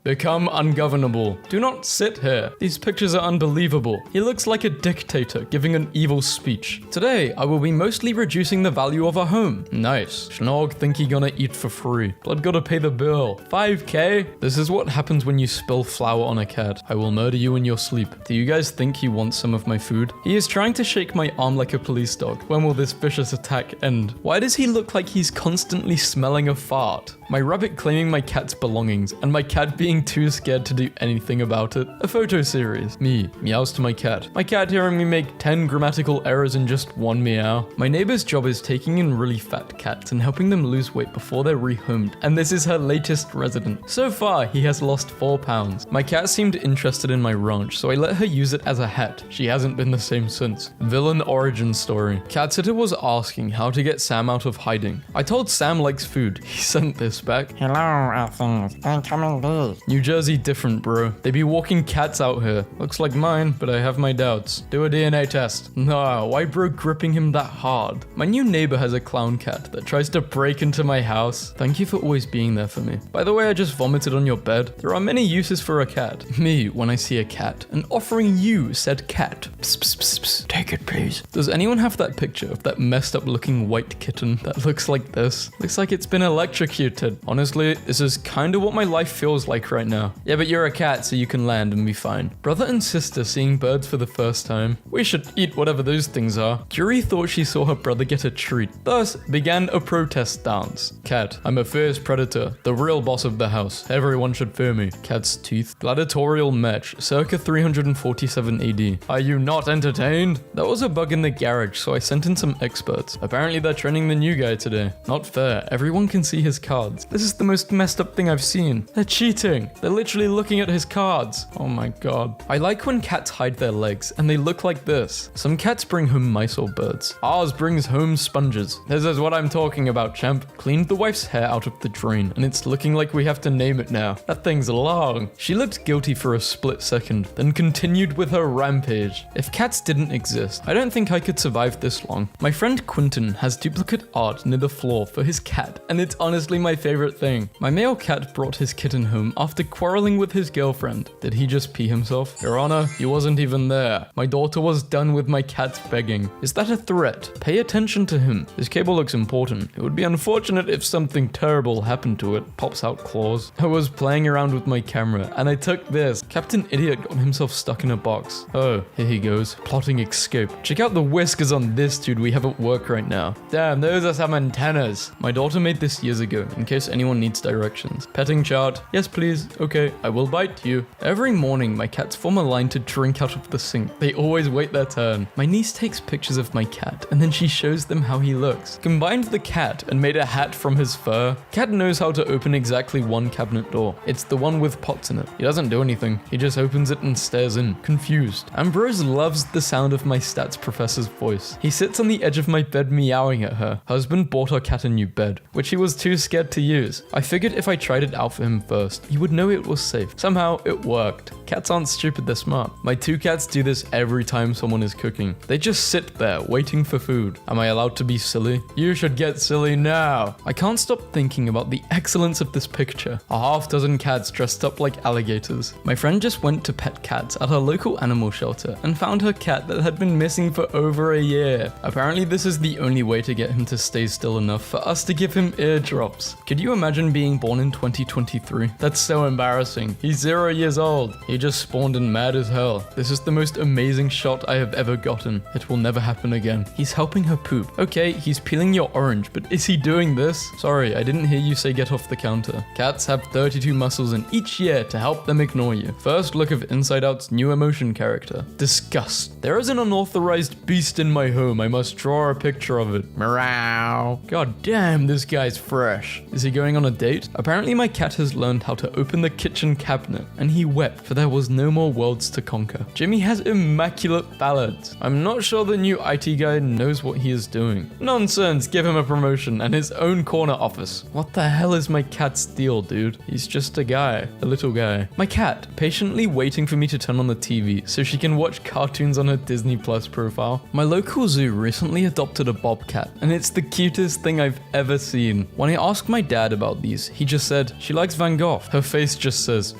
Become ungovernable. Do not sit here. These pictures are unbelievable. He looks like a dictator giving an evil speech. Today, I will be mostly reducing the value of a home. Nice. Schnog think he gonna eat for free. Blood gotta pay the bill. 5k? This is what happens when you spill flour on a cat. I will murder you in your sleep. Do you guys think he wants some of my food? He is trying to shake my arm like a police dog. When will this vicious attack end? Why does he look like he's constantly smelling a fart? My rabbit claiming my cat's belongings, and my cat being too scared to do anything about it. A photo series. Me, meows to my cat. My cat hearing me make 10 grammatical errors in just one meow. My neighbor's job is taking in really fat cats and helping them lose weight before they're rehomed, and this is her latest resident. So far, he has lost 4 pounds. My cat seemed interested in my ranch, so I let her use it as a hat. She hasn't been the same since. Villain origin story. Cat sitter was asking how to get Sam out of hiding. I told Sam likes food. He sent this back. Hello, things. Incoming bees. New Jersey different, bro. They be walking cats out here. Looks like mine, but I have my doubts. Do a DNA test. Nah, why bro gripping him that hard? My new neighbor has a clown cat that tries to break into my house. Thank you for always being there for me. By the way, I just vomited on your bed. There are many uses for a cat. Me, when I see a cat, and offering you said cat. Psst, psst, psst, psst. Take it, please. Does anyone have that picture of that messed up looking white kitten that looks like this? Looks like it's been electrocuted. Honestly, this is kind of what my life feels like right now. Yeah, but you're a cat, so you can land and be fine. Brother and sister seeing birds for the first time. We should eat whatever those things are. Curie thought she saw her brother get a treat, thus began a protest dance. Cat, I'm a fierce predator, the real boss of the house. Everyone should fear me. Cat's teeth. Gladiatorial match, circa 347 AD. Are you not entertained? That was a bug in the garage, so I sent in some experts. Apparently they're training the new guy today. Not fair, everyone can see his cards. This is the most messed up thing I've seen. They're cheating. They're literally looking at his cards. Oh my god. I like when cats hide their legs and they look like this. Some cats bring home mice or birds. Ours brings home sponges. This is what I'm talking about, champ. Cleaned the wife's hair out of the drain and it's looking like we have to name it now. That thing's long. She looked guilty for a split second, then continued with her rampage. If cats didn't exist, I don't think I could survive this long. My friend Quentin has duplicate art near the floor for his cat, and it's honestly my favorite thing. My male cat brought his kitten home after quarreling with his girlfriend. Did he just pee himself? Your Honor, he wasn't even there. My daughter was done with my cat's begging. Is that a threat? Pay attention to him. This cable looks important. It would be unfortunate if something terrible happened to it. Pops out claws. I was playing around with my camera and I took this. Captain Idiot got himself stuck in a box. Oh, here he goes. Plotting escape. Check out the whiskers on this dude we have at work right now. Damn, those are some antennas. My daughter made this years ago, in case anyone needs directions. Petting chart. Yes, please. Okay, I will bite you. Every morning, my cats form a line to drink out of the sink. They always wait their turn. My niece takes pictures of my cat, and then she shows them how he looks. Combined the cat and made a hat from his fur. Cat knows how to open exactly one cabinet door. It's the one with pots in it. He doesn't do anything. He just opens it and stares in, confused. Ambrose loves the sound of my stats professor's voice. He sits on the edge of my bed meowing at her. Husband bought our cat a new bed, which he was too scared to use. I figured if I tried it out for him first, he would know it was safe. Somehow, it worked. Cats aren't stupid, they're smart. My 2 cats do this every time someone is cooking. They just sit there, waiting for food. Am I allowed to be silly? You should get silly now. I can't stop thinking about the excellence of this picture. A half dozen cats dressed up like alligators. My friend just went to pet cats at her local animal shelter and found her cat that had been missing for over a year. Apparently this is the only way to get him to stay still enough for us to give him eardrops. Could you imagine being born in 2023? That's so embarrassing. He's 0 years old. He just spawned and mad as hell. This is the most amazing shot I have ever gotten. It will never happen again. He's helping her poop. Okay, he's peeling your orange, but is he doing this? Sorry, I didn't hear you say get off the counter. Cats have 32 muscles in each ear to help them ignore you. First look of Inside Out's new emotion character. Disgust. There is an unauthorized beast in my home. I must draw a picture of it. Meow. God damn, this guy's fresh. Is he going on a date? Apparently my cat has learned how to open the kitchen cabinet, and he wept for there was no more worlds to conquer. Jimmy has immaculate ballads. I'm not sure the new IT guy knows what he is doing. Nonsense, give him a promotion and his own corner office. What the hell is my cat's deal, dude? He's just a guy, a little guy. My cat, patiently waiting for me to turn on the TV so she can watch cartoons on her Disney Plus profile. My local zoo recently adopted a bobcat, and it's the cutest thing I've ever seen. When I asked my dad about these, he just said, she likes Van Gogh. Her face just says,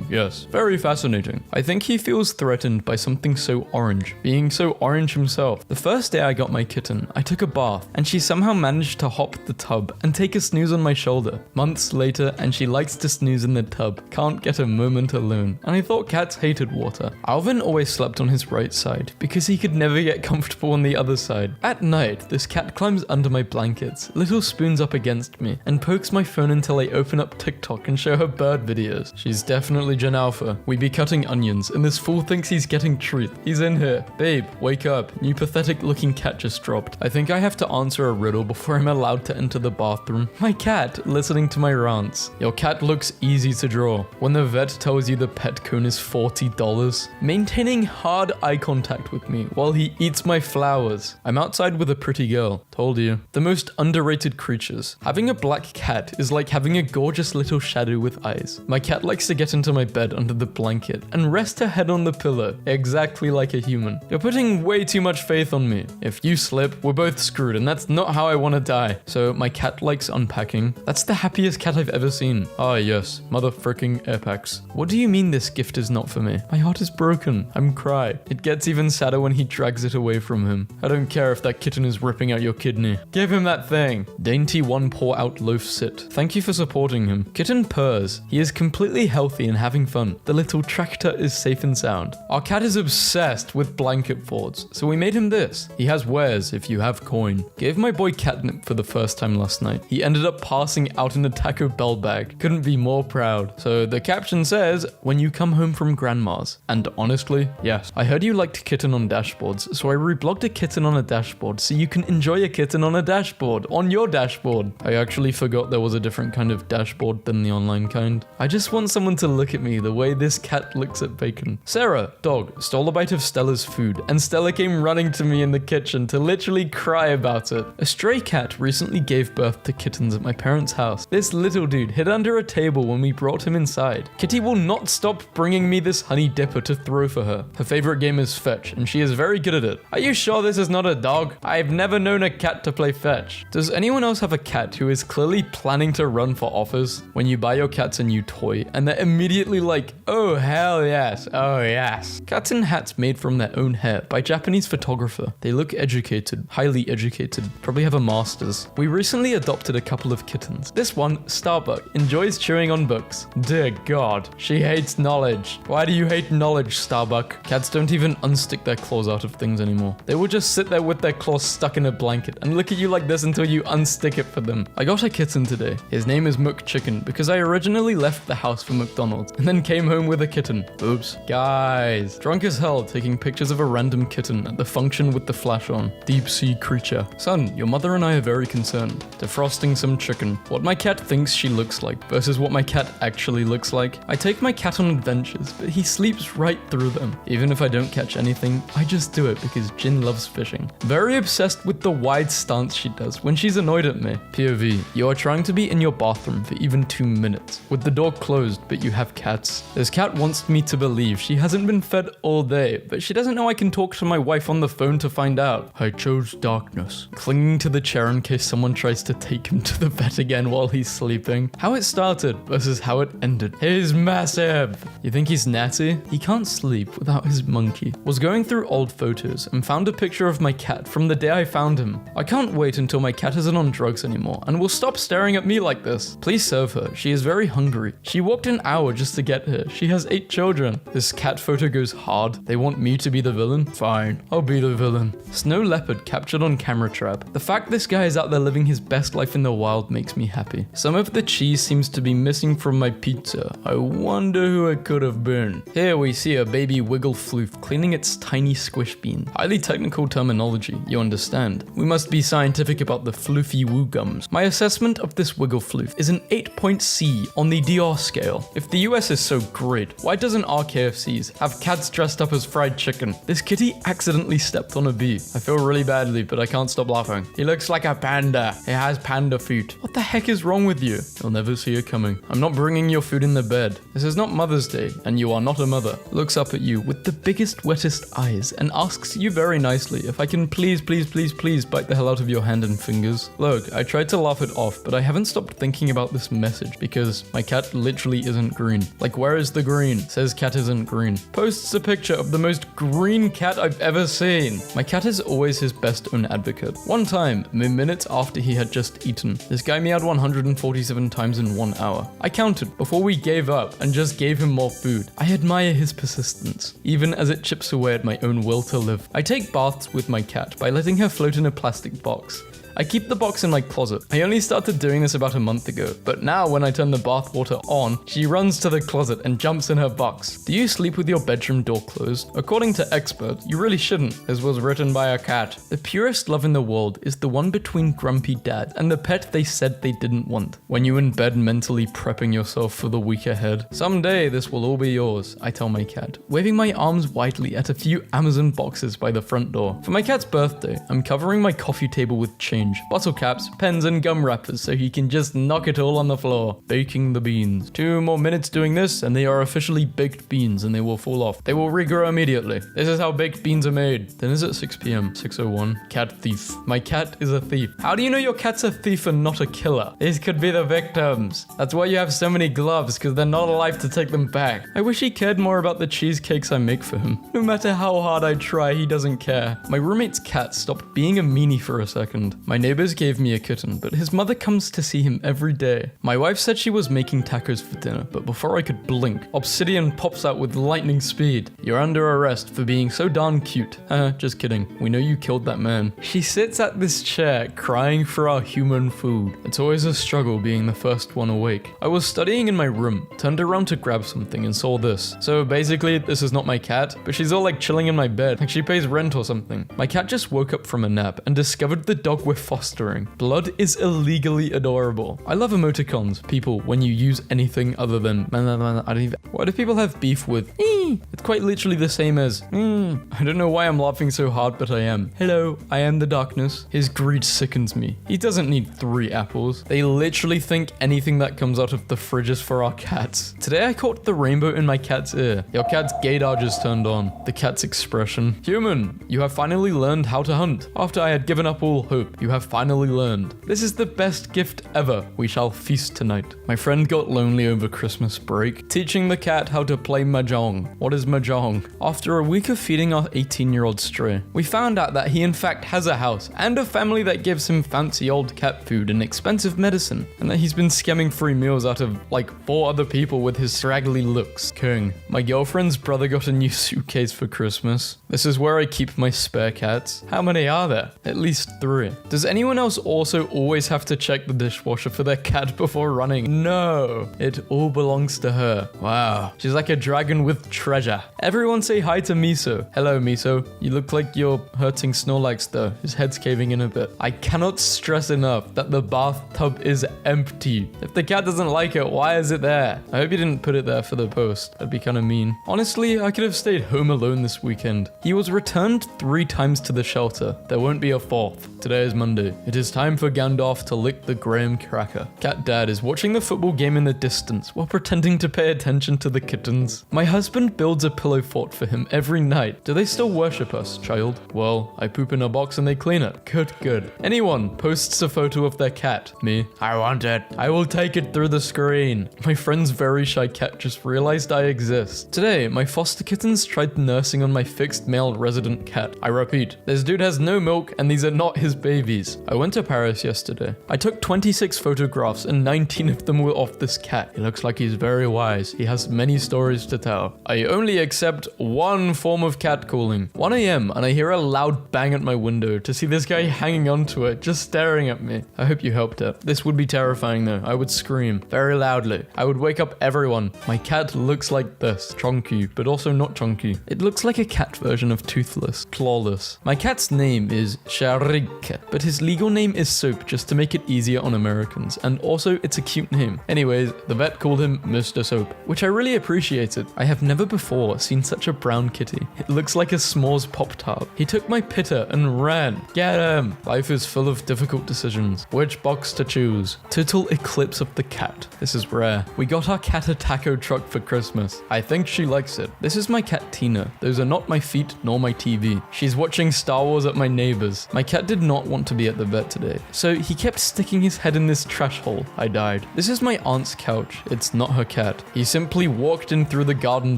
yes, very fascinating. I think he feels threatened by something so orange, being so orange himself. The first day I got my kitten, I took a bath, and she somehow managed to hop the tub and take a snooze on my shoulder. Months later, and she likes to snooze in the tub, can't get a moment alone. And I thought cats hated water. Alvin always slept on his right side, because he could never get comfortable on the other side. At night, this cat climbs under my blankets, little spoons up against me, and pokes my phone until I open up TikTok and show her bird videos. She's definitely Gen Alpha. We be cutting onions, and this fool thinks he's getting treat. He's in here. Babe, wake up. New pathetic looking cat just dropped. I think I have to answer a riddle before I'm allowed to enter the bathroom. My cat, listening to my rants. Your cat looks easy to draw. When the vet tells you the pet cone is $40. Maintaining hard eye contact with me while he eats my flowers. I'm outside with a pretty girl. Told you. The most underrated creatures. Having a black cat is like having a gorgeous little shadow with eyes. My cat likes to get into my bed under the blanket and rest her head on the pillow, exactly like a human. You're putting way too much faith on me. If you slip, we're both screwed, and that's not how I want to die. So my cat likes unpacking. That's the happiest cat I've ever seen. Ah yes, mother fricking apex. What do you mean this gift is not for me? My heart is broken. I'm cry. It gets even sadder when he drags it away from him. I don't care if that kitten is ripping out your kidney. Give him that thing. Dainty one pour out loaf sit. Thank you for supporting him. Kitten purrs. He is completely healthy and having fun. The little tractor is safe and sound. Our cat is obsessed with blanket forts, so we made him this. He has wares if you have coin. Gave my boy catnip for the first time last night. He ended up passing out in a Taco Bell bag. Couldn't be more proud. So the caption says, when you come home from grandma's. And honestly, yes. I heard you liked kitten on dashboards, so I reblogged a kitten on a dashboard so you can enjoy a kitten on a dashboard, on your dashboard. I actually forgot there was a different kind of dashboard than the online kind. I just want someone to look at me the way this cat looks at bacon. Sarah, dog, stole a bite of Stella's food, and Stella came running to me in the kitchen to literally cry about it. A stray cat recently gave birth to kittens at my parents' house. This little dude hid under a table when we brought him inside. Kitty will not stop bringing me this honey dipper to throw for her. Her favorite game is fetch, and she is very good at it. Are you sure this is not a dog? I've never known a cat to play fetch. Does anyone else have a cat who is clearly planning to run for office? When you buy your cats a new toy, and they're immediately like, oh hell yes, oh yes. Cats in hats made from their own hair by Japanese photographer. They look educated, highly educated, probably have a master's. We recently adopted a couple of kittens. This one, Starbuck, enjoys chewing on books. Dear God, she hates knowledge. Why do you hate knowledge, Starbuck? Cats don't even unstick their claws out of things anymore. They will just sit there with their claws stuck in a blanket and look at you like this until you unstick it for them. I got a kitten today. His name is McChicken because I originally left the house for McDonald's and then came home with a kitten. Oops. Guys, drunk as hell taking pictures of a random kitten at the function with the flash on. Deep sea creature. Son, your mother and I are very concerned. Defrosting some chicken. What my cat thinks she looks like versus what my cat actually looks like. I take my cat on adventures, but he sleeps right through them. Even if I don't catch anything, I just do it because Jin loves fishing. Very obsessed with the wide stance she does when she's annoyed at me. POV, you are trying to be in your bathroom for even 2 minutes, with the door closed, but you have cats. This cat wants me to believe she hasn't been fed all day, but she doesn't know I can talk to my wife on the phone to find out. I chose darkness. Clinging to the chair in case someone tries to take him to the vet again while he's sleeping. How it started versus how it ended. He's massive. You think he's natty? He can't sleep without his monkey. Was going through old photos and found a picture of my cat from the day I found him. I can't wait until my cat isn't on drugs anymore and will stop staring at me like this. Please serve her. She is very hungry. She walked an hour just to get here. She has 8 children. This cat photo goes hard. They want me to be the villain? Fine. I'll be the villain. Snow leopard captured on camera trap. The fact this guy is out there living his best life in the wild makes me happy. Some of the cheese seems to be missing from my pizza. I wonder who it could have been. Here we see a baby wiggle floof cleaning its tiny squish bean. Highly technical terminology, you understand. We must be scientific about the floofy woo gums. My assessment of this wiggle floof is an 8.C on the DR scale. If the US is so great, why doesn't our KFCs have cats dressed up as fried chicken? This kitty accidentally stepped on a bee. I feel really badly, but I can't stop laughing. He looks like a panda. He has panda feet. What the heck is wrong with you? You'll never see it coming. I'm not bringing your food in the bed. This is not Mother's Day, and you are not a mother. Looks up at you with the biggest, wettest eyes and asks you very nicely if I can please bite the hell out of your hand and fingers. Look, I tried to laugh it off, but I haven't stopped thinking about this message because my cat cat literally isn't green. Like, where is the green? Says cat isn't green. Posts a picture of the most green cat I've ever seen. My cat is always his best own advocate. One time, minutes after he had just eaten, this guy meowed 147 times in 1 hour. I counted before we gave up and just gave him more food. I admire his persistence, even as it chips away at my own will to live. I take baths with my cat by letting her float in a plastic box. I keep the box in my closet. I only started doing this about a month ago, but now when I turn the bath water on, she runs to the closet and jumps in her box. Do you sleep with your bedroom door closed? According to experts, you really shouldn't. This was written by a cat. The purest love in the world is the one between grumpy dad and the pet they said they didn't want. When you're in bed mentally prepping yourself for the week ahead. Someday this will all be yours, I tell my cat, waving my arms widely at a few Amazon boxes by the front door. For my cat's birthday, I'm covering my coffee table with change, bottle caps, pens, and gum wrappers so he can just knock it all on the floor. Baking the beans. 2 more minutes doing this and they are officially baked beans and they will fall off. They will regrow immediately. This is how baked beans are made. Then is it 6 p.m? 6:01. Cat thief. My cat is a thief. How do you know your cat's a thief and not a killer? These could be the victims. That's why you have so many gloves, because they're not alive to take them back. I wish he cared more about the cheesecakes I make for him. No matter how hard I try, he doesn't care. My roommate's cat stopped being a meanie for a second. My neighbors gave me a kitten, but his mother comes to see him every day. My wife said she was making tacos for dinner, but before I could blink, Obsidian pops out with lightning speed. You're under arrest for being so darn cute. Just kidding. We know you killed that man. She sits at this chair, crying for our human food. It's always a struggle being the first one awake. I was studying in my room, turned around to grab something and saw this. So basically, this is not my cat, but she's all like chilling in my bed, like she pays rent or something. My cat just woke up from a nap and discovered the dog we're fostering. Blood is illegally adorable. I love emoticons, people, when you use anything other than I don't even. Why do people have beef with It's quite literally the same as I don't know why I'm laughing so hard, but I am. Hello, I am the darkness. His greed sickens me. He doesn't need 3 apples. They literally think anything that comes out of the fridge is for our cats. Today I caught the rainbow in my cat's ear. Your cat's gaydar just turned on. The cat's expression. Human, you have finally learned how to hunt. After I had given up all hope, you have finally learned. This is the best gift ever. We shall feast tonight. My friend got lonely over Christmas break, teaching the cat how to play mahjong. What is mahjong? After a week of feeding our 18-year-old stray, we found out that he in fact has a house and a family that gives him fancy old cat food and expensive medicine, and that he's been scamming free meals out of like 4 other people with his straggly looks. King. My girlfriend's brother got a new suitcase for Christmas. This is where I keep my spare cats. How many are there? At least 3. Does anyone else also always have to check the dishwasher for their cat before running? No, it all belongs to her. Wow, she's like a dragon with treasure. Everyone say hi to Miso. Hello, Miso. You look like you're hurting Snorlax though. His head's caving in a bit. I cannot stress enough that the bathtub is empty. If the cat doesn't like it, why is it there? I hope you didn't put it there for the post. That'd be kind of mean. Honestly, I could have stayed home alone this weekend. He was returned 3 times to the shelter. There won't be a 4th. Today is Monday. It is time for Gandalf to lick the graham cracker. Cat dad is watching the football game in the distance while pretending to pay attention to the kittens. My husband builds a pillow fort for him every night. Do they still worship us, child? Well, I poop in a box and they clean it. Good, good. Anyone posts a photo of their cat. Me. I want it. I will take it through the screen. My friend's very shy cat just realized I exist. Today, my foster kittens tried nursing on my fixed male resident cat. I repeat, this dude has no milk and these are not his babies. I went to Paris yesterday. I took 26 photographs and 19 of them were of this cat. He looks like he's very wise. He has many stories to tell. I only accept one form of catcalling. 1 a.m. and I hear a loud bang at my window to see this guy hanging onto it, just staring at me. I hope you helped it. This would be terrifying though. I would scream very loudly. I would wake up everyone. My cat looks like this. Chunky, but also not chunky. It looks like a cat version of Toothless. Clawless. My cat's name is Sharik, but his legal name is Soap just to make it easier on Americans, and also it's a cute name. Anyways, the vet called him Mr. Soap, which I really appreciated. I have never before seen such a brown kitty. It looks like a s'mores Pop-Tart. He took my pitter and ran. Get him! Life is full of difficult decisions. Which box to choose? Total eclipse of the cat. This is rare. We got our cat a taco truck for Christmas. I think she likes it. This is my cat Tina. Those are not my feet nor my TV. She's watching Star Wars at my neighbor's. My cat did not want to be at the vet today. So he kept sticking his head in this trash hole. I died. This is my aunt's couch. It's not her cat. He simply walked in through the garden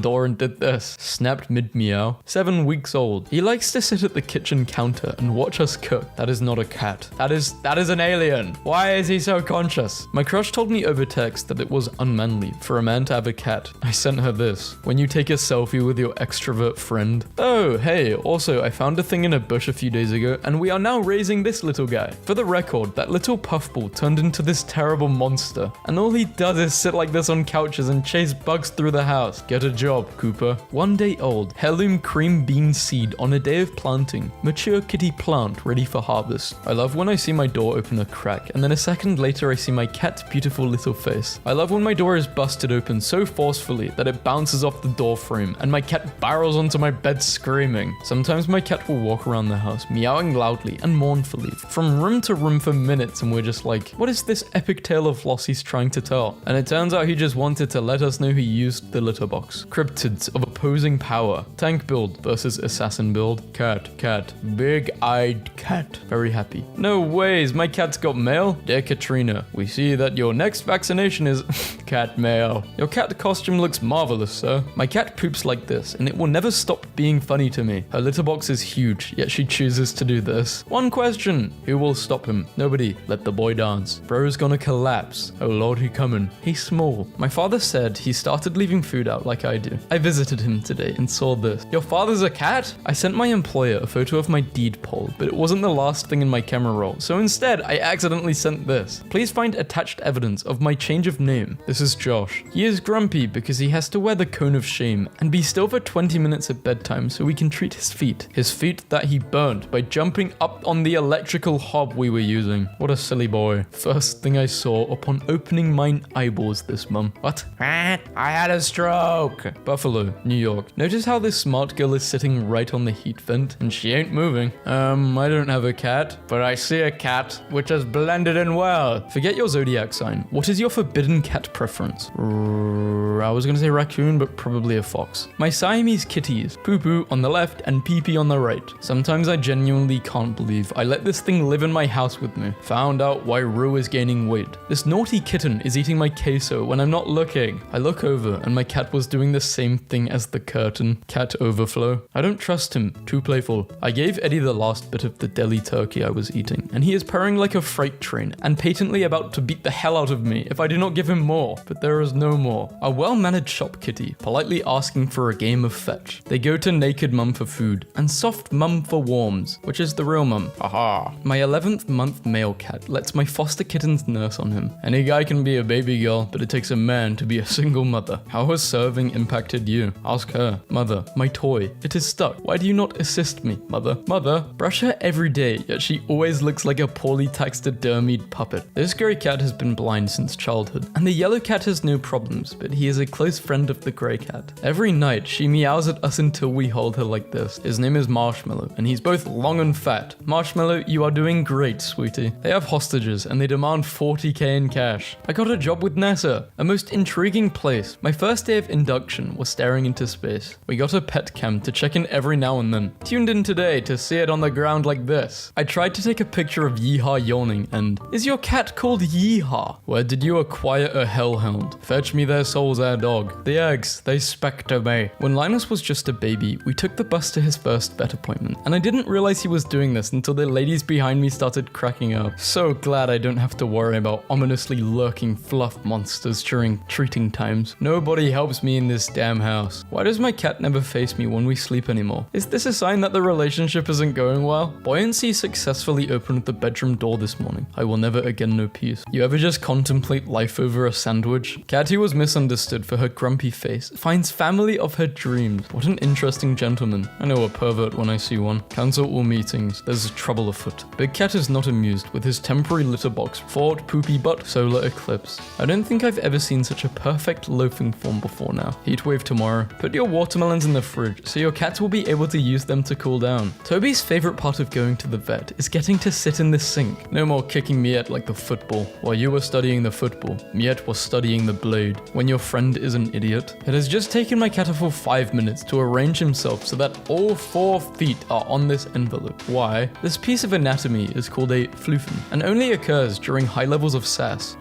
door and did this. Snapped mid-meow. 7 weeks old. He likes to sit at the kitchen counter and watch us cook. That is not a cat. That is an alien. Why is he so conscious? My crush told me over text that it was unmanly for a man to have a cat. I sent her this. When you take a selfie with your extrovert friend. Oh, hey, also I found a thing in a bush a few days ago and we are now raising this little guy. For the record, that little puffball turned into this terrible monster and all he does is sit like this on couches and chase bugs through the house. Get a job, Cooper. 1 day old, heirloom cream bean seed on a day of planting. Mature kitty plant ready for harvest. I love when I see my door open a crack and then a second later I see my cat's beautiful little face. I love when my door is busted open so forcefully that it bounces off the door frame and my cat barrels onto my bed screaming. Sometimes my cat will walk around the house meowing loudly and mournfully from room to room for minutes and we're just like, what is this epic tale of loss he's trying to tell? And it turns out he just wanted to let us know he used the litter box. Cryptids of opposing power. Tank build versus assassin build. Cat. Big-eyed cat. Very happy. No ways, my cat's got mail? Dear Katrina, we see that your next vaccination is cat mail. Your cat costume looks marvelous, sir. My cat poops like this, and it will never stop being funny to me. Her litter box is huge, yet she chooses to do this. One question, who will stop him? Nobody. Let the boy dance. Bro's gonna collapse. Oh lord, he coming. He's small. My father said he started leaving food out like I do. I visited him today and saw this. Your father's a cat? I sent my employer a photo of my deed poll, but it wasn't the last thing in my camera roll, so instead I accidentally sent this. Please find attached evidence of my change of name. This is Josh. He is grumpy because he has to wear the cone of shame and be still for 20 minutes at bedtime so we can treat his feet. His feet that he burned by jumping up on the electrical hob we were using. What a silly boy. First thing I saw upon opening mine eyeballs this mum. What? I had a stroke. Buffalo, New York. Notice how this smart girl is sitting right on the heat vent and she ain't moving. I don't have a cat, but I see a cat which has blended in well. Forget your zodiac sign. What is your forbidden cat preference? I was gonna say raccoon, but probably a fox. My Siamese kitties, poo-poo on the left and pee-pee on the right. Sometimes I genuinely can't believe I let this thing live in my house with me. Found out why Rue is gaining weight. This naughty kitten is eating my queso when I'm not looking. I look over and my cat was doing the same thing as the curtain. Cat overflow. I don't trust him. Too playful. I gave Eddie the last bit of the deli turkey I was eating, and he is purring like a freight train and patently about to beat the hell out of me if I do not give him more. But there is no more. A well-mannered shop kitty, politely asking for a game of fetch. They go to naked mum for food, and soft mum for warms, which is the real mum. Haha. My 11th month male cat lets my foster kittens nurse on him. Any guy can be a baby girl, but it takes a man to be a single mother. How has serving impacted you? Ask her. Mother, my toy. It is stuck. Why do you not assist me, mother? Mother, brush her every day, yet she always looks like a poorly taxidermied puppet. This grey cat has been blind since childhood, and the yellow cat has no problems, but he is a close friend of the grey cat. Every night, she meows at us until we hold her like this. His name is Marshmallow, and he's both long and fat. Marshmallow, you are doing great, sweetie. They have hostages, and they demand 40k in cash. I got a job with NASA, a most intriguing place. My first day of induction was staring into space. We got a pet cam to check in every now and then. Tuned in today to see it on the ground like this. I tried to take a picture of Yeehaw yawning and, is your cat called Yeehaw? Where did you acquire a hellhound? Fetch me their souls, our dog. The eggs, they spectre me. When Linus was just a baby, we took the bus to his first vet appointment, and I didn't realize he was doing this until the ladies behind me started cracking up. So glad I don't have to worry about ominously lurking fluff monsters during treating times. Nobody helps me in this damn house. Why does my cat never face me when we sleep anymore? Is this a sign that the relationship isn't going well? Buoyancy successfully opened the bedroom door this morning. I will never again know peace. You ever just contemplate life over a sandwich? Catty was misunderstood for her grumpy face. Finds family of her dreams. What an interesting gentleman. I know a pervert when I see one. Cancel all meetings. There's trouble afoot. Big Cat is not amused with his temporary litter box. Ford, poopy butt, solar eclipse. I don't think I've ever seen such a perfect loafing form before now. Heatwave tomorrow. Put your watermelons in the fridge so your cats will be able to use them to cool down. Toby's favorite part of going to the vet is getting to sit in the sink. No more kicking Miette like the football. While you were studying the football, Miette was studying the blade. When your friend is an idiot. It has just taken my cat a full 5 minutes to arrange himself so that all 4 feet are on this envelope. Why? This piece of anatomy is called a flufen and only occurs during high levels of sass.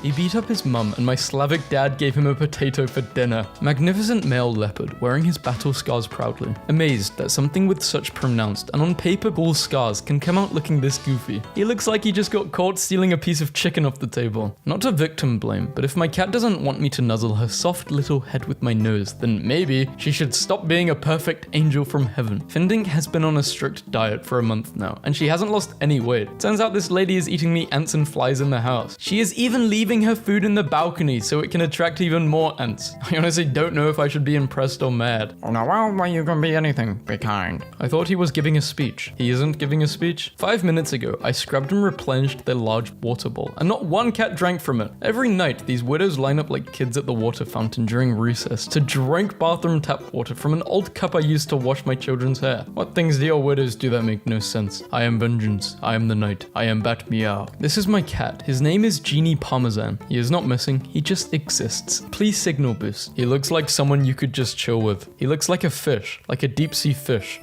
He beat up his mum and my Slavic dad gave him a potato for dinner. Magnificent male leopard wearing his battle scars proudly. Amazed that something with such pronounced and on paper cool scars can come out looking this goofy. He looks like he just got caught stealing a piece of chicken off the table. Not to victim blame, but if my cat doesn't want me to nuzzle her soft little head with my nose, then maybe she should stop being a perfect angel from heaven. Findink has been on a strict diet for a month now, and she hasn't lost any weight. Turns out this lady is eating the ants and flies in the house. She is even leaving her food in the balcony so it can attract even more ants. I honestly don't know if I should be impressed or mad. Oh no, well, when you can be anything, be kind. I thought he was giving a speech. He isn't giving a speech. 5 minutes ago, I scrubbed and replenished their large water bowl, and not one cat drank from it. Every night, these widows line up like kids at the water fountain during recess to drink bathroom tap water from an old cup I used to wash my children's hair. What things do your widows do that make no sense? I am vengeance. I am the night. I am Bat Meow. This is my cat. His name is Genie Parmesan. He is not missing. He just exists. Please signal boost. He looks like someone you could just chill with. He looks like a fish, like a deep sea fish.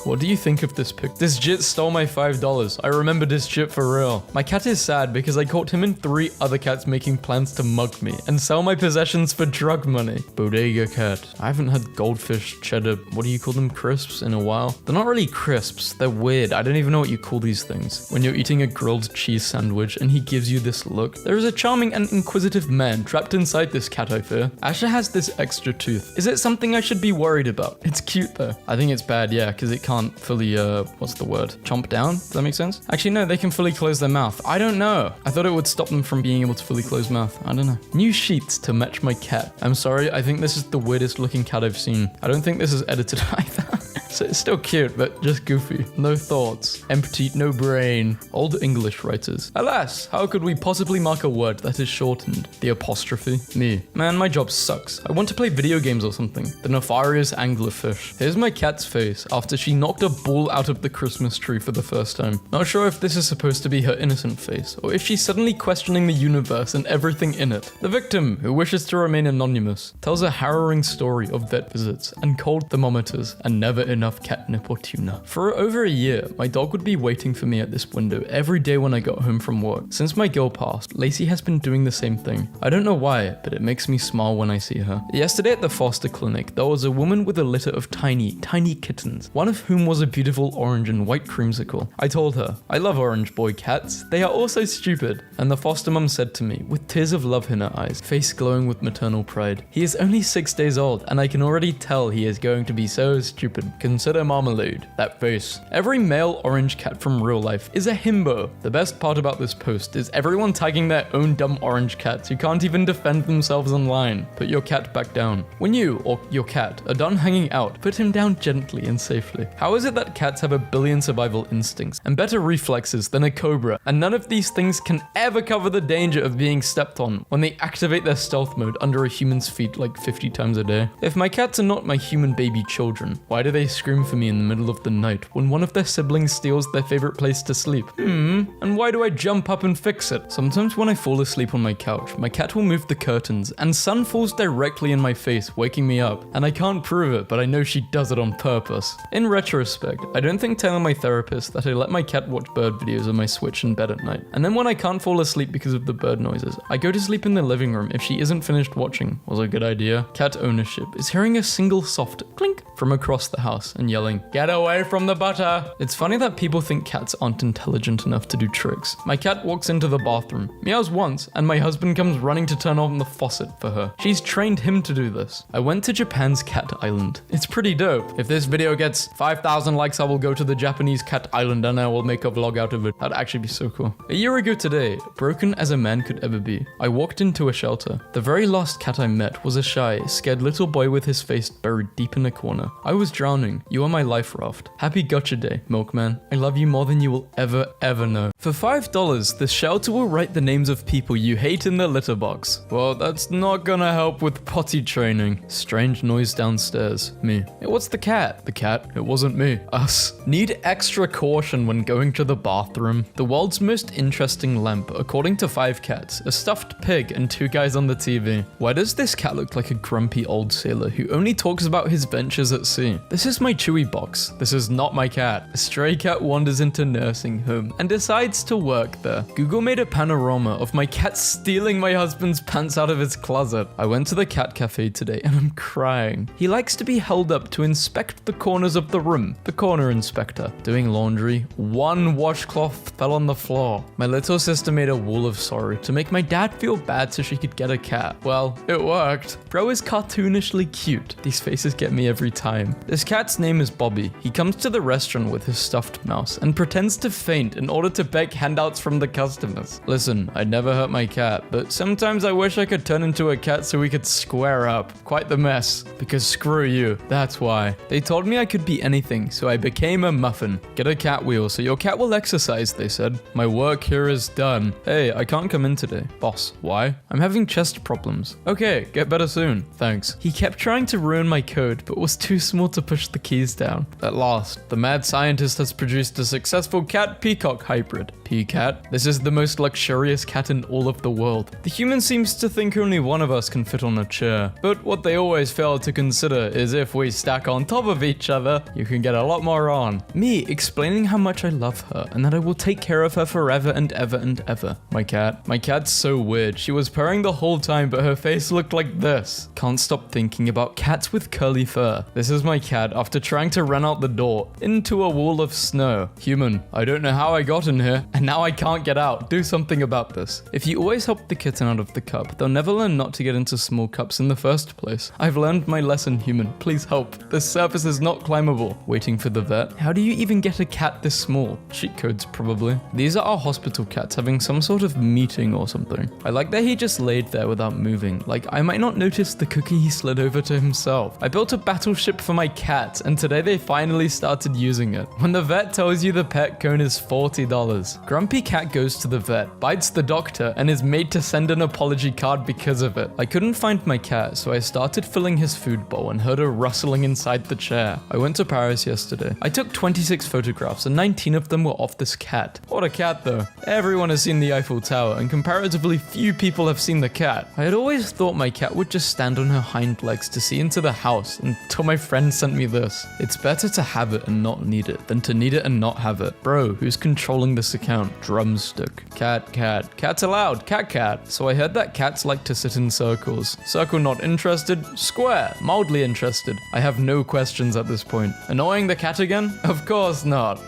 What do you think of this pic? This jit stole my $5. I remember this jit for real. My cat is sad because I caught him and 3 other cats making plans to mug me and sell my possessions for drug money. Bodega cat. I haven't had goldfish, cheddar, what do you call them, crisps in a while. They're not really crisps, they're weird. I don't even know what you call these things. When you're eating a grilled cheese sandwich and he gives you this look. There is a charming and inquisitive man trapped inside this cat, I fear. Asher has this extra tooth. Is it something I should be worried about? It's cute though. I think it's bad, yeah, because it can't fully, what's the word? Chomp down? Does that make sense? Actually, no, they can fully close their mouth. I don't know. I thought it would stop them from being able to fully close mouth. I don't know. New sheets to match my cat. I'm sorry, I think this is the weirdest looking cat I've seen. I don't think this is edited either. So it's still cute, but just goofy. No thoughts. Empty, no brain. Old English writers. Alas, how could we possibly mark a word that is shortened? The apostrophe? Me. Man, my job sucks. I want to play video games or something. The nefarious anglerfish. Here's my cat's face after she knocked a ball out of the Christmas tree for the first time. Not sure if this is supposed to be her innocent face, or if she's suddenly questioning the universe and everything in it. The victim, who wishes to remain anonymous, tells a harrowing story of vet visits and cold thermometers and never enough catnip or tuna. For over a year, my dog would be waiting for me at this window every day when I got home from work. Since my girl passed, Lacey has been doing the same thing. I don't know why, but it makes me smile when I see her. Yesterday at the foster clinic, there was a woman with a litter of tiny kittens, one of whom was a beautiful orange and white creamsicle. I told her, I love orange boy cats. They are all so stupid. And the foster mum said to me, with tears of love in her eyes, face glowing with maternal pride, he is only 6 days old, and I can already tell he is going to be so stupid. Consider marmalade. That face. Every male orange cat from real life is a himbo. The best part about this post is everyone tagging their own dumb orange cats who can't even defend themselves online. Put your cat back down. When you, or your cat, are done hanging out, put him down gently and safely. How is it that cats have a billion survival instincts and better reflexes than a cobra, and none of these things can ever cover the danger of being stepped on when they activate their stealth mode under a human's feet like 50 times a day? If my cats are not my human baby children, why do they scream for me in the middle of the night when one of their siblings steals their favorite place to sleep? And why do I jump up and fix it? Sometimes when I fall asleep on my couch, my cat will move the curtains and sun falls directly in my face, waking me up. And I can't prove it, but I know she does it on purpose. In retrospect, I don't think telling my therapist that I let my cat watch bird videos on my Switch in bed at night, and then when I can't fall asleep because of the bird noises, I go to sleep in the living room if she isn't finished watching, was a good idea. Cat ownership is hearing a single soft clink from across the house and yelling, "Get away from the butter!" It's funny that people think cats aren't intelligent enough to do tricks. My cat walks into the bathroom, meows once, and my husband comes running to turn on the faucet for her. She's trained him to do this. I went to Japan's cat island. It's pretty dope. If this video gets 5,000 likes, I will go to the Japanese cat island and I will make a vlog out of it. That'd actually be so cool. A year ago today, broken as a man could ever be, I walked into a shelter. The very last cat I met was a shy, scared little boy with his face buried deep in a corner. I was drowning. You are my life raft. Happy Gotcha Day, Milkman. I love you more than you will ever know. For $5, the shelter will write the names of people you hate in the litter box. Well, that's not gonna help with potty training. Strange noise downstairs. Me. Hey, what's the cat? The cat. It wasn't me. Us. Need extra caution when going to the bathroom. The world's most interesting lamp, according to 5 cats, a stuffed pig, and 2 guys on the TV. Why does this cat look like a grumpy old sailor who only talks about his ventures at sea? This is my Chewy box. This is not my cat. A stray cat wanders into nursing home and decides to work there. Google made a panorama of my cat stealing my husband's pants out of his closet. I went to the cat cafe today and I'm crying. He likes to be held up to inspect the corners of the room. The corner inspector. Doing laundry. 1 washcloth fell on the floor. My little sister made a wall of sorry to make my dad feel bad so she could get a cat. Well, it worked. Bro is cartoonishly cute. These faces get me every time. This cat's name is Bobby. He comes to the restaurant with his stuffed mouse and pretends to faint in order to beg handouts from the customers. Listen, I'd never hurt my cat, but sometimes I wish I could turn into a cat so we could square up. Quite the mess. Because screw you. That's why. They told me I could be anything, so I became a muffin. Get a cat wheel so your cat will exercise, they said. My work here is done. Hey, I can't come in today. Boss, why? I'm having chest problems. Okay, get better soon. Thanks. He kept trying to ruin my code, but was too small to push the keys down. At last, the mad scientist has produced a successful cat-peacock hybrid. Peacat. This is the most luxurious cat in all of the world. The human seems to think only one of us can fit on a chair. But what they always fail to consider is if we stack on top of each other, you can get a lot more on. Me explaining how much I love her and that I will take care of her forever and ever and ever. My cat. My cat's so weird. She was purring the whole time, but her face looked like this. Can't stop thinking about cats with curly fur. This is my cat after trying to run out the door into a wall of snow. Human. I don't know how I got in here, and now I can't get out. Do something about this. If you always help the kitten out of the cup, they'll never learn not to get into small cups in the first place. I've learned my lesson, human. Please help. This surface is not climbable. Waiting for the vet. How do you even get a cat this small? Cheat codes, probably. These are our hospital cats having some sort of meeting or something. I like that he just laid there without moving. Like, I might not notice the cookie he slid over to himself. I built a battleship for my cat, and today they finally started using it. When the vet tells you the pet cone is $40. Grumpy cat goes to the vet, bites the doctor, and is made to send an apology card because of it. I couldn't find my cat, so I started filling his food bowl and heard a rustling inside the chair. I went to Paris yesterday. I took 26 photographs and 19 of them were of this cat. What a cat though. Everyone has seen the Eiffel Tower and comparatively few people have seen the cat. I had always thought my cat would just stand on her hind legs to see into the house until my friend sent me this. It's better to have it and not need it than to need it and not have it. Bro, who's controlling this account? Drumstick. Cat. Cat's allowed. Cat. So I heard that cats like to sit in circles. Circle not interested. Square. Mildly interested. I have no questions at this point. Annoying the cat again? Of course not.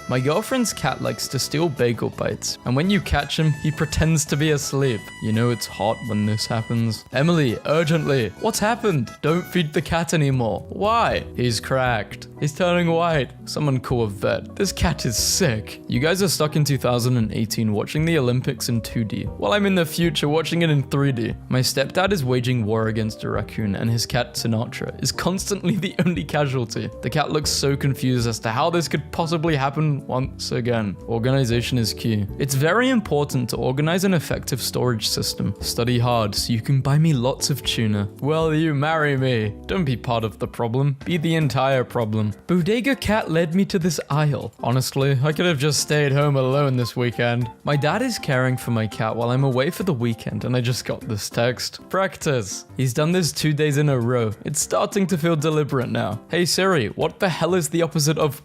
My girlfriend's cat likes to steal bagel bites, and when you catch him, he pretends to be asleep. You know it's hot when this happens. Emily, urgently. What's happened? Don't feed the cat anymore. Why? He's cracked. He's turning white. Someone call a vet. This cat is sick. You guys are stuck in 2018 watching the Olympics in 2D, while I'm in the future watching it in 3D. My stepdad is waging war against a raccoon, and his cat Sinatra is constantly the only casualty. The cat looks so confused as to how this could possibly happen once again. Organization is key. It's very important to organize an effective storage system. Study hard so you can buy me lots of tuna. Will you marry me? Don't be part of the problem. Be the entire problem. Bodega cat led me to this aisle. Honestly, I could have just stayed home alone this weekend. My dad is caring for my cat while I'm away for the weekend, and I just got this text. Practice. He's done this 2 days in a row. It's starting to feel deliberate now. Hey Siri, what the hell is the opposite of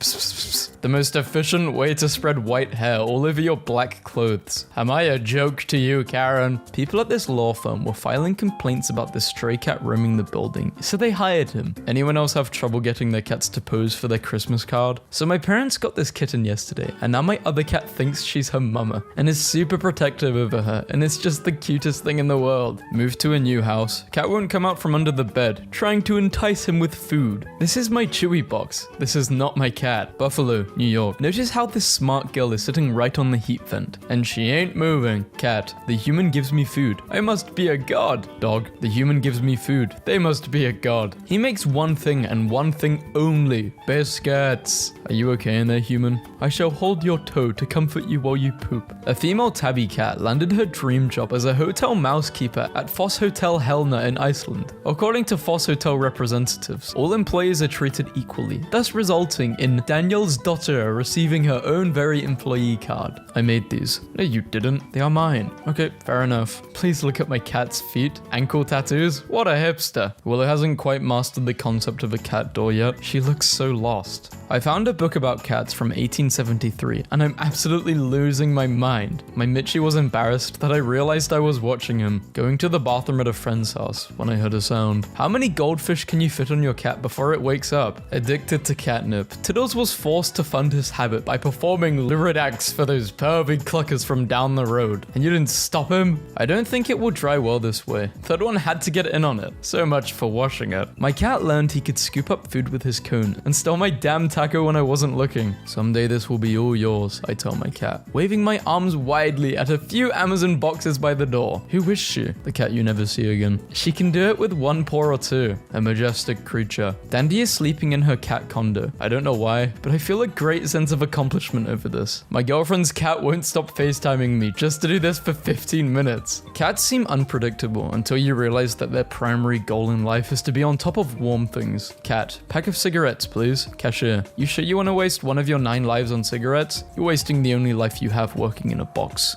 the most efficient way to spread white hair all over your black clothes? Am I a joke to you, Karen? People at this law firm were filing complaints about this stray cat roaming the building, so they hired him. Anyone else have trouble getting their cats to pose for their Christmas card? So my parents got this kitten yesterday, and now my other cat thinks she's her mama and is super protective over her, and it's just the cutest thing in the world. Moved to a new house. Cat won't come out from under the bed, trying to entice him with food. This is my Chewy box. This is not my cat. Buffalo, New York. Notice how this smart girl is sitting right on the heat vent, and she ain't moving. Cat, the human gives me food. I must be a god. Dog, the human gives me food. They must be a god. He makes one thing and one thing only. Biscuits. Are you okay in there, human? I shall hold your toe pillow to comfort you while you poop. A female tabby cat landed her dream job as a hotel mousekeeper at Foss Hotel Helna in Iceland. According to Foss Hotel representatives, all employees are treated equally, thus resulting in Daniel's daughter receiving her own very employee card. I made these. No, you didn't. They are mine. Okay, fair enough. Please look at my cat's feet. Ankle tattoos? What a hipster. Willow hasn't quite mastered the concept of a cat door yet. She looks so lost. I found a book about cats from 1873, and I'm absolutely losing my mind. My Mitchie was embarrassed that I realized I was watching him, going to the bathroom at a friend's house when I heard a sound. How many goldfish can you fit on your cat before it wakes up? Addicted to catnip, Tiddles was forced to fund his habit by performing lurid acts for those pervy cluckers from down the road. And you didn't stop him? I don't think it will dry well this way. Third one had to get in on it. So much for washing it. My cat learned he could scoop up food with his cone and stole my damn taco when I wasn't looking. Someday this will be all yours, I tell my cat, waving my arms widely at a few Amazon boxes by the door. Who is she? The cat you never see again. She can do it with one paw or two. A majestic creature. Dandy is sleeping in her cat condo. I don't know why, but I feel a great sense of accomplishment over this. My girlfriend's cat won't stop FaceTiming me just to do this for 15 minutes. Cats seem unpredictable until you realize that their primary goal in life is to be on top of warm things. Cat, pack of cigarettes, please. Cashier, you sure you want to waste one of your 9 lives on cigarettes? You're wasting the only life you have working in a box.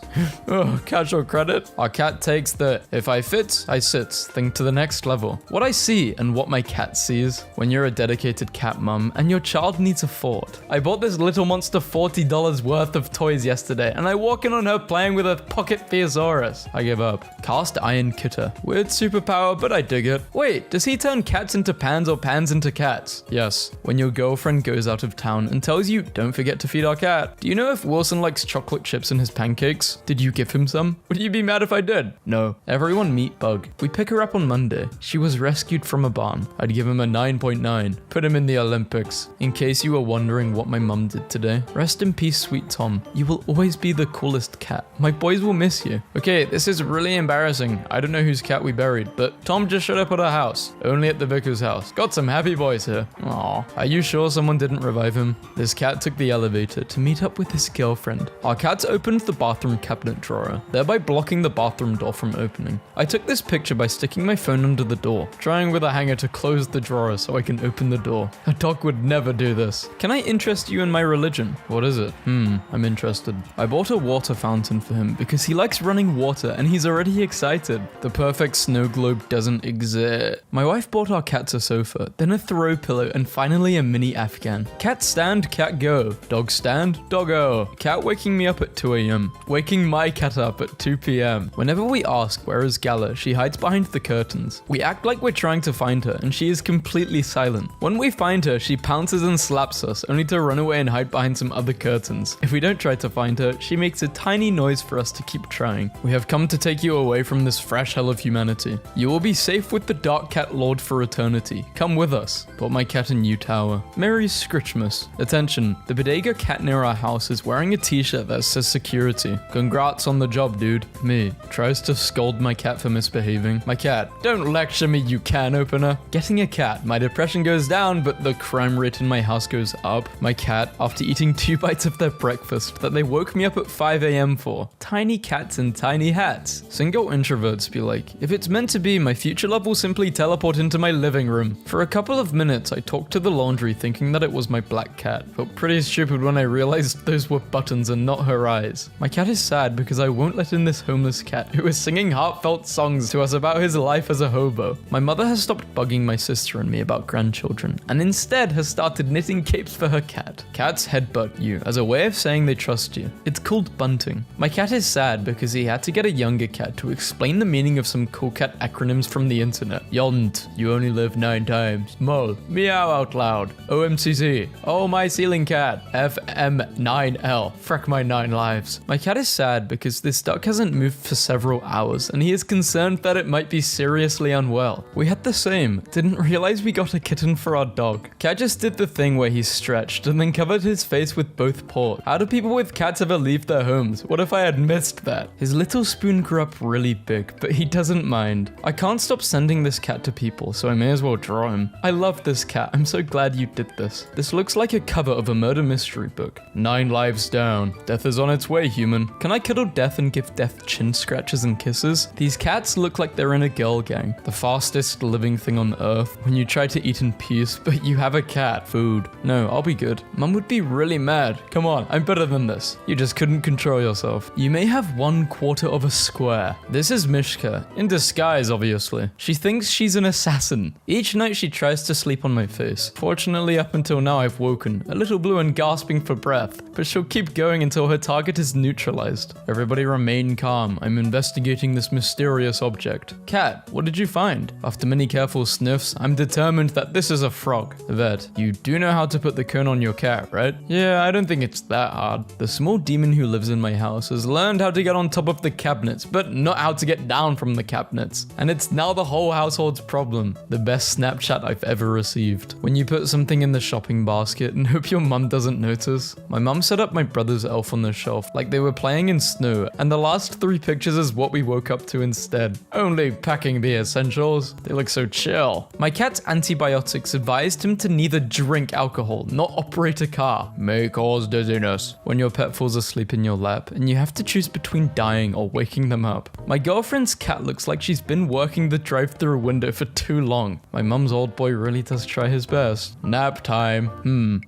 Oh, casual credit. Our cat takes the if I fit, I sit thing to the next level. What I see and what my cat sees when you're a dedicated cat mum and your child needs a fort. I bought this little monster $40 worth of toys yesterday and I walk in on her playing with a pocket Theosaurus. I give up. Cast iron kitter. Weird superpower, but I dig it. Wait, does he turn cats into pans or pans into cats? Yes. When your girlfriend goes out of town and tells you, don't forget to feed our cat. Do you know if Wilson likes chocolate chips in his pancakes? Did you give him some? Would you be mad if I did? No. Everyone meet Bug. We pick her up on Monday. She was rescued from a barn. I'd give him a 9.9. Put him in the Olympics. In case you were wondering what my mum did today. Rest in peace, sweet Tom. You will always be the coolest cat. My boys will miss you. Okay, this is really embarrassing. I don't know whose cat we buried, but Tom just showed up at our house. Only at the vicar's house. Got some happy boys here. Aw. Are you sure someone didn't revive him? This cat took the elevator to meet up with his girlfriend. Our cats opened the bathroom cabinet drawer, thereby blocking the bathroom door from opening. I took this picture by sticking my phone under the door, trying with a hanger to close the drawer so I can open the door. A dog would never do this. Can I interest you in my religion? What is it? I'm interested. I bought a water fountain for him because he likes running water and he's already excited. The perfect snow globe doesn't exist. My wife bought our cats a sofa, then a throw pillow, and finally a mini Afghan. Cat stand, cat go. Dog stand, doggo. Cat waking me up at 2 a.m. Waking my cat up at 2 p.m. Whenever we ask where is Gala, she hides behind the curtains. We act like we're trying to find her and she is completely silent. When we find her, she pounces and slaps us, only to run away and hide behind some other curtains. If we don't try to find her, she makes a tiny noise for us to keep trying. We have come to take you away from this fresh hell of humanity. You will be safe with the Dark Cat Lord for eternity. Come with us. Bought my cat a new tower. Merry Scritchmas. Attention, the bodega cat near our house is wearing a t-shirt that says security. Congrats on the job, dude. Me. Tries to scold my cat for misbehaving. My cat. Don't lecture me, you can opener. Getting a cat. My depression goes down, but the crime rate in my house goes up. My cat, after eating 2 bites of their breakfast that they woke me up at 5 a.m. for. Tiny cats in tiny hats. Single introverts be like, if it's meant to be, my future love will simply teleport into my living room. For a couple of minutes, I talked to the laundry thinking that it was my black cat. Felt pretty stupid when I realized those were buttons and not her eyes. My cat is sad because I won't let in this homeless cat who is singing heartfelt songs to us about his life as a hobo. My mother has stopped bugging my sister and me about grandchildren and instead has started knitting capes for her cat. Cats headbutt you as a way of saying they trust you. It's called bunting. My cat is sad because he had to get a younger cat to explain the meaning of some cool cat acronyms from the internet. Yont, you only live 9 times. Mol, meow out loud. OMCC, oh my ceiling cat. FM9L, frack my 9 lives. My cat is sad because this duck hasn't moved for several hours and he is concerned that it might be seriously unwell. We had the same. Didn't realize we got a kitten for our dog. Cat just did the thing where he stretched and then covered his face with both paws. How do people with cats ever leave their homes? What if I had missed that? His little spoon grew up really big, but he doesn't mind. I can't stop sending this cat to people, so I may as well draw him. I love this cat. I'm so glad you did this. This looks like a cover of a murder mystery book. 9 lives down. Death is on its way, human. Can I cuddle death and give death chin scratches and kisses? These cats look like they're in a girl gang. The fastest living thing on earth. When you try to eat in peace, but you have a cat. Food. No, I'll be good. Mum would be really mad. Come on, I'm better than this. You just couldn't control yourself. You may have 1/4 of a square. This is Mishka. In disguise, obviously. She thinks she's an assassin. Each night she tries to sleep on my face. Fortunately, up until now I've woken, a little blue and gasping for breath, but she'll keep going until her target is neutralized. Everybody remain calm. I'm investigating this mysterious object. Cat, what did you find? After many careful sniffs, I'm determined that this is a frog. The vet, you do know how to put the cone on your cat, right? Yeah, I don't think it's that hard. The small demon who lives in my house has learned how to get on top of the cabinets, but not how to get down from the cabinets. And it's now the whole household's problem. The best Snapchat I've ever received. When you put something in the shopping basket and hope your mum doesn't notice. My mum set up my brother's elf on the shelf like they were playing in snow, and the last 3 pictures is what we woke up to instead. Only packing the essentials. They look so chill. My cat's antibiotics advised him to neither drink alcohol nor operate a car. May cause dizziness. When your pet falls asleep in your lap and you have to choose between dying or waking them up. My girlfriend's cat looks like she's been working the drive-through window for too long. My mum's old boy really does try his best. Nap time.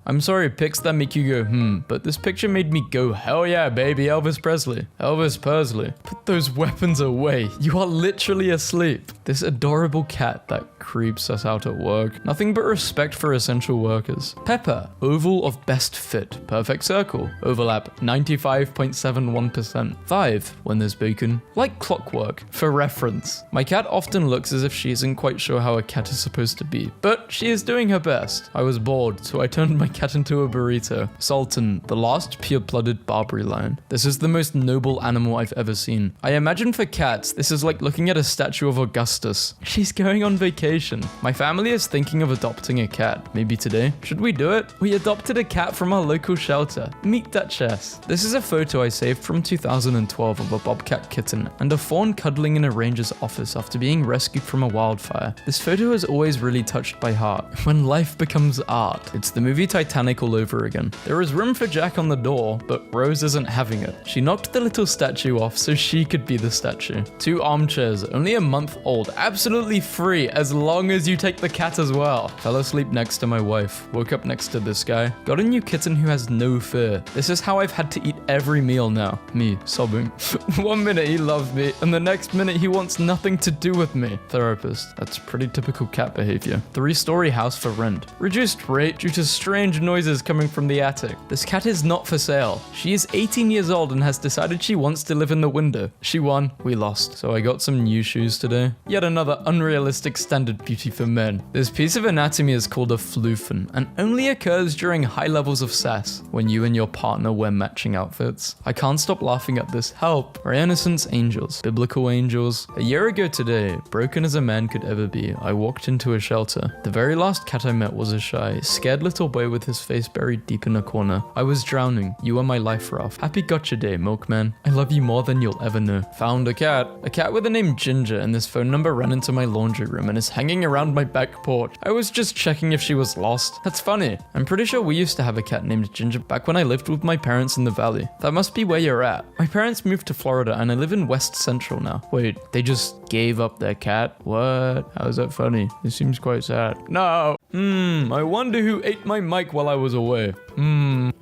I'm sorry, pics that make you go but this picture made me go hell yeah baby Elvis Presley. Elvis Presley. Put those weapons away. You are literally asleep. This adorable cat that creeps us out at work. Nothing but respect for essential workers. Pepper. Oval of best fit. Perfect circle. Overlap 95.71%. 5. When there's bacon. Like clockwork. For reference. My cat often looks as if she isn't quite sure how a cat is supposed to be, but she is doing her best. I was bored, so I turned my cat into a burrito. Sultan, the last pure-blooded Barbary lion. This is the most noble animal I've ever seen. I imagine for cats, this is like looking at a statue of Augustus. She's going on vacation. My family is thinking of adopting a cat. Maybe today. Should we do it? We adopted a cat from our local shelter. Meet Duchess. This is a photo I saved from 2012 of a bobcat kitten and a fawn cuddling in a ranger's office after being rescued from a wildfire. This photo has always really touched my heart. When life becomes art. It's the movie Titanic all over again. There is room for Jack on the door, but Rose isn't having it. She knocked the little statue off so she could be the statue. 2 armchairs, only a month old, absolutely free as long as you take the cat as well. Fell asleep next to my wife, woke up next to this guy. Got a new kitten who has no fear. This is how I've had to eat every meal now. Me, sobbing. 1 minute he loves me, and the next minute he wants nothing to do with me. Therapist. That's pretty typical cat behavior. 3-story house for rent. Reduced rate due to strange noises coming from the attic. This cat is not for sale. She is 18 years old and has decided she wants to live in the window. She won, we lost. So I got some new shoes today. Yet another unrealistic standard beauty for men. This piece of anatomy is called a floofen and only occurs during high levels of sass when you and your partner wear matching outfits. I can't stop laughing at this. Help. Our innocence angels. Biblical angels. A year ago today, broken as a man could ever be, I walked into a shelter. The very last cat I met was a shy, scared little boy with his face buried deep in a corner. I was drowning. You were my life raft. Happy gotcha day, milkman. I love you more than you'll ever know. Found a cat. A cat with the name Ginger, and this phone number ran into my laundry room and is hanging around my back porch. I was just checking if she was lost. That's funny. I'm pretty sure we used to have a cat named Ginger back when I lived with my parents in the valley. That must be where you're at. My parents moved to Florida and I live in West Central now. Wait, they just gave up their cat? What? How is that funny? It seems quite sad. No. I wonder who ate my mic while I was away.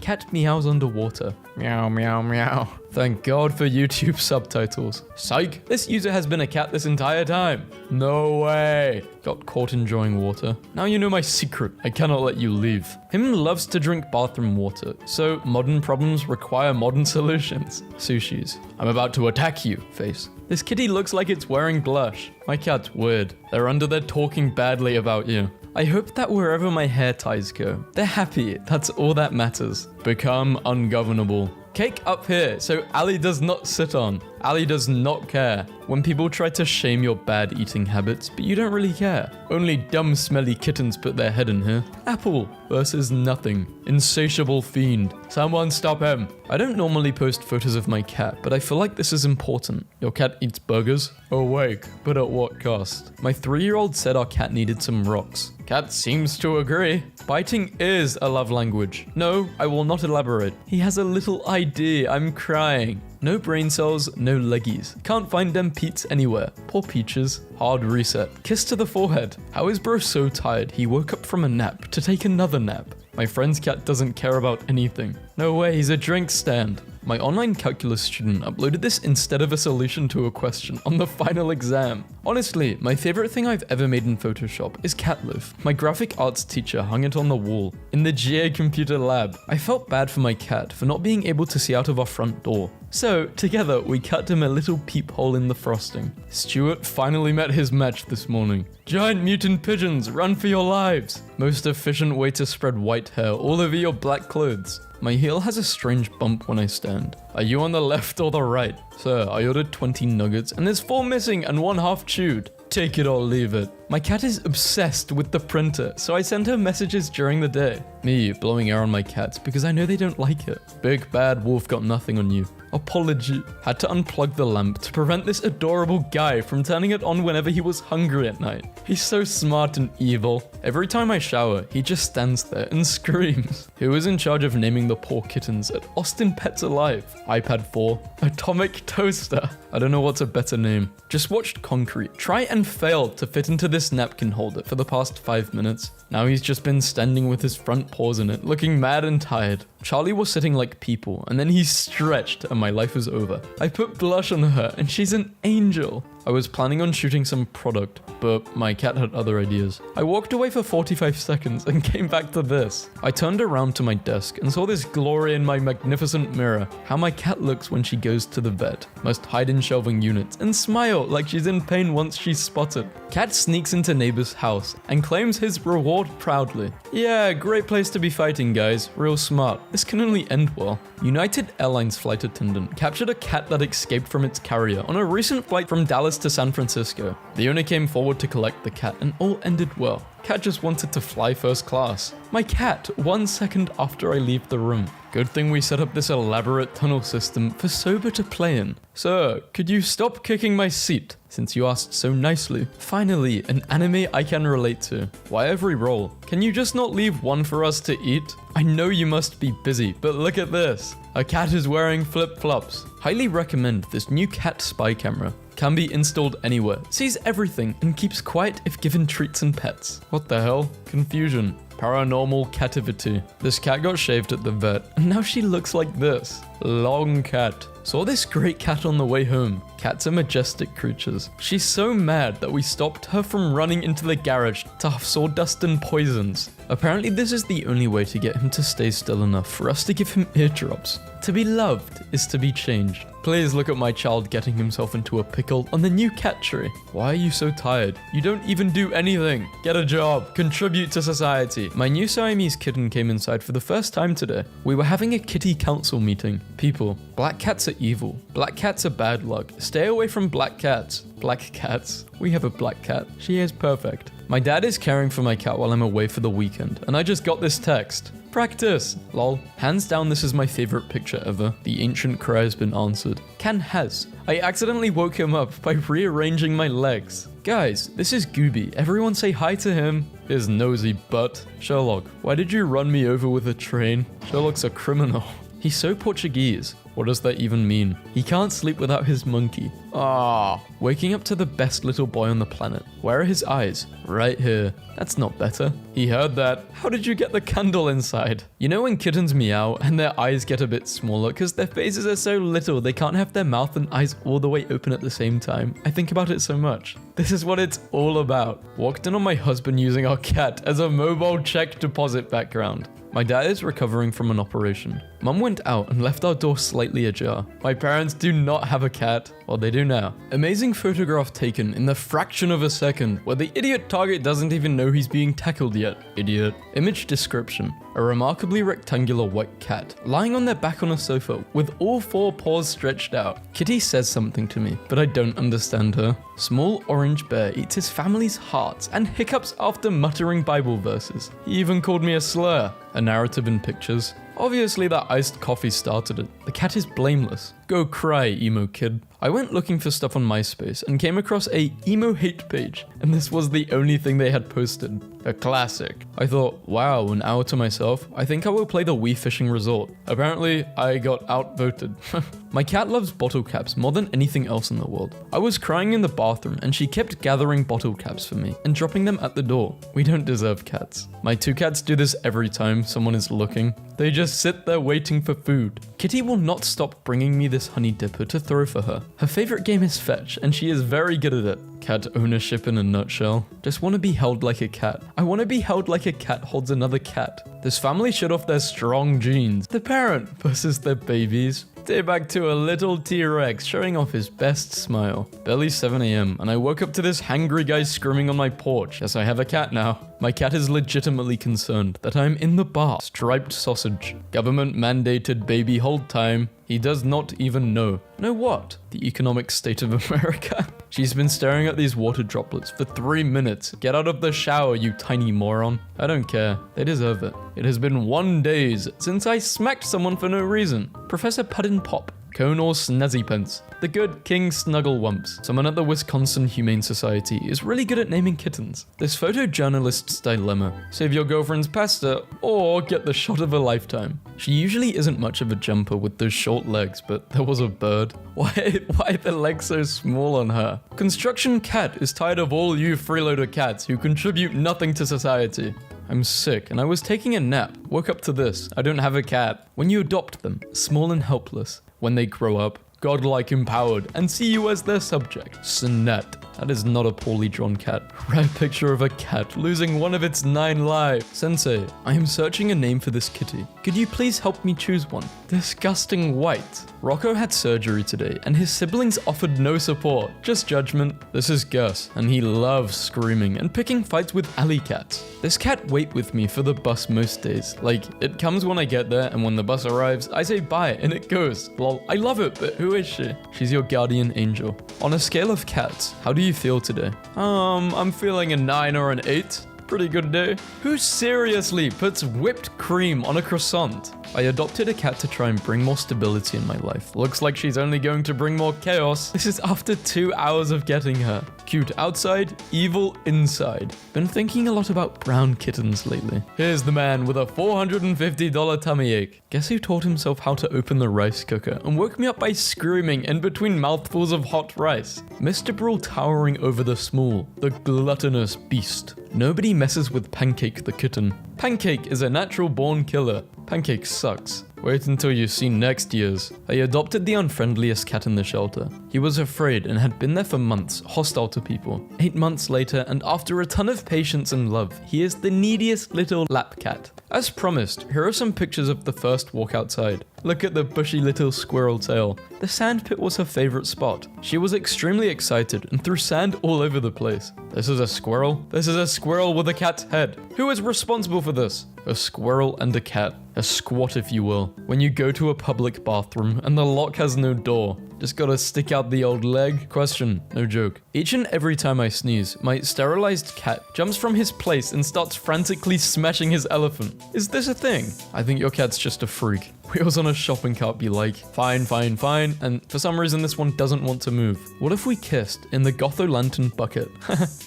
Cat meows underwater. Meow, meow, meow. Thank God for YouTube subtitles. Psych. This user has been a cat this entire time. No way. Got caught enjoying water. Now you know my secret. I cannot let you leave. Him loves to drink bathroom water. So modern problems require modern solutions. Sushis. I'm about to attack you. Face. This kitty looks like it's wearing blush. My cat's weird. They're under there talking badly about you. I hope that wherever my hair ties go, they're happy. That's all that matters. Become ungovernable. Cake up here so Ali does not sit on. Ali does not care when people try to shame your bad eating habits, but you don't really care. Only dumb, smelly kittens put their head in here. Apple versus nothing. Insatiable fiend. Someone stop him. I don't normally post photos of my cat, but I feel like this is important. Your cat eats burgers? Awake, but at what cost? My 3-year-old said our cat needed some rocks. Cat seems to agree. Biting is a love language. No, I will not elaborate. He has a little ID. I'm crying. No brain cells, no leggies. Can't find them Pete's anywhere. Poor Peaches. Hard reset. Kiss to the forehead. How is bro so tired he woke up from a nap to take another nap? My friend's cat doesn't care about anything. No way, he's a drink stand. My online calculus student uploaded this instead of a solution to a question on the final exam. Honestly, my favorite thing I've ever made in Photoshop is Catlive. My graphic arts teacher hung it on the wall in the GA computer lab. I felt bad for my cat for not being able to see out of our front door. So, together, we cut him a little peephole in the frosting. Stuart finally met his match this morning. Giant mutant pigeons, run for your lives! Most efficient way to spread white hair all over your black clothes. My heel has a strange bump when I stand. Are you on the left or the right? Sir, I ordered 20 nuggets and there's 4 missing and 1 half chewed. Take it or leave it. My cat is obsessed with the printer, so I send her messages during the day. Me, blowing air on my cats because I know they don't like it. Big bad wolf got nothing on you. Apology. Had to unplug the lamp to prevent this adorable guy from turning it on whenever he was hungry at night. He's so smart and evil. Every time I shower, he just stands there and screams. Who is in charge of naming the poor kittens at Austin Pets Alive? iPad 4. Atomic Toaster. I don't know what's a better name. Just watched Concrete try and fail to fit into this napkin holder for the past 5 minutes. Now he's just been standing with his front paws in it, looking mad and tired. Charlie was sitting like people, and then he stretched and my life is over. I put blush on her and she's an angel. I was planning on shooting some product, but my cat had other ideas. I walked away for 45 seconds and came back to this. I turned around to my desk and saw this glory in my magnificent mirror. How my cat looks when she goes to the vet. Must hide in shelving units and smile like she's in pain once she's spotted. Cat sneaks into neighbor's house and claims his reward proudly. Yeah, great place to be fighting, guys. Real smart. This can only end well. United Airlines flight attendant captured a cat that escaped from its carrier on a recent flight from Dallas to San Francisco. The owner came forward to collect the cat and all ended well. Cat just wanted to fly first class. My cat, 1 second after I leave the room. Good thing we set up this elaborate tunnel system for Sober to play in. Sir, could you stop kicking my seat? Since you asked so nicely. Finally, an anime I can relate to. Why every roll? Can you just not leave one for us to eat? I know you must be busy, but look at this. A cat is wearing flip-flops. Highly recommend this new cat spy camera. Can be installed anywhere, sees everything, and keeps quiet if given treats and pets. What the hell? Confusion. Paranormal cativity. This cat got shaved at the vet, and now she looks like this. Long cat. Saw this great cat on the way home. Cats are majestic creatures. She's so mad that we stopped her from running into the garage to have sawdust and poisons. Apparently this is the only way to get him to stay still enough for us to give him eardrops. To be loved is to be changed. Please look at my child getting himself into a pickle on the new cat tree. Why are you so tired? You don't even do anything. Get a job. Contribute to society. My new Siamese kitten came inside for the first time today. We were having a kitty council meeting. People, black cats are evil. Black cats are bad luck. Stay away from black cats. Black cats. We have a black cat. She is perfect. My dad is caring for my cat while I'm away for the weekend, and I just got this text. Practice! Lol. Hands down, this is my favorite picture ever. The ancient cry has been answered. Can has. I accidentally woke him up by rearranging my legs. Guys, this is Gooby. Everyone say hi to him. His nosy butt. Sherlock, why did you run me over with a train? Sherlock's a criminal. He's so Portuguese. What does that even mean? He can't sleep without his monkey. Ah, waking up to the best little boy on the planet. Where are his eyes? Right here. That's not better. He heard that. How did you get the candle inside? You know when kittens meow and their eyes get a bit smaller because their faces are so little they can't have their mouth and eyes all the way open at the same time? I think about it so much. This is what it's all about. Walked in on my husband using our cat as a mobile check deposit background. My dad is recovering from an operation. Mum went out and left our door slightly slightly ajar. My parents do not have a cat. Well, they do now. Amazing photograph taken in the fraction of a second where the idiot target doesn't even know he's being tackled yet. Idiot. Image description. A remarkably rectangular white cat lying on their back on a sofa with all 4 paws stretched out. Kitty says something to me, but I don't understand her. Small orange bear eats his family's hearts and hiccups after muttering Bible verses. He even called me a slur. A narrative in pictures. Obviously that iced coffee started it. The cat is blameless. Go cry, emo kid. I went looking for stuff on MySpace and came across a emo hate page, and this was the only thing they had posted. A classic. I thought, wow, an hour to myself, I think I will play the Wii Fishing Resort. Apparently, I got outvoted. My cat loves bottle caps more than anything else in the world. I was crying in the bathroom and she kept gathering bottle caps for me and dropping them at the door. We don't deserve cats. My 2 cats do this every time someone is looking. They just sit there waiting for food. Kitty will not stop bringing me this honey dipper to throw for her. Her favorite game is fetch and she is very good at it. Cat ownership in a nutshell. Just want to be held like a cat. I want to be held like a cat holds another cat. This family showed off their strong genes. The parent versus their babies. Day back to a little T-Rex showing off his best smile. Barely 7 a.m. and I woke up to this hangry guy screaming on my porch. Yes, I have a cat now. My cat is legitimately concerned that I'm in the bar. Striped sausage. Government mandated baby hold time. He does not even know. Know what? The economic state of America. She's been staring at these water droplets for 3 minutes. Get out of the shower, you tiny moron. I don't care. They deserve it. It has been 1 day since I smacked someone for no reason. Professor Puddin Pop. Cone or Snazzy Pence. The good King Snugglewumps. Someone at the Wisconsin Humane Society is really good at naming kittens. This photojournalist's dilemma. Save your girlfriend's pasta or get the shot of a lifetime. She usually isn't much of a jumper with those short legs, but there was a bird. Why are the legs so small on her? Construction Cat is tired of all you freeloader cats who contribute nothing to society. I'm sick and I was taking a nap. Woke up to this. I don't have a cat. When you adopt them, small and helpless. When they grow up, godlike empowered, and see you as their subject. Snett. That is not a poorly drawn cat. Rare picture of a cat losing one of its 9 lives. Sensei, I am searching a name for this kitty. Could you please help me choose one? Disgusting white. Rocco had surgery today and his siblings offered no support, just judgment. This is Gus and he loves screaming and picking fights with alley cats. This cat wait with me for the bus most days. Like, it comes when I get there and when the bus arrives, I say bye and it goes. Lol, I love it, but who is she? She's your guardian angel. On a scale of cats, how do you feel today? I'm feeling a 9 or an 8. Pretty good day. Who seriously puts whipped cream on a croissant? I adopted a cat to try and bring more stability in my life. Looks like she's only going to bring more chaos. This is after 2 hours of getting her. Cute outside, evil inside. Been thinking a lot about brown kittens lately. Here's the man with a $450 tummy ache. Guess who taught himself how to open the rice cooker and woke me up by screaming in between mouthfuls of hot rice? Mr. Brawl towering over the small, the gluttonous beast. Nobody messes with Pancake the kitten. Pancake is a natural born killer. Pancake sucks. Wait until you see next year's. I adopted the unfriendliest cat in the shelter. He was afraid and had been there for months, hostile to people. 8 months later, and after a ton of patience and love, he is the neediest little lap cat. As promised, here are some pictures of the first walk outside. Look at the bushy little squirrel tail. The sand pit was her favorite spot. She was extremely excited and threw sand all over the place. This is a squirrel? This is a squirrel with a cat's head. Who is responsible for this? A squirrel and a cat. A squat, if you will. When you go to a public bathroom and the lock has no door, just gotta stick out the old leg. Question, no joke. Each and every time I sneeze, my sterilized cat jumps from his place and starts frantically smashing his elephant. Is this a thing? I think your cat's just a freak. Wheels on a shopping cart be like, fine, fine, fine, and for some reason this one doesn't want to move. What if we kissed in the Gotho-Lantern bucket?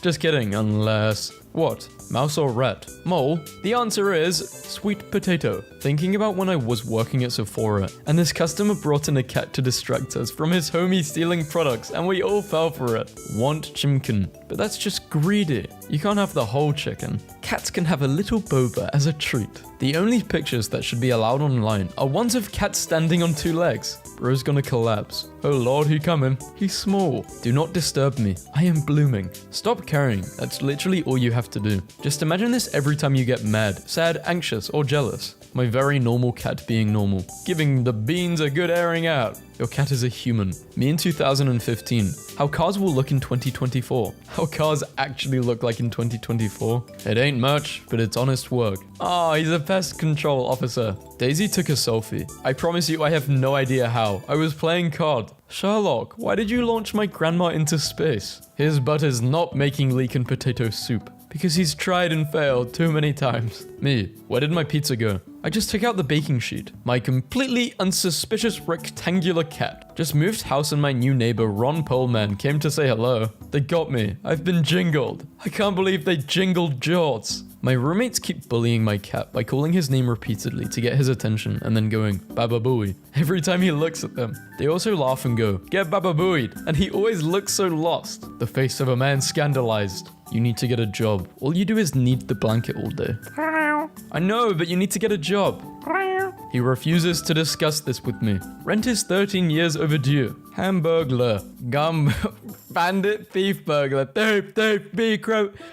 Just kidding, unless... What? Mouse or rat? Mole? The answer is sweet potato. Thinking about when I was working at Sephora and this customer brought in a cat to distract us from his homie stealing products and we all fell for it. Want chimkin. But that's just greedy. You can't have the whole chicken. cats can have a little boba as a treat. The only pictures that should be allowed online are ones of cats standing on 2 legs. Bro's gonna collapse. Oh lord, he coming. He's small. Do not disturb me. I am blooming. Stop caring. That's literally all you have to do. Just imagine this every time you get mad, sad, anxious, or jealous. My very normal cat being normal. Giving the beans a good airing out. Your cat is a human. Me in 2015. How cars will look in 2024. How cars actually look like in 2024. It ain't much, but it's honest work. Ah, he's a pest control officer. Daisy took a selfie. I promise you I have no idea how. I was playing COD. Sherlock, why did you launch my grandma into space? His butt is not making leek and potato soup. Because he's tried and failed too many times. Me, where did my pizza go? I just took out the baking sheet. My completely unsuspicious rectangular cat just moved house and my new neighbor Ron Poleman came to say hello. They got me. I've been jingled. I can't believe they jingled jorts. My roommates keep bullying my cat by calling his name repeatedly to get his attention and then going, Baba Booey, every time he looks at them. They also laugh and go, get Baba Booeyed, and he always looks so lost. The face of a man scandalized. You need to get a job. All you do is knead the blanket all day. I know, but you need to get a job. He refuses to discuss this with me. Rent is 13 years overdue. Hamburglar. Gum. Bandit. Thief burglar. Thief. Be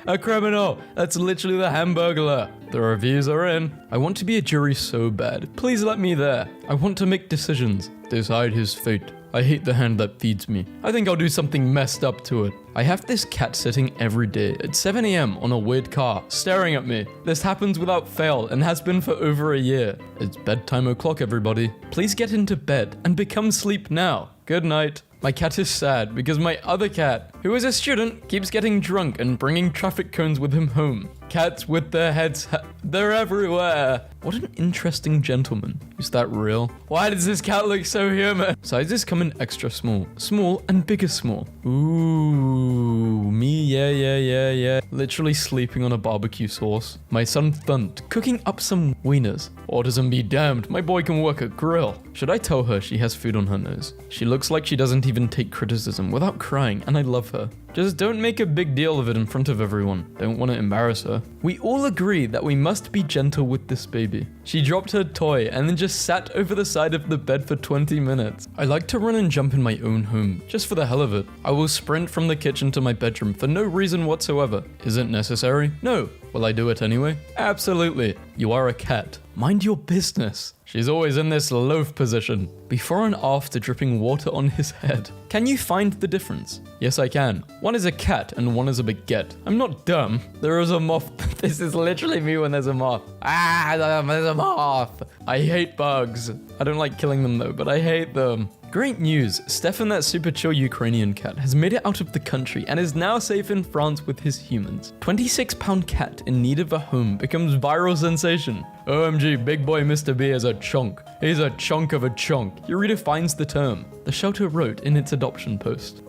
a criminal. That's literally the Hamburglar. The reviews are in. I want to be a jury so bad. Please let me there. I want to make decisions. Decide his fate. I hate the hand that feeds me. I think I'll do something messed up to it. I have this cat sitting every day at 7 AM on a weird car, staring at me. This happens without fail and has been for over a year. It's bedtime o'clock, everybody. Please get into bed and become sleep now. Good night. My cat is sad because my other cat, who is a student, keeps getting drunk and bringing traffic cones with him home. Cats with their heads, they're everywhere. What an interesting gentleman. Is that real? Why does this cat look so human? Sizes come in extra small. Small and bigger small. Ooh, me, yeah. Literally sleeping on a barbecue sauce. My son Thunt, cooking up some wieners. Autism be damned, my boy can work a grill. Should I tell her she has food on her nose? She looks like she doesn't even take criticism without crying, and I love her. Just don't make a big deal of it in front of everyone. Don't want to embarrass her. We all agree that we must be gentle with this baby. She dropped her toy and then just sat over the side of the bed for 20 minutes. I like to run and jump in my own home, just for the hell of it. I will sprint from the kitchen to my bedroom for no reason whatsoever. Is it necessary? No. Will I do it anyway? Absolutely. You are a cat. Mind your business. She's always in this loaf position. Before and after dripping water on his head. Can you find the difference? Yes, I can. One is a cat and one is a baguette. I'm not dumb. There is a moth. This is literally me when there's a moth. There's a moth. I hate bugs. I don't like killing them though, but I hate them. Great news, Stefan, that super chill Ukrainian cat, has made it out of the country and is now safe in France with his humans. 26-pound cat in need of a home becomes viral sensation. OMG, big boy Mr. B is a chunk. He's a chunk of a chunk. He redefines the term. The shelter wrote in its adoption post.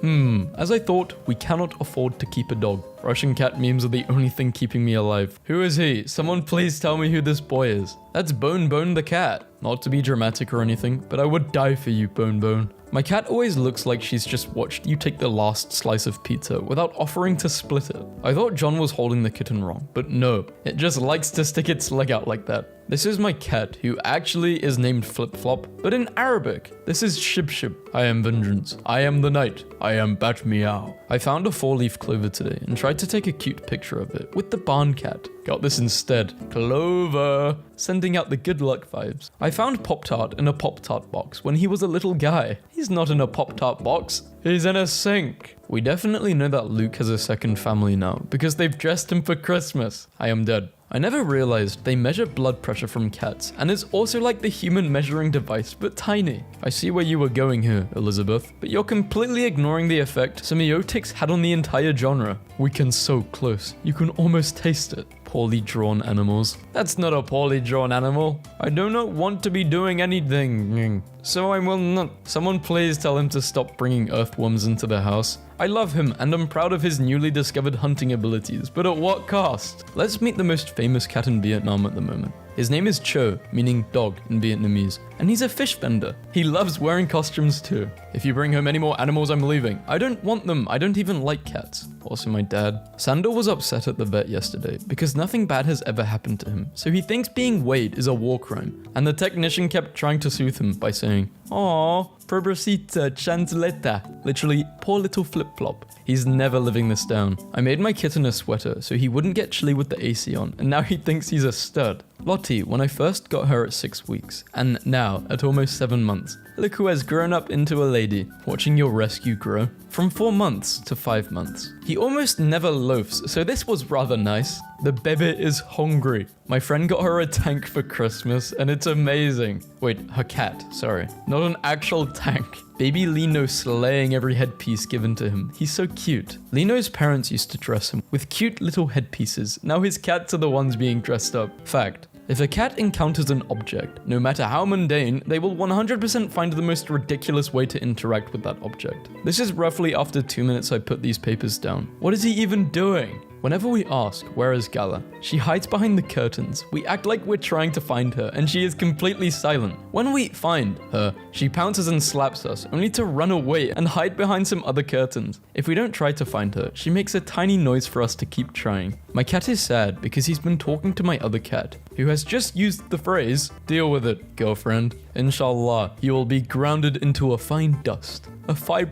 As I thought, we cannot afford to keep a dog. Russian cat memes are the only thing keeping me alive. Who is he? Someone please tell me who this boy is. That's Bone the cat. Not to be dramatic or anything, but I would die for you, Bone. My cat always looks like she's just watched you take the last slice of pizza without offering to split it. I thought John was holding the kitten wrong, but no, it just likes to stick its leg out like that. This is my cat, who actually is named Flip Flop, but in Arabic, this is Shib Shib. I am vengeance. I am the night. I am Bat Meow. I found a 4-leaf clover today and tried to take a cute picture of it with the barn cat. Got this instead. Clover. Sending out the good luck vibes. I found Pop-Tart in a Pop-Tart box when he was a little guy. He's not in a Pop-Tart box. He's in a sink. We definitely know that Luke has a second family now because they've dressed him for Christmas. I am dead. I never realized they measure blood pressure from cats, and it's also like the human measuring device, but tiny. I see where you were going here, Elizabeth, but you're completely ignoring the effect semiotics had on the entire genre. We can so close, you can almost taste it. Poorly drawn animals. That's not a poorly drawn animal. I do not want to be doing anything. So I will not. Someone please tell him to stop bringing earthworms into the house. I love him and I'm proud of his newly discovered hunting abilities, but at what cost? Let's meet the most famous cat in Vietnam at the moment. His name is Cho, meaning dog in Vietnamese, and he's a fish vendor. He loves wearing costumes too. If you bring home any more animals, I'm leaving. I don't want them. I don't even like cats. Also my dad. Sandor was upset at the vet yesterday because nothing bad has ever happened to him, so he thinks being weighed is a war crime. And the technician kept trying to soothe him by saying, "Aww, Pobrecita chanzleta," literally, poor little flip-flop. He's never living this down. I made my kitten a sweater so he wouldn't get chilly with the AC on, and now he thinks he's a stud. Lottie, when I first got her at 6 weeks, and now at almost 7 months. Look who has grown up into a lady. Watching your rescue grow. From 4 months to 5 months. He almost never loafs, so this was rather nice. The baby is hungry. My friend got her a tank for Christmas, and it's amazing. Wait, her cat, sorry. Not an actual tank. Baby Lino slaying every headpiece given to him. He's so cute. Lino's parents used to dress him with cute little headpieces. Now his cats are the ones being dressed up. Fact. If a cat encounters an object, no matter how mundane, they will 100% find the most ridiculous way to interact with that object. This is roughly after 2 minutes I put these papers down. What is he even doing? Whenever we ask, where is Gala? She hides behind the curtains. We act like we're trying to find her, and she is completely silent. When we find her, she pounces and slaps us, only to run away and hide behind some other curtains. If we don't try to find her, she makes a tiny noise for us to keep trying. My cat is sad because he's been talking to my other cat, who has just used the phrase, "Deal with it, girlfriend. Inshallah, you will be grounded into a fine dust."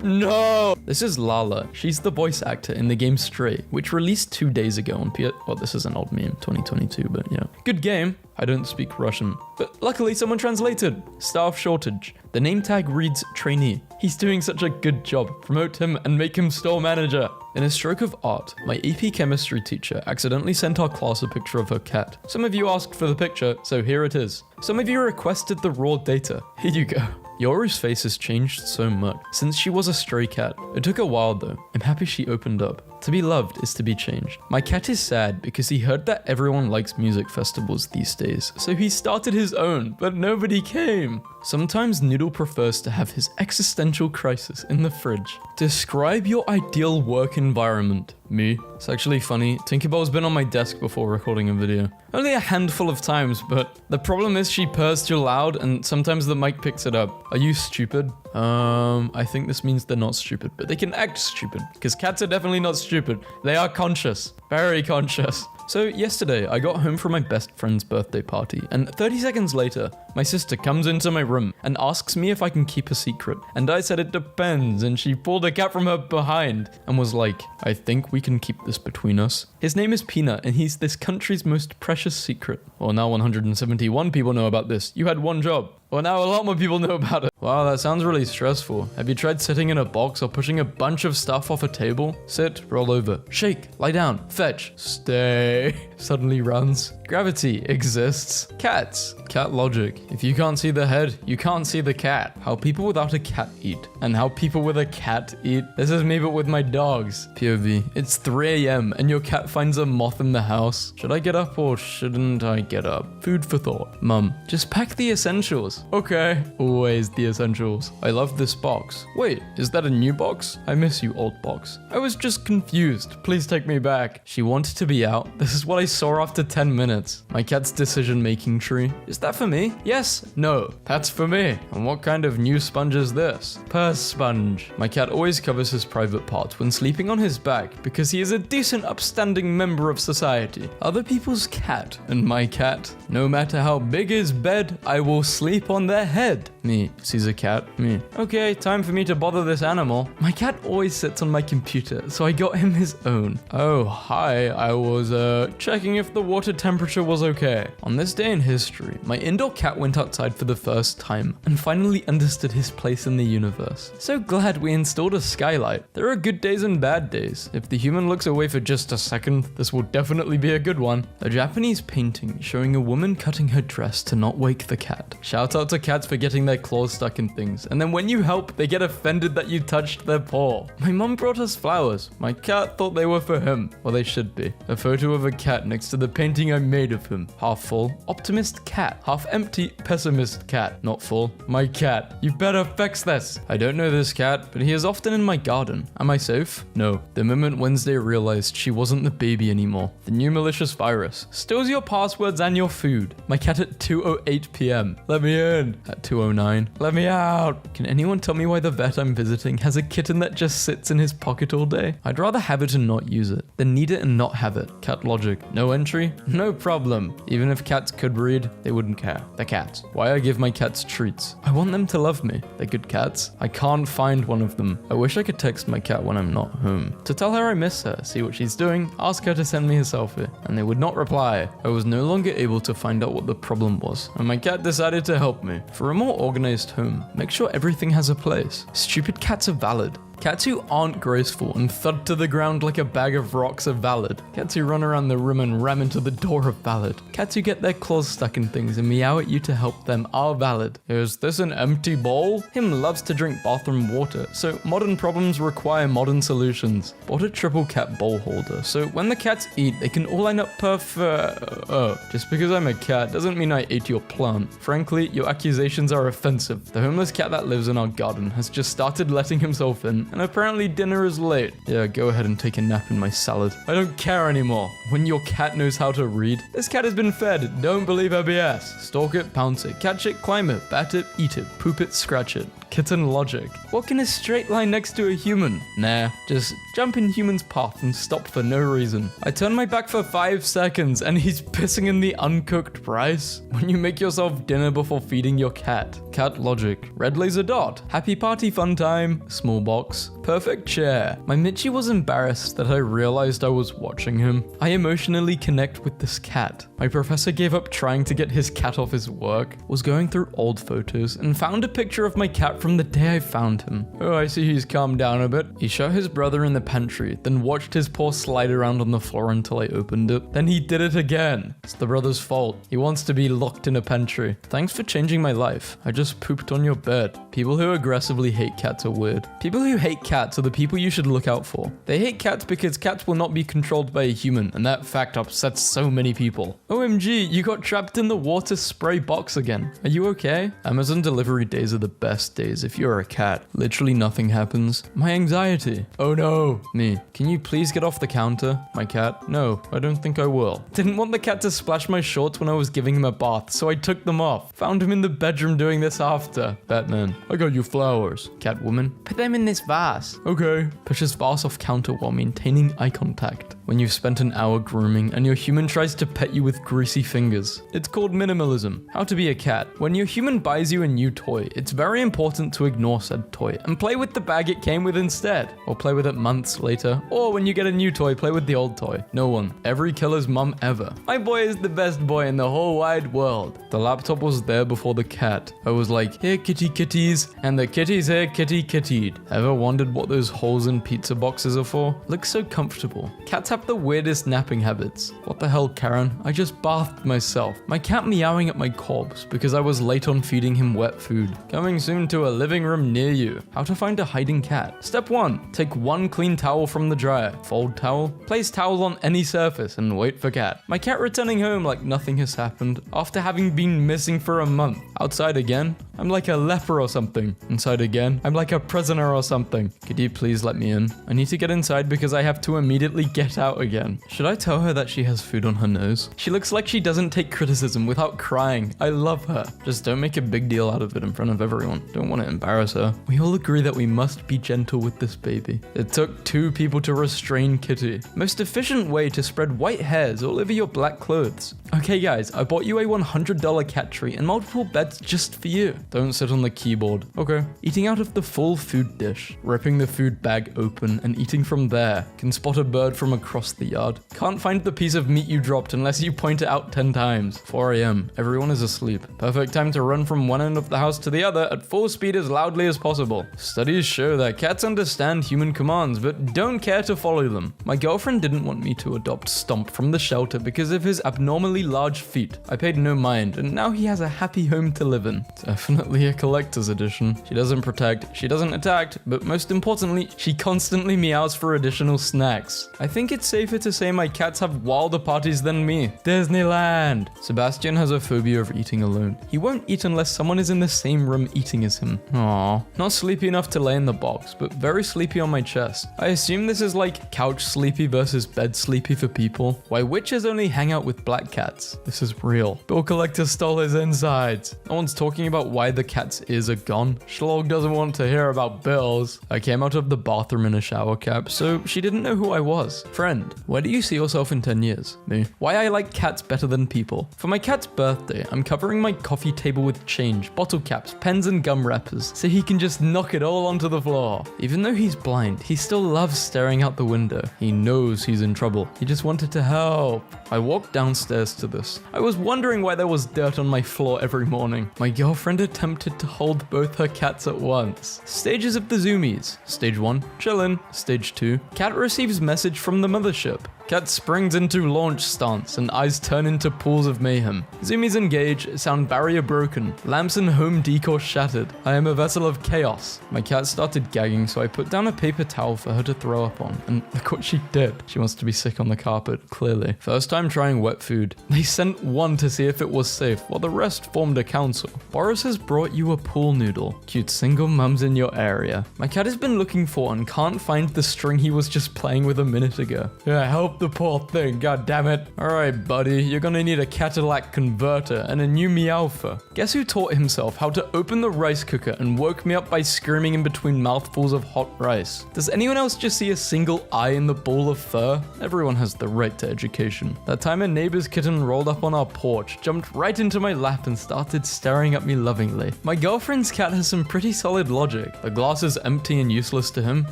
No! This is Lala. She's the voice actor in the game Stray, which released 2 days ago on well, this is an old meme, 2022, but yeah. Good game. I don't speak Russian, but luckily someone translated. Staff shortage. The name tag reads trainee. He's doing such a good job. Promote him and make him store manager. In a stroke of art, my AP chemistry teacher accidentally sent our class a picture of her cat. Some of you asked for the picture, so here it is. Some of you requested the raw data. Here you go. Yoru's face has changed so much since she was a stray cat. It took a while though. I'm happy she opened up. To be loved is to be changed. My cat is sad because he heard that everyone likes music festivals these days, so he started his own, but nobody came. Sometimes Noodle prefers to have his existential crisis in the fridge. Describe your ideal work environment. Me. It's actually funny. Tinkerbell's been on my desk before recording a video. Only a handful of times, but the problem is she purrs too loud and sometimes the mic picks it up. Are you stupid? I think this means they're not stupid, but they can act stupid, because cats are definitely not stupid. They are conscious. Very conscious. So yesterday, I got home from my best friend's birthday party, and 30 seconds later, my sister comes into my room and asks me if I can keep a secret. And I said it depends, and she pulled a cat from her behind and was like, "I think we can keep this between us." His name is Peanut, and he's this country's most precious secret. Well, now 171 people know about this. You had one job. Well, now a lot more people know about it. Wow, that sounds really stressful. Have you tried sitting in a box or pushing a bunch of stuff off a table? Sit, roll over, shake, lie down, fetch, stay. Suddenly runs. Gravity exists. Cats. Cat logic. If you can't see the head, you can't see the cat. How people without a cat eat. And how people with a cat eat. This is me but with my dogs. POV. It's 3 a.m. and your cat finds a moth in the house. Should I get up or shouldn't I get up? Food for thought. Mum, just pack the essentials. Okay. Always the essentials. I love this box. Wait, is that a new box? I miss you, old box. I was just confused. Please take me back. She wanted to be out. This is what I saw after 10 minutes. My cat's decision-making tree. Is that for me? Yes. No. That's for me. And what kind of new sponge is this? Purse sponge. My cat always covers his private parts when sleeping on his back because he is a decent, upstanding member of society. Other people's cat and my cat. No matter how big his bed, I will sleep on their head. Me. Sees a cat. Me. Okay, time for me to bother this animal. My cat always sits on my computer, so I got him his own. Oh, hi. I was, checking if the water temperature was okay. On this day in history, my indoor cat went outside for the first time and finally understood his place in the universe. So glad we installed a skylight. There are good days and bad days. If the human looks away for just a second, this will definitely be a good one. A Japanese painting showing a woman cutting her dress to not wake the cat. Shout out to cats for getting their their claws stuck in things. And then when you help, they get offended that you touched their paw. My mom brought us flowers. My cat thought they were for him. Well, they should be. A photo of a cat next to the painting I made of him. Half full, optimist cat. Half empty, pessimist cat. Not full. My cat. You better fix this. I don't know this cat, but he is often in my garden. Am I safe? No. The moment Wednesday realized she wasn't the baby anymore. The new malicious virus steals your passwords and your food. My cat at 2:08 p.m. Let me in. At 2:09. Let me out. Can anyone tell me why the vet I'm visiting has a kitten that just sits in his pocket all day? I'd rather have it and not use it than need it and not have it. Cat logic. No entry? No problem. Even if cats could breed, they wouldn't care. They're cats. Why I give my cats treats? I want them to love me. They're good cats. I can't find one of them. I wish I could text my cat when I'm not home. To tell her I miss her, see what she's doing, ask her to send me a selfie. And they would not reply. I was no longer able to find out what the problem was. And my cat decided to help me. For a more organized home, make sure everything has a place. Stupid cats are valid. Cats who aren't graceful and thud to the ground like a bag of rocks are valid. Cats who run around the room and ram into the door are valid. Cats who get their claws stuck in things and meow at you to help them are valid. Is this an empty bowl? Him loves to drink bathroom water, so modern problems require modern solutions. Bought a triple cat bowl holder, so when the cats eat, they can all line up Oh, just because I'm a cat doesn't mean I ate your plant. Frankly, your accusations are offensive. The homeless cat that lives in our garden has just started letting himself in, and apparently dinner is late. Yeah, go ahead and take a nap in my salad. I don't care anymore. When your cat knows how to read. This cat has been fed. Don't believe her BS. Stalk it, pounce it, catch it, climb it, bat it, eat it, poop it, scratch it. Kitten logic. Walk in a straight line next to a human. Nah, just jump in human's path and stop for no reason. I turn my back for 5 seconds and he's pissing in the uncooked rice. When you make yourself dinner before feeding your cat. Cat logic. Red laser dot. Happy party fun time. Small box. Perfect chair. My Mitchie was embarrassed that I realized I was watching him. I emotionally connect with this cat. My professor gave up trying to get his cat off his work, was going through old photos, and found a picture of my cat from the day I found him. Oh, I see he's calmed down a bit. He shot his brother in the pantry, then watched his paw slide around on the floor until I opened it. Then he did it again. It's the brother's fault. He wants to be locked in a pantry. Thanks for changing my life. I just pooped on your bed. People who aggressively hate cats are weird. People who hate cats are the people you should look out for. They hate cats because cats will not be controlled by a human, and that fact upsets so many people. OMG, you got trapped in the water spray box again. Are you okay? Amazon delivery days are the best days if you're a cat. Literally nothing happens. My anxiety. Oh no. Me. Can you please get off the counter? My cat. No, I don't think I will. Didn't want the cat to splash my shorts when I was giving him a bath, so I took them off. Found him in the bedroom doing this after. Batman. I got you flowers. Catwoman. Put them in this vase. Okay. Pushes vase off counter while maintaining eye contact. When you've spent an hour grooming and your human tries to pet you with greasy fingers. It's called minimalism. How to be a cat. When your human buys you a new toy, it's very important to ignore said toy and play with the bag it came with instead. Or play with it months later. Or when you get a new toy, play with the old toy. No one. Every killer's mum ever. My boy is the best boy in the whole wide world. The laptop was there before the cat. I was like, here kitty kitties, and the kitties here kitty kittied. Ever wondered what those holes in pizza boxes are for? Looks so comfortable. Cats have the weirdest napping habits. What the hell, Karen? I just bathed myself. My cat meowing at my corpse because I was late on feeding him wet food. Coming soon to a living room near you. How to find a hiding cat. Step 1. Take one clean towel from the dryer. Fold towel. Place towel on any surface and wait for cat. My cat returning home like nothing has happened after having been missing for a month. Outside again. I'm like a leper or something. Inside again. I'm like a prisoner or something. Could you please let me in? I need to get inside because I have to immediately get out again. Should I tell her that she has food on her nose? She looks like she doesn't take criticism without crying. I love her. Just don't make a big deal out of it in front of everyone. Don't want to embarrass her. We all agree that we must be gentle with this baby. It took 2 people to restrain Kitty. Most efficient way to spread white hairs all over your black clothes. Okay guys, I bought you a $100 cat treat and multiple beds just for you. Don't sit on the keyboard. Okay. Eating out of the full food dish. Ripping the food bag open and eating from there. Can spot a bird from across the yard. Can't find the piece of meat you dropped unless you point it out 10 times. 4 a.m. Everyone is asleep. Perfect time to run from one end of the house to the other at full speed as loudly as possible. Studies show that cats understand human commands but don't care to follow them. My girlfriend didn't want me to adopt Stomp from the shelter because of his abnormally large feet. I paid no mind and now he has a happy home to live in. It's definitely a collector's edition. She doesn't protect, she doesn't attack, but most importantly, she constantly meows for additional snacks. I think it's safer to say my cats have wilder parties than me. Disneyland! Sebastian has a phobia of eating alone. He won't eat unless someone is in the same room eating as him. Aww. Not sleepy enough to lay in the box, but very sleepy on my chest. I assume this is like couch sleepy versus bed sleepy for people. Why witches only hang out with black cats? This is real. Bill Collector stole his insides. No one's talking about why the cat's ears are gone. Schlog doesn't want to hear about Bill's. I came out of the bathroom in a shower cap, so she didn't know who I was. Friend, where do you see yourself in 10 years? Me. Why I like cats better than people. For my cat's birthday, I'm covering my coffee table with change, bottle caps, pens and gum wrappers, so he can just knock it all onto the floor. Even though he's blind, he still loves staring out the window. He knows he's in trouble. He just wanted to help. I walked downstairs to this. I was wondering why there was dirt on my floor every morning. My girlfriend attempted to hold both her cats at once. Stages of the zoomies. Stage 1, chillin'. Stage 2, cat receives message from the mothership. Cat springs into launch stance and eyes turn into pools of mayhem. Zoomies engage, sound barrier broken. Lamps and home decor shattered. I am a vessel of chaos. My cat started gagging, so I put down a paper towel for her to throw up on. And look what she did. She wants to be sick on the carpet, clearly. First time trying wet food. They sent one to see if it was safe, while the rest formed a council. Boris has brought you a pool noodle. Cute single mums in your area. My cat has been looking for and can't find the string he was just playing with a minute ago. Yeah, help the poor thing, god damn it. Alright, buddy, you're gonna need a Cadillac converter and a new Meowfer. Guess who taught himself how to open the rice cooker and woke me up by screaming in between mouthfuls of hot rice? Does anyone else just see a single eye in the ball of fur? Everyone has the right to education. That time a neighbor's kitten rolled up on our porch, jumped right into my lap and started staring at me lovingly. My girlfriend's cat has some pretty solid logic. The glass is empty and useless to him.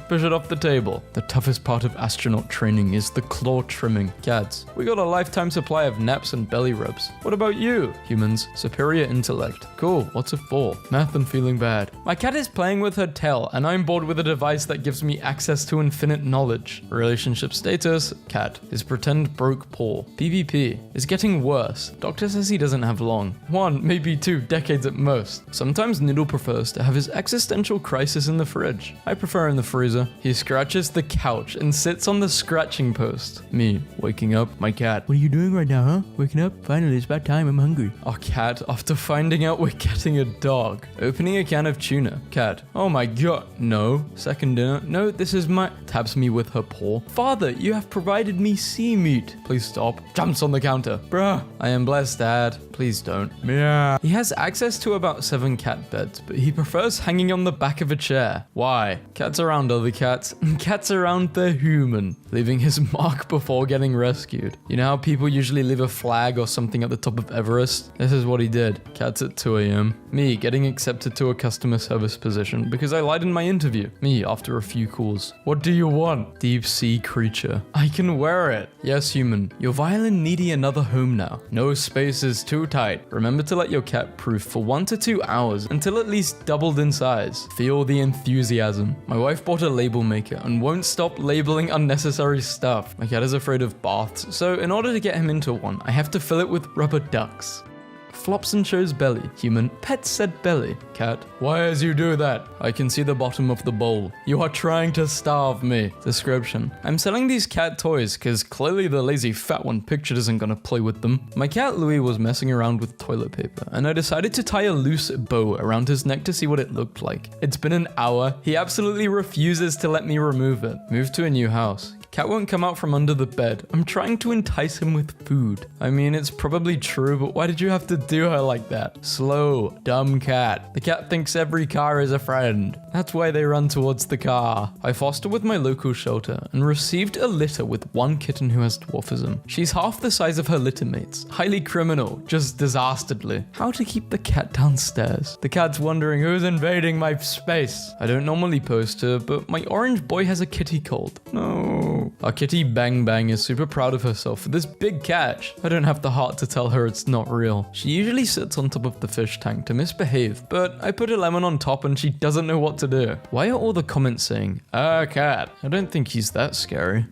Push it off the table. The toughest part of astronaut training is the claw trimming. Cats, we got a lifetime supply of naps and belly rubs. What about you? Humans, superior intellect. Cool, what's it for? Math and feeling bad. My cat is playing with her tail and I'm bored with a device that gives me access to infinite knowledge. Relationship status, cat. His pretend broke paw. PvP is getting worse. Doctor says he doesn't have long. 1, maybe 2 decades at most. Sometimes Noodle prefers to have his existential crisis in the fridge. I prefer in the freezer. He scratches the couch and sits on the scratching post. Me, waking up, my cat. What are you doing right now, huh? Waking up? Finally, it's about time, I'm hungry. Our cat, after finding out we're getting a dog. Opening a can of tuna. Cat, oh my god. No. Second dinner. No, this is my... Taps me with her paw. Father, you have provided me sea meat. Please stop. Jumps on the counter. Bruh. I am blessed, Dad. Please don't. Yeah. He has access to about 7 cat beds, but he prefers hanging on the back of a chair. Why? Cats around other cats, and cats around the human, leaving his mark before getting rescued. You know how people usually leave a flag or something at the top of Everest? This is what he did. Cats at 2 a.m. Me getting accepted to a customer service position because I lied in my interview. Me after a few calls. What do you want? Deep sea creature. I can wear it. Yes, human. Your violin needy another home now. No space is too tight. Remember to let your cat proof for 1 to 2 hours until at least doubled in size. Feel the enthusiasm. My wife bought a label maker and won't stop labeling unnecessary stuff. My cat is afraid of baths, so in order to get him into one, I have to fill it with rubber ducks. Flops and shows belly. Human, pet said belly. Cat, why as you do that? I can see the bottom of the bowl. You are trying to starve me. Description. I'm selling these cat toys because clearly the lazy fat one pictured isn't gonna play with them. My cat Louis was messing around with toilet paper and I decided to tie a loose bow around his neck to see what it looked like. It's been an hour. He absolutely refuses to let me remove it. Move to a new house. Cat won't come out from under the bed. I'm trying to entice him with food. I mean, it's probably true, but why did you have to do her like that? Slow, dumb cat. The cat thinks every car is a friend. That's why they run towards the car. I foster with my local shelter and received a litter with 1 kitten who has dwarfism. She's half the size of her litter mates. Highly criminal, just disastedly. How to keep the cat downstairs? The cat's wondering who's invading my space. I don't normally post her, but my orange boy has a kitty cold. No. no. Our kitty Bang Bang is super proud of herself for this big catch. I don't have the heart to tell her it's not real. She usually sits on top of the fish tank to misbehave, but I put a lemon on top and she doesn't know what to do. Why are all the comments saying, cat? I don't think he's that scary.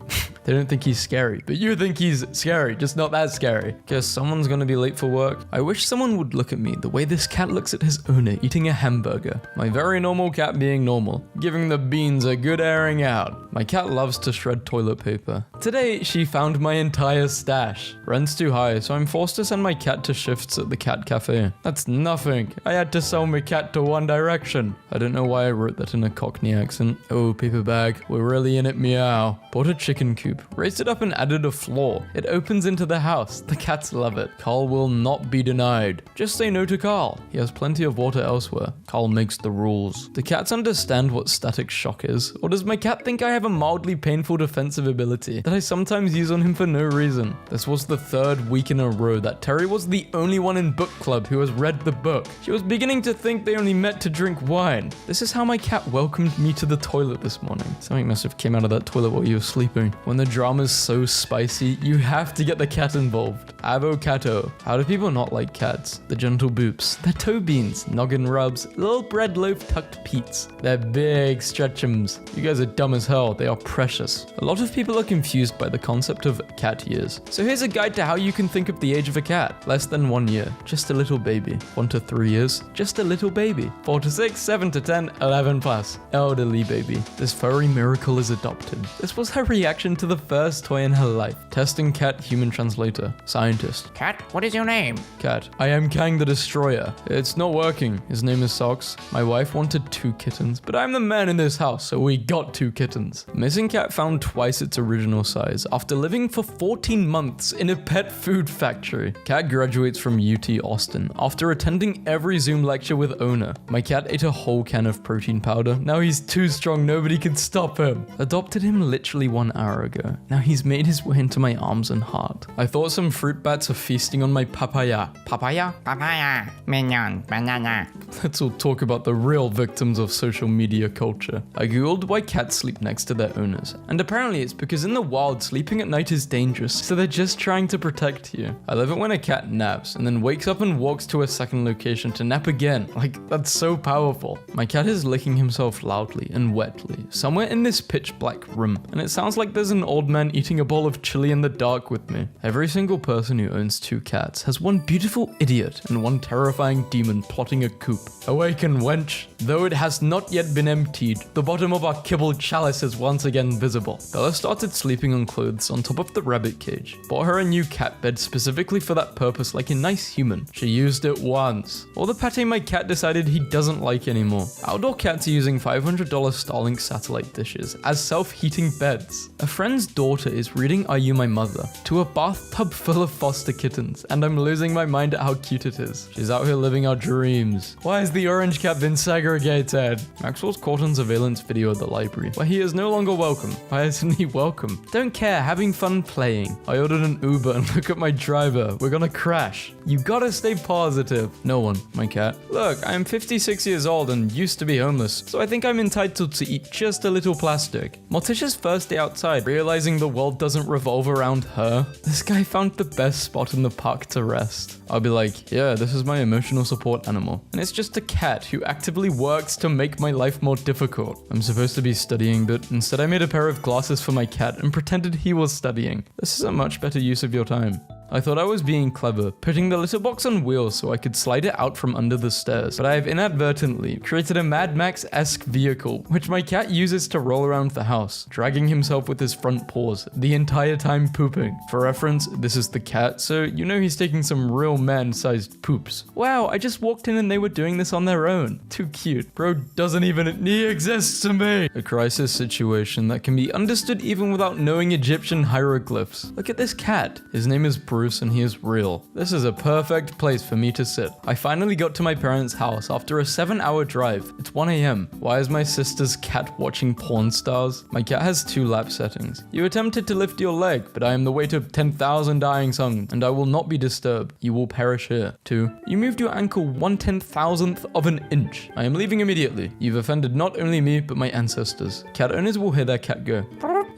They don't think he's scary, but you think he's scary, just not that scary. Guess someone's gonna be late for work. I wish someone would look at me the way this cat looks at his owner eating a hamburger. My very normal cat being normal, giving the beans a good airing out. My cat loves to shred toilet paper. Today, she found my entire stash. Rent's too high, so I'm forced to send my cat to shifts at the cat cafe. That's nothing. I had to sell my cat to One Direction. I don't know why I wrote that in a Cockney accent. Oh, paper bag, we're really in it, meow. Bought a chicken coop, raised it up and added a floor. It opens into the house. The cats love it. Carl will not be denied. Just say no to Carl. He has plenty of water elsewhere. Carl makes the rules. Do cats understand what static shock is? Or does my cat think I have a mildly painful defensive ability that I sometimes use on him for no reason? This was the 3rd week in a row that Terry was the only one in book club who has read the book. She was beginning to think they only met to drink wine. This is how my cat welcomed me to the toilet this morning. Something must have came out of that toilet while you were sleeping. When the drama's so spicy, you have to get the cat involved. Avocado. How do people not like cats? The gentle boops. They're toe beans, noggin rubs, little bread loaf tucked peats. They're big stretchums. You guys are dumb as hell. They are precious. A lot of people are confused by the concept of cat years. So here's a guide to how you can think of the age of a cat. Less than 1 year, just a little baby. 1 to 3 years, just a little baby. 4 to 6, 7 to 10, 11 plus. Elderly baby. This furry miracle is adopted. This was her reaction to the first toy in her life. Testing cat human translator. Scientist. Cat, what is your name? Cat. I am Kang the Destroyer. It's not working. His name is Socks. My wife wanted 2 kittens, but I'm the man in this house, so we got 2 kittens. Missing cat found twice its original size after living for 14 months in a pet food factory. Cat graduates from UT Austin after attending every Zoom lecture with owner. My cat ate a whole can of protein powder. Now he's too strong, nobody can stop him. Adopted him literally 1 hour ago. Now he's made his way into my arms and heart. I thought some fruit bats are feasting on my papaya. Papaya? Papaya. Mignon. Banana. Let's all talk about the real victims of social media culture. I googled why cats sleep next to their owners, and apparently it's because in the wild, sleeping at night is dangerous, so they're just trying to protect you. I love it when a cat naps, and then wakes up and walks to a second location to nap again. Like, that's so powerful. My cat is licking himself loudly and wetly, somewhere in this pitch black room, and it sounds like there's an old man eating a bowl of chili in the dark with me. Every single person who owns 2 cats has one beautiful idiot and one terrifying demon plotting a coup. Awaken, wench. Though it has not yet been emptied, the bottom of our kibble chalice is once again visible. Bella started sleeping on clothes on top of the rabbit cage. Bought her a new cat bed specifically for that purpose like a nice human. She used it once. All the pate my cat decided he doesn't like anymore. Outdoor cats are using $500 Starlink satellite dishes as self-heating beds. A friend's daughter is reading Are You My Mother to a bathtub full of foster kittens, and I'm losing my mind at how cute it is. She's out here living our dreams. Why has the orange cat been segregated? Maxwell's caught on surveillance video at the library, where he is no longer welcome. Why isn't he welcome? Don't care, having fun playing. I ordered an Uber and look at my driver. We're gonna crash. You gotta stay positive. No one, my cat. Look, I'm 56 years old and used to be homeless, so I think I'm entitled to eat just a little plastic. Morticia's first day outside, realizing the world doesn't revolve around her. This guy found the best spot in the park to rest. I'll be like, yeah, this is my emotional support animal. And it's just a cat who actively works to make my life more difficult. I'm supposed to be studying, but instead I made a pair of glasses for my cat and pretended he was studying. This is a much better use of your time. I thought I was being clever, putting the little box on wheels so I could slide it out from under the stairs, but I have inadvertently created a Mad Max-esque vehicle, which my cat uses to roll around the house, dragging himself with his front paws, the entire time pooping. For reference, this is the cat, so you know he's taking some real man-sized poops. Wow, I just walked in and they were doing this on their own. Too cute. Bro doesn't even exist to me. A crisis situation that can be understood even without knowing Egyptian hieroglyphs. Look at this cat. His name is Bruce and he is real. This is a perfect place for me to sit. I finally got to my parents' house after a 7-hour drive. It's 1 a.m. Why is my sister's cat watching porn stars? My cat has 2 lap settings. You attempted to lift your leg, but I am the weight of 10,000 dying suns, and I will not be disturbed. You will perish here. 2. You moved your ankle 1/10,000th of an inch. I am leaving immediately. You've offended not only me, but my ancestors. Cat owners will hear their cat go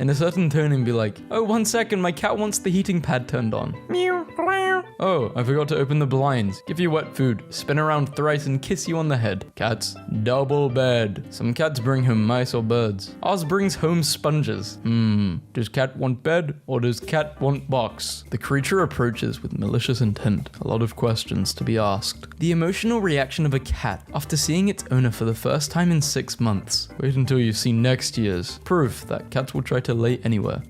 in a certain tone and be like, oh, 1 second, my cat wants the heating pad turned on. Meow. Oh, I forgot to open the blinds. Give you wet food, spin around thrice and kiss you on the head. Cats, double bed. Some cats bring home mice or birds. Ours brings home sponges. Does cat want bed or does cat want box? The creature approaches with malicious intent. A lot of questions to be asked. The emotional reaction of a cat after seeing its owner for the first time in 6 months. Wait until you see next year's. Proof that cats will try to lay anywhere.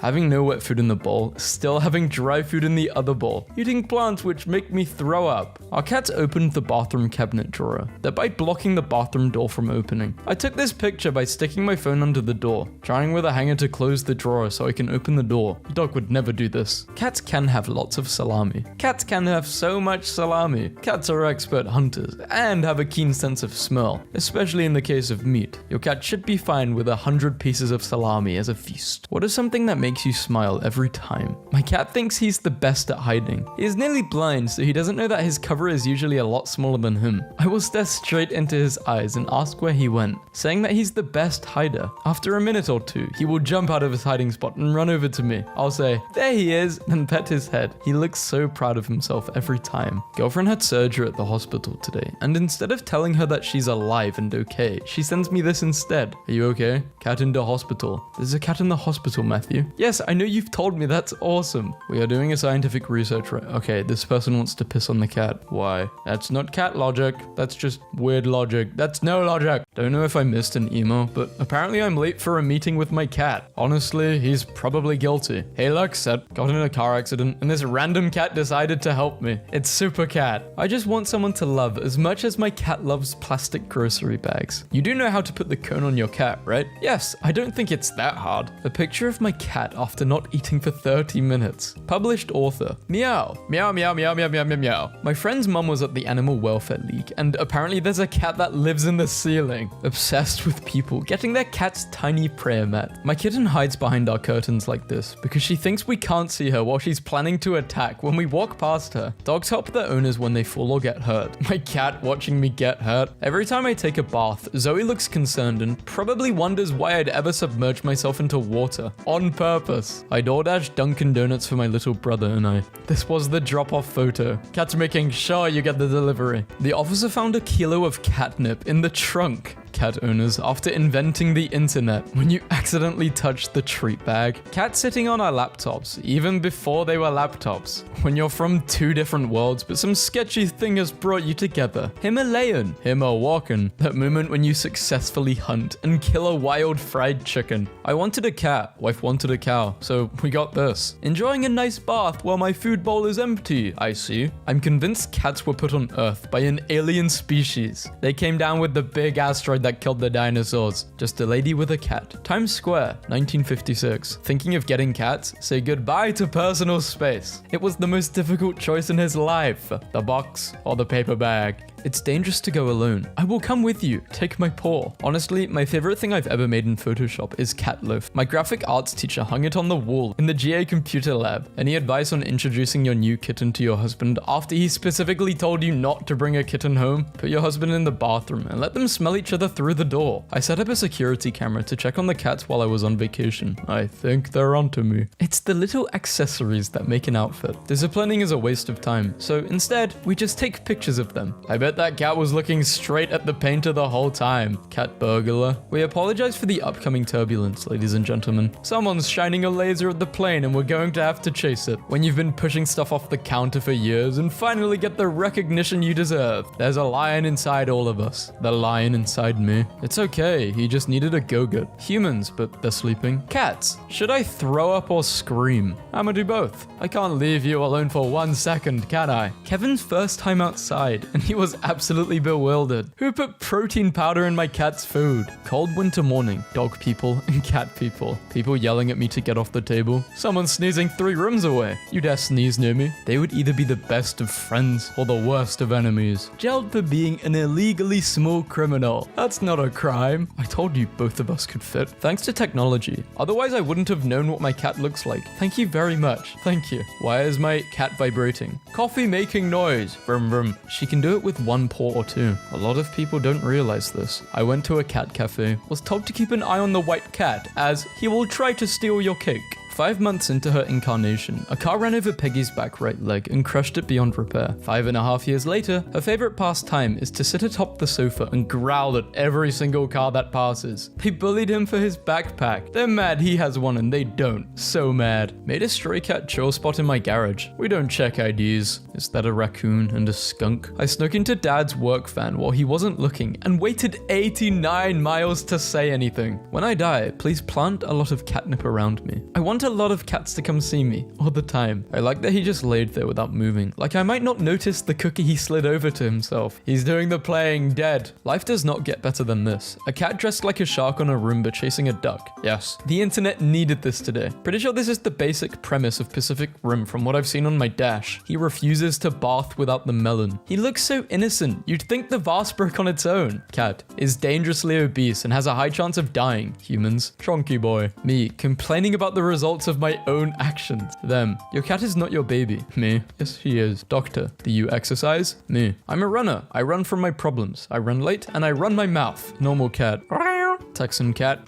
Having no wet food in the bowl, still having dry food in the other bowl. Eating plants which make me throw up. Our cats opened the bathroom cabinet drawer, thereby blocking the bathroom door from opening. I took this picture by sticking my phone under the door, trying with a hanger to close the drawer so I can open the door. A dog would never do this. Cats can have lots of salami. Cats can have so much salami. Cats are expert hunters and have a keen sense of smell, especially in the case of meat. Your cat should be fine with 100 pieces of salami as a feast. What is something that makes you smile every time? My cat thinks he's the best at hiding. He is nearly blind, so he doesn't know that his cover is usually a lot smaller than him. I will stare straight into his eyes and ask where he went, saying that he's the best hider. After a minute or two, he will jump out of his hiding spot and run over to me. I'll say, there he is, and pet his head. He looks so proud of himself every time. Girlfriend had surgery at the hospital today, and instead of telling her that she's alive and okay, she sends me this instead. Are you okay? Cat in the hospital. There's a cat in the hospital, Matthew. Yes, I know you've told me. That's awesome. We are doing a scientific research right. Okay, this person wants to piss on the cat. Why? That's not cat logic. That's just weird logic. That's no logic. Don't know if I missed an email, but apparently I'm late for a meeting with my cat. Honestly, he's probably guilty. Hey, Luxette got in a car accident and this random cat decided to help me. It's Super Cat. I just want someone to love as much as my cat loves plastic grocery bags. You do know how to put the cone on your cat, right? Yes, I don't think it's that hard. A picture of my cat after not eating for 30 minutes. Published author. Meow. Meow, meow, meow, meow, meow, meow, meow. My friend's mum was at the Animal Welfare League, and apparently there's a cat that lives in the ceiling. Obsessed with people getting their cat's tiny prayer mat. My kitten hides behind our curtains like this because she thinks we can't see her while she's planning to attack when we walk past her. Dogs help their owners when they fall or get hurt. My cat watching me get hurt. Every time I take a bath, Zoe looks concerned and probably wonders why I'd ever submerge myself into water. On purpose. I DoorDash Dunkin' Donuts for my little brother and I. This was the drop-off photo. Cat's making sure you get the delivery. The officer found a kilo of catnip in the trunk. Cat owners after inventing the internet when you accidentally touch the treat bag. Cat sitting on our laptops even before they were laptops. When you're from two different worlds but some sketchy thing has brought you together. Himalayan, walking. That moment when you successfully hunt and kill a wild fried chicken. I wanted a cat, wife wanted a cow, so we got this. Enjoying a nice bath while my food bowl is empty, I see. I'm convinced cats were put on Earth by an alien species. They came down with the big asteroid that killed the dinosaurs. Just a lady with a cat. Times Square, 1956. Thinking of getting cats? Say goodbye to personal space. It was the most difficult choice in his life. The box or the paper bag. It's dangerous to go alone. I will come with you. Take my paw. Honestly, my favorite thing I've ever made in Photoshop is cat loaf. My graphic arts teacher hung it on the wall in the GA computer lab. Any advice on introducing your new kitten to your husband after he specifically told you not to bring a kitten home? Put your husband in the bathroom and let them smell each other through the door. I set up a security camera to check on the cats while I was on vacation. I think they're onto me. It's the little accessories that make an outfit. Disciplining is a waste of time, so instead, we just take pictures of them. I bet that cat was looking straight at the painter the whole time. Cat burglar. We apologize for the upcoming turbulence, ladies and gentlemen. Someone's shining a laser at the plane and we're going to have to chase it. When you've been pushing stuff off the counter for years and finally get the recognition you deserve. There's a lion inside all of us. The lion inside me. It's okay, he just needed a go-get. Humans, but they're sleeping. Cats. Should I throw up or scream? I'ma do both. I can't leave you alone for 1 second, can I? Kevin's first time outside, and he was absolutely bewildered. Who put protein powder in my cat's food? Cold winter morning. Dog people and cat people. People yelling at me to get off the table. Someone sneezing 3 rooms away. You dare sneeze near me? They would either be the best of friends or the worst of enemies. Jailed for being an illegally small criminal. That's That's not a crime. I told you both of us could fit. Thanks to technology. Otherwise, I wouldn't have known what my cat looks like. Thank you very much. Thank you. Why is my cat vibrating? Coffee making noise. Vroom vroom. She can do it with one paw or two. A lot of people don't realize this. I went to a cat cafe, was told to keep an eye on the white cat as he will try to steal your cake. 5 months into her incarnation, a car ran over Peggy's back right leg and crushed it beyond repair. 5.5 years later, her favorite pastime is to sit atop the sofa and growl at every single car that passes. They bullied him for his backpack. They're mad he has one and they don't. So mad. Made a stray cat chill spot in my garage. We don't check IDs. Is that a raccoon and a skunk? I snuck into Dad's work van while he wasn't looking and waited 89 miles to say anything. When I die, please plant a lot of catnip around me. I want a lot of cats to come see me all the time. I like that he just laid there without moving. Like I might not notice the cookie he slid over to himself. He's doing the playing dead. Life does not get better than this. A cat dressed like a shark on a Roomba chasing a duck. Yes, the internet needed this today. Pretty sure this is the basic premise of Pacific Rim from what I've seen on my dash. He refuses to bath without the melon. He looks so innocent. You'd think the vase broke on its own. Cat is dangerously obese and has a high chance of dying. Humans. Chonky boy. Me, complaining about the results of my own actions. Them. Your cat is not your baby. Me. Yes, he is. Doctor. Do you exercise? Me. I'm a runner. I run from my problems. I run late and I run my mouth. Normal cat. Texan cat.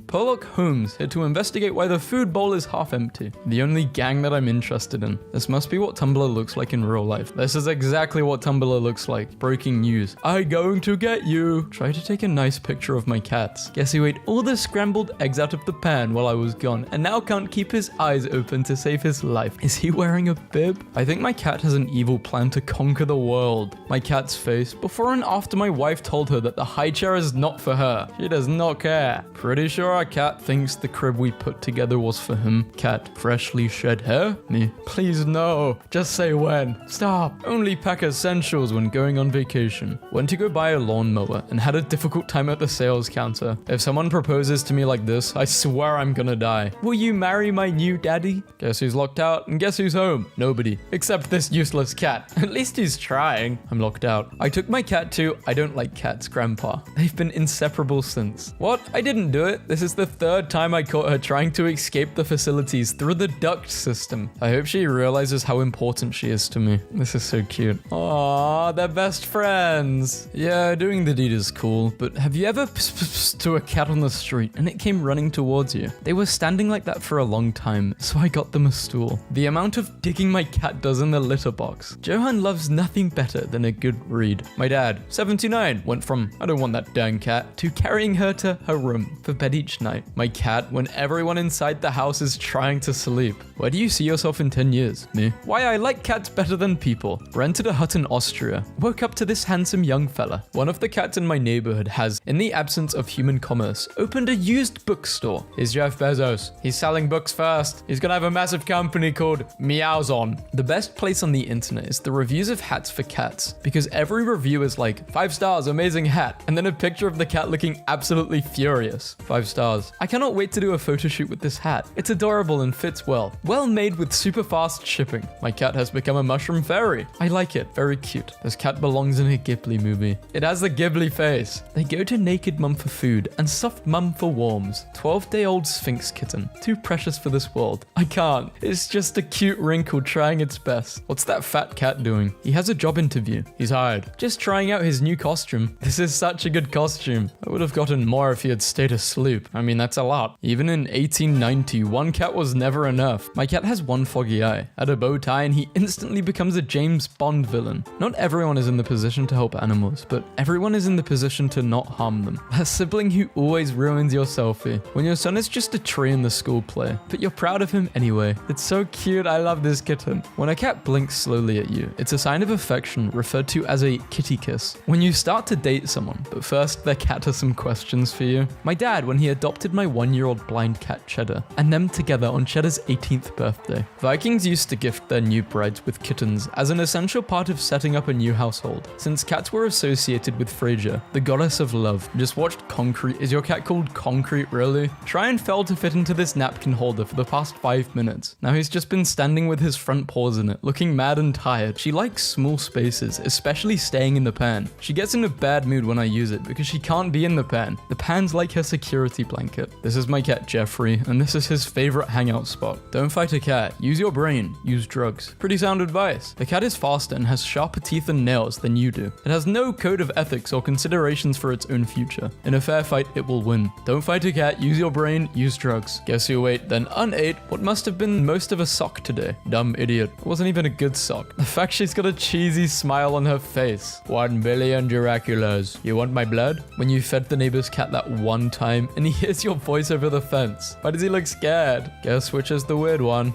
Pollock Holmes here to investigate why the food bowl is half empty. The only gang that I'm interested in. This must be what Tumblr looks like in real life. This is exactly what Tumblr looks like. Breaking news. I going to get you. Try to take a nice picture of my cats. Guess he ate all the scrambled eggs out of the pan while I was gone and now can't keep his eyes open to save his life. Is he wearing a bib? I think my cat has an evil plan to conquer the world. My cat's face before and after my wife told her that the high chair is not for her. She does not care. Pretty sure our cat thinks the crib we put together was for him. Cat, freshly shed hair? Me. Please no. Just say when. Stop. Only pack essentials when going on vacation. Went to go buy a lawnmower and had a difficult time at the sales counter. If someone proposes to me like this, I swear I'm gonna die. Will you marry my new daddy? Guess who's locked out and guess who's home? Nobody. Except this useless cat. At least he's trying. I'm locked out. I took my cat to I don't like cats, Grandpa. They've been inseparable since. What? I didn't do it. This is the third time I caught her trying to escape the facilities through the duct system. I hope she realizes how important she is to me. This is so cute. Aww, they're best friends. Yeah, doing the deed is cool, but have you ever to a cat on the street and it came running towards you? They were standing like that for a long time, so I got them a stool. The amount of digging my cat does in the litter box. Johan loves nothing better than a good read. My dad, 79, went from I don't want that dang cat to carrying her to her room for bed each night. My cat when everyone inside the house is trying to sleep. Where do you see yourself in 10 years? Me. Why I like cats better than people. Rented a hut in Austria. Woke up to this handsome young fella. One of the cats in my neighborhood has, in the absence of human commerce, opened a used bookstore. He's Jeff Bezos. He's selling books first. He's gonna have a massive company called Meowzon. The best place on the internet is the reviews of hats for cats, because every review is like 5 stars, amazing hat, and then a picture of the cat looking absolutely furious. 5 stars. I cannot wait to do a photo shoot with this hat. It's adorable and fits well. Well made with super fast shipping. My cat has become a mushroom fairy. I like it. Very cute. This cat belongs in a Ghibli movie. It has the Ghibli face. They go to naked mum for food and soft mum for warms. 12-day-old Sphinx kitten. Too precious for this world. I can't. It's just a cute wrinkle trying its best. What's that fat cat doing? He has a job interview. He's hired. Just trying out his new costume. This is such a good costume. I would have gotten more if he had stayed asleep. I mean, that's a lot. Even in 1890, one cat was never enough. My cat has one foggy eye. Add a bow tie and he instantly becomes a James Bond villain. Not everyone is in the position to help animals, but everyone is in the position to not harm them. That sibling who always ruins your selfie. When your son is just a tree in the school play, but you're proud of him anyway. It's so cute. I love this kitten. When a cat blinks slowly at you, it's a sign of affection referred to as a kitty kiss. When you start to date someone, but first their cat has some questions. questions for you. My dad, when he adopted my 1-year-old blind cat Cheddar, and them together on Cheddar's 18th birthday. Vikings used to gift their new brides with kittens as an essential part of setting up a new household, since cats were associated with Frasier, the goddess of love. Just watched Concrete. Is your cat called Concrete, really? Tryon failed to fit into this napkin holder for the past 5 minutes. Now he's just been standing with his front paws in it, looking mad and tired. She likes small spaces, especially staying in the pan. She gets in a bad mood when I use it because she can't be in the pan. The pan's like her security blanket. This is my cat Jeffrey, and this is his favorite hangout spot. Don't fight a cat. Use your brain. Use drugs. Pretty sound advice. The cat is faster and has sharper teeth and nails than you do. It has no code of ethics or considerations for its own future. In a fair fight, it will win. Don't fight a cat. Use your brain. Use drugs. Guess who ate, then unate what must have been most of a sock today. Dumb idiot. It wasn't even a good sock. The fact she's got a cheesy smile on her face. 1 billion Draculas. You want my blood? When you fed the neighbor's cat that one time and he hears your voice over the fence. Why does he look scared? Guess which is the weird one?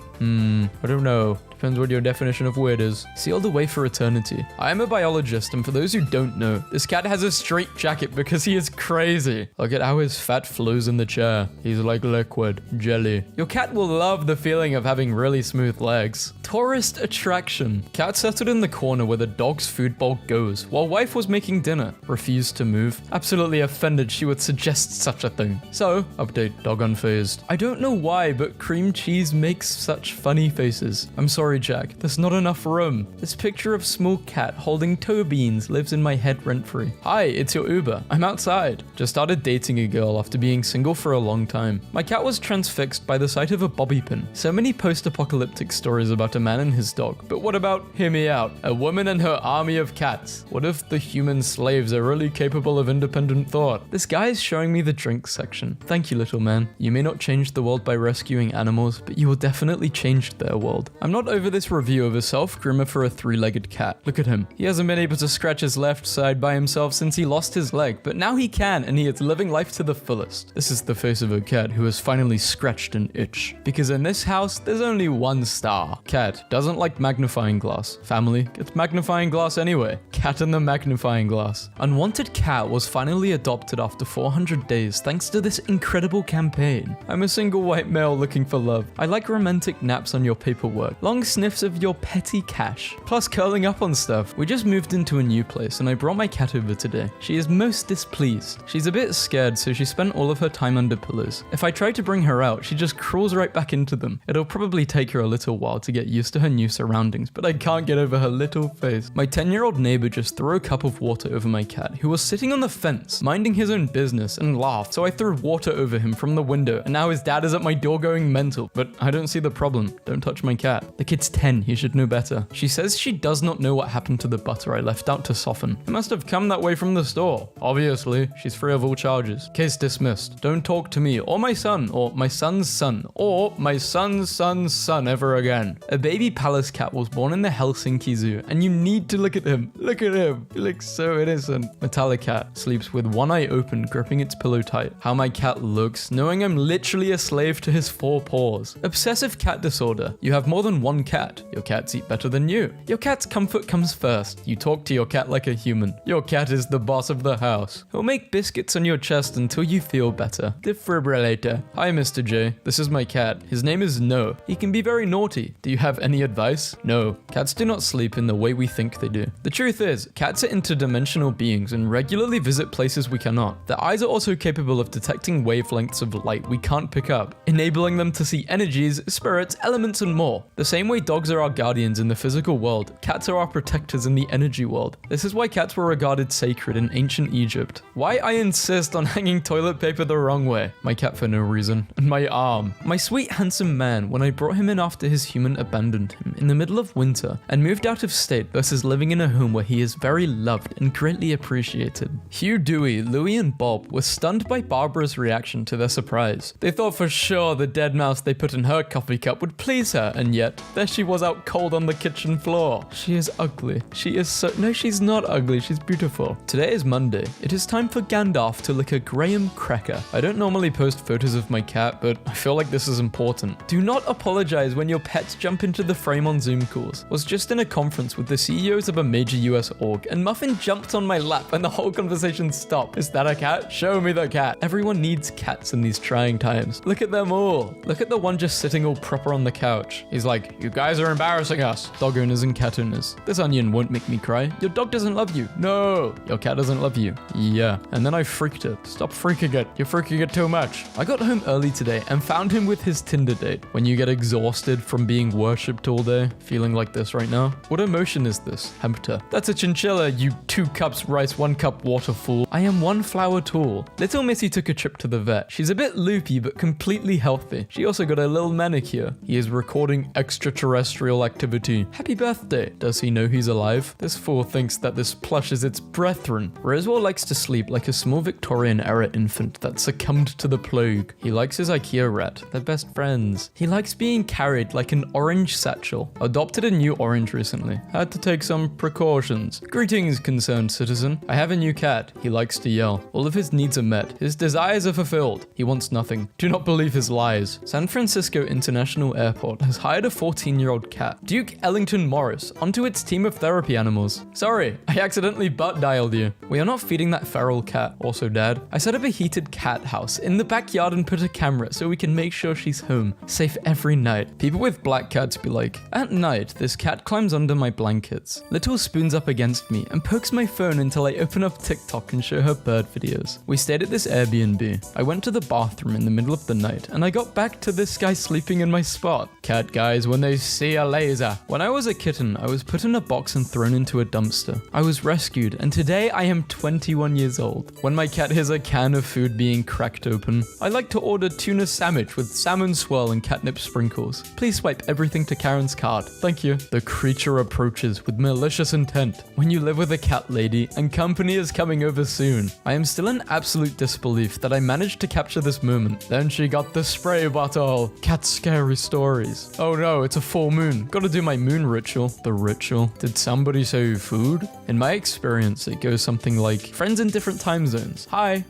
I don't know. Depends what your definition of weird is. Sealed away for eternity. I am a biologist, and for those who don't know, this cat has a straight jacket because he is crazy. Look at how his fat flows in the chair. He's like liquid, jelly. Your cat will love the feeling of having really smooth legs. Tourist attraction. Cat settled in the corner where the dog's food bowl goes while wife was making dinner. Refused to move. Absolutely offended she would suggest such a thing. So, update, dog unfazed. I don't know why, but cream cheese makes such funny faces. I'm sorry, Jack, there's not enough room. This picture of small cat holding toe beans lives in my head rent-free. Hi, it's your Uber. I'm outside. Just started dating a girl after being single for a long time. My cat was transfixed by the sight of a bobby pin. So many post-apocalyptic stories about a man and his dog. But what about, hear me out, a woman and her army of cats? What if the human slaves are really capable of independent thought? This guy is showing me the drink section. Thank you, little man. You may not change the world by rescuing animals, but you will definitely change their world. I'm not over this review of a self-groomer for a 3-legged cat. Look at him. He hasn't been able to scratch his left side by himself since he lost his leg, but now he can, and he is living life to the fullest. This is the face of a cat who has finally scratched an itch. Because in this house, there's only one star. Cat doesn't like magnifying glass. Family gets magnifying glass anyway. Cat and the magnifying glass. Unwanted cat was finally adopted after 400 days thanks to this incredible campaign. I'm a single white male looking for love. I like romantic naps on your paperwork. Long sniffs of your petty cash. Plus curling up on stuff. We just moved into a new place and I brought my cat over today. She is most displeased. She's a bit scared, so she spent all of her time under pillows. If I try to bring her out, she just crawls right back into them. It'll probably take her a little while to get used to her new surroundings, but I can't get over her little face. My 10-year-old neighbor just threw a cup of water over my cat, who was sitting on the fence, minding his own business, and laughed, so I threw water over him from the window, and now his dad is at my door going mental. But I don't see the problem. Don't touch my cat. The kid's 10, he should know better. She says she does not know what happened to the butter I left out to soften. It must have come that way from the store. Obviously, she's free of all charges. Case dismissed. Don't talk to me, or my son, or my son's son, or my son's son's son ever again. A baby palace cat was born in the Helsinki Zoo, and you need to look at him. Look at him. He looks so innocent. Metallic cat sleeps with one eye open, gripping its pillow tight. How my cat looks, knowing I'm literally a slave to his 4 paws. Obsessive cat disorder. You have more than one cat. Your cats eat better than you. Your cat's comfort comes first. You talk to your cat like a human. Your cat is the boss of the house. He'll make biscuits on your chest until you feel better. Defibrillator. Hi, Mr. J. This is my cat. His name is No. He can be very naughty. Do you have any advice? No. Cats do not sleep in the way we think they do. The truth is, cats are interdimensional beings and regularly visit places we cannot. Their eyes are also capable of detecting wavelengths of light we can't pick up, enabling them to see energies, spirits, elements, and more. The same way dogs are our guardians in the physical world, cats are our protectors in the energy world. This is why cats were regarded sacred in ancient Egypt. Why I insist on hanging toilet paper the wrong way. My cat for no reason. And my arm. My sweet handsome man, when I brought him in after his human abandoned him in the middle of winter and moved out of state versus living in a home where he is very loved and greatly appreciated. Hugh, Dewey, Louie, and Bob were stunned by Barbara's reaction to their surprise. They thought for sure the dead mouse they put in her coffee cup would please her, and yet they There she was out cold on the kitchen floor. She is ugly. She is so... No, she's not ugly. She's beautiful. Today is Monday. It is time for Gandalf to lick a Graham cracker. I don't normally post photos of my cat, but I feel like this is important. Do not apologize when your pets jump into the frame on Zoom calls. Was just in a conference with the CEOs of a major US org, and Muffin jumped on my lap and the whole conversation stopped. Is that a cat? Show me the cat. Everyone needs cats in these trying times. Look at them all. Look at the one just sitting all proper on the couch. He's like, you guys are embarrassing us. Dog owners and cat owners. This onion won't make me cry. Your dog doesn't love you. No. Your cat doesn't love you. Yeah. And then I freaked it. Stop freaking it. You're freaking it too much. I got home early today and found him with his Tinder date. When you get exhausted from being worshipped all day, feeling like this right now. What emotion is this? Hamster. That's a chinchilla, you 2 cups rice, 1 cup water fool. I am 1 flower tall. Little Missy took a trip to the vet. She's a bit loopy, but completely healthy. She also got a little manicure. He is recording extraterrestrial activity. Happy birthday. Does he know he's alive? This fool thinks that this plush is its brethren. Roswell likes to sleep like a small Victorian-era infant that succumbed to the plague. He likes his IKEA rat. They're best friends. He likes being carried like an orange satchel. Adopted a new orange recently. Had to take some precautions. Greetings, concerned citizen. I have a new cat. He likes to yell. All of his needs are met. His desires are fulfilled. He wants nothing. Do not believe his lies. San Francisco International Airport has hired a 14-year-old cat, Duke Ellington Morris, onto its team of therapy animals. Sorry, I accidentally butt dialed you. We are not feeding that feral cat. Also, Dad, I set up a heated cat house in the backyard and put a camera so we can make sure she's home, safe every night. People with black cats be like, at night, this cat climbs under my blankets. Little spoons up against me and pokes my phone until I open up TikTok and show her bird videos. We stayed at this Airbnb. I went to the bathroom in the middle of the night and I got back to this guy sleeping in my spot. Cat guys, when they see a laser. When I was a kitten, I was put in a box and thrown into a dumpster. I was rescued and today I am 21 years old. When my cat hears a can of food being cracked open, I like to order tuna sandwich with salmon swirl and catnip sprinkles. Please swipe everything to Karen's card. Thank you. The creature approaches with malicious intent. When you live with a cat lady and company is coming over soon. I am still in absolute disbelief that I managed to capture this moment. Then she got the spray bottle. Cat scary stories. Oh no, it's a full moon. Gotta do my moon ritual. The ritual. Did somebody say food? In my experience, it goes something like, friends in different time zones. Hi.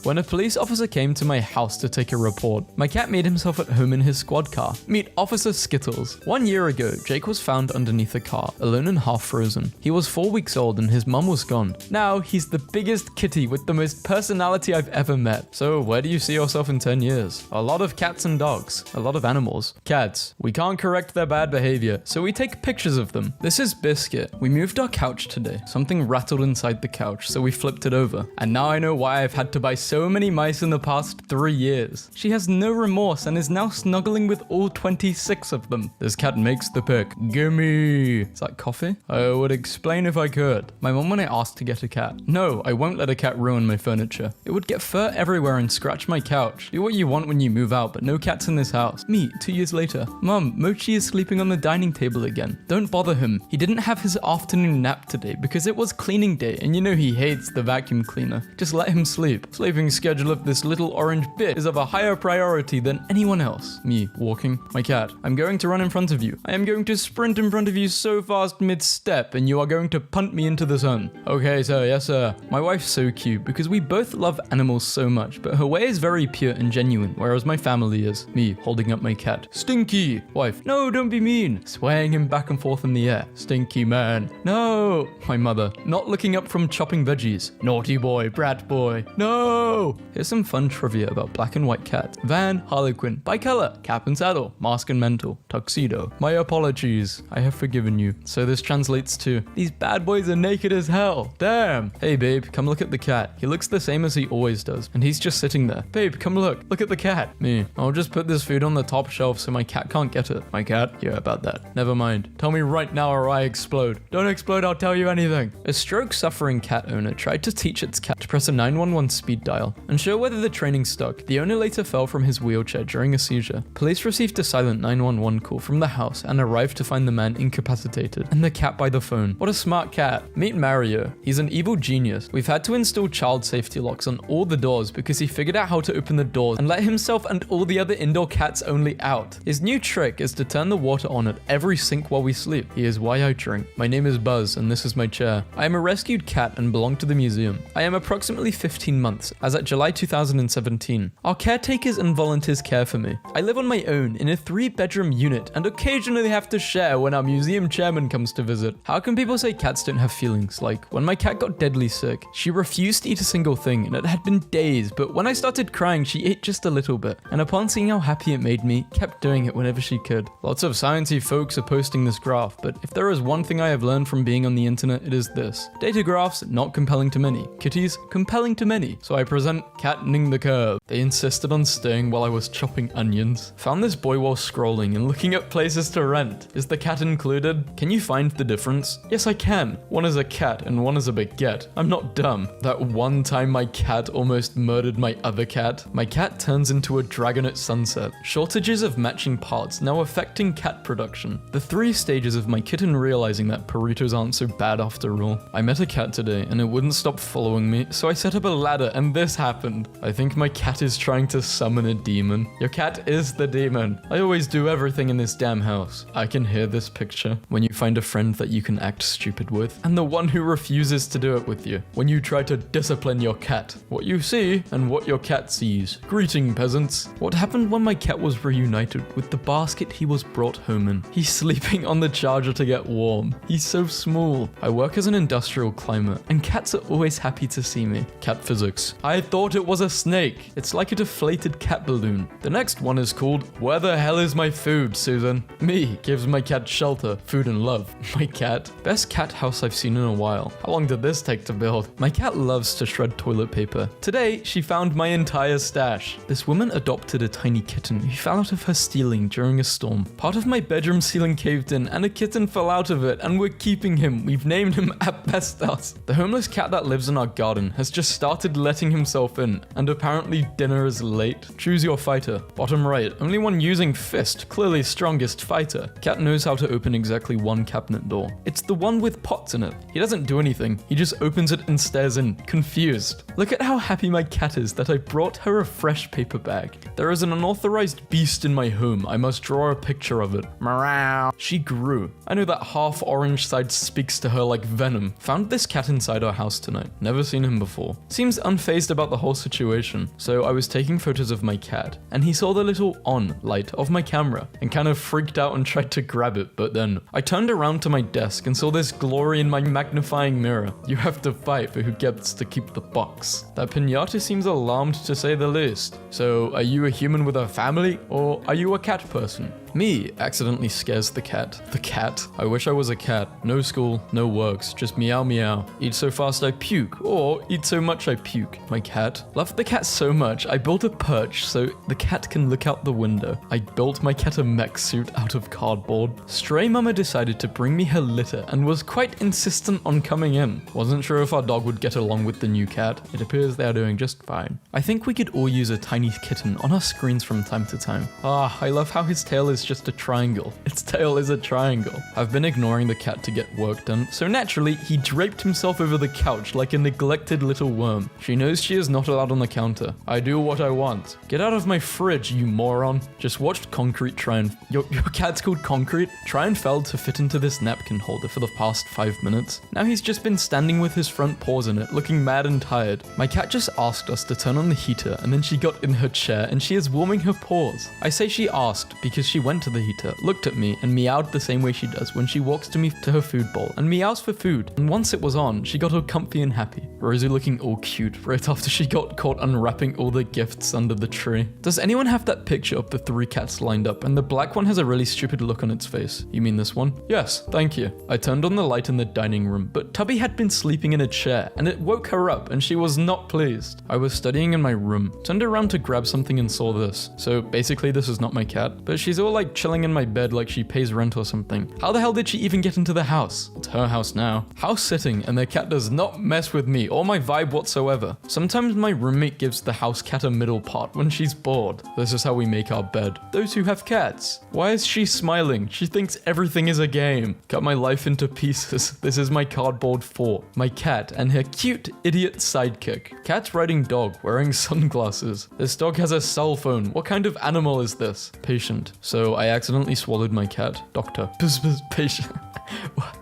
When a police officer came to my house to take a report, my cat made himself at home in his squad car. Meet Officer Skittles. 1 year ago, Jake was found underneath a car, alone and half frozen. He was 4 weeks old and his mum was gone. Now, he's the biggest kitty with the most personality I've ever met. So, where do you see yourself in 10 years? A lot of cats and dogs. A lot of animals. Cats. We can't correct their bad behavior, so we take pictures of them. This is Biscuit. We moved our couch today. Something rattled inside the couch, so we flipped it over. And now I know why I've had to buy so many mice in the past 3 years. She has no remorse and is now snuggling with all 26 of them. This cat makes the pick. Gimme. Is that coffee? I would explain if I could. My mom when I asked to get a cat. No, I won't let a cat ruin my furniture. It would get fur everywhere and scratch my couch. Do what you want when you move out, but no cats in this house. Me, 2 years later. Mom, Mochi is sleeping on the dining table again. Don't bother him. He didn't have his afternoon nap today because it was cleaning day and you know he hates the vacuum cleaner. Just let him sleep. Sleeping schedule of this little orange bit is of a higher priority than anyone else. Me, walking. My cat. I'm going to run in front of you. I am going to sprint in front of you so fast mid-step and you are going to punt me into the sun. Okay, sir. Yes, sir. My wife's so cute because we both love animals so much, but her way is very pure and genuine, whereas my family is. Me, holding up my cat. Stinky. Wife. No, don't be mean. Swaying him back and forth in the air. Stinky man. No. My mother. Not looking up from chopping veggies. Naughty boy, brat boy. No. Here's some fun trivia about black and white cats. Van, Harlequin, bicolor, cap and saddle, mask and mental, tuxedo. My apologies. I have forgiven you. So this translates to, these bad boys are naked as hell. Damn. Hey babe, come look at the cat. He looks the same as he always does. And he's just sitting there. Babe, come look. Look at the cat. Me. I'll just put this food on the top shelf so my cat can't get it. My cat? Yeah, about that. Never mind. Tell me right now or I explode. Don't explode, I'll tell you anything. A stroke-suffering cat owner tried to teach its cat to press a 911 speed dial and show whether the training stuck. The owner later fell from his wheelchair during a seizure. Police received a silent 911 call from the house and arrived to find the man incapacitated and the cat by the phone. What a smart cat. Meet Mario. He's an evil genius. We've had to install child safety locks on all the doors because he figured out how to open the doors and let himself and all the other indoor cats only out. His new trick is to turn the water on at every sink while we sleep. He is why I drink. My name is Buzz, and this is my chair. I am a rescued cat and belong to the museum. I am approximately 15 months, as at July 2017. Our caretakers and volunteers care for me. I live on my own in a 3-bedroom unit and occasionally have to share when our museum chairman comes to visit. How can people say cats don't have feelings? Like, when my cat got deadly sick, she refused to eat a single thing, and it had been days, but when I started crying, she ate just a little bit, and upon seeing how happy it made me, kept doing it whenever she could. Lots of sciencey folks are posting this graph, but if there is one thing I have learned from being on the internet, it is this. Data graphs, not compelling to many. Kitties, compelling to many. So I present cattening the curve. They insisted on staying while I was chopping onions. Found this boy while scrolling and looking at places to rent. Is the cat included? Can you find the difference? Yes, I can. One is a cat and one is a baguette. I'm not dumb. That one time my cat almost murdered my other cat. My cat turns into a dragon at sunset. Shortages of matching parts now affecting cat production. The 3 stages of my kitten realizing that burritos aren't so bad after all. I met a cat today and it wouldn't stop following me, so I set up a ladder and this happened. I think my cat is trying to summon a demon. Your cat is the demon. I always do everything in this damn house. I can hear this picture. When you find a friend that you can act stupid with, and the one who refuses to do it with you. When you try to discipline your cat. What you see and what your cat sees. Greeting, peasants. What happened when my cat was reunited with the basket he was brought home in? He's sleeping on the charger to get warm. He's so small. I work as an industrial climber, and cats are always happy to see me. Cat physics. I thought it was a snake. It's like a deflated cat balloon. The next one is called, where the hell is my food, Susan? Me gives my cat shelter, food and love. My cat. Best cat house I've seen in a while. How long did this take to build? My cat loves to shred toilet paper. Today, she found my entire stash. This woman adopted a tiny kitten who fell out of her ceiling during a storm. Part of my bedroom ceiling caved in and a kitten fell out of it, and we're keeping him. We've named him Asbestos. The homeless cat that lives in our garden has just started letting himself in, and apparently dinner is late. Choose your fighter. Bottom right, only one using fist, clearly strongest fighter. Cat knows how to open exactly one cabinet door. It's the one with pots in it. He doesn't do anything. He just opens it and stares in, confused. Look at how happy my cat is that I brought her a fresh paper bag. There is an unauthorized beast in my home. I must draw a picture of it. Meow. She grew. I know that half orange side speaks to her like venom. Found this cat inside our house tonight. Never seen him before. Seems unfazed about the whole situation. So I was taking photos of my cat, and he saw the little on light of my camera and kind of freaked out and tried to grab it, but then I turned around to my desk and saw this glory in my magnifying mirror. You have to fight for who gets to keep the box. That pinata seems alarmed to say the least. So are you a human with a family, or are you a cat person? Me accidentally scares the cat. The cat? I wish I was a cat. No school, no works, just meow meow. Eat so fast I puke, or eat so much I puke. My cat? Loved the cat so much, I built a perch so the cat can look out the window. I built my cat a mech suit out of cardboard. Stray mama decided to bring me her litter and was quite insistent on coming in. Wasn't sure if our dog would get along with the new cat. It appears they are doing just fine. I think we could all use a tiny kitten on our screens from time to time. I love how his tail is just a triangle. Its tail is a triangle. I've been ignoring the cat to get work done, so naturally he draped himself over the couch like a neglected little worm. She knows she is not allowed on the counter. I do what I want. Get out of my fridge, you moron. Just watched Concrete try and... Your cat's called Concrete? Try and failed to fit into this napkin holder for the past 5 minutes. Now he's just been standing with his front paws in it, looking mad and tired. My cat just asked us to turn on the heater, and then she got in her chair and she is warming her paws. I say she asked because she went to the heater, looked at me, and meowed the same way she does when she walks to me to her food bowl and meows for food. And once it was on, she got all comfy and happy. Rosie looking all cute right after she got caught unwrapping all the gifts under the tree. Does anyone have that picture of the 3 cats lined up and the black one has a really stupid look on its face? You mean this one? Yes, thank you. I turned on the light in the dining room, but Tubby had been sleeping in a chair and it woke her up and she was not pleased. I was studying in my room, turned around to grab something and saw this. So basically this is not my cat, but she's all like chilling in my bed like she pays rent or something. How the hell did she even get into the house? It's her house now. House sitting, and the cat does not mess with me or my vibe whatsoever. Sometimes my roommate gives the house cat a middle part when she's bored. This is how we make our bed. Those who have cats. Why is she smiling? She thinks everything is a game. Cut my life into pieces. This is my cardboard fort. My cat and her cute idiot sidekick. Cat's riding dog, wearing sunglasses. This dog has a cell phone. What kind of animal is this? Patient. So Oh, I accidentally swallowed my cat. Doctor. Patient.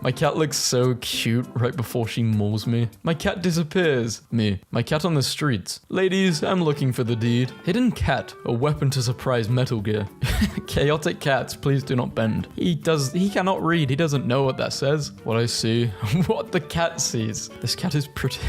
My cat looks so cute right before she mauls me. My cat disappears. Me. My cat on the streets. Ladies, I'm looking for the deed. Hidden cat. A weapon to surprise Metal Gear. Chaotic cats, please do not bend. He cannot read. He doesn't know what that says. What I see. What the cat sees. This cat is pretty.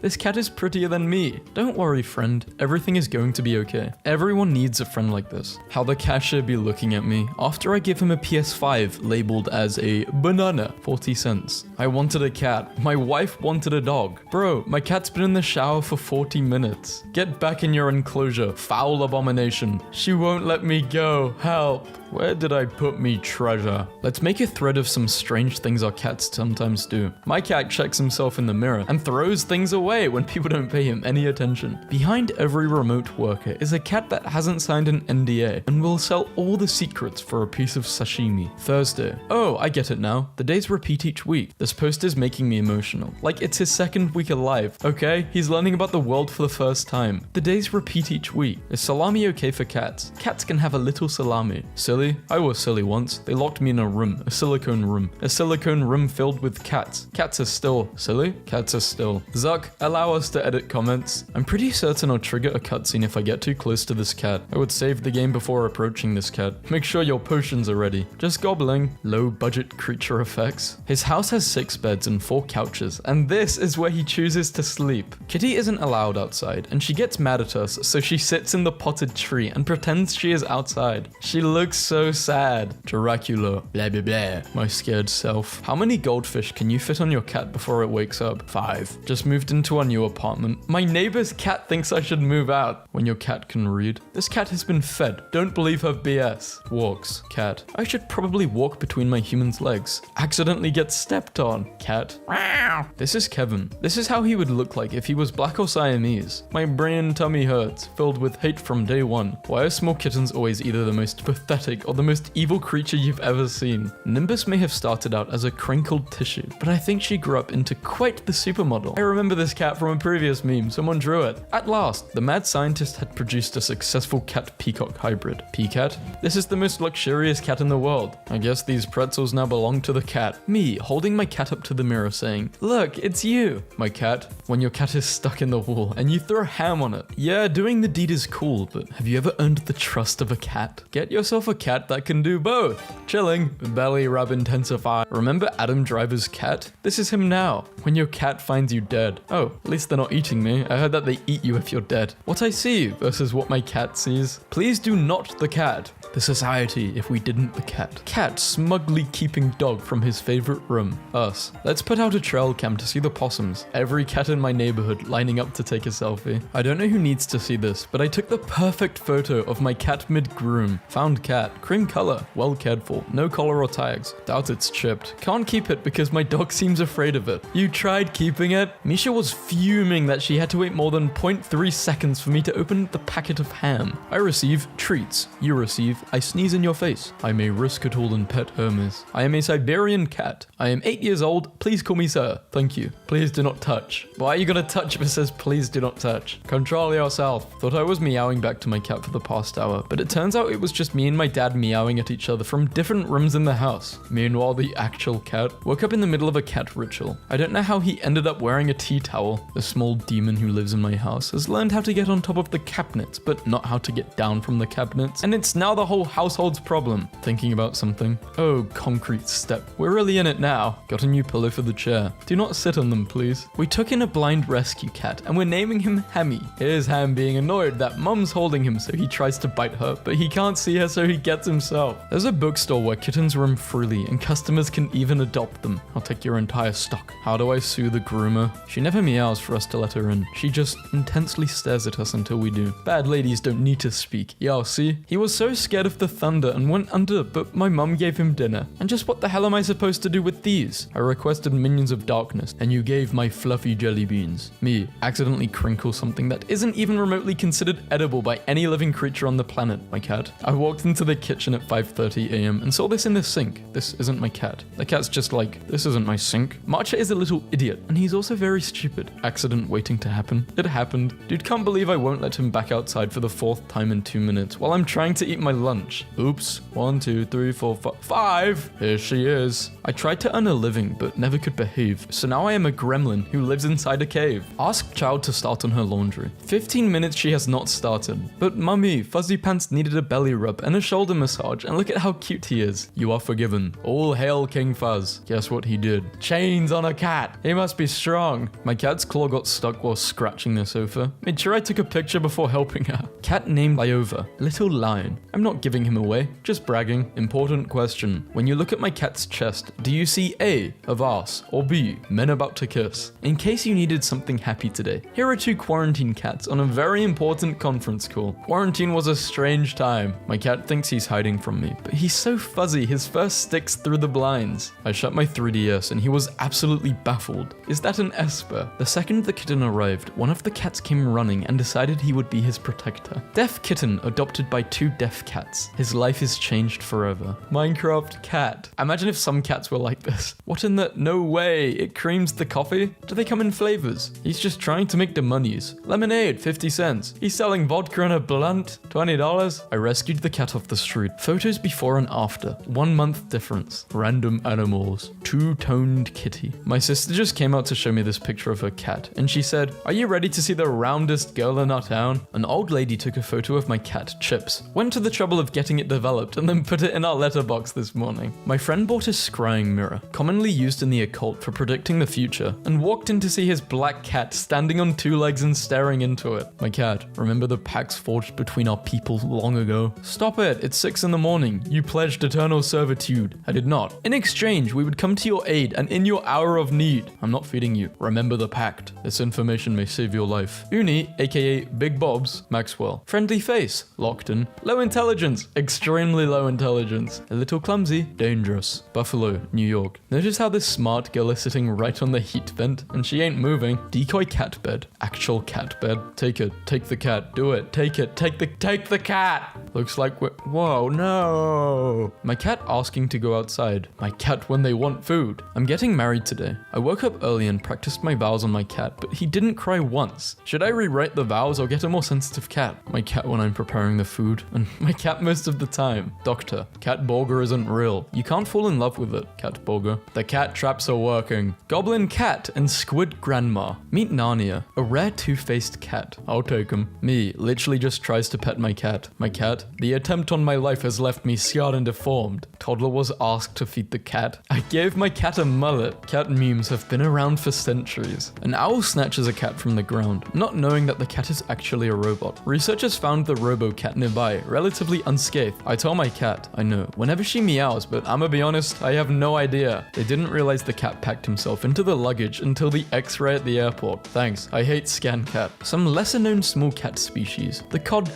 This cat is prettier than me. Don't worry, friend. Everything is going to be okay. Everyone needs a friend like this. How the cashier be looking at me after I give him a PS5 labeled as a banana, 40 cents. I wanted a cat. My wife wanted a dog. Bro, my cat's been in the shower for 40 minutes. Get back in your enclosure, foul abomination. She won't let me go. Help. Where did I put me treasure? Let's make a thread of some strange things our cats sometimes do. My cat checks himself in the mirror and throws things away when people don't pay him any attention. Behind every remote worker is a cat that hasn't signed an NDA and will sell all the secrets for a piece of sashimi. Thursday. Oh, I get it now. The days repeat each week. This post is making me emotional. Like it's his second week alive, okay? He's learning about the world for the first time. The days repeat each week. Is salami okay for cats? Cats can have a little salami. Silly? I was silly once. They locked me in a room, a silicone room filled with cats. Cats are still silly. Cats are still. Zuck, allow us to edit comments. I'm pretty certain I'll trigger a cutscene if I get too close to this cat. I would save the game before approaching this cat. Make sure your potions are ready. Just gobbling. Low budget creature effects. His house has 6 beds and 4 couches, and this is where he chooses to sleep. Kitty isn't allowed outside, and she gets mad at us, so she sits in the potted tree and pretends she is outside. She looks so sad. Dracula. Blah blah blah. My scared self. How many goldfish can you fit on your cat before it wakes up? 5. Just moved into our new apartment. My neighbor's cat thinks I should move out. When your cat can read. This cat has been fed. Don't believe her BS. Walks. Cat. I should probably walk between my human's legs. Accidentally get stepped on. Cat. Wow. This is Kevin. This is how he would look like if he was black or Siamese. My brain and tummy hurts, filled with hate from day one. Why are small kittens always either the most pathetic or the most evil creature you've ever seen? Nimbus may have started out as a crinkled tissue, but I think she grew up into quite the supermodel. I remember this cat from a previous meme. Someone drew it. At last, the mad scientist had produced a successful cat-peacock hybrid. Peacat? This is the most luxurious cat in the world. I guess these pretzels now belong to the cat. Me, holding my cat up to the mirror saying, look, it's you. My cat. When your cat is stuck in the wall and you throw ham on it. Yeah, doing the deed is cool, but have you ever earned the trust of a cat? Get yourself a cat that can do both. Chilling. Belly rub intensify. Remember Adam Driver's cat? This is him now. When your cat finds you dead. Oh, at least they're not eating me. I heard that they eat you if you're dead. What I see versus what my cat sees. Please do not the cat. The society if we didn't the cat. Cat smugly keeping dog from his favorite room. Us. Let's put out a trail cam to see the possums. Every cat in my neighborhood lining up to take a selfie. I don't know who needs to see this, but I took the perfect photo of my cat mid-groom. Found cat. Cream color. Well cared for. No collar or tags. Doubt it's chipped. Can't keep it because my dog seems afraid of it. You tried keeping it? Misha was fuming that she had to wait more than 0.3 seconds for me to open the packet of ham. I receive treats. You receive I sneeze in your face. I may risk it all and pet Hermes. I am a Siberian cat. I am 8 years old. Please call me sir. Thank you. Please do not touch. Why are you gonna touch if it says please do not touch? Control yourself. Thought I was meowing back to my cat for the past hour, but it turns out it was just me and my dad meowing at each other from different rooms in the house. Meanwhile, the actual cat woke up in the middle of a cat ritual. I don't know how he ended up wearing a tea towel. The small demon who lives in my house has learned how to get on top of the cabinets, but not how to get down from the cabinets. And it's now the whole household's problem. Thinking about something. Oh, concrete step. We're really in it now. Got a new pillow for the chair. Do not sit on them, please. We took in a blind rescue cat and we're naming him Hammy. Here's Ham being annoyed that mum's holding him so he tries to bite her, but he can't see her so he gets himself. There's a bookstore where kittens roam freely and customers can even adopt them. I'll take your entire stock. How do I sue the groomer? She never meows for us to let her in. She just intensely stares at us until we do. Bad ladies don't need to speak. Yeah, see? He was so scared of the thunder and went under, but my mum gave him dinner. And just what the hell am I supposed to do with these? I requested minions of darkness, and you gave my fluffy jelly beans. Me, accidentally crinkle something that isn't even remotely considered edible by any living creature on the planet. My cat. I walked into the kitchen at 5:30 a.m. and saw this in the sink. This isn't my cat. The cat's just like, this isn't my sink. Marcha is a little idiot, and he's also very stupid. Accident waiting to happen. It happened. Dude can't believe I won't let him back outside for the 4th time in 2 minutes while I'm trying to eat my lunch. Oops. 1, 2, 3, 4, 5. Here she is. I tried to earn a living, but never could behave, so now I am a gremlin who lives inside a cave. Ask child to start on her laundry. 15 minutes she has not started. But mummy, Fuzzy Pants needed a belly rub and a shoulder massage, and look at how cute he is. You are forgiven. All hail King Fuzz. Guess what he did? Chains on a cat. He must be strong. My cat's claw got stuck while scratching the sofa. Made sure I took a picture before helping her. Cat named Iova. Little lion. I'm not giving him away, just bragging. Important question. When you look at my cat's chest, do you see A, a vase, or B, men about to kiss? In case you needed something happy today, here are 2 quarantine cats on a very important conference call. Quarantine was a strange time. My cat thinks he's hiding from me, but he's so fuzzy his fur sticks through the blinds. I shut my 3DS and he was absolutely baffled. Is that an Esper? The second the kitten arrived, one of the cats came running and decided he would be his protector. Deaf kitten adopted by 2 deaf cats. His life is changed forever. Minecraft cat. Imagine if some cats were like this. What in the... No way, it creams the coffee? Do they come in flavors? He's just trying to make the monies. Lemonade, 50 cents. He's selling vodka and a blunt, $20. I rescued the cat off the street. Photos before and after. 1 month difference. Random animals. 2-toned kitty. My sister just came out to show me this picture of her cat, and she said, "Are you ready to see the roundest girl in our town?" An old lady took a photo of my cat, Chips. Went to the trouble of getting it developed and then put it in our letterbox this morning. My friend bought a scrying mirror, commonly used in the occult for predicting the future, and walked in to see his black cat standing on 2 legs and staring into it. My cat, remember the pacts forged between our people long ago? Stop it, it's 6 in the morning. You pledged eternal servitude. I did not. In exchange, we would come to your aid and in your hour of need. I'm not feeding you. Remember the pact. This information may save your life. Uni, aka Big Bob's, Maxwell. Friendly face, Lockton. Low intelligence, extremely low intelligence. A little clumsy, dangerous. Buffalo, New York. Notice how this smart girl is sitting right on the heat vent and she ain't moving. Decoy cat bed. Actual cat bed. Take it. Take the cat. Do it. Take it. Take the cat. Looks like we're... Whoa, no. My cat asking to go outside. My cat when they want food. I'm getting married today. I woke up early and practiced my vows on my cat, but he didn't cry once. Should I rewrite the vows or get a more sensitive cat? My cat when I'm preparing the food, and my cat most of the time. Doctor, cat burger isn't real. You can't fall in love with it, cat burger. The cat traps are working. Goblin cat and squid grandma. Meet Narnia, a rare 2-faced cat. I'll take him. Me, literally just tries to pet my cat. My cat, the attempt on my life has left me scarred and deformed. Toddler was asked to feed the cat. I gave my cat a mullet. Cat memes have been around for centuries. An owl snatches a cat from the ground, not knowing that the cat is actually a robot. Researchers found the robo-cat nearby, relatively unscathed. I tell my cat, I know, whenever she meows, but I'ma be honest, I have no idea. They didn't realize the cat packed himself into the luggage until the X-ray at the airport. Thanks, I hate scan cat. Some lesser-known small cat species. The cod,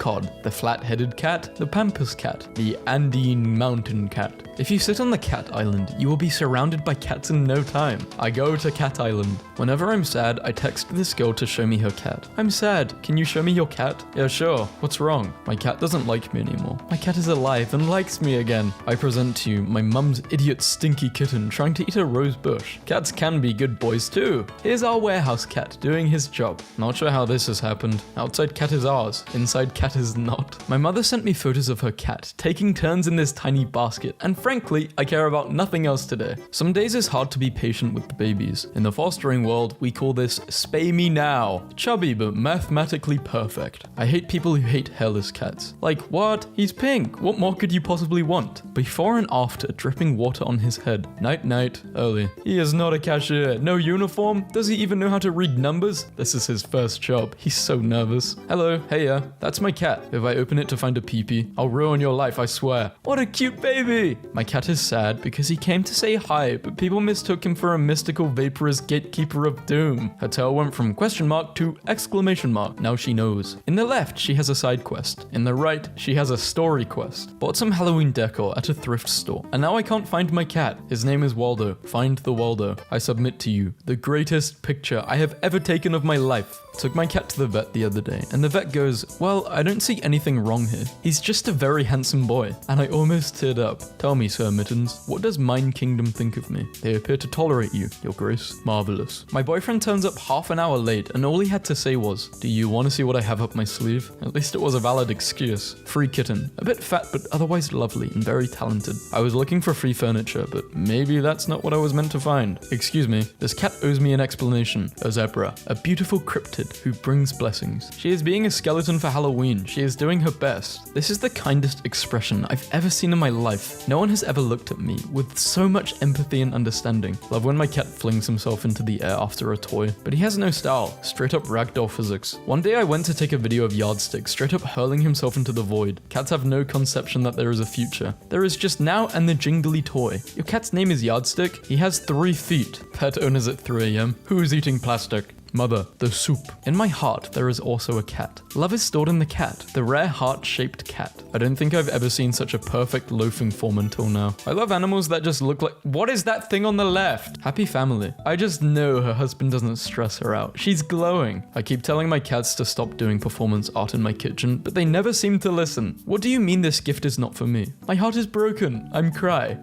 the flat-headed cat, the pampas cat, the Andean mountain cat. If you sit on the cat island, you will be surrounded by cats in no time. I go to cat island. Whenever I'm sad, I text this girl to show me her cat. I'm sad. Can you show me your cat? Yeah, sure. What's wrong? My cat doesn't like me anymore. My cat is alive and likes me again. I present to you my mum's idiot stinky kitten trying to eat a rose bush. Cats can be good boys too. Here's our warehouse cat doing his job. Not sure how this has happened. Outside cat is ours. Inside cat is not. My mother sent me photos of her cat taking turns in this tiny basket, and frankly, I care about nothing else today. Some days it's hard to be patient with the babies. In the fostering world, we call this spay me now. Chubby but mathematically perfect. I hate people who hate hairless cats. Like, what? He's pink. What more could you possibly want? Before and after, dripping water on his head. Night night, early. He is not a cashier. No uniform? Does he even know how to read numbers? This is his first job. He's so nervous. Hello, heya. That's my cat. If I open it to find a peepee, I'll ruin your life, I swear. What a cute baby! My cat is sad because he came to say hi, but people mistook him for a mystical vaporous gatekeeper of doom. Her tail went from question mark to exclamation mark. Now she knows. In the left, she has a side quest. In the right, she has a story quest. Bought some Halloween decor at a thrift store, and now I can't find my cat. His name is Waldo. Find the Waldo. I submit to you the greatest picture I have ever taken of my life. Took my cat to the vet the other day, and the vet goes, well, I don't see anything wrong here. He's just a very handsome handsome boy, and I almost teared up. Tell me, Sir Mittens, what does Mine Kingdom think of me? They appear to tolerate you, Your Grace. Marvelous. My boyfriend turns up half an hour late, and all he had to say was, do you want to see what I have up my sleeve? At least it was a valid excuse. Free kitten. A bit fat, but otherwise lovely and very talented. I was looking for free furniture, but maybe that's not what I was meant to find. Excuse me, this cat owes me an explanation. A zebra. A beautiful cryptid who brings blessings. She is being a skeleton for Halloween. She is doing her best. This is the kindest expression I've ever seen in my life. No one has ever looked at me with so much empathy and understanding. Love when my cat flings himself into the air after a toy, but he has no style. Straight up ragdoll physics. One day I went to take a video of Yardstick straight up hurling himself into the void. Cats have no conception that there is a future. There is just now and the jingly toy. Your cat's name is Yardstick? He has 3 feet. Pet owners at 3 AM. Who's eating plastic? Mother, the soup. In my heart, there is also a cat. Love is stored in the cat, the rare heart-shaped cat. I don't think I've ever seen such a perfect loafing form until now. I love animals that just look like... What is that thing on the left? Happy family. I just know her husband doesn't stress her out. She's glowing. I keep telling my cats to stop doing performance art in my kitchen, but they never seem to listen. What do you mean this gift is not for me? My heart is broken. I'm cry.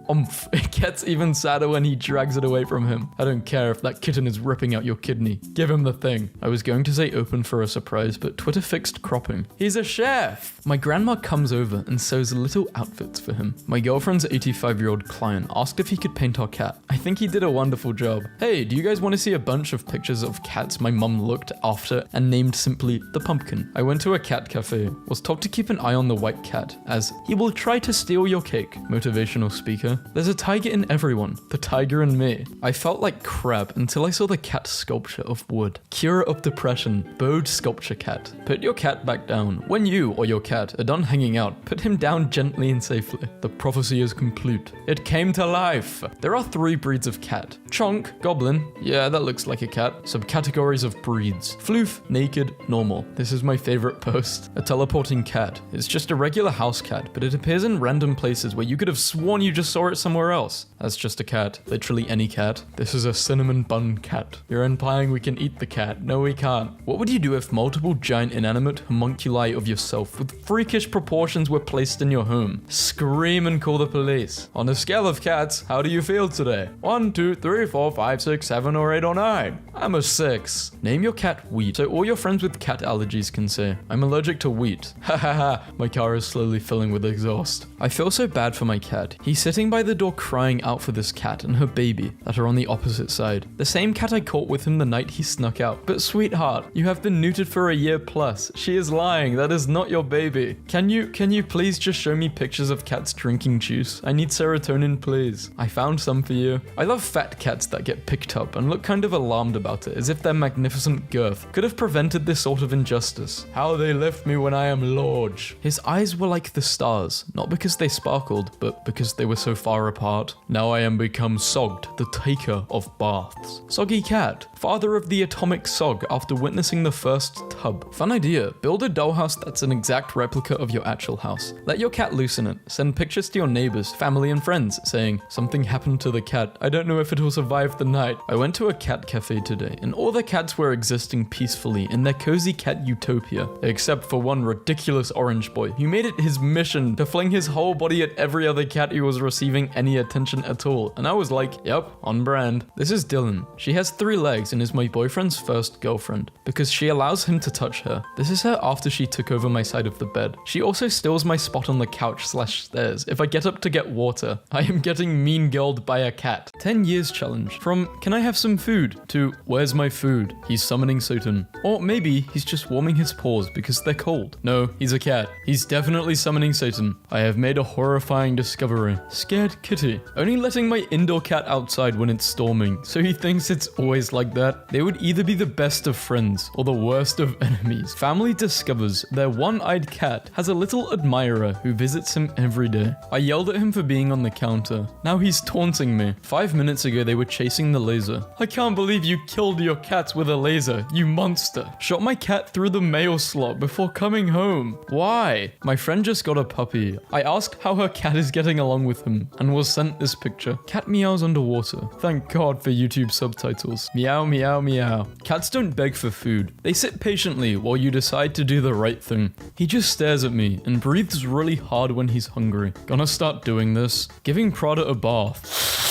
It gets even sadder when he drags it away from him. I don't care if that kitten is ripping out your kidney. Give him the thing. I was going to say open for a surprise, but Twitter fixed cropping. He's a chef! My grandma comes over and sews little outfits for him. My girlfriend's 85-year-old client asked if he could paint our cat. I think he did a wonderful job. Hey, do you guys want to see a bunch of pictures of cats my mum looked after and named simply the pumpkin? I went to a cat cafe, was told to keep an eye on the white cat, as he will try to steal your cake. Motivational speaker. There's a tiger in everyone. The tiger in me. I felt like crap until I saw the cat sculpture of wood. Cure of depression. Bowed sculpture cat. Put your cat back down. When you or your cat are done hanging out, put him down gently and safely. The prophecy is complete. It came to life. There are 3 breeds of cat. Chonk, goblin. Yeah, that looks like a cat. Subcategories of breeds. Floof, naked, normal. This is my favorite post. A teleporting cat. It's just a regular house cat, but it appears in random places where you could have sworn you just saw it somewhere else. That's just a cat. Literally any cat. This is a cinnamon bun cat. You're implying we can eat the cat. No, we can't. What would you do if multiple giant inanimate homunculi of yourself with freakish proportions were placed in your home? Scream and call the police. On a scale of cats, how do you feel today? 1, 2, 3, 4, 5, 6, 7, or 8, or 9. I'm a 6. Name your cat Wheat, so all your friends with cat allergies can say, I'm allergic to wheat. Ha ha ha. My car is slowly filling with exhaust. I feel so bad for my cat. He's sitting by the door crying out for this cat and her baby that are on the opposite side. The same cat I caught with him the night he snuck out. But sweetheart, you have been neutered for a year plus. She is lying. That is not your baby. Can you please just show me pictures of cats drinking juice? I need serotonin, please. I found some for you. I love fat cats that get picked up and look kind of alarmed about it, as if their magnificent girth could have prevented this sort of injustice. How they lift me when I am large. His eyes were like the stars, not because they sparkled, but because they were so far apart. Now I am become Sogged, the taker of baths. Soggy cat, father of the atomic Sog after witnessing the first tub. Fun idea. Build a dollhouse that's an exact replica of your actual house. Let your cat loose in it. Send pictures to your neighbors, family, and friends saying, something happened to the cat. I don't know if it will survive the night. I went to a cat cafe today, and all the cats were existing peacefully in their cozy cat utopia, except for one ridiculous orange boy who made it his mission to fling his whole body at every other cat who was receiving any attention at all. And I was like, yep, on brand. This is Dylan. She has 3 legs and is my boyfriend's first girlfriend because she allows him to touch her. This is her after she took over my side of the bed. She also steals my spot on the couch/stairs if I get up to get water. I am getting mean girled by a cat. 10 years challenge. From can I have some food to where's my food? He's summoning Satan. Or maybe he's just warming his paws because they're cold. No, he's a cat. He's definitely summoning Satan. I have made a horrifying discovery. Scared kitty. Only letting my indoor cat outside when it's storming, so he thinks it's always like that. They would either be the best of friends or the worst of enemies. Family discovers their one-eyed cat has a little admirer who visits him every day. I yelled at him for being on the counter. Now he's taunting me. 5 minutes ago they were chasing the laser. I can't believe you killed your cats with a laser, you monster. Shot my cat through the mail slot before coming home. Why? My friend just got a puppy. I asked how her cat is getting along with him and was sent this picture. Cat meows underwater. Thank God for YouTube subtitles. Meow Meow, meow, meow. Cats don't beg for food. They sit patiently while you decide to do the right thing. He just stares at me and breathes really hard when he's hungry. Gonna start doing this. Giving Prada a bath.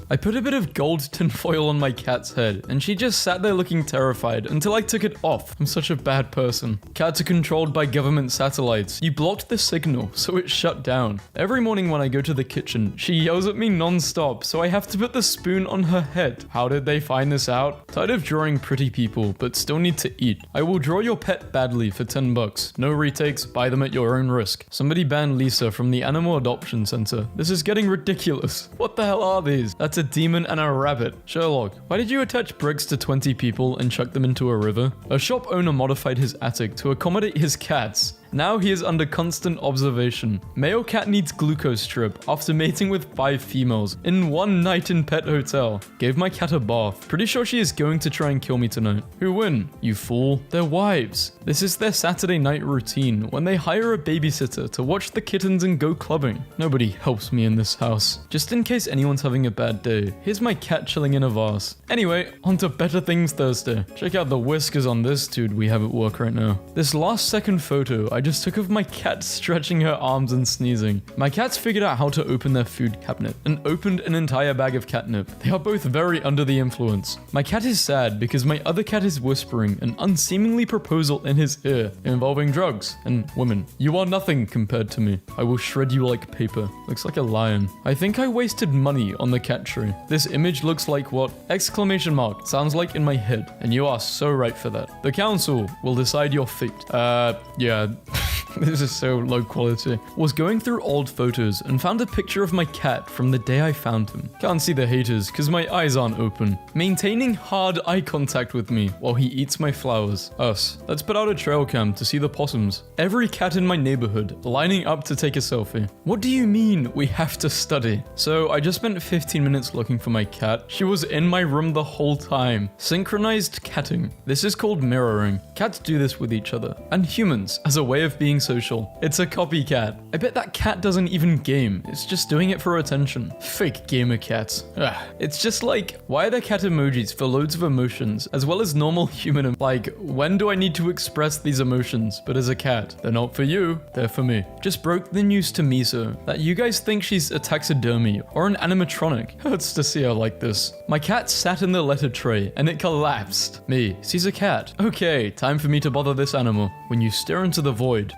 I put a bit of gold tinfoil on my cat's head, and she just sat there looking terrified until I took it off. I'm such a bad person. Cats are controlled by government satellites. You blocked the signal, so it shut down. Every morning when I go to the kitchen, she yells at me non-stop, so I have to put the spoon on her head. How did they find this out? Tired of drawing pretty people, but still need to eat. I will draw your pet badly for 10 bucks. No retakes, buy them at your own risk. Somebody ban Lisa from the animal adoption center. This is getting ridiculous. What the hell are these? That's a demon and a rabbit. Sherlock, why did you attach bricks to 20 people and chuck them into a river? A shop owner modified his attic to accommodate his cats. Now he is under constant observation. Male cat needs glucose drip after mating with 5 females in one night in pet hotel. Gave my cat a bath. Pretty sure she is going to try and kill me tonight. Who win? You fool. Their wives. This is their Saturday night routine when they hire a babysitter to watch the kittens and go clubbing. Nobody helps me in this house. Just in case anyone's having a bad day, here's my cat chilling in a vase. Anyway, on to Better Things Thursday. Check out the whiskers on this dude we have at work right now. This last second photo I just took of my cat stretching her arms and sneezing. My cats figured out how to open their food cabinet and opened an entire bag of catnip. They are both very under the influence. My cat is sad because my other cat is whispering an unseemly proposal in his ear involving drugs and women. You are nothing compared to me. I will shred you like paper. Looks like a lion. I think I wasted money on the cat tree. This image looks like what? Exclamation mark. Sounds like in my head. And you are so right for that. The council will decide your fate. Yeah. This is so low quality. Was going through old photos and found a picture of my cat from the day I found him. Can't see the haters because my eyes aren't open. Maintaining hard eye contact with me while he eats my flowers. Us. Let's put out a trail cam to see the possums. Every cat in my neighborhood lining up to take a selfie. What do you mean we have to study? So I just spent 15 minutes looking for my cat. She was in my room the whole time. Synchronized catting. This is called mirroring. Cats do this with each other. And humans as a way of being social. It's a copycat. I bet that cat doesn't even game. It's just doing it for attention. Fake gamer cats. Ugh. It's just like, why are there cat emojis for loads of emotions as well as normal human like, when do I need to express these emotions? But as a cat, they're not for you, they're for me. Just broke the news to Miso that you guys think she's a taxidermy or an animatronic. Hurts to see her like this. My cat sat in the letter tray and it collapsed. Me, she's a cat. Okay, time for me to bother this animal. When you stare into the void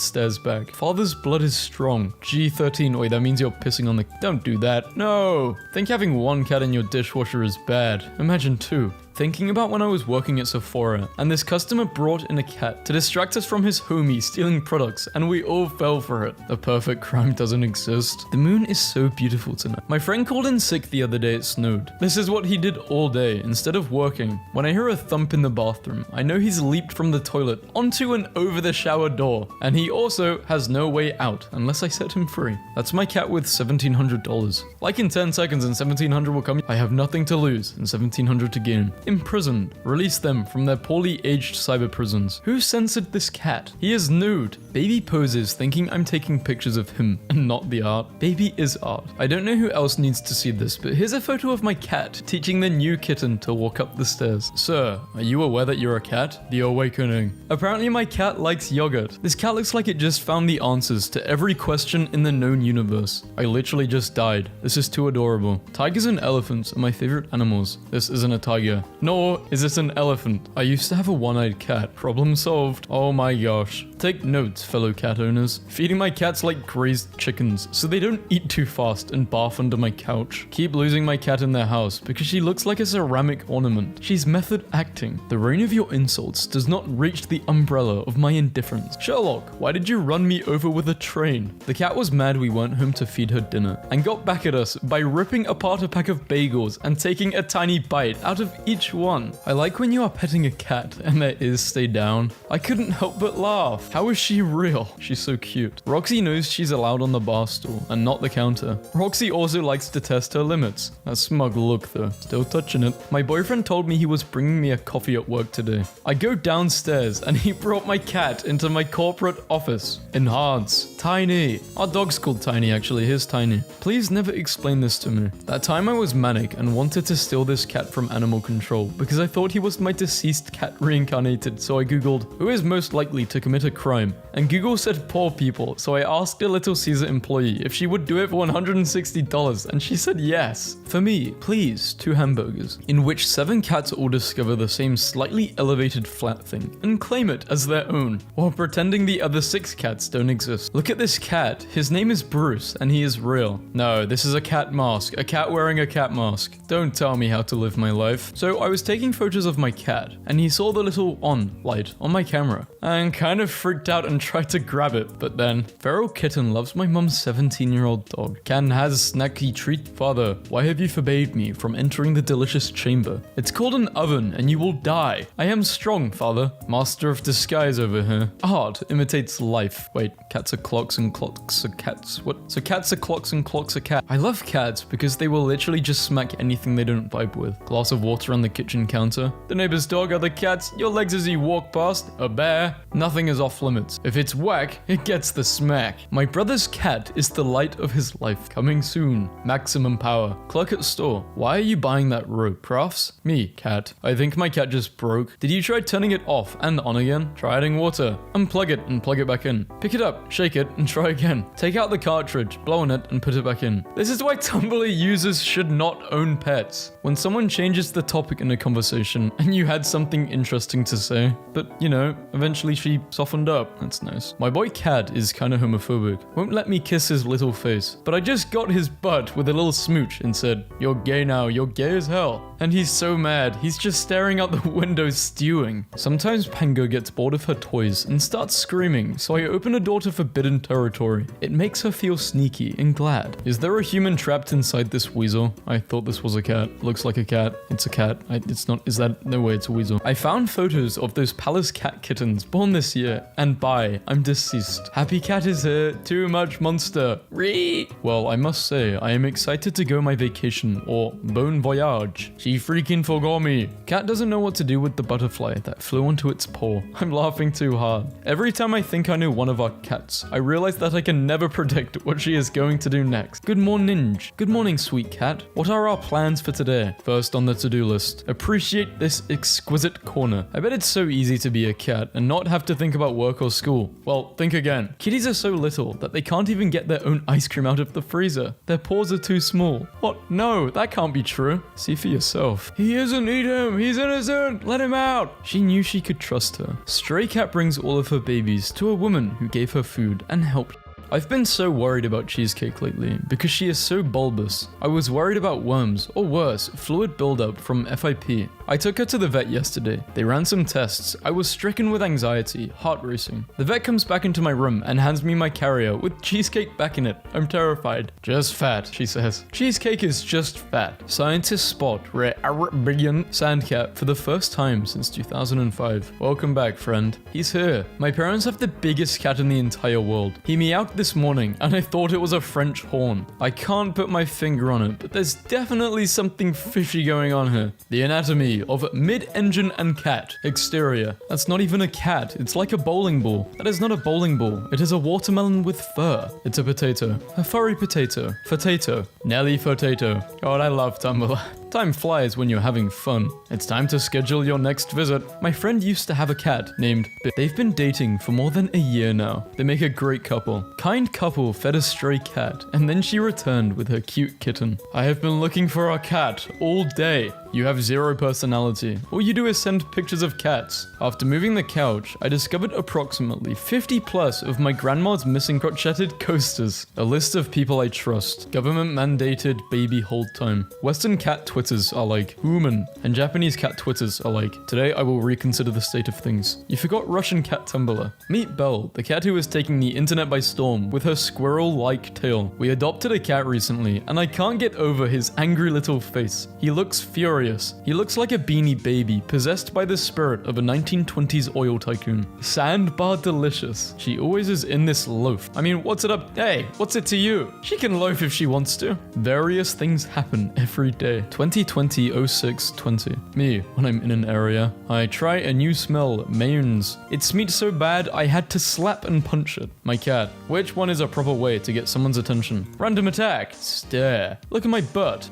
stares back. Father's blood is strong. G13, wait, that means you're pissing on the... Don't do that. No! Think having one cat in your dishwasher is bad. Imagine 2. Thinking about when I was working at Sephora, and this customer brought in a cat to distract us from his homie stealing products, and we all fell for it. The perfect crime doesn't exist. The moon is so beautiful tonight. My friend called in sick the other day it snowed. This is what he did all day, instead of working. When I hear a thump in the bathroom, I know he's leaped from the toilet onto and over the shower door, and he also has no way out, unless I set him free. That's my cat with $1,700. Like in 10 seconds and 1,700 will come. I have nothing to lose and 1,700 to gain. Imprisoned. Release them from their poorly aged cyber prisons. Who censored this cat? He is nude. Baby poses thinking I'm taking pictures of him and not the art. Baby is art. I don't know who else needs to see this, but here's a photo of my cat teaching the new kitten to walk up the stairs. Sir, are you aware that you're a cat? The awakening. Apparently my cat likes yogurt. This cat looks like it just found the answers to every question in the known universe. I literally just died. This is too adorable. Tigers and elephants are my favorite animals. This isn't a tiger. Nor is it an elephant. I used to have a one-eyed cat. Problem solved. Oh my gosh. Take notes, fellow cat owners. Feeding my cats like grazed chickens so they don't eat too fast and barf under my couch. Keep losing my cat in their house because she looks like a ceramic ornament. She's method acting. The rain of your insults does not reach the umbrella of my indifference. Sherlock, why did you run me over with a train? The cat was mad we weren't home to feed her dinner and got back at us by ripping apart a pack of bagels and taking a tiny bite out of each one. I like when you are petting a cat and their ears stay down. I couldn't help but laugh. How is she real? She's so cute. Roxy knows she's allowed on the bar stool and not the counter. Roxy also likes to test her limits. A smug look though. Still touching it. My boyfriend told me he was bringing me a coffee at work today. I go downstairs and he brought my cat into my corporate corporate office. Enhance. Tiny. Our dog's called Tiny, actually. Here's Tiny. Please never explain this to me. That time I was manic and wanted to steal this cat from animal control because I thought he was my deceased cat reincarnated, so I googled, who is most likely to commit a crime? And Google said poor people, so I asked a Little Caesar employee if she would do it for $160, and she said yes. For me, please, 2 hamburgers, in which 7 cats all discover the same slightly elevated flat thing and claim it as their own, while pretending the other 6 cats don't exist. Look at this cat. His name is Bruce, and he is real. No, this is a cat mask. A cat wearing a cat mask. Don't tell me how to live my life. So I was taking photos of my cat, and he saw the little on light on my camera, and kind of freaked out and tried to grab it, but then, feral kitten loves my mum's 17-year-old dog. Can has snacky treat. Father, why have you forbade me from entering the delicious chamber? It's called an oven, and you will die. I am strong, father. Master of disguise over here. Art imitates life. Wait, cats are clocks and clocks are cats. What? So cats are clocks and clocks are cats. I love cats because they will literally just smack anything they don't vibe with. Glass of water on the kitchen counter. The neighbor's dog, other cats, your legs as you walk past. A bear. Nothing is off limits. If it's whack, it gets the smack. My brother's cat is the light of his life. Coming soon. Maximum power. Clerk at store. Why are you buying that rope, Profs? Me, cat. I think my cat just broke. Did you try turning it off and on again? Try adding water. Unplug it and plug it back in. Pick it up, shake it, and try again. Take out the cartridge, blow on it, and put it back in. This is why Tumblr users should not own pets. When someone changes the topic in a conversation and you had something interesting to say, but you know, eventually she softened up. That's nice. My boy Cat is kinda homophobic. Won't let me kiss his little face, but I just got his butt with a little smooch and said, "You're gay now, you're gay as hell." And he's so mad, he's just staring out the window stewing. Sometimes Pango gets bored of her toys and starts screaming, so I open a door to forbidden territory. It makes her feel sneaky and glad. Is there a human trapped inside this weasel? I thought this was a cat. Looks like a cat. It's a cat. It's not. Is that? No way, it's a weasel. I found photos of those palace cat kittens born this year, and bye, I'm deceased. Happy cat is here. Too much monster. Ree. Well, I must say, I am excited to go my vacation, or bon voyage. She freaking forgot me. Cat doesn't know what to do with the butterfly that flew onto its paw. I'm laughing too hard. Every time I think I know one of our cats, I realize that I can never predict what she is going to do next. Good morning. Good morning, sweet cat. What are our plans for today? First on the to-do list, appreciate this exquisite corner. I bet it's so easy to be a cat and not have to think about work or school. Well, think again. Kitties are so little that they can't even get their own ice cream out of the freezer. Their paws are too small. What? No, that can't be true. See for yourself. He isn't. Eat him. He's innocent. Let him out. She knew she could trust her. Stray cat brings all of her babies to a woman who gave her food and helped. I've been so worried about Cheesecake lately because she is so bulbous. I was worried about worms, or worse, fluid buildup from FIP. I took her to the vet yesterday. They ran some tests. I was stricken with anxiety, heart racing. The vet comes back into my room and hands me my carrier with Cheesecake back in it. I'm terrified. Just fat, she says. Cheesecake is just fat. Scientists spot rare Arabian sandcat for the first time since 2005. Welcome back, friend. He's here. My parents have the biggest cat in the entire world. He meowed this morning and I thought it was a French horn. I can't put my finger on it, but there's definitely something fishy going on here. The anatomy of mid-engine and cat. Exterior. That's not even a cat. It's like a bowling ball. That is not a bowling ball. It is a watermelon with fur. It's a potato. A furry potato. Potato. Nelly potato. God, I love Tumblr. Time flies when you're having fun. It's time to schedule your next visit. My friend used to have a cat named Bit. They've been dating for more than a year now. They make a great couple. Kind couple fed a stray cat, and then she returned with her cute kitten. I have been looking for our cat all day. You have zero personality. All you do is send pictures of cats. After moving the couch, I discovered approximately 50 plus of my grandma's missing crotcheted coasters. A list of people I trust. Government mandated baby hold time. Western cat Twitters are like human, and Japanese cat Twitters are like, today I will reconsider the state of things. You forgot Russian cat Tumblr. Meet Belle, the cat who is taking the internet by storm with her squirrel-like tail. We adopted a cat recently, and I can't get over his angry little face. He looks furious furious. He looks like a beanie baby possessed by the spirit of a 1920s oil tycoon. Sandbar delicious. She always is in this loaf. I mean, what's it up? Hey, what's it to you? She can loaf if she wants to. Various things happen every day. 2020-06-20. Me, when I'm in an area, I try a new smell, mayonnaise. It smells so bad I had to slap and punch it. My cat. Which one is a proper way to get someone's attention? Random attack. Stare. Look at my butt.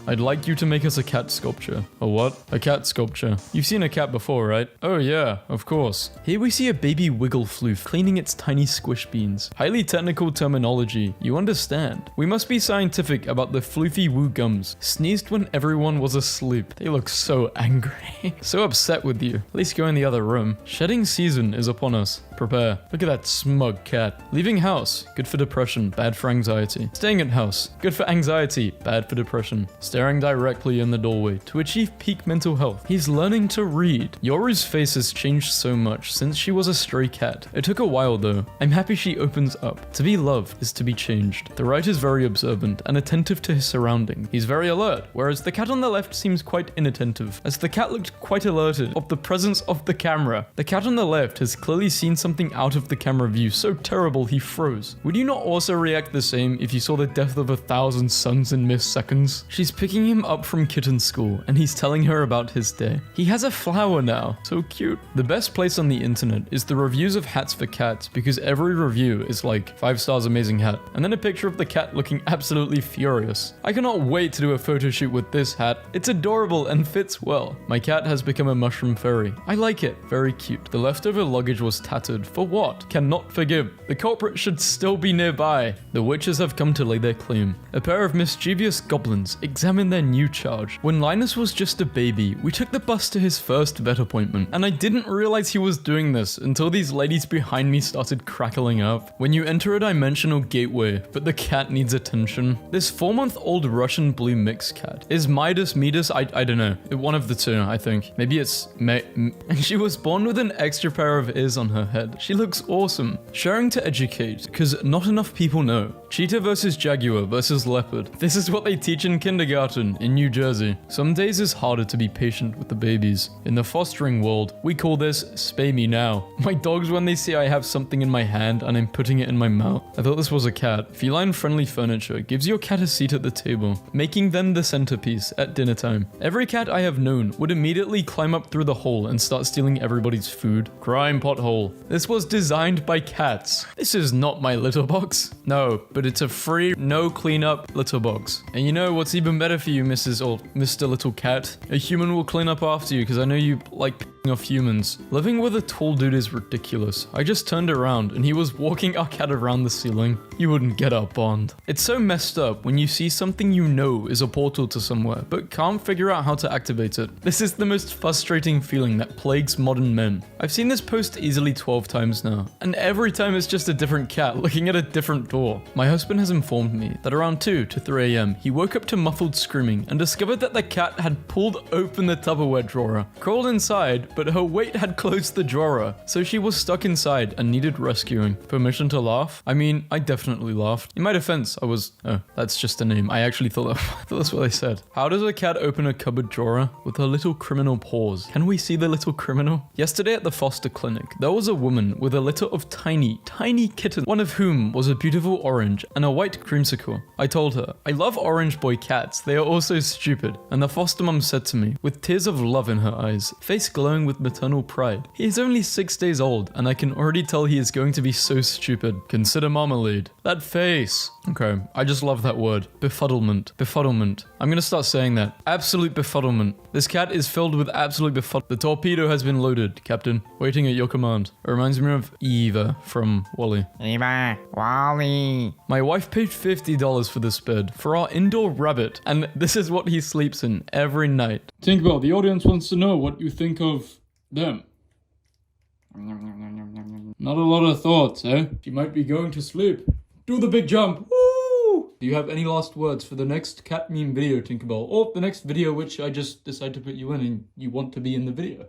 I'd like you to make us a cat sculpture. A what? A cat sculpture. You've seen a cat before, right? Oh yeah, of course. Here we see a baby wiggle floof cleaning its tiny squish beans. Highly technical terminology, you understand. We must be scientific about the floofy woo gums. Sneezed when everyone was asleep. They look so angry. So upset with you. At least go in the other room. Shedding season is upon us. Prepare. Look at that smug cat. Leaving house. Good for depression. Bad for anxiety. Staying at house. Good for anxiety. Bad for depression. Staring directly in the doorway to achieve peak mental health. He's learning to read. Yoru's face has changed so much since she was a stray cat. It took a while though. I'm happy she opens up. To be loved is to be changed. The right is very observant and attentive to his surrounding. He's very alert, whereas the cat on the left seems quite inattentive, as the cat looked quite alerted of the presence of the camera. The cat on the left has clearly seen something out of the camera view so terrible he froze. Would you not also react the same if you saw the death of 1,000 suns in mere seconds? She's picking him up from kitten school and he's telling her about his day. He has a flower now. So cute. The best place on the internet is the reviews of hats for cats because every review is like 5 stars amazing hat and then a picture of the cat looking absolutely furious. I cannot wait to do a photo shoot with this hat. It's adorable and fits well. My cat has become a mushroom fairy. I like it. Very cute. The leftover luggage was tattered. For what? Cannot forgive. The culprit should still be nearby. The witches have come to lay their claim. A pair of mischievous goblins examine their new charge. When Linus was just a baby, we took the bus to his first vet appointment, and I didn't realize he was doing this until these ladies behind me started crackling up. When you enter a dimensional gateway, but the cat needs attention. This 4-month-old Russian blue mix cat. Is Midas? I don't know. One of the two, I think. Maybe it's and she was born with an extra pair of ears on her head. She looks awesome. Sharing to educate, because not enough people know. Cheetah versus jaguar versus leopard. This is what they teach in kindergarten in New Jersey. Some days it's harder to be patient with the babies. In the fostering world, we call this spay me now. My dogs, when they see I have something in my hand and I'm putting it in my mouth. I thought this was a cat. Feline-friendly furniture gives your cat a seat at the table, making them the centerpiece at dinner time. Every cat I have known would immediately climb up through the hole and start stealing everybody's food. Crime pothole. This was designed by cats. This is not my litter box. No, but it's a free, no cleanup litter box. And you know what's even better for you, Mrs. or Mr. Little Cat? A human will clean up after you because I know you like p***ing off humans. Living with a tall dude is ridiculous. I just turned around and he was walking our cat around the ceiling. You wouldn't get our bond. It's so messed up when you see something you know is a portal to somewhere, but can't figure out how to activate it. This is the most frustrating feeling that plagues modern men. I've seen this post easily 12 times now, and every time it's just a different cat looking at a different door. My husband has informed me that around 2 to 3 a.m. he woke up to muffled screaming and discovered that the cat had pulled open the Tupperware drawer, crawled inside, but her weight had closed the drawer, so she was stuck inside and needed rescuing. Permission to laugh? I mean, I definitely laughed. In my defense, oh, that's just a name. I actually thought that's what they said. How does a cat open a cupboard drawer with her little criminal paws? Can we see the little criminal? Yesterday at the foster clinic, there was a woman with a litter of tiny kittens, one of whom was a beautiful orange and a white creamsicle. I told her, I love orange boy cats. They are also stupid. And the foster mom said to me, with tears of love in her eyes, face glowing with maternal pride, he is only 6 days old and I can already tell he is going to be so stupid. Consider marmalade. That face. Okay, I just love that word. Befuddlement. Befuddlement. I'm gonna start saying that. Absolute befuddlement. This cat is filled with absolute befuddlement. The torpedo has been loaded, Captain. Waiting at your command. It reminds me of Eva from WALL-E. Eva, Wally. My wife paid $50 for this bed, for our indoor rabbit, and this is what he sleeps in every night. Think about it, the audience wants to know what you think of them. Not a lot of thoughts, eh? She might be going to sleep. Do the big jump. Woo! Do you have any last words for the next cat meme video, Tinkerbell? Or the next video which I just decide to put you in and you want to be in the video?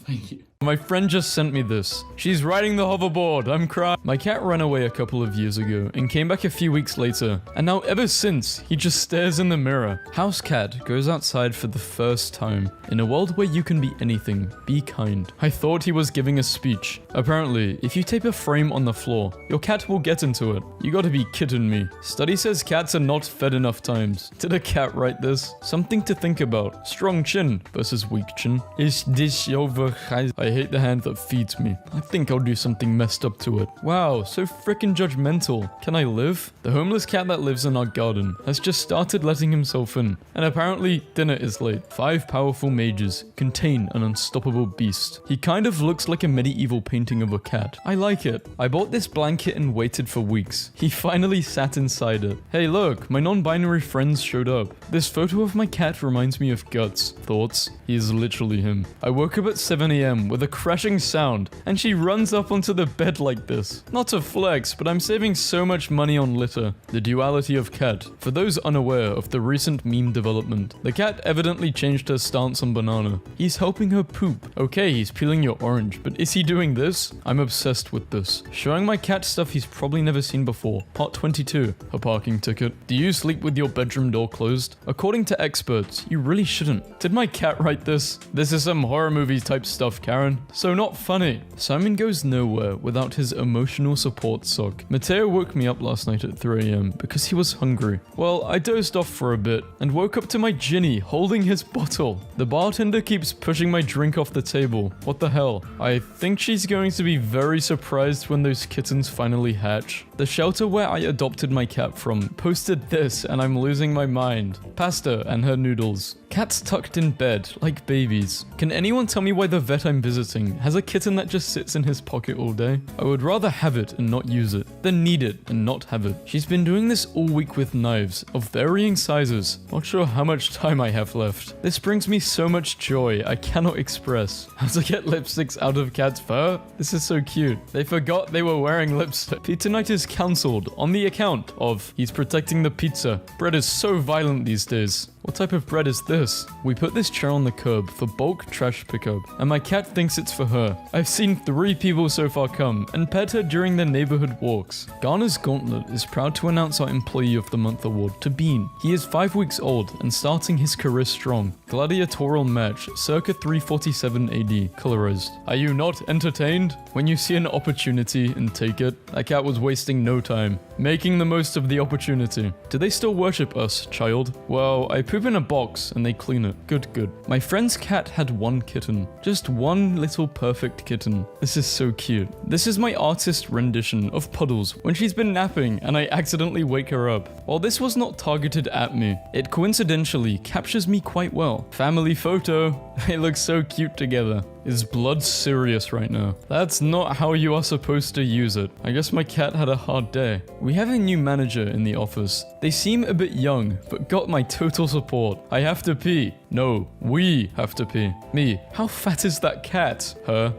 Thank you. My friend just sent me this. She's riding the hoverboard. I'm crying. My cat ran away a couple of years ago and came back a few weeks later. And now ever since, he just stares in the mirror. House cat goes outside for the first time. In a world where you can be anything, be kind. I thought he was giving a speech. Apparently, if you tape a frame on the floor, your cat will get into it. You gotta be kidding me. Study says cats are not fed enough times. Did a cat write this? Something to think about. Strong chin versus weak chin. Is this over? I hate the hand that feeds me. I think I'll do something messed up to it. Wow, so freaking judgmental. Can I live? The homeless cat that lives in our garden has just started letting himself in. And apparently, dinner is late. 5 powerful mages contain an unstoppable beast. He kind of looks like a medieval painting of a cat. I like it. I bought this blanket and waited for weeks. He finally sat inside it. Hey look, my non-binary friends showed up. This photo of my cat reminds me of Guts. Thoughts? He is literally him. I woke up at 7 AM with a crashing sound, and she runs up onto the bed like this. Not to flex, but I'm saving so much money on litter. The duality of cat. For those unaware of the recent meme development, the cat evidently changed her stance on banana. He's helping her poop. Okay, he's peeling your orange, but is he doing this? I'm obsessed with this. Showing my cat stuff he's probably never seen before. Part 22. A parking ticket. Do you sleep with your bedroom door closed? According to experts, you really shouldn't. Did my cat write this? This is some horror movie type stuff, Karen. So not funny. Simon goes nowhere without his emotional support sock. Mateo woke me up last night at 3 AM because he was hungry. Well, I dozed off for a bit and woke up to my Ginny holding his bottle. The bartender keeps pushing my drink off the table. What the hell? I think she's going to be very surprised when those kittens finally hatch. The shelter where I adopted my cat from posted this and I'm losing my mind. Pasta and her noodles. Cats tucked in bed, like babies. Can anyone tell me why the vet I'm visiting has a kitten that just sits in his pocket all day? I would rather have it and not use it, than need it and not have it. She's been doing this all week with knives, of varying sizes. Not sure how much time I have left. This brings me so much joy I cannot express. How to get lipsticks out of cat's fur? This is so cute. They forgot they were wearing lipstick. Pizza night is cancelled on the account of he's protecting the pizza. Bread is so violent these days. What type of bread is this? We put this chair on the curb for bulk trash pickup, and my cat thinks it's for her. I've seen 3 people so far come and pet her during their neighborhood walks. Garner's Gauntlet is proud to announce our Employee of the Month award to Bean. He is 5 weeks old and starting his career strong. Gladiatorial match, circa 347 AD, colorized. Are you not entertained? When you see an opportunity and take it, that cat was wasting no time, making the most of the opportunity. Do they still worship us, child? Well, I poop in a box and they clean it. Good. My friend's cat had 1 kitten. Just 1 little perfect kitten. This is so cute. This is my artist rendition of Puddles when she's been napping and I accidentally wake her up. While this was not targeted at me, it coincidentally captures me quite well. Family photo. They look so cute together. Is blood serious right now? That's not how you are supposed to use it. I guess my cat had a hard day. We have a new manager in the office. They seem a bit young, but got my total support. I have to pee. No, we have to pee. Me. How fat is that cat? Her.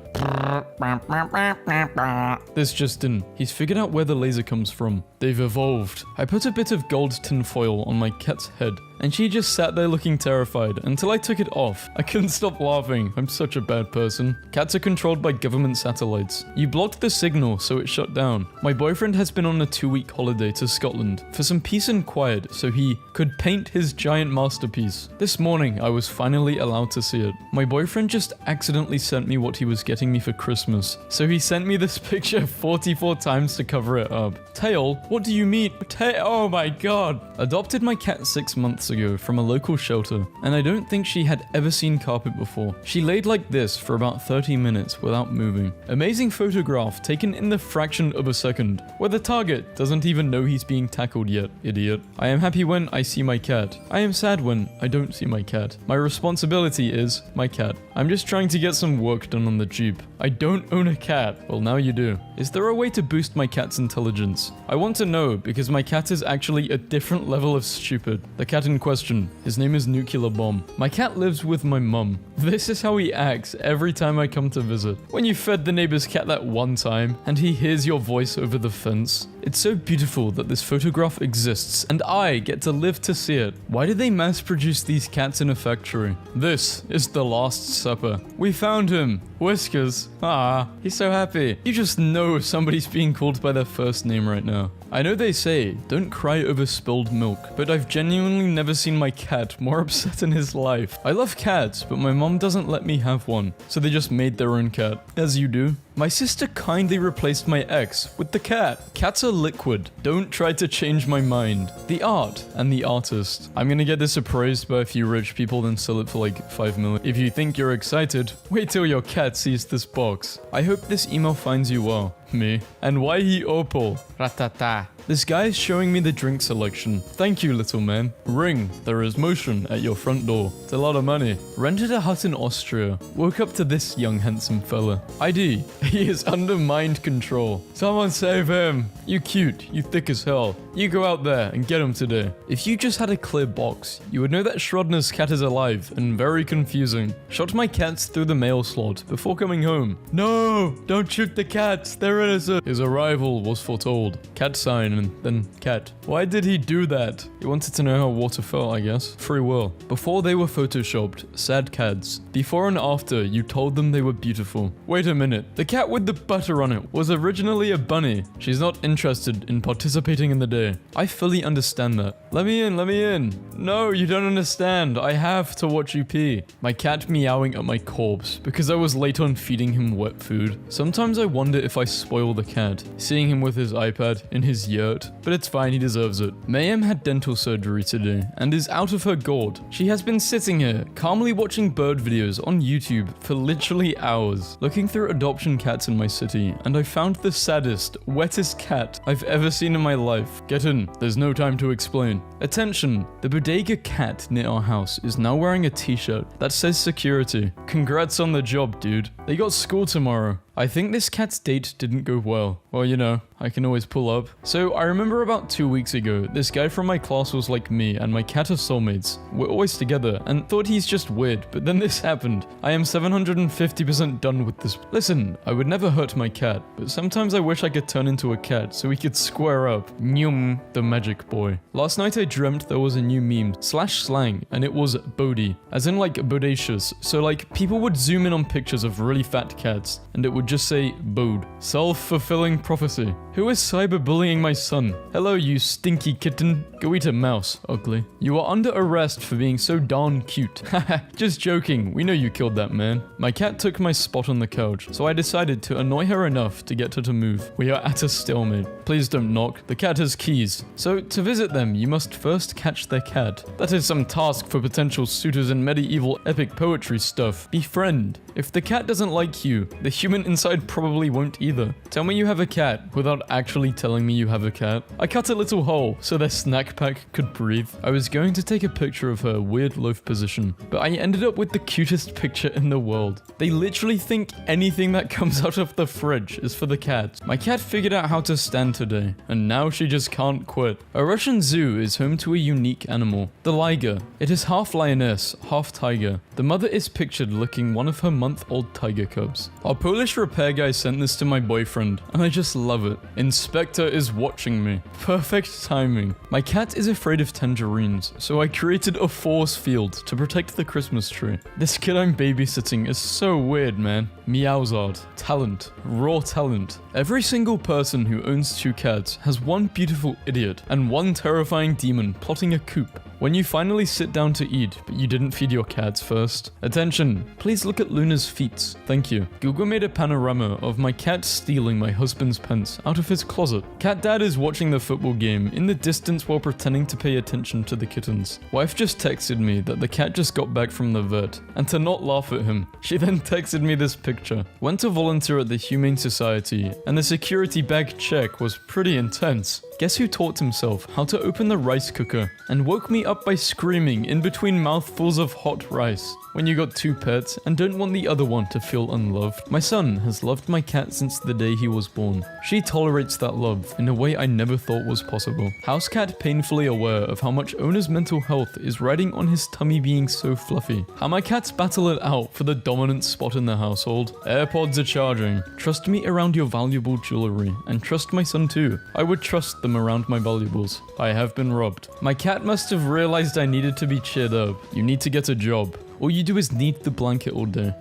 This just in. He's figured out where the laser comes from. They've evolved. I put a bit of gold tinfoil on my cat's head, and she just sat there looking terrified until I took it off. I couldn't stop laughing. I'm such a bad person. Cats are controlled by government satellites. You blocked the signal, so it shut down. My boyfriend has been on a 2-week holiday to Scotland for some peace and quiet so he could paint his giant masterpiece. This morning, I was finally allowed to see it. My boyfriend just accidentally sent me what he was getting me for Christmas, so he sent me this picture 44 times to cover it up. Tail? What do you mean? Tail? Oh my god. Adopted my cat 6 months ago from a local shelter, and I don't think she had ever seen carpet before. She laid like this for about 30 minutes without moving. Amazing photograph taken in the fraction of a second, where the target doesn't even know he's being tackled yet, idiot. I am happy when I see my cat. I am sad when I don't see my cat. My responsibility is my cat. I'm just trying to get some work done on the Jeep. I don't own a cat. Well, now you do. Is there a way to boost my cat's intelligence? I want to know because my cat is actually a different level of stupid. The cat in question, his name is Nuclear Bomb. My cat lives with my mum. This is how he acts every time I come to visit. When you fed the neighbor's cat that one time and he hears your voice over the fence, It's so beautiful that this photograph exists and I get to live to see it. Why did they mass produce these cats in a factory? This is the Last Supper. We found him. Whiskers. Ah, he's so happy. You just know somebody's being called by their first name right now. I know they say, don't cry over spilled milk, but I've genuinely never seen my cat more upset in his life. I love cats, but my mom doesn't let me have one, so they just made their own cat. As you do. My sister kindly replaced my ex with the cat. Cats are liquid. Don't try to change my mind. The art and the artist. I'm gonna get this appraised by a few rich people, then sell it for like 5 million. If you think you're excited, wait till your cat sees this box. I hope this email finds you well. Me. And why he opal? Ratata. This guy is showing me the drink selection. Thank you, little man. Ring. There is motion at your front door. It's a lot of money. Rented a hut in Austria. Woke up to this young handsome fella. ID. He is under mind control. Someone save him. You cute. You thick as hell. You go out there and get him today. If you just had a clear box, you would know that Schrodner's cat is alive and very confusing. Shot my cats through the mail slot before coming home. No! Don't shoot the cats. They're innocent. His arrival was foretold. Cat sign and then cat. Why did he do that? He wanted to know how water felt, I guess. Free will. Before they were photoshopped, sad cats. Before and after, you told them they were beautiful. Wait a minute. The cat with the butter on it was originally a bunny. She's not interested in participating in the day. I fully understand that. Let me in, let me in. No, you don't understand. I have to watch you pee. My cat meowing at my corpse because I was late on feeding him wet food. Sometimes I wonder if I spoil the cat, seeing him with his iPad in his yurt, but it's fine, he deserves it. Mayhem had dental surgery today and is out of her gourd. She has been sitting here, calmly watching bird videos on YouTube for literally hours, looking through adoption cats in my city, and I found the saddest, wettest cat I've ever seen in my life. Get in, there's no time to explain. Attention, the bodega cat near our house is now wearing a t-shirt that says security. Congrats on the job, dude. They got school tomorrow. I think this cat's date didn't go well. Well, you know, I can always pull up. So I remember about 2 weeks ago, this guy from my class was like me and my cat are soulmates. We're always together and thought he's just weird, but then this happened. I am 750% done with this. Listen, I would never hurt my cat, but sometimes I wish I could turn into a cat so we could square up. Nyum, the magic boy. Last night I dreamt there was a new meme / slang and it was Bodhi, as in like bodacious. So like people would zoom in on pictures of really fat cats and it would just say Bode. Self-fulfilling prophecy. Who is cyberbullying my son? Hello, you stinky kitten. Go eat a mouse, ugly. You are under arrest for being so darn cute. Haha, just joking. We know you killed that man. My cat took my spot on the couch, so I decided to annoy her enough to get her to move. We are at a stalemate. Please don't knock. The cat has keys. So to visit them, you must first catch their cat. That is some task for potential suitors in medieval epic poetry stuff. Befriend. If the cat doesn't like you, the human inside probably won't either. Tell me you have a cat without actually telling me you have a cat. I cut a little hole so their snack pack could breathe. I was going to take a picture of her weird loaf position, but I ended up with the cutest picture in the world. They literally think anything that comes out of the fridge is for the cat. My cat figured out how to stand today, and now she just can't quit. A Russian zoo is home to a unique animal, the liger. It is half lioness, half tiger. The mother is pictured licking one of her month-old tiger cubs. Our Polish repair guy sent this to my boyfriend, and I just love it. Inspector is watching me. Perfect timing. My cat is afraid of tangerines, so I created a force field to protect the Christmas tree. This kid I'm babysitting is so weird, man. Meowsard. Talent. Raw talent. Every single person who owns 2 cats has one beautiful idiot and one terrifying demon plotting a coup. When you finally sit down to eat, but you didn't feed your cats first. Attention, please look at Luna's feet. Thank you. Google made a panorama of my cat stealing my husband's pants out of his closet. Cat dad is watching the football game in the distance while pretending to pay attention to the kittens. Wife just texted me that the cat just got back from the vet, and to not laugh at him, she then texted me this picture. Went to volunteer at the Humane Society, and the security bag check was pretty intense. Guess who taught himself how to open the rice cooker and woke me up by screaming in between mouthfuls of hot rice? When you got 2 pets and don't want the other one to feel unloved. My son has loved my cat since the day he was born. She tolerates that love in a way I never thought was possible. House cat painfully aware of how much owner's mental health is riding on his tummy being so fluffy. How my cats battle it out for the dominant spot in the household. AirPods are charging. Trust me around your valuable jewelry, and trust my son too. I would trust them around my valuables. I have been robbed. My cat must have realized I needed to be cheered up. You need to get a job. All you do is knead the blanket all day.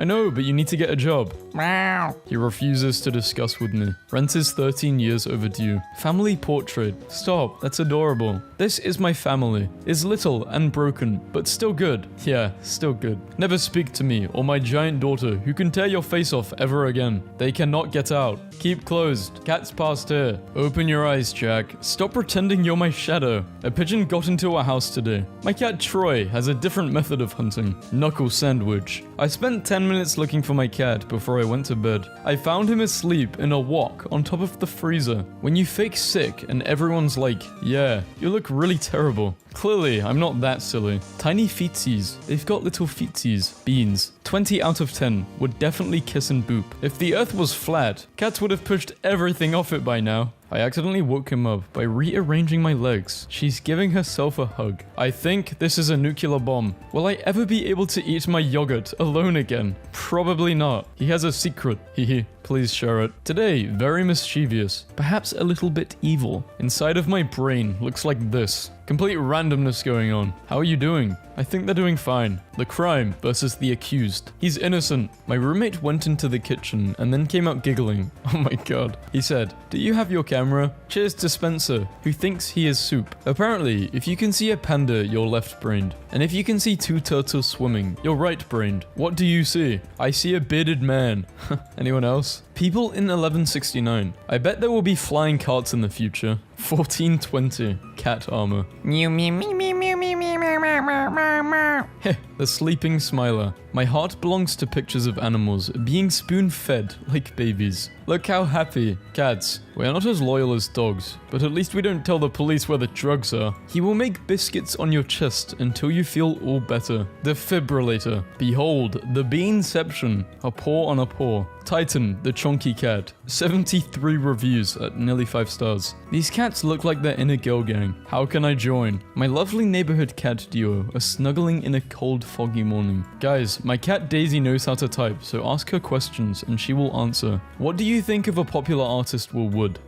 I know, but you need to get a job. He refuses to discuss with me. Rent is 13 years overdue. Family portrait. Stop, that's adorable. This is my family. Is little and broken, but still good. Yeah, still good. Never speak to me or my giant daughter who can tear your face off ever again. They cannot get out. Keep closed. Cat's past here. Open your eyes, Jack. Stop pretending you're my shadow. A pigeon got into our house today. My cat Troy has a different method of hunting. Knuckle sandwich. I spent 10 minutes looking for my cat before I went to bed. I found him asleep in a wok on top of the freezer. When you fake sick and everyone's like, yeah, you look really terrible. Clearly, I'm not that silly. Tiny feetsies. They've got little feetsies. Beans. 20 out of 10 would definitely kiss and boop. If the earth was flat, cats would have pushed everything off it by now. I accidentally woke him up by rearranging my legs. She's giving herself a hug. I think this is a nuclear bomb. Will I ever be able to eat my yogurt alone again? Probably not. He has a secret. Hehe. Please share it. Today, very mischievous. Perhaps a little bit evil. Inside of my brain looks like this. Complete randomness going on. How are you doing? I think they're doing fine. The crime versus the accused. He's innocent. My roommate went into the kitchen and then came out giggling. Oh my god. He said, "Do you have your camera?" Cheers to Spencer, who thinks he is soup. Apparently, if you can see a panda, you're left-brained. And if you can see 2 turtles swimming, you're right-brained. What do you see? I see a bearded man. Anyone else? People in 1169. I bet there will be flying carts in the future. 1420. Cat armor. Mew mew mew mew mew mew mew mew mew mew mew. Heh, the sleeping smiler. My heart belongs to pictures of animals being spoon-fed like babies. Look how happy. Cats, we are not as loyal as dogs, but at least we don't tell the police where the drugs are. He will make biscuits on your chest until you feel all better. Defibrillator. Behold, the beanception. A paw on a paw. Titan, the chonky cat. 73 reviews at nearly 5 stars. These cats look like they're in a girl gang. How can I join? My lovely neighborhood cat duo are snuggling in a cold, foggy morning. Guys, my cat Daisy knows how to type, so ask her questions and she will answer. What do you think of a popular artist Will Wood?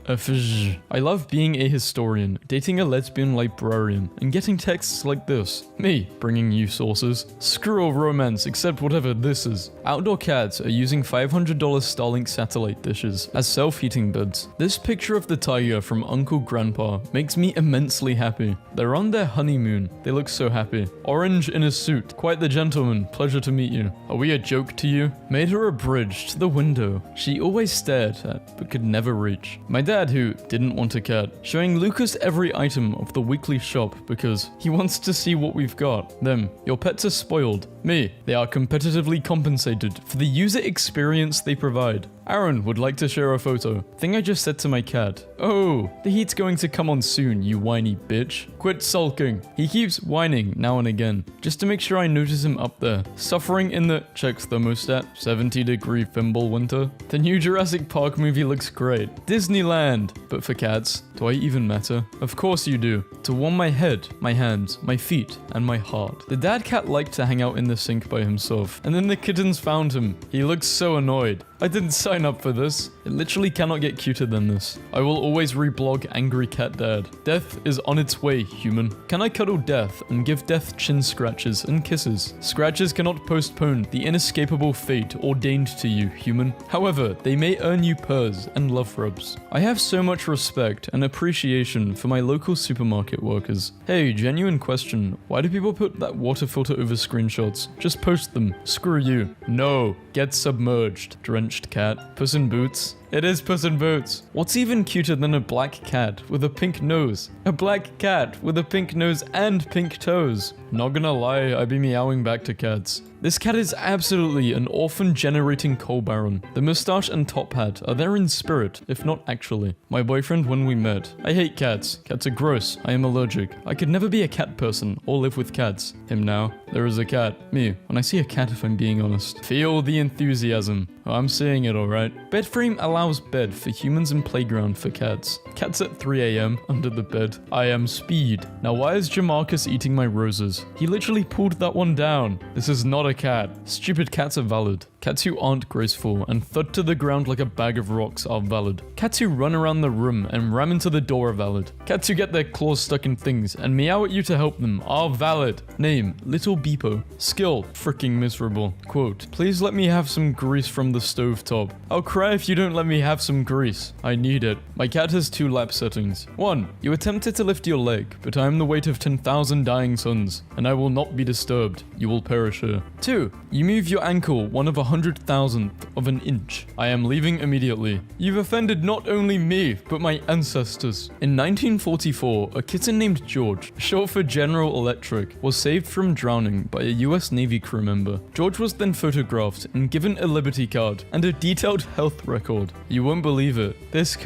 I love being a historian, dating a lesbian librarian, and getting texts like this. Me, bringing you sources. Screw all romance except whatever this is. Outdoor cats are using $500 Starlink satellite dishes as self-heating beds. This picture of the tiger from Uncle Grandpa makes me immensely happy. They're on their honeymoon. They look so happy. Orange in a suit. Quite the gentleman. Pleasure to meet you. Are we a joke to you? Made her a bridge to the window she always stared at but could never reach. My dad, who didn't want a cat, showing Lucas every item of the weekly shop because he wants to see what we've got. Them, your pets are spoiled. Me, they are competitively compensated for the user experience they provide. Aaron would like to share a photo. Thing I just said to my cat. Oh, the heat's going to come on soon, you whiny bitch. Quit sulking. He keeps whining now and again, just to make sure I notice him up there, suffering in the checks thermostat 70-degree Fimble winter. The new Jurassic Park movie looks great. Disneyland, but for cats. Do I even matter? Of course you do. To warm my head, my hands, my feet, and my heart. The dad cat liked to hang out in the sink by himself, and then the kittens found him. He looked so annoyed. I didn't sign up for this. It literally cannot get cuter than this. I will always reblog Angry Cat Dad. Death is on its way, human. Can I cuddle death and give death chin scratches and kisses? Scratches cannot postpone the inescapable fate ordained to you, human. However, they may earn you purrs and love rubs. I have so much respect and appreciation for my local supermarket workers. Hey, genuine question. Why do people put that water filter over screenshots? Just post them. Screw you. No. Get submerged. Drenched cat. Puss in Boots. It is Puss in Boots. What's even cuter than a black cat with a pink nose? A black cat with a pink nose and pink toes. Not gonna lie, I be meowing back to cats. This cat is absolutely an orphan-generating coal baron. The mustache and top hat are there in spirit, if not actually. My boyfriend when we met. I hate cats. Cats are gross. I am allergic. I could never be a cat person or live with cats. Him now. There is a cat. Me. When I see a cat, if I'm being honest. Feel the enthusiasm. Oh, I'm seeing it alright. Bed frame allows bed for humans and playground for cats. Cats at 3 AM under the bed. I am speed. Now why is Jamarcus eating my roses? He literally pulled that one down. This is not a cat. Stupid cats are valid. Cats who aren't graceful and thud to the ground like a bag of rocks are valid. Cats who run around the room and ram into the door are valid. Cats who get their claws stuck in things and meow at you to help them are valid. Name, Little Beepo. Skill, freaking miserable. Quote, please let me have some grease from the stovetop. I'll cry if you don't let me have some grease. I need it. My cat has 2 lap settings. 1. You attempted to lift your leg, but I am the weight of 10,000 dying suns, and I will not be disturbed. You will perish here. 2. You move your ankle 1 of 100,000th of an inch. I am leaving immediately. You've offended not only me, but my ancestors. In 1944, a kitten named George, short for General Electric, was saved from drowning by a US Navy crew member. George was then photographed and given a Liberty card and a detailed health record. You won't believe it. This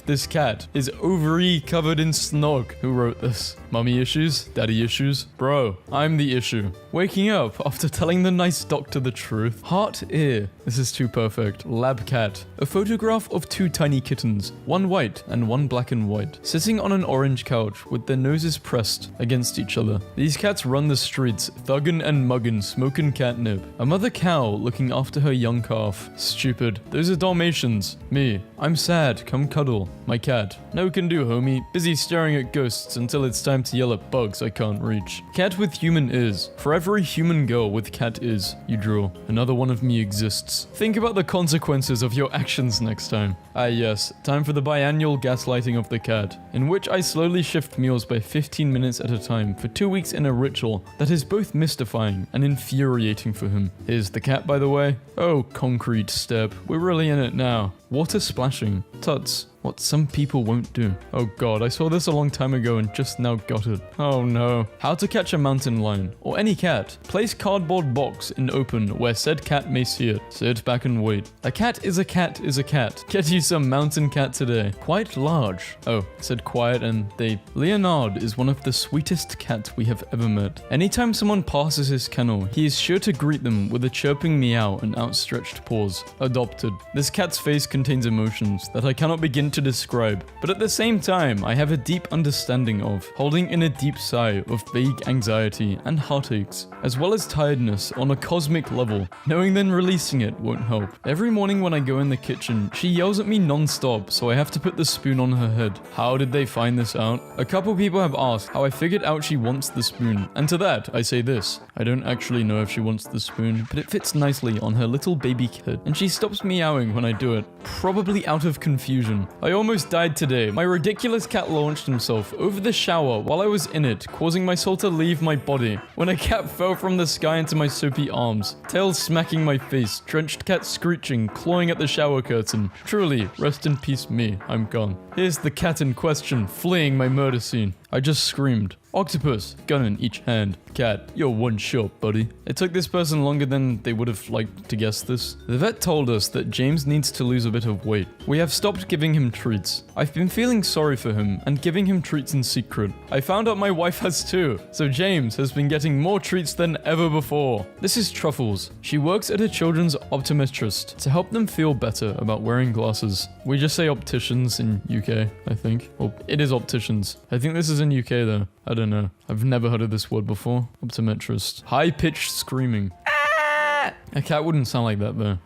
this cat, is ovary covered in snog. Who wrote this? Mummy issues? Daddy issues? Bro, I'm the issue. Waking up after telling the nice doctor the truth. Heart ear. This is too perfect. Lab cat. A photograph of 2 tiny kittens, one white and one black and white, sitting on an orange couch with their noses pressed against each other. These cats run the streets, thuggin' and muggin', smoking catnip. A mother cow looking after her young calf. Stupid. Those are Dalmatians. Me. I'm sad. Come cuddle. My cat. No can do, homie. Busy staring at ghosts until it's time to yell at bugs I can't reach. Cat with human ears. For every human girl with cat ears you draw, another one of me exists. Think about the consequences of your actions next time. Ah yes, time for the biannual gaslighting of the cat, in which I slowly shift meals by 15 minutes at a time for 2 weeks in a ritual that is both mystifying and infuriating for him. Here's the cat, by the way. Oh, concrete step. We're really in it now. Water splashing. Tuts. What some people won't do. Oh god, I saw this a long time ago and just now got it. Oh no. How to catch a mountain lion, or any cat. Place cardboard box in open where said cat may see it. Sit back and wait. A cat is a cat is a cat. Get you some mountain cat today. Quite large. Oh, it said quiet and they... Leonard is one of the sweetest cats we have ever met. Anytime someone passes his kennel, he is sure to greet them with a chirping meow and outstretched paws. Adopted. This cat's face contains emotions that I cannot begin to describe, but at the same time I have a deep understanding of, holding in a deep sigh of vague anxiety and heartaches, as well as tiredness on a cosmic level. Knowing then releasing it won't help. Every morning when I go in the kitchen, she yells at me non-stop, so I have to put the spoon on her head. How did they find this out? A couple people have asked how I figured out she wants the spoon, and to that I say this: I don't actually know if she wants the spoon, but it fits nicely on her little baby head, and she stops meowing when I do it, probably out of confusion. I almost died today. My ridiculous cat launched himself over the shower while I was in it, causing my soul to leave my body. When a cat fell from the sky into my soapy arms, tail smacking my face, drenched cat screeching, clawing at the shower curtain. Truly, rest in peace me, I'm gone. Here's the cat in question, fleeing my murder scene. I just screamed. Octopus, gun in each hand. Cat, you're one shot, buddy. It took this person longer than they would have liked to guess this. The vet told us that James needs to lose a bit of weight. We have stopped giving him treats. I've been feeling sorry for him and giving him treats in secret. I found out my wife has too, so James has been getting more treats than ever before. This is Truffles. She works at a children's optometrist to help them feel better about wearing glasses. We just say opticians in UK, I think. Well, it is opticians. I think this is in UK though. I don't know. I've never heard of this word before. Optometrist. High-pitched screaming. Ah! A cat wouldn't sound like that though.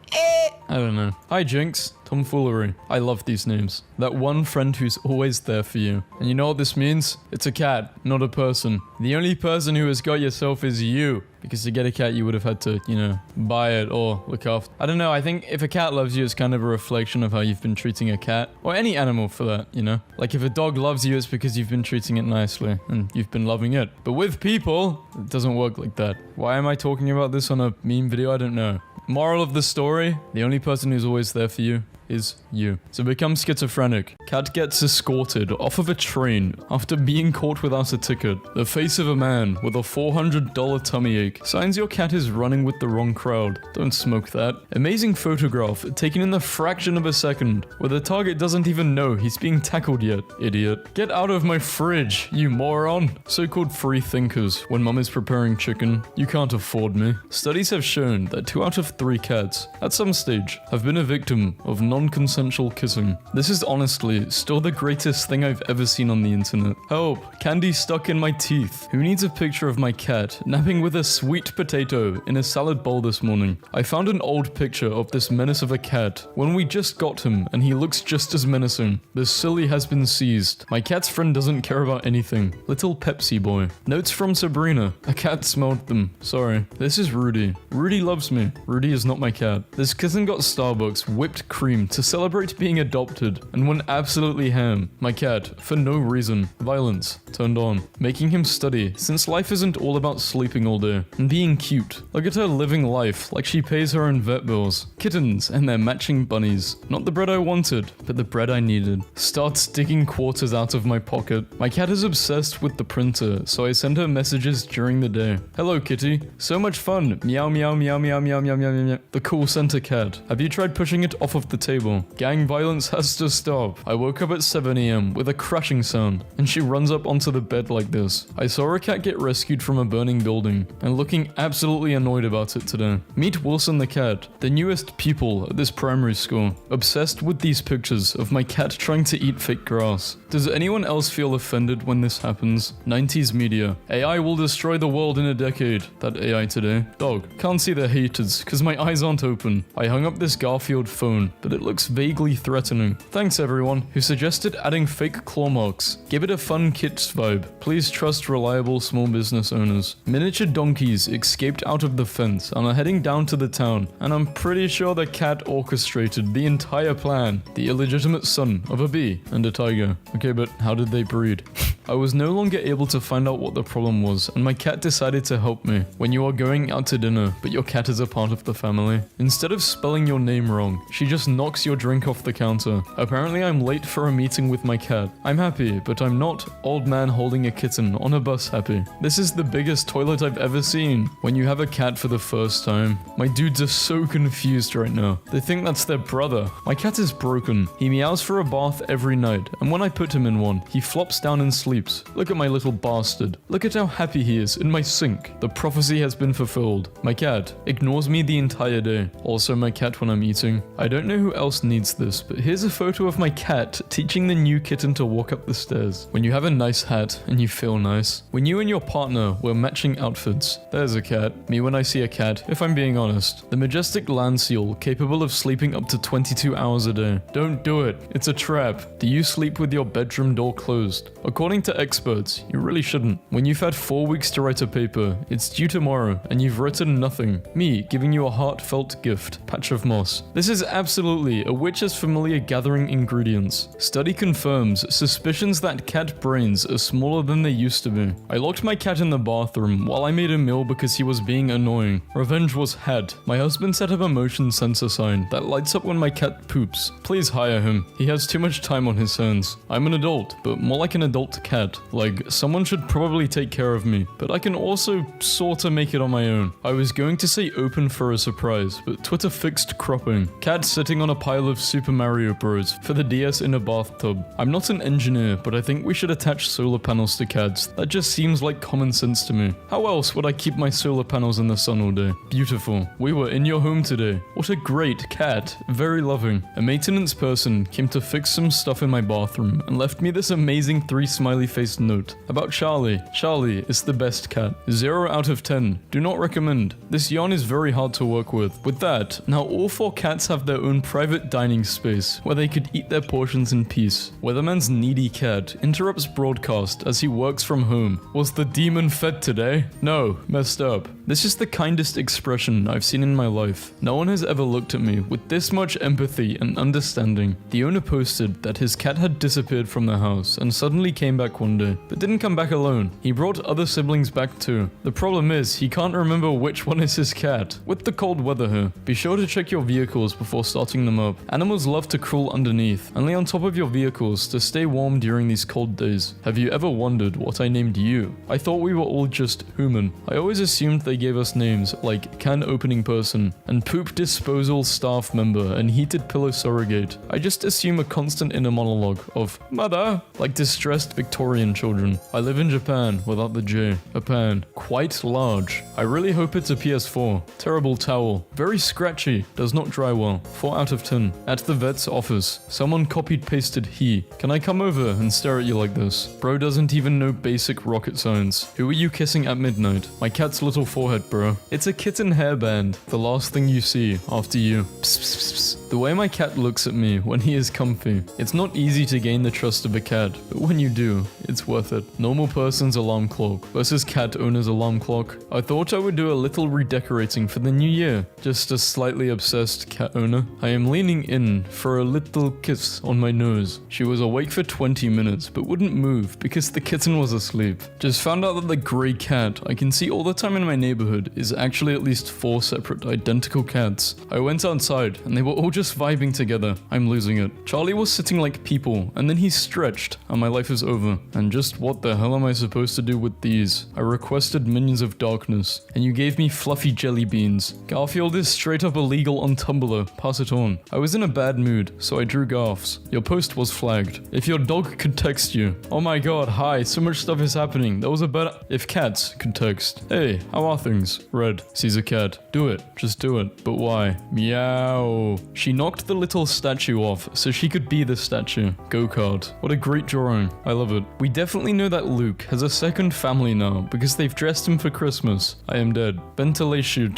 I don't know. Hi Jinx. Tomfoolery. I love these names. That one friend who's always there for you. And you know what this means? It's a cat, not a person. The only person who has got yourself is you. Because to get a cat, you would have had to, you know, buy it or look after. I don't know. I think if a cat loves you, it's kind of a reflection of how you've been treating a cat. Or any animal for that, you know? Like if a dog loves you, it's because you've been treating it nicely. And you've been loving it. But with people, it doesn't work like that. Why am I talking about this on a meme video? I don't know. Moral of the story, the only person who's always there for you is you. So become schizophrenic. Cat gets escorted off of a train after being caught without a ticket. The face of a man with a $400 tummy ache. Signs your cat is running with the wrong crowd. Don't smoke that. Amazing photograph taken in the fraction of a second, where the target doesn't even know he's being tackled yet. Idiot. Get out of my fridge, you moron. So-called free thinkers. When mom is preparing chicken, you can't afford me. Studies have shown that 2 out of 3 cats, at some stage, have been a victim of non-consensual kissing. This is honestly still the greatest thing I've ever seen on the internet. Help, candy stuck in my teeth. Who needs a picture of my cat napping with a sweet potato in a salad bowl this morning? I found an old picture of this menace of a cat when we just got him, and he looks just as menacing. The silly has been seized. My cat's friend doesn't care about anything. Little Pepsi boy. Notes from Sabrina. A cat smelled them. Sorry. This is Rudy. Rudy loves me. Rudy is not my cat. This kitten got Starbucks whipped cream to celebrate being adopted and went absolutely ham. My cat, for no reason. Violence. Turned on. Making him study, since life isn't all about sleeping all day and being cute. Look at her living life like she pays her own vet bills. Kittens and their matching bunnies. Not the bread I wanted, but the bread I needed. Starts digging quarters out of my pocket. My cat is obsessed with the printer, so I send her messages during the day. Hello kitty. So much fun. Meow meow meow meow meow meow meow meow. The call center cat. Have you tried pushing it off of the table? Gang violence has to stop. I woke up at 7 AM with a crashing sound, and she runs up onto the bed like this. I saw a cat get rescued from a burning building, and looking absolutely annoyed about it today. Meet Wilson the cat, the newest pupil at this primary school. Obsessed with these pictures of my cat trying to eat fake grass. Does anyone else feel offended when this happens? 90s media. AI will destroy the world in a decade. That AI today. Dog. Can't see the haters, cause my eyes aren't open. I hung up this Garfield phone, but it looks vaguely threatening. Thanks everyone who suggested adding fake claw marks. Give it a fun kids vibe. Please trust reliable small business owners. Miniature donkeys escaped out of the fence and are heading down to the town, and I'm pretty sure the cat orchestrated the entire plan. The illegitimate son of a bee and a tiger. Okay, but how did they breed? I was no longer able to find out what the problem was, and my cat decided to help me. When you are going out to dinner, but your cat is a part of the family, instead of spelling your name wrong, she just knocks your drink off the counter. Apparently I'm late for a meeting with my cat. I'm happy, but I'm not old man holding a kitten on a bus happy. This is the biggest toilet I've ever seen. When you have a cat for the first time, my dudes are so confused right now. They think that's their brother. My cat is broken. He meows for a bath every night, and when I put him in one, he flops down and sleeps. Look at my little bastard. Look at how happy he is in my sink. The prophecy has been fulfilled. My cat ignores me the entire day. Also my cat when I'm eating. I don't know who else needs this, but here's a photo of my cat teaching the new kitten to walk up the stairs. When you have a nice hat and you feel nice. When you and your partner wear matching outfits. There's a cat. Me when I see a cat, if I'm being honest. The majestic land seal capable of sleeping up to 22 hours a day. Don't do it. It's a trap. Do you sleep with your bedroom door closed? According to experts, you really shouldn't. When you've had 4 weeks to write a paper, it's due tomorrow, and you've written nothing. Me giving you a heartfelt gift. Patch of moss. This is absolutely a witch's familiar gathering ingredients. Study confirms suspicions that cat brains are smaller than they used to be. I locked my cat in the bathroom while I made a meal because he was being annoying. Revenge was had. My husband set up a motion sensor sign that lights up when my cat poops. Please hire him. He has too much time on his hands. I'm an adult, but more like an adult cat. Like, someone should probably take care of me, but I can also sorta make it on my own. I was going to say open for a surprise, but Twitter fixed cropping. Cat sitting on a pile of Super Mario Bros. For the DS in a bathtub. I'm not an engineer, but I think we should attach solar panels to cats. That just seems like common sense to me. How else would I keep my solar panels in the sun all day? Beautiful. We were in your home today. What a great cat. Very loving. A maintenance person came to fix some stuff in my bathroom and left me this amazing 3 smiley face note about Charlie. Charlie is the best cat. 0 out of 10. Do not recommend. This yarn is very hard to work with. With that, now all 4 cats have their own private dining space where they could eat their portions in peace. Weatherman's needy cat interrupts broadcast as he works from home. Was the demon fed today? No, messed up. This is the kindest expression I've seen in my life. No one has ever looked at me with this much empathy and understanding. The owner posted that his cat had disappeared from the house and suddenly came back one day, but didn't come back alone. He brought other siblings back too. The problem is, he can't remember which one is his cat. With the cold weather here, be sure to check your vehicles before starting them them up. Animals love to crawl underneath and lay on top of your vehicles to stay warm during these cold days. Have you ever wondered what I named you? I thought we were all just human. I always assumed they gave us names like can opening person and poop disposal staff member and heated pillow surrogate. I just assume a constant inner monologue of mother, like distressed Victorian children. I live in Japan without the J. Japan. Quite large. I really hope it's a PS4. Terrible towel. Very scratchy. Does not dry well. 4 out of 10. At the vet's office. Someone copied pasted he. Can I come over and stare at you like this? Bro doesn't even know basic rocket science. Who are you kissing at midnight? My cat's little forehead, bro. It's a kitten hairband. The last thing you see after you. Psst, psst, psst. The way my cat looks at me when he is comfy. It's not easy to gain the trust of a cat, but when you do, it's worth it. Normal person's alarm clock versus cat owner's alarm clock. I thought I would do a little redecorating for the new year. Just a slightly obsessed cat owner. I am leaning in for a little kiss on my nose. She was awake for 20 minutes, but wouldn't move because the kitten was asleep. Just found out that the grey cat I can see all the time in my neighborhood is actually at least 4 separate identical cats. I went outside and they were all just vibing together. I'm losing it. Charlie was sitting like people and then he stretched and my life is over. And just what the hell am I supposed to do with these? I requested Minions of Darkness and you gave me fluffy jelly beans. Garfield is straight up illegal on Tumblr. Pass it on. I was in a bad mood, so I drew Garfs. Your post was flagged. If your dog could text you. Oh my god, hi, so much stuff is happening. That was a better... If cats could text. Hey, how are things? Red sees a cat. Do it. Just do it. But why? Meow. She knocked the little statue off so she could be the statue. Go-kart. What a great drawing. I love it. We definitely know that Luke has a second family now because they've dressed him for Christmas. I am dead. Ventilation.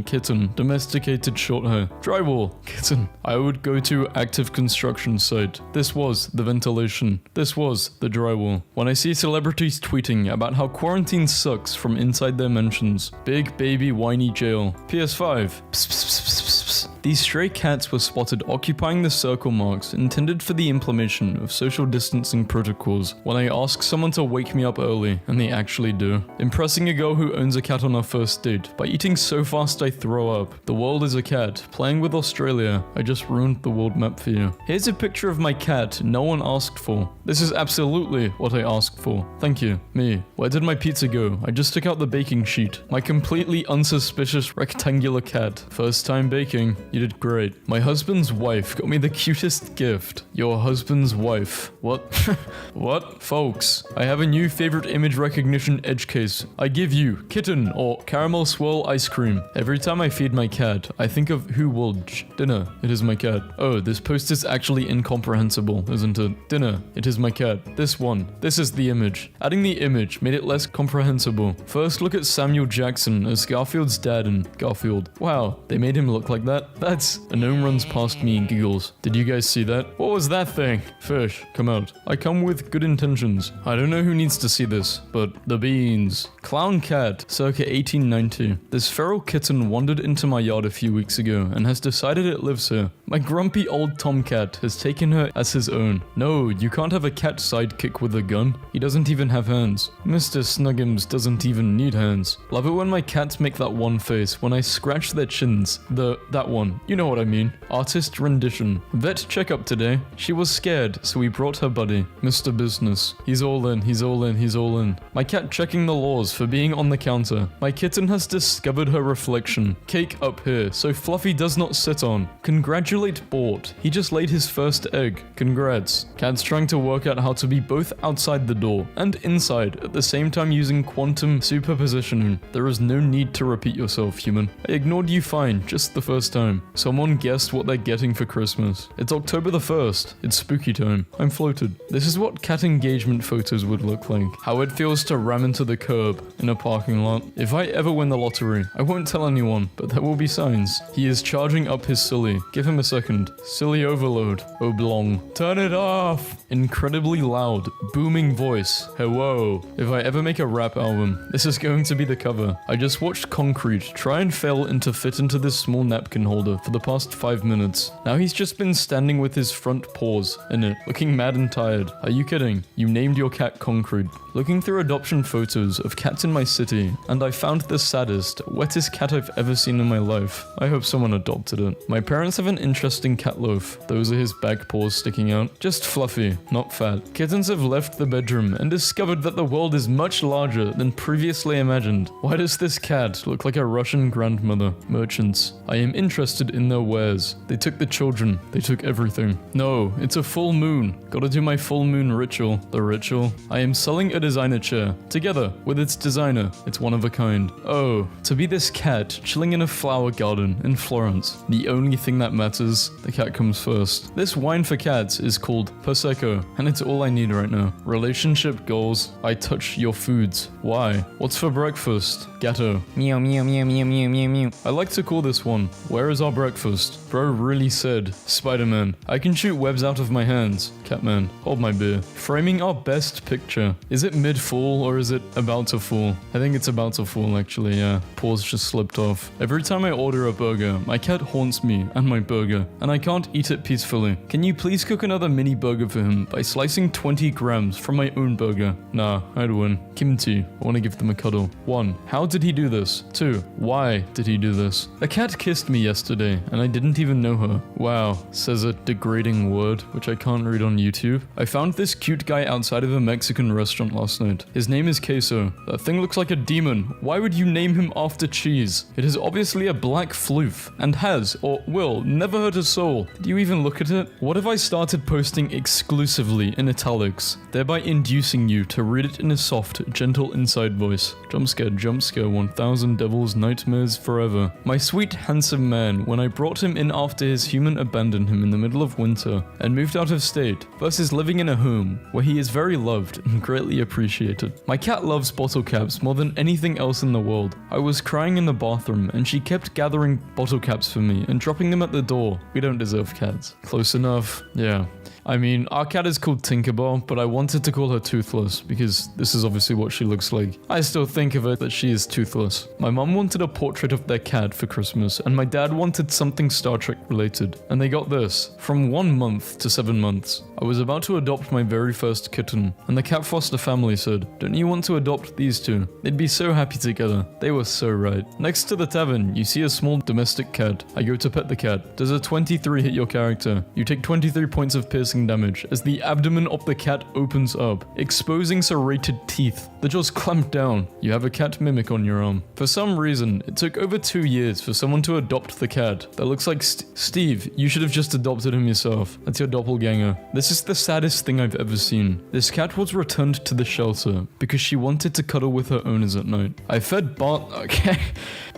Kitten. Domesticated short hair. Drywall. Kitten. I would go to active construction site. This was the ventilation. This was the drywall. When I see celebrities tweeting about how quarantine sucks from inside their mansions. Big baby whiny jail. PS5. Psst, psst, psst, psst, psst. These stray cats were spotted occupying the circle marks intended for the implementation of social distancing protocols when I ask someone to wake me up early, and they actually do. Impressing a girl who owns a cat on our first date by eating so fast I throw up. The world is a cat. Playing with Australia. I just ruined the world map for you. Here's a picture of my cat no one asked for. This is absolutely what I asked for. Thank you. Me. Where did my pizza go? I just took out the baking sheet. My completely unsuspicious rectangular cat. First time baking. You did great. My husband's wife got me the cutest gift. Your husband's wife. What? What? Folks, I have a new favorite image recognition edge case. I give you kitten or caramel swirl ice cream. Every time I feed my cat, I think of who will dinner. It is my cat. Oh, this post is actually incomprehensible, isn't it? Dinner. It is my cat. This one. This is the image. Adding the image made it less comprehensible. First look at Samuel Jackson as Garfield's dad in Garfield. Wow, they made him look like that? That's... A gnome runs past me and giggles. Did you guys see that? What was that thing? Fish, come out. I come with good intentions. I don't know who needs to see this, but the beans. Clown cat, circa 1890. This feral kitten wandered into my yard a few weeks ago and has decided it lives here. My grumpy old tomcat has taken her as his own. No, you can't have a cat sidekick with a gun. He doesn't even have hands. Mr. Snuggums doesn't even need hands. Love it when my cats make that one face when I scratch their chins. That one. You know what I mean. Artist rendition. Vet checkup today. She was scared, so we brought her buddy. Mr. Business. He's all in, he's all in, he's all in. My cat checking the laws for being on the counter. My kitten has discovered her reflection. Cake up here, so Fluffy does not sit on. Congratulate Bort. He just laid his first egg. Congrats. Cat's trying to work out how to be both outside the door and inside at the same time using quantum superpositioning. There is no need to repeat yourself, human. I ignored you fine, just the first time. Someone guessed what they're getting for Christmas. It's October the 1st. It's spooky time. I'm floated. This is what cat engagement photos would look like. How it feels to ram into the curb in a parking lot. If I ever win the lottery, I won't tell anyone, but there will be signs. He is charging up his silly. Give him a second. Silly overload. Oblong. Turn it off! Incredibly loud, booming voice. Hello. If I ever make a rap album, this is going to be the cover. I just watched Concrete try and fail to fit into this small napkin holder folder for the past 5 minutes. Now he's just been standing with his front paws in it, looking mad and tired. Are you kidding? You named your cat Concrete. Looking through adoption photos of cats in my city, and I found the saddest, wettest cat I've ever seen in my life. I hope someone adopted it. My parents have an interesting cat loaf. Those are his back paws sticking out. Just fluffy, not fat. Kittens have left the bedroom and discovered that the world is much larger than previously imagined. Why does this cat look like a Russian grandmother? Merchants. I am interested in their wares. They took the children. They took everything. No, it's a full moon. Gotta do my full moon ritual. The ritual. I am selling a designer chair. Together with its designer. It's one of a kind. Oh, to be this cat chilling in a flower garden in Florence. The only thing that matters, the cat comes first. This wine for cats is called Prosecco, and it's all I need right now. Relationship goals. I touch your foods. Why? What's for breakfast? Gatto. Meow, meow, meow, meow, meow, meow, meow. I like to call this one, where is our breakfast? Bro really said, Spider-Man. I can shoot webs out of my hands. Catman, hold my beer. Framing our best picture. Is it mid-fall or is it about to fall? I think it's about to fall actually, yeah. Pause just slipped off. Every time I order a burger, my cat haunts me and my burger, and I can't eat it peacefully. Can you please cook another mini burger for him by slicing 20 grams from my own burger? Nah, I'd win. Kimchi, I want to give them a cuddle. 1. How did he do this? 2. Why did he do this? A cat kissed me yesterday, and I didn't even know her. Wow, says a degrading word, which I can't read on YouTube. I found this cute guy outside of a Mexican restaurant last night. His name is Queso. That thing looks like a demon. Why would you name him after cheese? It is obviously a black floof, and has, or will, never hurt a soul. Do you even look at it? What if I started posting exclusively in italics, thereby inducing you to read it in a soft, gentle inside voice? Jump scare, 1000 devils, nightmares forever. My sweet, handsome man, when I brought him in after his human abandoned him in the middle of winter and moved out of state, versus living in a home where he is very loved and greatly appreciated. My cat loves bottle caps more than anything else in the world. I was crying in the bathroom and she kept gathering bottle caps for me and dropping them at the door. We don't deserve cats. Close enough. Yeah. I mean, our cat is called Tinkerbell, but I wanted to call her Toothless because this is obviously what she looks like. I still think of it that she is toothless. My mom wanted a portrait of their cat for Christmas, and my dad wanted something Star Trek related. And they got this. From 1 month to 7 months. I was about to adopt my very first kitten, and the cat foster family said, "Don't you want to adopt these two? They'd be so happy together." They were so right. Next to the tavern, you see a small domestic cat. I go to pet the cat. Does a 23 hit your character? You take 23 points of piercing damage as the abdomen of the cat opens up, exposing serrated teeth. The jaws clamp down. You have a cat mimic on your arm. For some reason, it took over 2 years for someone to adopt the cat. That looks like Steve. You should have just adopted him yourself. That's your doppelganger. This is the saddest thing I've ever seen. This cat was returned to the shelter because she wanted to cuddle with her owners at night. I fed Bart.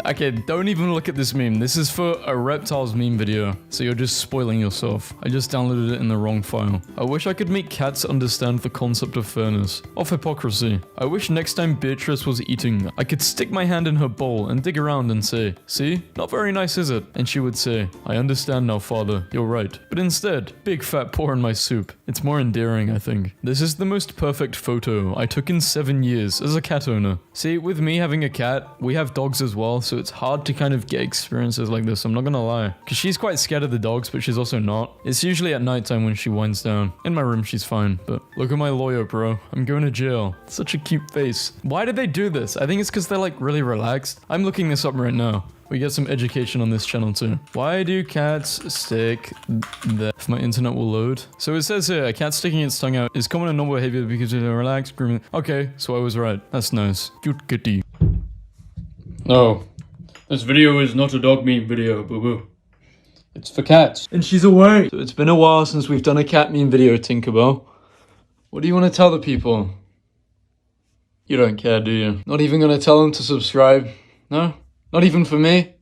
Okay, don't even look at this meme. This is for a reptiles meme video, so you're just spoiling yourself. I just downloaded it in the wrong file. I wish I could make cats understand the concept of fairness, of hypocrisy. I wish next time Beatrice was eating, I could stick my hand in her bowl and dig around and say, "See? Not very nice, is it?" And she would say, "I understand now, father. You're right." But instead, big fat paw in my soup. It's more endearing, I think. This is the most perfect photo I took in 7 years as a cat owner. See, with me having a cat, we have dogs as well, so it's hard to kind of get experiences like this, I'm not gonna lie. Because she's quite scared of the dogs, but she's also not. It's usually at nighttime when she winds down. In my room, she's fine, but look at my lawyer, bro. I'm going to jail. Such a cute face. Why did they do this? I think it's because they're like really relaxed. I'm looking this up right now. We get some education on this channel too. Why do cats stick there? If my internet will load. So it says here, a cat sticking its tongue out is common and normal behavior because it's a relaxed grooming. Okay, so I was right. That's nice. Cute kitty. No. This video is not a dog meme video, boo-boo. It's for cats. And she's away. So it's been a while since we've done a cat meme video, Tinkerbell. What do you want to tell the people? You don't care, do you? Not even gonna tell them to subscribe? No? Not even for me?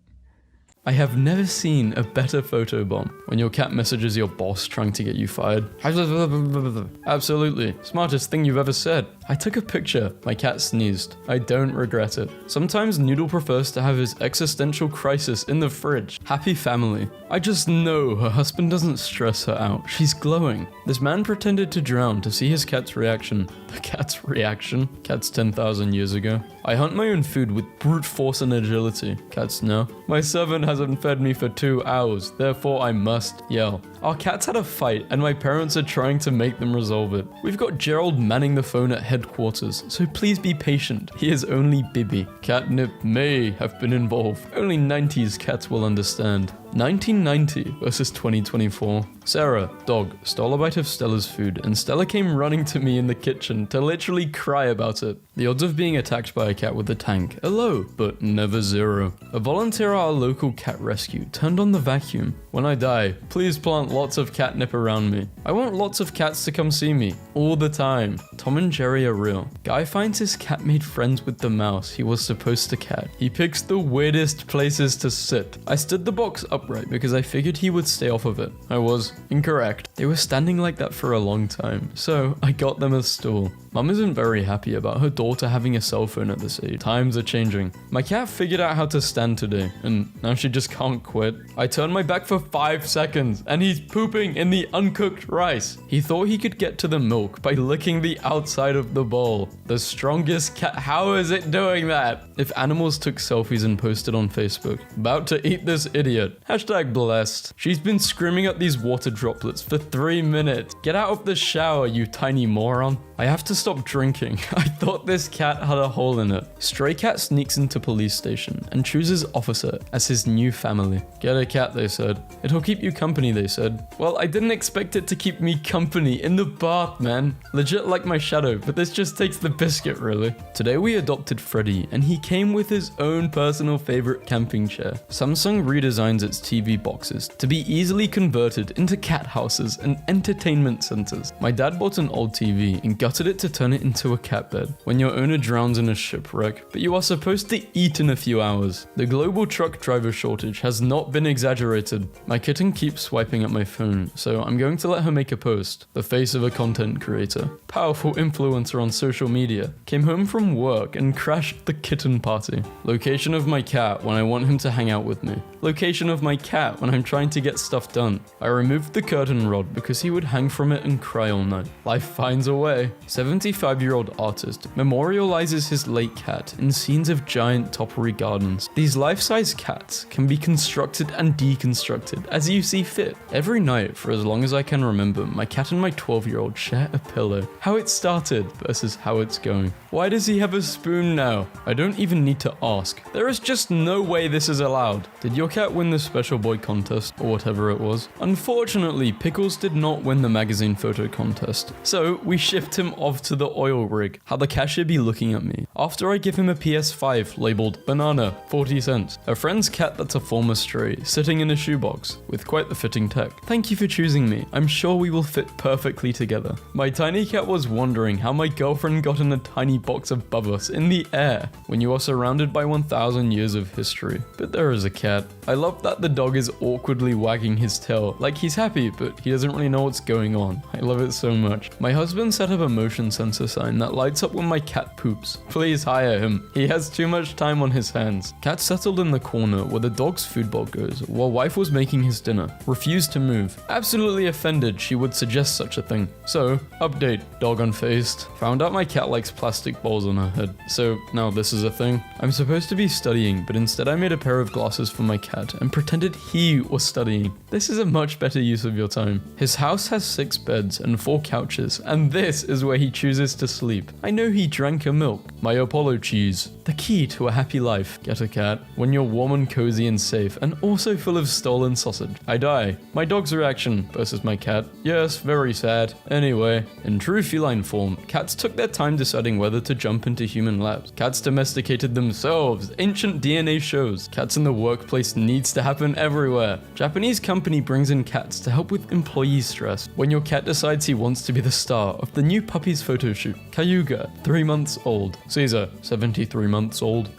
I have never seen a better photo bomb when your cat messages your boss trying to get you fired. Absolutely. Smartest thing you've ever said. I took a picture. My cat sneezed. I don't regret it. Sometimes Noodle prefers to have his existential crisis in the fridge. Happy family. I just know her husband doesn't stress her out. She's glowing. This man pretended to drown to see his cat's reaction. The cat's reaction. Cat's 10,000 years ago. I hunt my own food with brute force and agility. Cats no. My servant hasn't fed me for 2 hours, therefore I must yell. Our cats had a fight and my parents are trying to make them resolve it. We've got Gerald manning the phone at headquarters, so please be patient. He is only Bibby. Catnip may have been involved. Only 90s cats will understand. 1990 versus 2024. Sarah, dog, stole a bite of Stella's food and Stella came running to me in the kitchen to literally cry about it. The odds of being attacked by a cat with a tank are low, but never zero. A volunteer at our local cat rescue turned on the vacuum. When I die, please plant lots of catnip around me. I want lots of cats to come see me, all the time. Tom and Jerry are real. Guy finds his cat made friends with the mouse he was supposed to cat. He picks the weirdest places to sit. I stood the box upright because I figured he would stay off of it. I was incorrect. They were standing like that for a long time, so I got them a stool. Mum isn't very happy about her daughter having a cell phone at this age. Times are changing. My cat figured out how to stand today, and now she just can't quit. I turned my back for 5 seconds, and he's pooping in the uncooked rice. He thought he could get to the milk by licking the outside of the bowl. The strongest cat, how is it doing that? If animals took selfies and posted on Facebook, about to eat this idiot. Hashtag blessed. She's been screaming at these water droplets for 3 minutes. Get out of the shower, you tiny moron. I have to stop drinking. I thought this cat had a hole in it. Stray cat sneaks into police station and chooses officer as his new family. Get a cat, they said. It'll keep you company, they said. Well, I didn't expect it to keep me company in the bath, man. Legit like my shadow, but this just takes the biscuit, really. Today we adopted Freddy, and he came with his own personal favorite camping chair. Samsung redesigns its TV boxes to be easily converted into cat houses and entertainment centers. My dad bought an old TV and gutted it to turn it into a cat bed. When your owner drowns in a shipwreck, but you are supposed to eat in a few hours. The global truck driver shortage has not been exaggerated. My kitten keeps swiping at my phone, so I'm going to let her make a post. The face of a content creator, powerful influencer on social media, came home from work and crashed the kitten party. Location of my cat when I want him to hang out with me. Location of my cat when I'm trying to get stuff done. I removed the curtain rod because he would hang from it and cry all night. Life finds a way. 75-year-old artist memorializes his late cat in scenes of giant topiary gardens. These life-size cats can be constructed and deconstructed as you see fit. Every night for as long as I can remember, my cat and my 12-year-old share a pillow. How it started versus how it's going. Why does he have a spoon now? I don't even need to ask. There is just no way this is allowed. Did your cat win the special boy contest or whatever it was? Unfortunately, Pickles did not win the magazine photo contest, so we shipped him off to the oil rig. How the cashier be looking at me after I give him a PS5 labeled banana 40 cents. A friend's cat that's a former stray sitting in a shoebox with quite the fitting tech. Thank you for choosing me. I'm sure we will fit perfectly together. My tiny cat was wondering how my girlfriend got in a tiny box above us in the air when you are surrounded by 1,000 years of history. But there is a cat. I love that the dog is awkwardly wagging his tail like he's happy, but he doesn't really know what's going on. I love it so much. My husband set up a motion sensor sign that lights up when my cat poops. Please hire him. He has too much time on his hands. Cat settled in the corner where the dog's food bowl goes while wife was making his dinner. Refused to move. Absolutely offended she would suggest such a thing. So, update. Dog unfazed. Found out my cat likes plastic bowls on her head. So, now this is a thing. I'm supposed to be studying, but instead I made a pair of glasses for my cat and pretended he was studying. This is a much better use of your time. His house has 6 beds and 4 couches, and this is where he chooses to sleep. I know he drank a milk. My Apollo cheese. The key to a happy life. Get a cat. When you're warm and cozy and safe, and also full of stolen sausage. I die. My dog's reaction versus my cat. Yes, very sad. Anyway, in true feline form, cats took their time deciding whether to jump into human labs. Cats domesticated themselves. Ancient DNA shows. Cats in the workplace needs to happen everywhere. Japanese company brings in cats to help with employee stress. When your cat decides he wants to be the star of the new puppy's photo shoot. Cayuga, 3 months old. Caesar, 73 months old.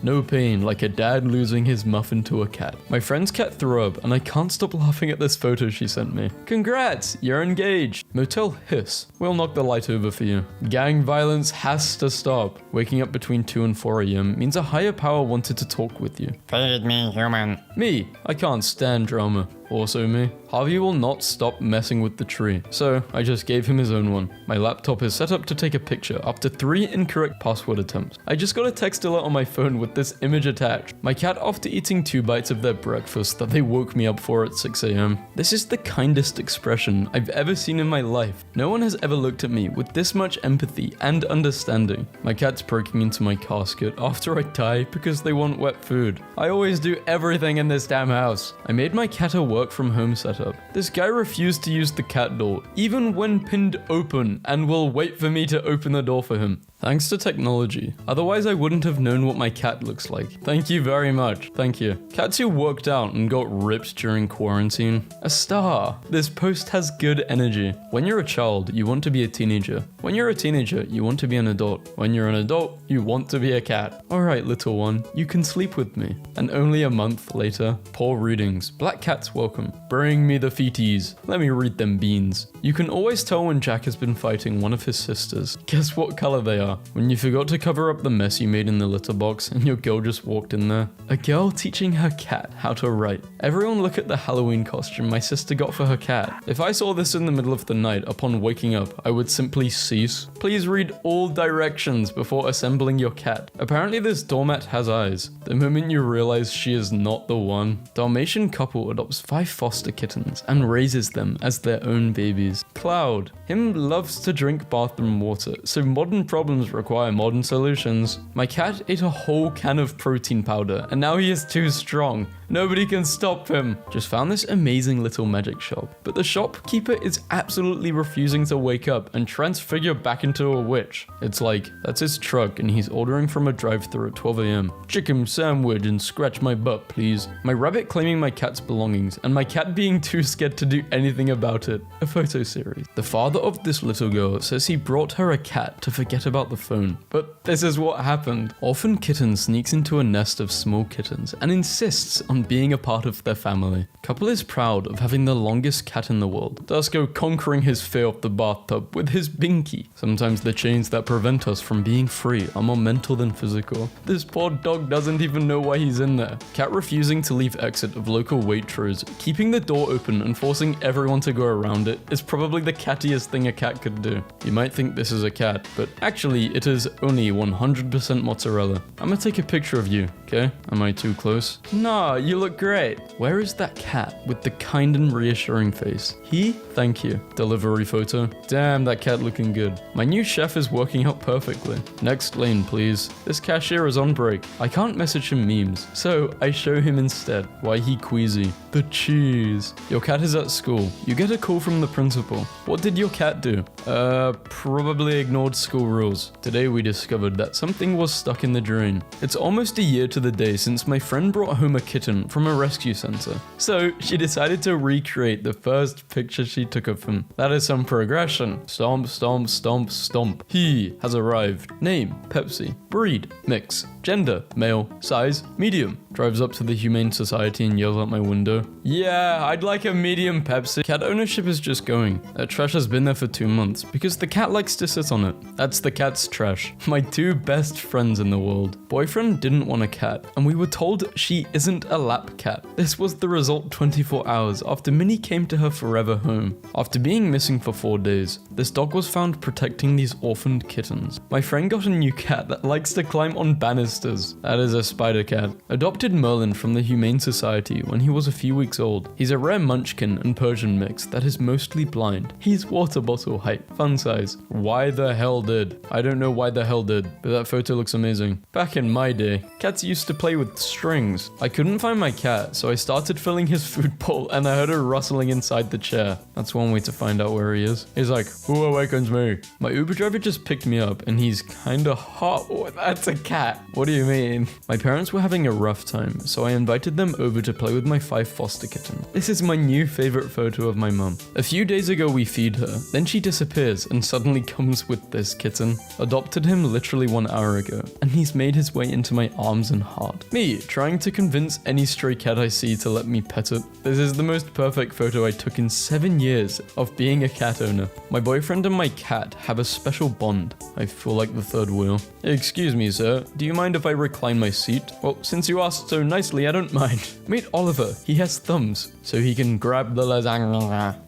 No pain, like a dad losing his muffin to a cat. My friend's cat threw up, and I can't stop laughing at this photo she sent me. Congrats, you're engaged. Motel hiss. We'll knock the light over for you. Gang violence has to stop. Waking up between 2 and 4 a.m. means a higher power wanted to talk with you. Feed me, human. Me, I can't stand drama. Also me. Harvey will not stop messing with the tree, so I just gave him his own one. My laptop is set up to take a picture after 3 incorrect password attempts. I just got a text alert on my phone with this image attached. My cat after eating 2 bites of their breakfast that they woke me up for at 6 a.m. This is the kindest expression I've ever seen in my life. No one has ever looked at me with this much empathy and understanding. My cat's breaking into my casket after I die because they want wet food. I always do everything in this damn house. I made my cat a work from home setup. This guy refused to use the cat door, even when pinned open, and will wait for me to open the door for him. Thanks to technology. Otherwise, I wouldn't have known what my cat looks like. Thank you very much. Thank you. Cats who worked out and got ripped during quarantine. A star. This post has good energy. When you're a child, you want to be a teenager. When you're a teenager, you want to be an adult. When you're an adult, you want to be a cat. Alright, little one, you can sleep with me. And only a month later, poor readings. Black cats welcome. Bring me the feeties. Let me read them beans. You can always tell when Jack has been fighting one of his sisters. Guess what color they are? When you forgot to cover up the mess you made in the litter box and your girl just walked in there. A girl teaching her cat how to write. Everyone look at the Halloween costume my sister got for her cat. If I saw this in the middle of the night upon waking up, I would simply cease. Please read all directions before assembling your cat. Apparently this doormat has eyes. The moment you realize she is not the one. Dalmatian couple adopts 5 foster kittens and raises them as their own babies. Cloud. Him loves to drink bathroom water, so modern problems require modern solutions. My cat ate a whole can of protein powder and now he is too strong. Nobody can stop him. Just found this amazing little magic shop, but the shopkeeper is absolutely refusing to wake up and transfigure back into a witch. It's like, that's his truck and he's ordering from a drive-thru at 12 a.m. Chicken sandwich and scratch my butt, please. My rabbit claiming my cat's belongings and my cat being too scared to do anything about it. A photo series. The father of this little girl says he brought her a cat to forget about the phone. But this is what happened. Orphan kitten sneaks into a nest of small kittens and insists on being a part of their family. Couple is proud of having the longest cat in the world. Dusko conquering his fear of the bathtub with his binky. Sometimes the chains that prevent us from being free are more mental than physical. This poor dog doesn't even know why he's in there. Cat refusing to leave exit of local Waitrose, keeping the door open and forcing everyone to go around it is probably the cattiest thing a cat could do. You might think this is a cat, but actually it is only 100% mozzarella. I'm gonna take a picture of you, okay? Am I too close? Nah, you look great. Where is that cat with the kind and reassuring face? He? Thank you. Delivery photo. Damn, that cat looking good. My new chef is working out perfectly. Next lane, please. This cashier is on break. I can't message him memes, so I show him instead. Why he queasy? The cheese. Your cat is at school. You get a call from the principal. What did your cat do? Probably ignored school rules. Today we discovered that something was stuck in the drain. It's almost a year to the day since my friend brought home a kitten from a rescue center. So she decided to recreate the first picture she took of him. That is some progression. Stomp, stomp, stomp, stomp. He has arrived. Name, Pepsi. Breed, mix. Gender, male. Size, medium. Drives up to the Humane Society and yells out my window. Yeah, I'd like a medium Pepsi. Cat ownership is just going. That trash has been there for 2 months because the cat likes to sit on it. That's the cat's trash. My 2 best friends in the world. Boyfriend didn't want a cat, and we were told she isn't a lap cat. This was the result 24 hours after Minnie came to her forever home. After being missing for 4 days, this dog was found protecting these orphaned kittens. My friend got a new cat that likes to climb on banisters. That is a spider cat. Adopted Merlin from the Humane Society when he was a few weeks old. He's a rare munchkin and Persian mix that is mostly blind. He's water bottle height, fun size. Why the hell did? I don't know why the hell did, but that photo looks amazing. Back in my day, cats used to play with strings. I couldn't find my cat, so I started filling his food bowl and I heard her rustling inside the chair. That's one way to find out where he is. He's like, who awakens me? My Uber driver just picked me up and he's kinda hot. Oh, that's a cat. What do you mean? My parents were having a rough time, so I invited them over to play with my 5 foster kittens. This is my new favorite photo of my mum. A few days ago we feed her, then she disappears and suddenly comes with this kitten. Adopted him literally 1 hour ago, and he's made his way into my arms and heart. Me, trying to convince any stray cat I see to let me pet it. This is the most perfect photo I took in 7 years of being a cat owner. My boyfriend and my cat have a special bond. I feel like the third wheel. Excuse me, sir. Do you mind if I recline my seat? Well, since you asked so nicely, I don't mind. Meet Oliver. He has thumbs, so he can grab the lasagna.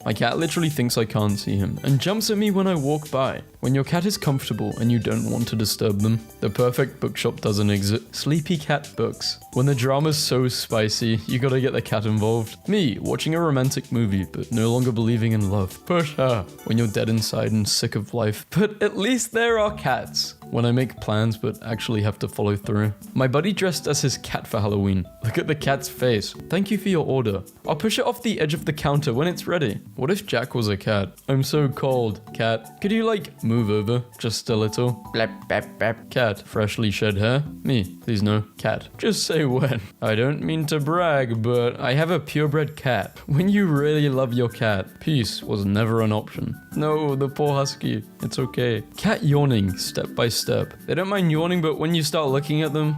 My cat literally thinks I can't see him and jumps at me when I walk by. When your cat is comfortable and you don't want to disturb them, the perfect bookshop doesn't exist. Sleepy cat books. When the drama's so spicy, you gotta get the cat involved. Me, watching a romantic movie, but no longer believing in love. Push her. When you're dead inside and sick of life. But at least there are cats. When I make plans but actually have to follow through. My buddy dressed as his cat for Halloween. Look at the cat's face. Thank you for your order. I'll push it off the edge of the counter when it's ready. What if Jack was a cat? I'm so cold. Cat, could you like move over just a little? Blap, blap, blap. Cat, freshly shed hair. Me, please no. Cat, just say when. I don't mean to brag, but I have a purebred cat. When you really love your cat, peace was never an option. No, the poor husky. It's okay. Cat yawning step by step. They don't mind yawning, but when you start looking at them,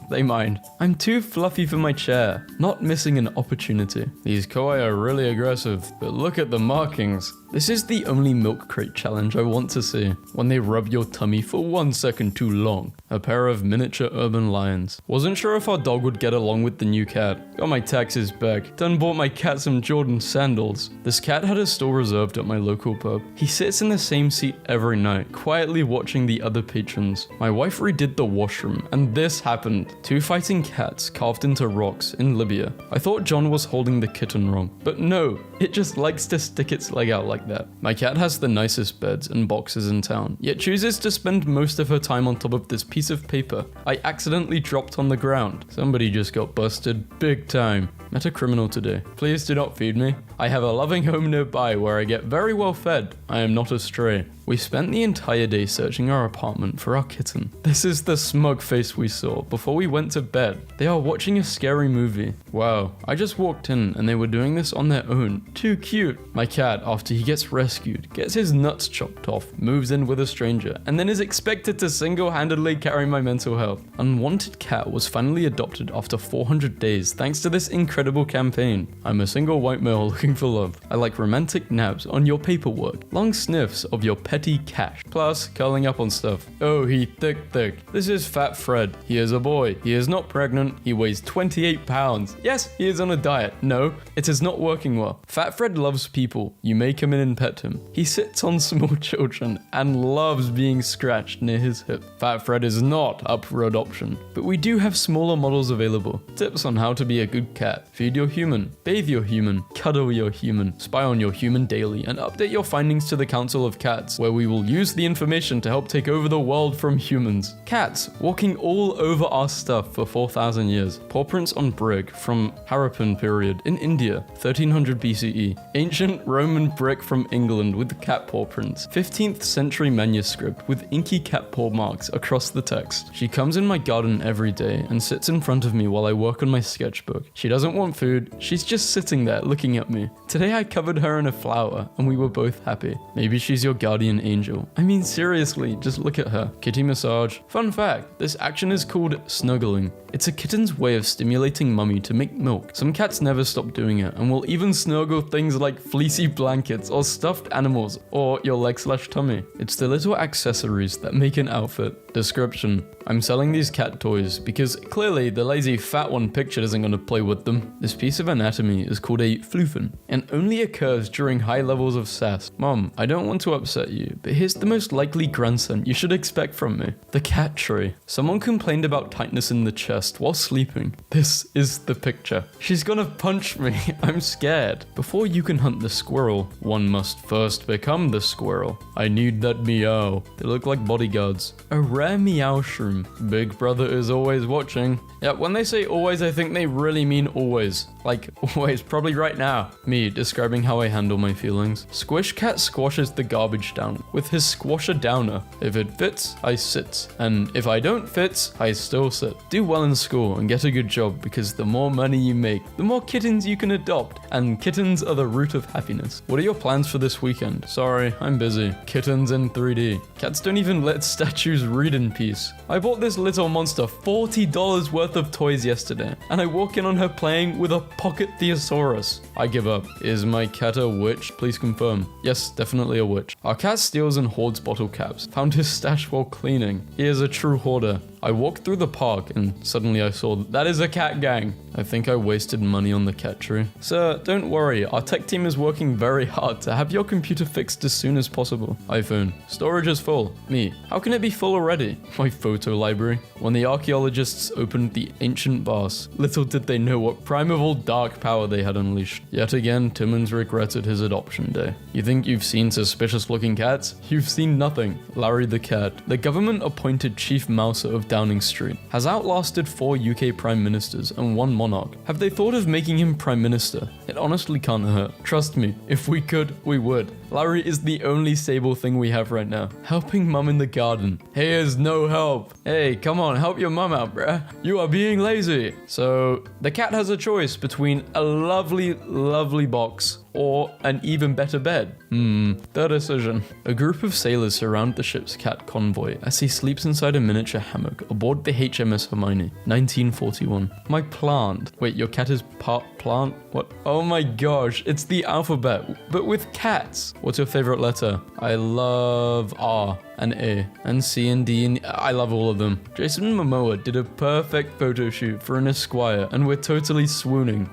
they mind. I'm too fluffy for my chair. Not missing an opportunity. These koi are really aggressive, but look at the markings. This is the only milk crate challenge I want to see. When they rub your tummy for 1 second too long. A pair of miniature urban lions. Wasn't sure if our dog would get along with the new cat. Got my taxes back. Done bought my cat some Jordan sandals. This cat had a stall reserved at my local pub. He sits in the same seat every night, quietly watching the other patrons. My wife redid the washroom, and this happened. 2 fighting cats carved into rocks in Libya. I thought John was holding the kitten wrong, but no, it just likes to stick its leg out like that. My cat has the nicest beds and boxes in town, yet chooses to spend most of her time on top of this piece of paper I accidentally dropped on the ground. Somebody just got busted big time. Met a criminal today. Please do not feed me. I have a loving home nearby where I get very well fed. I am not a stray. We spent the entire day searching our apartment for our kitten. This is the smug face we saw before we went to bed. They are watching a scary movie. Wow, I just walked in and they were doing this on their own. Too cute. My cat, after he gets rescued, gets his nuts chopped off, moves in with a stranger, and then is expected to single-handedly carry my mental health. Unwanted cat was finally adopted after 400 days thanks to this incredible campaign. I'm a single white male looking for love. I like romantic naps on your paperwork, long sniffs of your petty cash, plus curling up on stuff. Oh, he thick. This is Fat Fred. He is a boy. He is not pregnant. He weighs 28 pounds. Yes, he is on a diet. No, it is not working well. Fat Fred loves people. You may come in and pet him. He sits on small children and loves being scratched near his hip. Fat Fred is not up for adoption, but we do have smaller models available. Tips on how to be a good cat. Feed your human, bathe your human, cuddle your human, spy on your human daily, and update your findings to the Council of Cats, where we will use the information to help take over the world from humans. Cats walking all over our stuff for 4,000 years. Paw prints on brick from Harappan period in India, 1300 BCE. Ancient Roman brick from England with cat paw prints. 15th century manuscript with inky cat paw marks across the text. She comes in my garden every day and sits in front of me while I work on my sketchbook. She doesn't want food, she's just sitting there looking at me. Today I covered her in a flower and we were both happy. Maybe she's your guardian angel. I mean seriously, just look at her. Kitty massage. Fun fact, this action is called snuggling. It's a kitten's way of stimulating mummy to make milk. Some cats never stop doing it and will even snuggle things like fleecy blankets or stuffed animals or your leg/tummy. It's the little accessories that make an outfit. Description. I'm selling these cat toys because clearly the lazy fat one pictured isn't going to play with them. This piece of anatomy is called a floofen and only occurs during high levels of sass. Mom, I don't want to upset you, but here's the most likely grandson you should expect from me. The cat tree. Someone complained about tightness in the chest while sleeping. This is the picture. She's gonna punch me. I'm scared. Before you can hunt the squirrel, one must first become the squirrel. I need that meow. They look like bodyguards. A rare meow shroom. Big brother is always watching. Yeah, when they say always, I think they really mean always. Like, always, probably right now. Me, describing how I handle my feelings. Squish Cat squashes the garbage down with his squasher downer. If it fits, I sit. And if I don't fit, I still sit. Do well in school and get a good job because the more money you make, the more kittens you can adopt. And kittens are the root of happiness. What are your plans for this weekend? Sorry, I'm busy. Kittens in 3D. Cats don't even let statues read in peace. I bought this little monster $40 worth of toys yesterday, and I walk in on her playing with a pocket thesaurus. I give up. Is my cat a witch? Please confirm. Yes, definitely a witch. Our cat steals and hoards bottle caps. Found his stash while cleaning. He is a true hoarder. I walked through the park and suddenly I saw that is a cat gang. I think I wasted money on the cat tree. Sir, don't worry. Our tech team is working very hard to have your computer fixed as soon as possible. iPhone. Storage is full. Me. How can it be full already? My photo library. When the archaeologists opened the ancient vase, little did they know what primeval dark power they had unleashed. Yet again, Timmons regretted his adoption day. You think you've seen suspicious looking cats? You've seen nothing. Larry the cat, the government appointed chief mouser of Downing Street, has outlasted 4 UK prime ministers and 1 monarch. Have they thought of making him prime minister? It honestly can't hurt. Trust me, if we could, we would. Larry is the only stable thing we have right now. Helping mum in the garden. Here's no help. Hey, come on, help your mum out, bruh. You are being lazy. So, the cat has a choice between a lovely, lovely box or an even better bed. Their decision. A group of sailors surround the ship's cat convoy as he sleeps inside a miniature hammock aboard the HMS Hermione, 1941. My plant. Wait, your cat is part plant? What? Oh my gosh, it's the alphabet, but with cats. What's your favorite letter? I love R and A and C and D and I love all of them. Jason Momoa did a perfect photo shoot for an Esquire and we're totally swooning.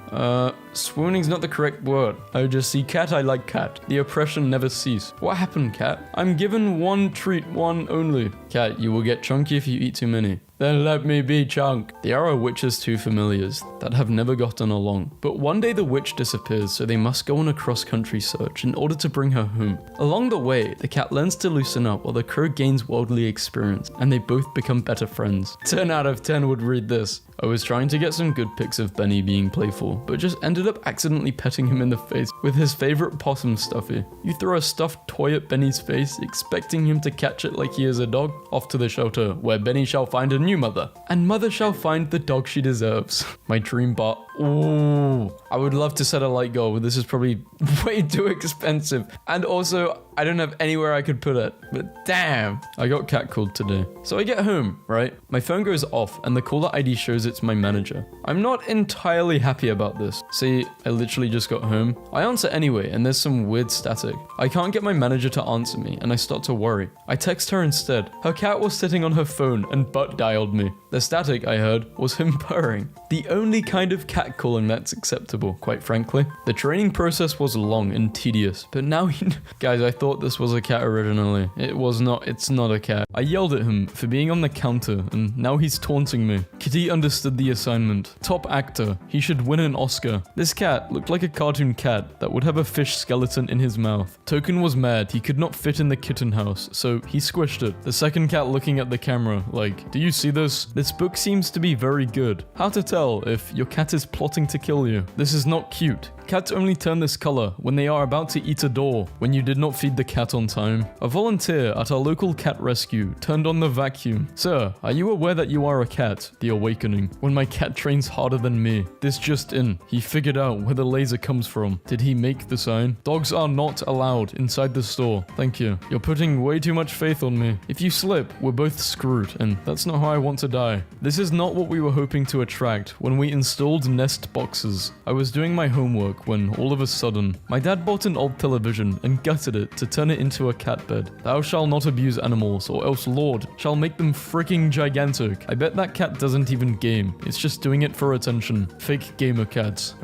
Swooning's not the correct word. I just see cat, I like cat. The oppression never cease. What happened, cat? I'm given one treat, one only. Cat, you will get chunky if you eat too many. Then let me be Chunk. There are witches' 2 familiars that have never gotten along. But one day the witch disappears, so they must go on a cross-country search in order to bring her home. Along the way, the cat learns to loosen up while the crow gains worldly experience, and they both become better friends. 10 out of 10 would read this. I was trying to get some good pics of Benny being playful, but just ended up accidentally petting him in the face with his favorite possum stuffy. You throw a stuffed toy at Benny's face, expecting him to catch it like he is a dog? Off to the shelter, where Benny shall find a new mother, and mother shall find the dog she deserves. My dream bot. Ooh, I would love to set a light goal, but this is probably way too expensive. And also, I don't have anywhere I could put it, but damn. I got catcalled today. So I get home, right? My phone goes off and the caller ID shows it's my manager. I'm not entirely happy about this. See, I literally just got home. I answer anyway and there's some weird static. I can't get my manager to answer me and I start to worry. I text her instead. Her cat was sitting on her phone and butt dialed me. The static I heard was him purring. The only kind of cat calling that's acceptable, quite frankly. The training process was long and tedious, but now guys, I thought this was a cat originally. It was not, it's not a cat. I yelled at him for being on the counter and now he's taunting me. Kitty understood the assignment. Top actor. He should win an Oscar. This cat looked like a cartoon cat that would have a fish skeleton in his mouth. Token was mad. He could not fit in the kitten house, so he squished it. The second cat looking at the camera like, do you see this? This book seems to be very good. How to tell if your cat is plotting to kill you. This is not cute. Cats only turn this color when they are about to eat a door, when you did not feed the cat on time. A volunteer at our local cat rescue turned on the vacuum. Sir, are you aware that you are a cat? The awakening. When my cat trains harder than me. This just in. He figured out where the laser comes from. Did he make the sign? Dogs are not allowed inside the store. Thank you. You're putting way too much faith on me. If you slip, we're both screwed, and that's not how I want to die. This is not what we were hoping to attract when we installed Nest boxes. I was doing my homework when all of a sudden, my dad bought an old television and gutted it to turn it into a cat bed. Thou shalt not abuse animals, or else Lord shall make them freaking gigantic. I bet that cat doesn't even game. It's just doing it for attention. Fake gamer cats.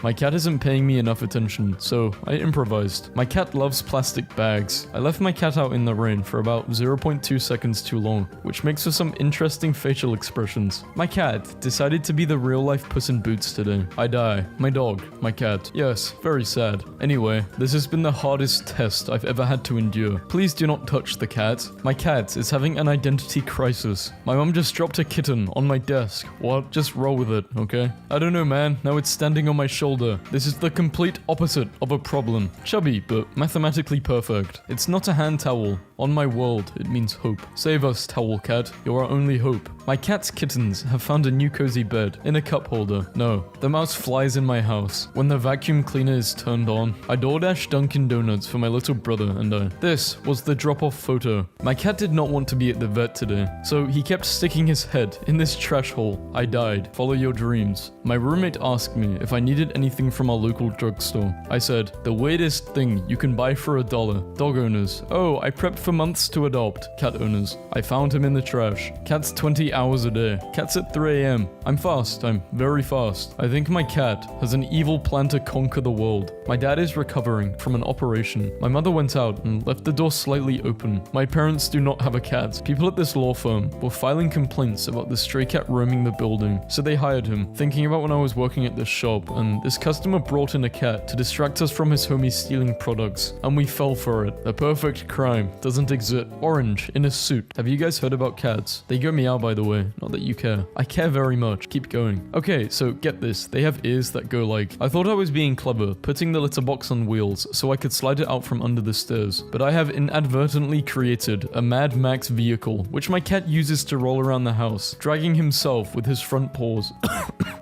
My cat isn't paying me enough attention, so I improvised. My cat loves plastic bags. I left my cat out in the rain for about 0.2 seconds too long, which makes for some interesting facial expressions. My cat decided to be the real-life Puss in Boots today. I die. My dog. My cat. Yes, very sad. Anyway, this has been the hardest test I've ever had to endure. Please do not touch the cat. My cat is having an identity crisis. My mom just dropped a kitten on my desk. What? Just roll with it, okay? I don't know, man. Now it's standing on my shoulder. This is the complete opposite of a problem. Chubby, but mathematically perfect. It's not a hand towel. On my world, it means hope. Save us, towel cat. You're our only hope. My cat's kittens have found a new cozy bed in a cup holder. No, the mouse flies in my house. When the vacuum cleaner is turned on, I DoorDash Dunkin' Donuts for my little brother and I. This was the drop-off photo. My cat did not want to be at the vet today, so he kept sticking his head in this trash hole. I died. Follow your dreams. My roommate asked me if I needed anything from our local drugstore. I said, the weirdest thing you can buy for $1. Dog owners. Oh, I prepped for months to adopt. Cat owners. I found him in the trash. Cats 20 hours a day. Cats at 3 a.m. I'm fast. I'm very fast. I think my cat has an evil plan to conquer the world. My dad is recovering from an operation. My mother went out and left the door slightly open. My parents do not have a cat. People at this law firm were filing complaints about the stray cat roaming the building, so they hired him, thinking about when I was working at this shop, and this customer brought in a cat to distract us from his homie stealing products, and we fell for it. A perfect crime doesn't exist. Orange in a suit. Have you guys heard about cats? They go meow, by the way. Not that you care. I care very much. Keep going. Okay, so get this. They have ears that go like. I thought I was being clever, putting the litter box on wheels so I could slide it out from under the stairs, but I have inadvertently created a Mad Max vehicle, which my cat uses to roll around the house, dragging himself with his front paws.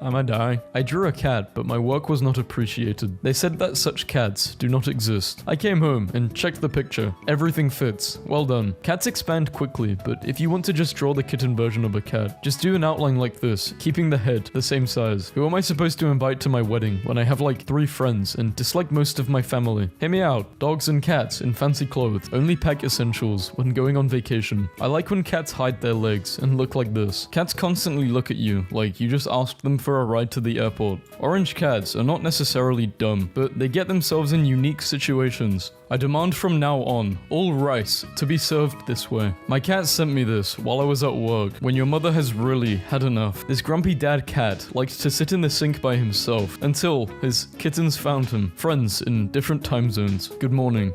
I'ma die. I drew a cat, but my work was not appreciated. They said that such cats do not exist. I came home and checked the picture. Everything fits. Well done. Cats expand quickly, but if you want to just draw the kitten version of a cat, just do an outline like this, keeping the head the same size. Who am I supposed to invite to my wedding when I have like 3 friends and dislike most of my family? Hear me out. Dogs and cats in fancy clothes. Only pack essentials when going on vacation. I like when cats hide their legs and look like this. Cats constantly look at you like you just asked them for a ride to the airport. Orange cats are not necessarily dumb, but they get themselves in unique situations. I demand from now on, all rice to be served this way. My cat sent me this while I was at work. When your mother has really had enough, this grumpy dad cat liked to sit in the sink by himself until his kittens found him. Friends in different time zones. Good morning.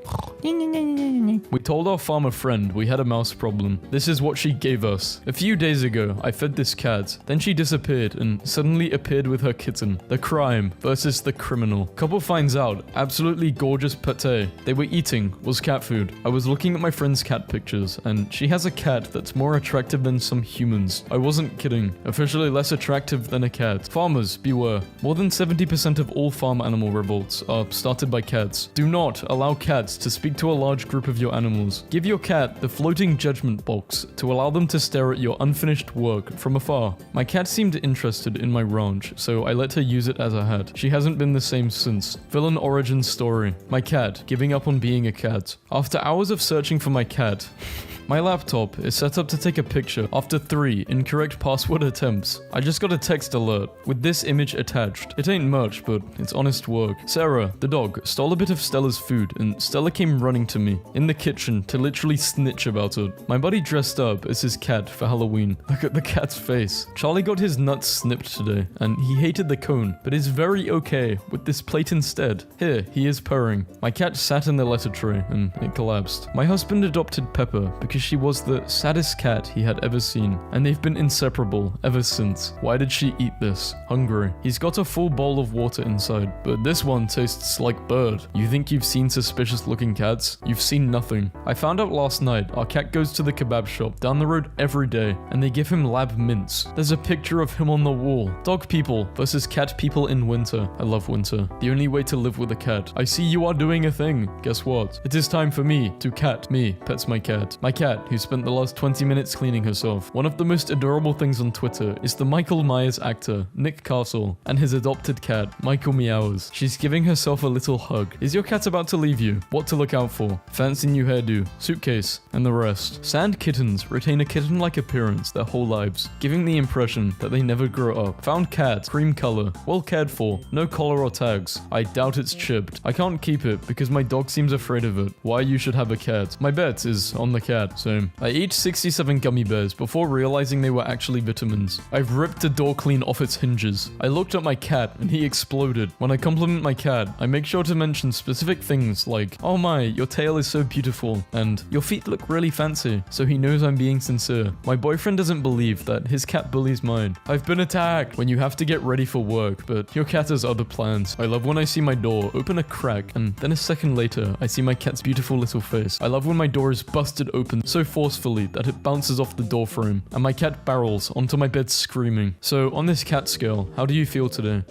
We told our farmer friend we had a mouse problem. This is what she gave us. A few days ago, I fed this cat. Then she disappeared and suddenly appeared with her kitten. The crime versus the criminal. Couple finds out, absolutely gorgeous pate they were eating was cat food. I was looking at my friend's cat pictures, and she has a cat that's more attractive than some humans. I wasn't kidding. Officially less attractive than a cat. Farmers, beware. More than 70% of all farm animal revolts are started by cats. Do not allow cats to speak to a large group of your animals. Give your cat the floating judgment box to allow them to stare at your unfinished work from afar. My cat seemed interested in my ranch, so I let her use it as a hat. She hasn't been the same since. Villain origin story. My cat giving up on being a cat. After hours of searching for my cat, my laptop is set up to take a picture after 3 incorrect password attempts. I just got a text alert with this image attached. It ain't much, but it's honest work. Sarah, the dog, stole a bit of Stella's food, and Stella came running to me in the kitchen to literally snitch about it. My buddy dressed up as his cat for Halloween. Look at the cat's face. Charlie got his nuts snipped today, and he hated the cone, but is very okay with this plate instead. Here, he is purring. My cat sat in the letter tray, and it collapsed. My husband adopted Pepper because she was the saddest cat he had ever seen, and they've been inseparable ever since. Why did she eat this? Hungry. He's got a full bowl of water inside, but this one tastes like bird. You think you've seen suspicious looking cats? You've seen nothing. I found out last night our cat goes to the kebab shop down the road every day, and they give him lab mints. There's a picture of him on the wall. Dog people versus cat people in winter. I love winter. The only way to live with a cat. I see you are doing a thing. Guess what? It is time for me to cat me. Pets my cat. My cat, who spent the last 20 minutes cleaning herself. One of the most adorable things on Twitter is the Michael Myers actor, Nick Castle, and his adopted cat, Michael Meows. She's giving herself a little hug. Is your cat about to leave you? What to look out for? Fancy new hairdo, suitcase, and the rest. Sand kittens retain a kitten-like appearance their whole lives, giving the impression that they never grow up. Found cat, cream color, well cared for, no collar or tags. I doubt it's chipped. I can't keep it because my dog seems afraid of it. Why you should have a cat? My bet is on the cat. same. I ate 67 gummy bears before realizing they were actually vitamins. I've ripped a door clean off its hinges. I looked at my cat and he exploded. When I compliment my cat, I make sure to mention specific things like, oh my, your tail is so beautiful, and your feet look really fancy, so he knows I'm being sincere. My boyfriend doesn't believe that his cat bullies mine. I've been attacked when you have to get ready for work, but your cat has other plans. I love when I see my door open a crack, and then a second later, I see my cat's beautiful little face. I love when my door is busted open so forcefully that it bounces off the door frame, and my cat barrels onto my bed screaming. So on this cat scale, how do you feel today?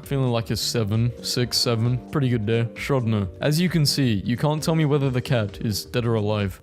Feeling like a 7, 6, 7. Pretty good day. Shodno. As you can see, you can't tell me whether the cat is dead or alive.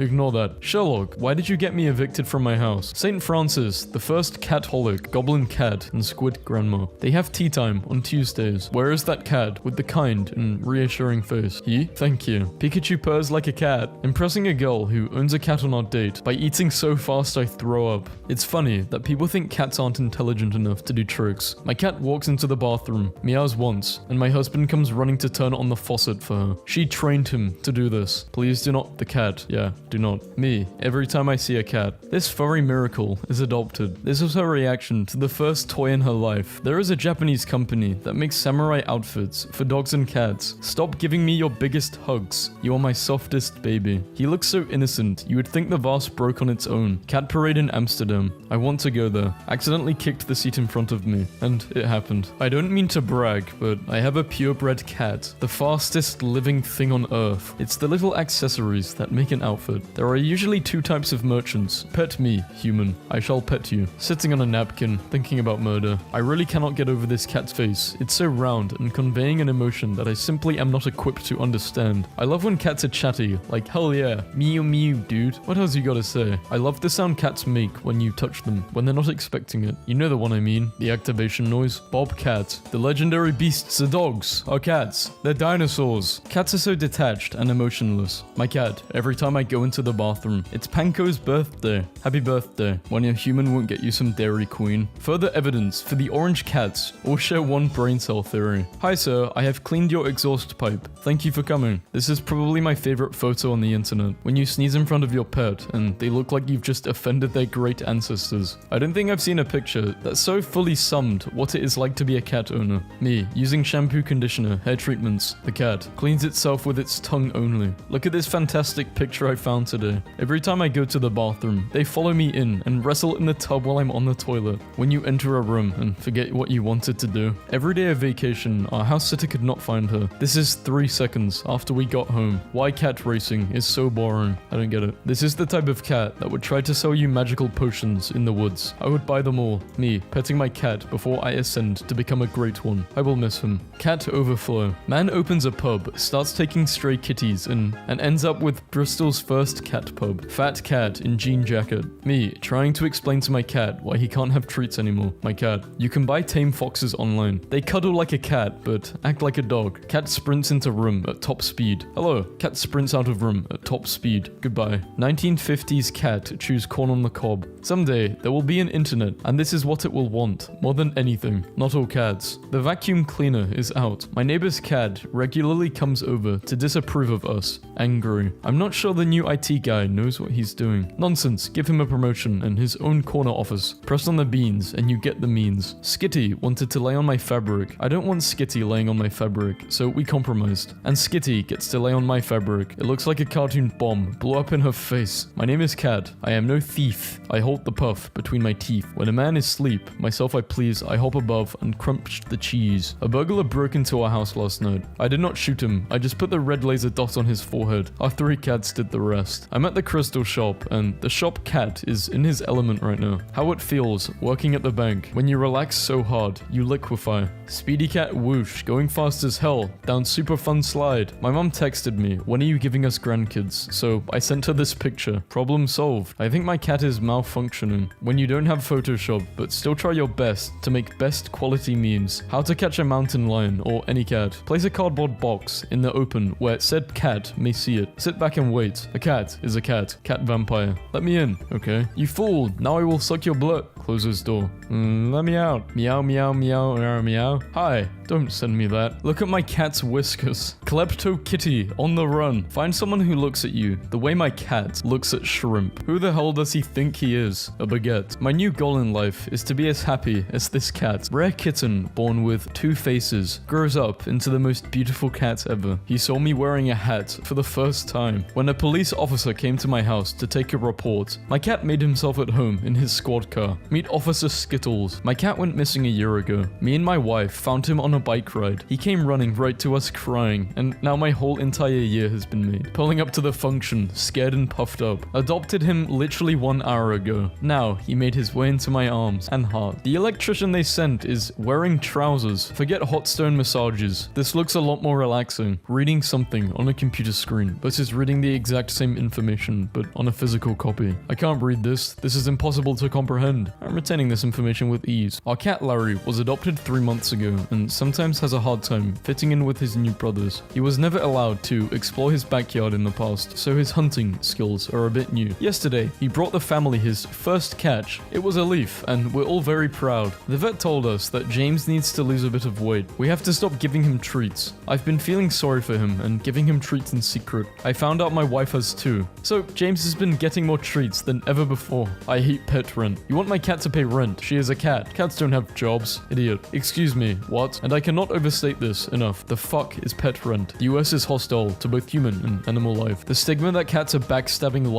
Ignore that. Sherlock, why did you get me evicted from my house? St. Francis, the first cat-holic, goblin cat, and squid grandma. They have tea time on Tuesdays. Where is that cat with the kind and reassuring face? He? Thank you. Pikachu purrs like a cat, impressing a girl who owns a cat on our date by eating so fast I throw up. It's funny that people think cats aren't intelligent enough to do tricks. My cat walks into the bathroom, meows once, and my husband comes running to turn on the faucet for her. She trained him to do this. Please do not. The cat. Yeah. Do not. Me. Every time I see a cat. This furry miracle is adopted. This was her reaction to the first toy in her life. There is a Japanese company that makes samurai outfits for dogs and cats. Stop giving me your biggest hugs. You are my softest baby. He looks so innocent, you would think the vase broke on its own. Cat parade in Amsterdam. I want to go there. Accidentally kicked the seat in front of me, and it happened. I don't mean to brag, but I have a purebred cat. The fastest living thing on earth. It's the little accessories that make an outfit. There are usually two types of merchants. Pet me, human. I shall pet you. Sitting on a napkin, thinking about murder. I really cannot get over this cat's face. It's so round and conveying an emotion that I simply am not equipped to understand. I love when cats are chatty, like hell yeah, meow meow dude. What else you gotta say? I love the sound cats make when you touch them, when they're not expecting it. You know the one I mean, the activation noise. Bobcat. The legendary beasts are dogs, are cats. They're dinosaurs. Cats are so detached and emotionless. My cat, every time I go into the bathroom, it's Panko's birthday. Happy birthday. When your human won't get you some Dairy Queen. Further evidence for the orange cats all share one brain cell theory. Hi sir, I have cleaned your exhaust pipe. Thank you for coming. This is probably my favorite photo on the internet. When you sneeze in front of your pet and they look like you've just offended their great ancestors. I don't think I've seen a picture that so fully summed what it is like to be a cat owner. Me, using shampoo, conditioner, hair treatments. The cat cleans itself with its tongue only. Look at this fantastic picture I found today. Every time I go to the bathroom, they follow me in and wrestle in the tub while I'm on the toilet. When you enter a room and forget what you wanted to do. Every day of vacation, our house sitter could not find her. This is 3 seconds after we got home. Why cat racing is so boring. I don't get it. This is the type of cat that would try to sell you magical potions in the woods. I would buy them all. Me, petting my cat before I ascend to become a great one. I will miss him. Cat overflow. Man opens a pub, starts taking stray kitties and ends up with Bristol's first cat pub. Fat cat in jean jacket. Me, trying to explain to my cat why he can't have treats anymore. My cat. You can buy tame foxes online. They cuddle like a cat, but act like a dog. Cat sprints into room at top speed. Hello. Cat sprints out of room at top speed. Goodbye. 1950s cat chews corn on the cob. Someday, there will be an internet, and this is what it will want, more than anything. Not all cats. The vacuum cleaner is out. My neighbor's cat regularly comes over to disapprove of us. Angry. I'm not sure the new IT guy knows what he's doing. Nonsense. Give him a promotion and his own corner office. Press on the beans and you get the means. Skitty wanted to lay on my fabric. I don't want Skitty laying on my fabric, so we compromised. And Skitty gets to lay on my fabric. It looks like a cartoon bomb blew up in her face. My name is Cat. I am no thief. I hold the puff between my teeth. When a man is asleep, myself I please, I hop above and crunch the cheese. A burglar broke into our house last night. I did not shoot him. I just put the red laser dot on his forehead. Our 3 cats did the rest. I'm at the crystal shop and the shop cat is in his element right now. How it feels working at the bank. When you relax so hard, you liquefy. Speedy cat whoosh, going fast as hell, down super fun slide. My mom texted me, when are you giving us grandkids? So I sent her this picture. Problem solved. I think my cat is malfunctioning. When you don't have Photoshop, but still try your best to make best quality memes. How to catch a mountain lion or any cat. Place a cardboard box in the open where said cat may see it. Sit back and wait. A cat cat is a cat. Cat vampire. Let me in, okay? You fool. Now I will suck your blood. Close this door. Let me out. Meow, meow, meow, meow, meow. Hi. Don't send me that. Look at my cat's whiskers. Klepto kitty, on the run. Find someone who looks at you the way my cat looks at shrimp. Who the hell does he think he is? A baguette. My new goal in life is to be as happy as this cat. Rare kitten born with 2 faces grows up into the most beautiful cat ever. He saw me wearing a hat for the first time. When a police officer came to my house to take a report, my cat made himself at home in his squad car. Meet Officer Skittles. My cat went missing a year ago. Me and my wife found him on a bike ride. He came running right to us crying, and now my whole entire year has been made. Pulling up to the function, scared and puffed up. Adopted him literally 1 hour ago. Now, he made his way into my arms and heart. The electrician they sent is wearing trousers. Forget hot stone massages. This looks a lot more relaxing. Reading something on a computer screen versus reading the exact same information, but on a physical copy. I can't read this. This is impossible to comprehend. I'm retaining this information with ease. Our cat Larry was adopted 3 months ago, and sometimes has a hard time fitting in with his new brothers. He was never allowed to explore his backyard in the past, so his hunting skills are a bit new. Yesterday, he brought the family his first catch. It was a leaf, and we're all very proud. The vet told us that James needs to lose a bit of weight. We have to stop giving him treats. I've been feeling sorry for him and giving him treats in secret. I found out my wife has too. So James has been getting more treats than ever before. I hate pet rent. You want my cat to pay rent? She is a cat. Cats don't have jobs. Idiot. Excuse me, what? And I cannot overstate this enough. The fuck is pet rent? The US is hostile to both human and animal life. The stigma that cats are backstabbing,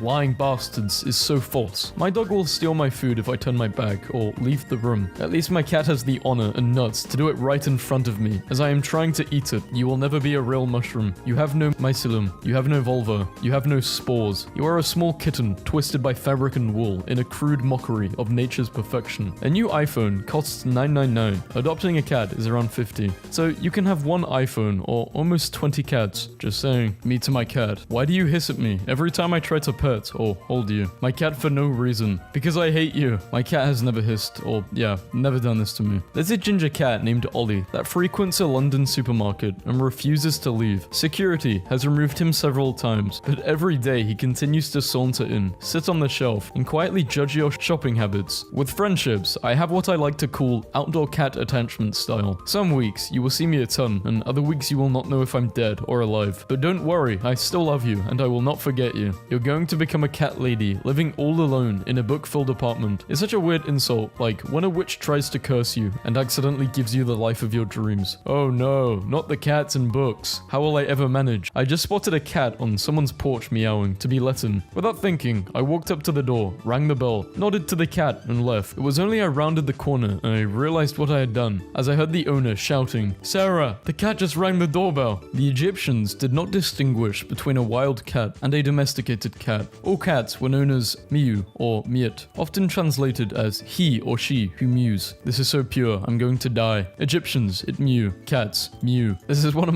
lying bastards is so false. My dog will steal my food if I turn my back or leave the room. At least my cat has the honor and nuts to do it right in front of me as I am trying to eat it. You will never be a real mushroom. You have no mycelium. You have no vulva. You have no spores. You are a small kitten twisted by fabric and wool in a crude mockery of nature's perfection. A new iPhone costs $9.99. Adopting a cat is around $50. So you can have 1 iPhone or almost 20 cats. Just saying. Me to my cat. Why do you hiss at me every time I try to pet or hold you? My cat for no reason. Because I hate you. My cat has never hissed or, yeah, never done this to me. There's a ginger cat named Ollie that frequents a London supermarket and refuses to leave. Security has removed him several times, but every day he continues to saunter in, sit on the shelf, and quietly judge your shopping habits. With friendships, I have what I like to call outdoor cat attachment style. Some weeks you will see me a ton, and other weeks you will not know if I'm dead or alive. But don't worry, I still love you, and I will not forget you. You're going to become a cat lady, living all alone in a book-filled apartment. It's such a weird insult, like when a witch tries to curse you and accidentally gives you the life of your dreams. Oh no, not the cats and books. How will I ever manage? I just spotted a cat on someone's porch meowing to be let in. Without thinking, I walked up to the door, rang the bell, nodded to the cat, and left. It was only I rounded the corner and I realized what I had done, as I heard the owner shouting, "Sarah, the cat just rang the doorbell." The Egyptians did not distinguish between a wild cat and a domesticated cat. All cats were known as Miu or Miet, often translated as he or she who mews. This is so pure, I'm going to die. Egyptians, it mew. Cats, mew. This is one of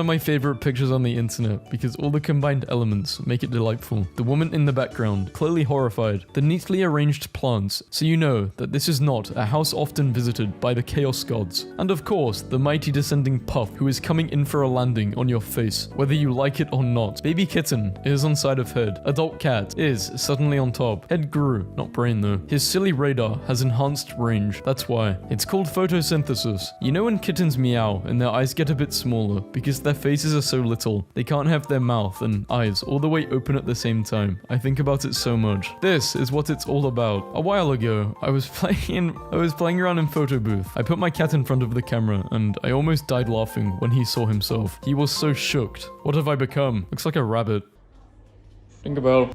my favorite pictures on the internet because all the combined elements make it delightful. The woman in the background, clearly horrified. The neatly arranged plants, so you know that this is not a house often visited by the chaos gods. And of course, the mighty descending puff who is coming in for a landing on your face, whether you like it or not. Baby kitten is on side of head. Adult cat is suddenly on top. Head grew, not brain though. His silly radar has enhanced range. That's why. It's called photosynthesis. You know when kittens meow and their eyes get a bit smaller because their faces are so little. They can't have their mouth and eyes all the way open at the same time. I think about it so much. This is what it's all about. A while ago, I was playing around in photo booth. I put my cat in front of the camera and I almost died laughing when he saw himself. He was so shocked. What have I become? Looks like a rabbit. Think about...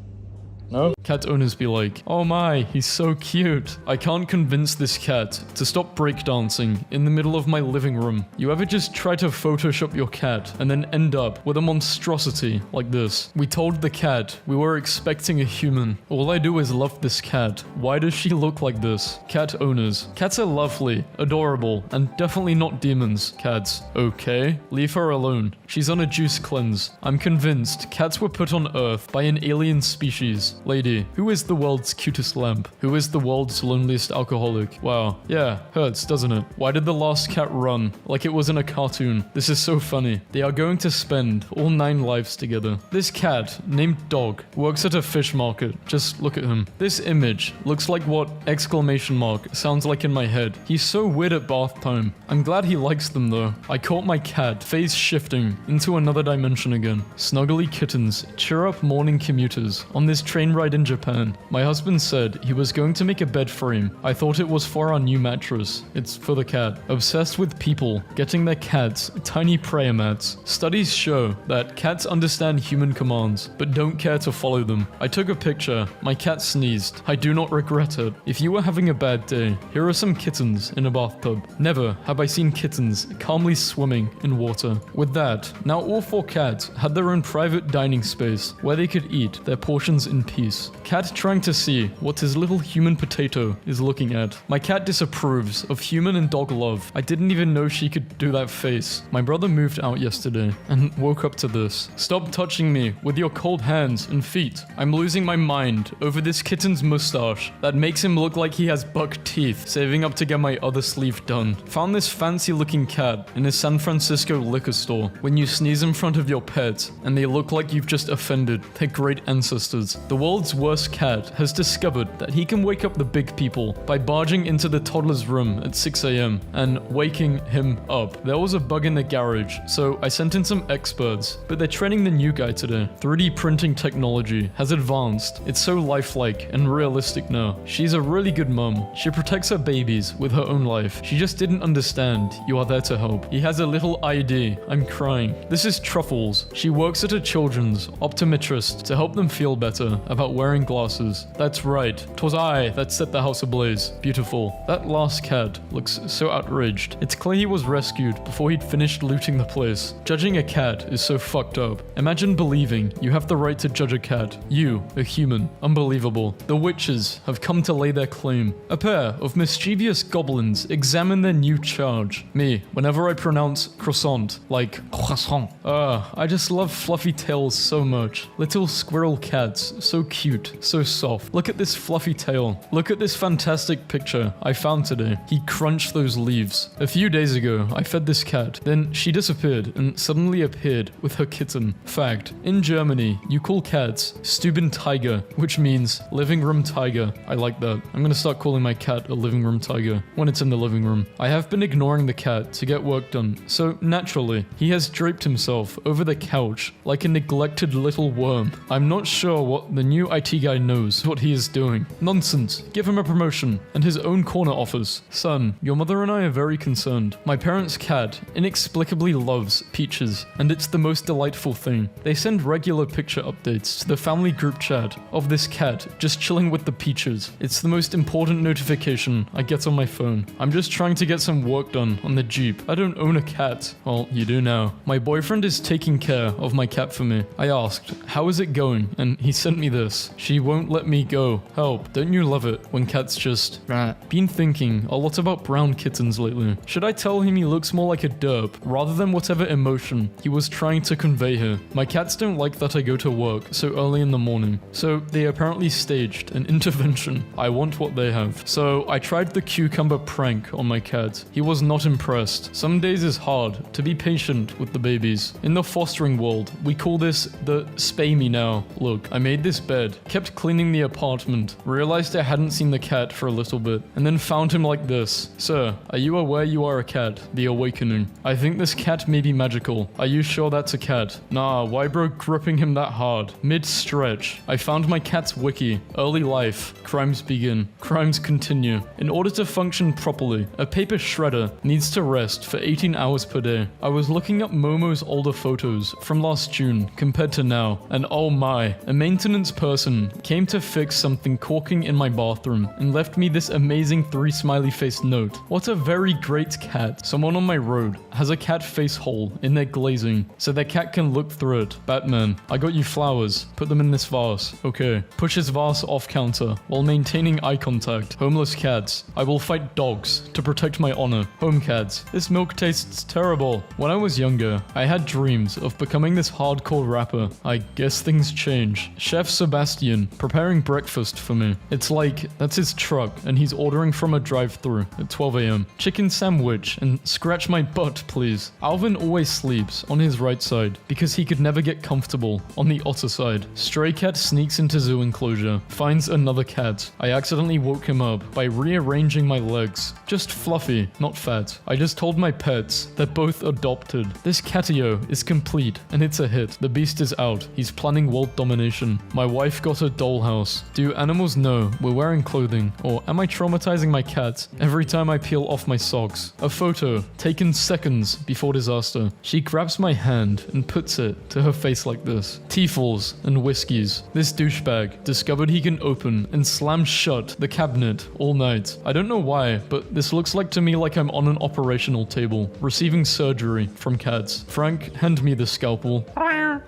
No? Cat owners be like, oh my, he's so cute. I can't convince this cat to stop breakdancing in the middle of my living room. You ever just try to Photoshop your cat and then end up with a monstrosity like this? We told the cat we were expecting a human. All I do is love this cat. Why does she look like this? Cat owners. Cats are lovely, adorable, and definitely not demons. Cats. Okay, leave her alone. She's on a juice cleanse. I'm convinced cats were put on Earth by an alien species. Lady, who is the world's cutest lamp? Who is the world's loneliest alcoholic? Wow. Yeah, hurts, doesn't it? Why did the last cat run? Like it was in a cartoon. This is so funny. They are going to spend all 9 lives together. This cat, named Dog, works at a fish market. Just look at him. This image looks like what exclamation mark sounds like in my head. He's so weird at bath time. I'm glad he likes them though. I caught my cat phase shifting into another dimension again. Snuggly kittens, cheer up morning commuters. On this train ride in Japan, my husband said he was going to make a bed frame. I thought it was for our new mattress. It's for the cat. Obsessed with people getting their cats tiny prayer mats. Studies show that cats understand human commands, but don't care to follow them. I took a picture. My cat sneezed. I do not regret it. If you were having a bad day, here are some kittens in a bathtub. Never have I seen kittens calmly swimming in water. With that, now all 4 cats had their own private dining space where they could eat their portions in peace. Cat trying to see what his little human potato is looking at. My cat disapproves of human and dog love. I didn't even know she could do that face. My brother moved out yesterday and woke up to this. Stop touching me with your cold hands and feet. I'm losing my mind over this kitten's mustache that makes him look like he has buck teeth, saving up to get my other sleeve done. Found this fancy looking cat in a San Francisco liquor store. When you sneeze in front of your pet and they look like you've just offended their great ancestors. The world's worst cat has discovered that he can wake up the big people by barging into the toddler's room at 6 a.m. and waking him up. There was a bug in the garage, so I sent in some experts, but they're training the new guy today. 3D printing technology has advanced. It's so lifelike and realistic now. She's a really good mom. She protects her babies with her own life. She just didn't understand you are there to help. He has a little ID. I'm crying. This is Truffles. She works at a children's optometrist to help them feel better about wearing glasses. That's right. 'Twas I that set the house ablaze. Beautiful. That last cat looks so outraged. It's clear he was rescued before he'd finished looting the place. Judging a cat is so fucked up. Imagine believing you have the right to judge a cat. You, a human. Unbelievable. The witches have come to lay their claim. A pair of mischievous goblins examine their new charge. Me, whenever I pronounce croissant, like croissant. I just love fluffy tails so much. Little squirrel cats, so cute, so soft. Look at this fluffy tail. Look at this fantastic picture I found today. He crunched those leaves. A few days ago, I fed this cat. Then she disappeared and suddenly appeared with her kitten. Fact, in Germany, you call cats Stuben Tiger, which means living room tiger. I like that. I'm gonna start calling my cat a living room tiger when it's in the living room. I have been ignoring the cat to get work done, so naturally, he has draped himself over the couch like a neglected little worm. I'm not sure what the new IT guy knows what he is doing. Nonsense. Give him a promotion and his own corner office. Son, your mother and I are very concerned. My parents' cat inexplicably loves peaches, and it's the most delightful thing. They send regular picture updates to the family group chat of this cat just chilling with the peaches. It's the most important notification I get on my phone. I'm just trying to get some work done on the Jeep. I don't own a cat. Well, you do now. My boyfriend is taking care of my cat for me. I asked, how is it going? And he sent me this. She won't let me go. Help. Don't you love it when cats just... Been thinking a lot about brown kittens lately. Should I tell him he looks more like a derp rather than whatever emotion he was trying to convey here? My cats don't like that I go to work so early in the morning, so they apparently staged an intervention. I want what they have. So I tried the cucumber prank on my cat. He was not impressed. Some days is hard to be patient with the babies. In the fostering world, we call this the spay me now look. I made this bed, kept cleaning the apartment, realized I hadn't seen the cat for a little bit, and then found him like this. Sir, are you aware you are a cat? The awakening. I think this cat may be magical. Are you sure that's a cat? Nah, why bro gripping him that hard? Mid-stretch. I found my cat's wiki. Early life. Crimes begin. Crimes continue. In order to function properly, a paper shredder needs to rest for 18 hours per day. I was looking up Momo's older photos from last June compared to now, and oh my, a maintenance person came to fix something corking in my bathroom and left me this amazing 3 smiley face note. What a very great cat. Someone on my road has a cat face hole in their glazing so their cat can look through it. Batman, I got you flowers. Put them in this vase. Okay. Push his vase off counter while maintaining eye contact. Homeless cats. I will fight dogs to protect my honor. Home cats. This milk tastes terrible. When I was younger, I had dreams of becoming this hardcore rapper. I guess things change. Chefs Sebastian preparing breakfast for me. It's like, that's his truck, and he's ordering from a drive-thru at 12 a.m. Chicken sandwich, and scratch my butt, please. Alvin always sleeps on his right side, because he could never get comfortable on the otter side. Stray cat sneaks into zoo enclosure, finds another cat. I accidentally woke him up by rearranging my legs. Just fluffy, not fat. I just told my pets, they're both adopted. This catio is complete, and it's a hit. The beast is out. He's planning world domination. My wife got a dollhouse. Do animals know we're wearing clothing? Or am I traumatizing my cat every time I peel off my socks? A photo taken seconds before disaster. She grabs my hand and puts it to her face like this. Teafels and whiskeys. This douchebag discovered he can open and slam shut the cabinet all night. I don't know why, but this looks like to me like I'm on an operational table, receiving surgery from cats. Frank, hand me the scalpel.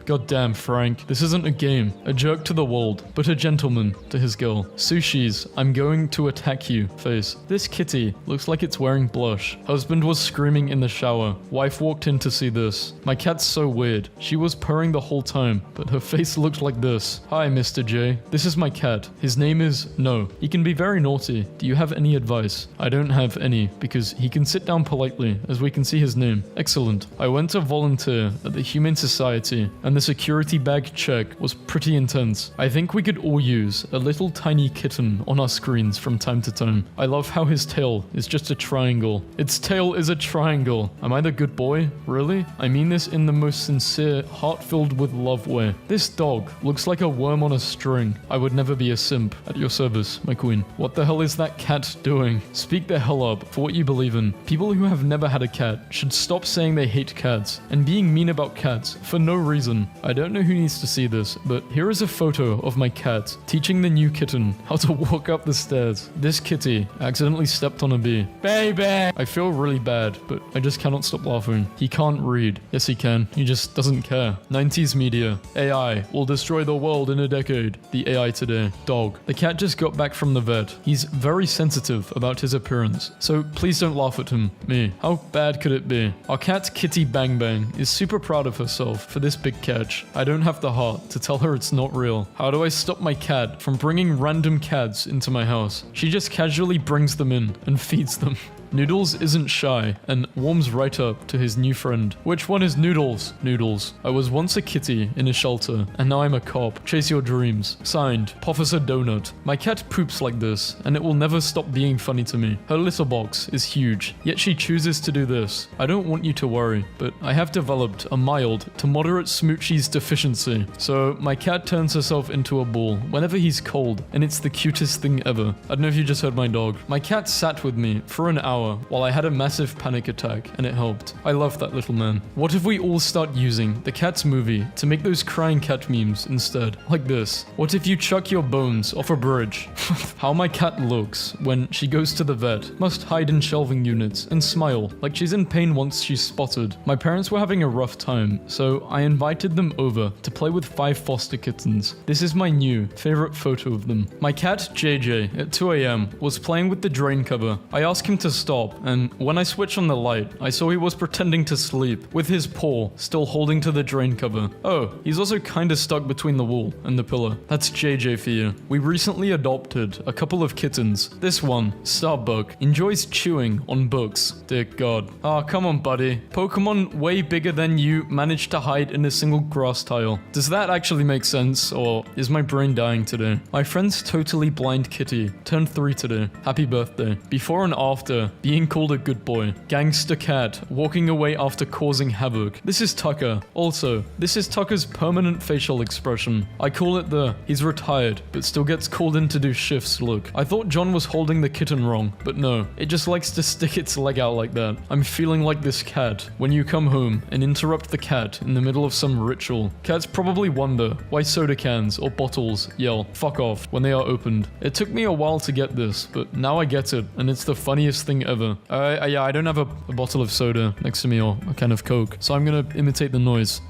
God damn, Frank. This isn't a game. A jerk to the world, but a gentleman to his girl. Sushi's, I'm going to attack you face. This kitty looks like it's wearing blush. Husband was screaming in the shower. Wife walked in to see this. My cat's so weird. She was purring the whole time, but her face looked like this. Hi, Mr. J. This is my cat. His name is No. He can be very naughty. Do you have any advice? I don't have any, because he can sit down politely, as we can see his name. Excellent. I went to volunteer at the Humane Society, and the security bag check was pretty intense. I think we could all use a little tiny kitten on our screens from time to time. I love how his tail is just a triangle. Its tail is a triangle. Am I the good boy? Really? I mean this in the most sincere, heart-filled with love way. This dog looks like a worm on a string. I would never be a simp. At your service, my queen. What the hell is that cat doing? Speak the hell up for what you believe in. People who have never had a cat should stop saying they hate cats and being mean about cats for no reason. I don't know who needs to see this, but here is a photo of my cat teaching the new kitten how to walk up the stairs. This kitty accidentally stepped on a bee. Baby! I feel really bad, but I just cannot stop laughing. He can't read. Yes, he can. He just doesn't care. 90s media. AI will destroy the world in a decade. The AI today. Dog. The cat just got back from the vet. He's very sensitive about his appearance, so please don't laugh at him. Me. How bad could it be? Our cat Kitty Bang Bang is super proud of herself for this big catch. I don't have the heart to tell her it's not real. How do I stop my cat from bringing random cats into my house? She just casually brings them in and feeds them. Noodles isn't shy and warms right up to his new friend. Which one is Noodles? Noodles. I was once a kitty in a shelter, and now I'm a cop. Chase your dreams. Signed, Professor Donut. My cat poops like this, and it will never stop being funny to me. Her litter box is huge, yet she chooses to do this. I don't want you to worry, but I have developed a mild to moderate Smoochie's deficiency. So my cat turns herself into a ball whenever he's cold, and it's the cutest thing ever. I don't know if you just heard my dog. My cat sat with me for an hour while I had a massive panic attack, and it helped. I love that little man. What if we all start using the Cats movie to make those crying cat memes instead? Like this. What if you chuck your bones off a bridge? How my cat looks when she goes to the vet. Must hide in shelving units and smile like she's in pain once she's spotted. My parents were having a rough time, so I invited them over to play with 5 foster kittens. This is my new favorite photo of them. My cat JJ at 2 a.m. was playing with the drain cover. I asked him to stop, and when I switched on the light, I saw he was pretending to sleep, with his paw still holding to the drain cover. Oh, he's also kinda stuck between the wall and the pillar. That's JJ for you. We recently adopted a couple of kittens. This one, Starbuck, enjoys chewing on books. Dear God. Ah, come on, buddy. Pokemon way bigger than you managed to hide in a single grass tile. Does that actually make sense, or is my brain dying today? My friend's totally blind kitty turned 3 today. Happy birthday. Before and after, being called a good boy. Gangster cat, walking away after causing havoc. This is Tucker. Also, this is Tucker's permanent facial expression. I call it the he's retired, but still gets called in to do shifts look. I thought John was holding the kitten wrong, but no. It just likes to stick its leg out like that. I'm feeling like this cat when you come home and interrupt the cat in the middle of some ritual. Cats probably wonder why soda cans or bottles yell "fuck off" when they are opened. It took me a while to get this, but now I get it, and it's the funniest thing ever. Yeah, I don't have a bottle of soda next to me or a can of Coke, so I'm gonna imitate the noise.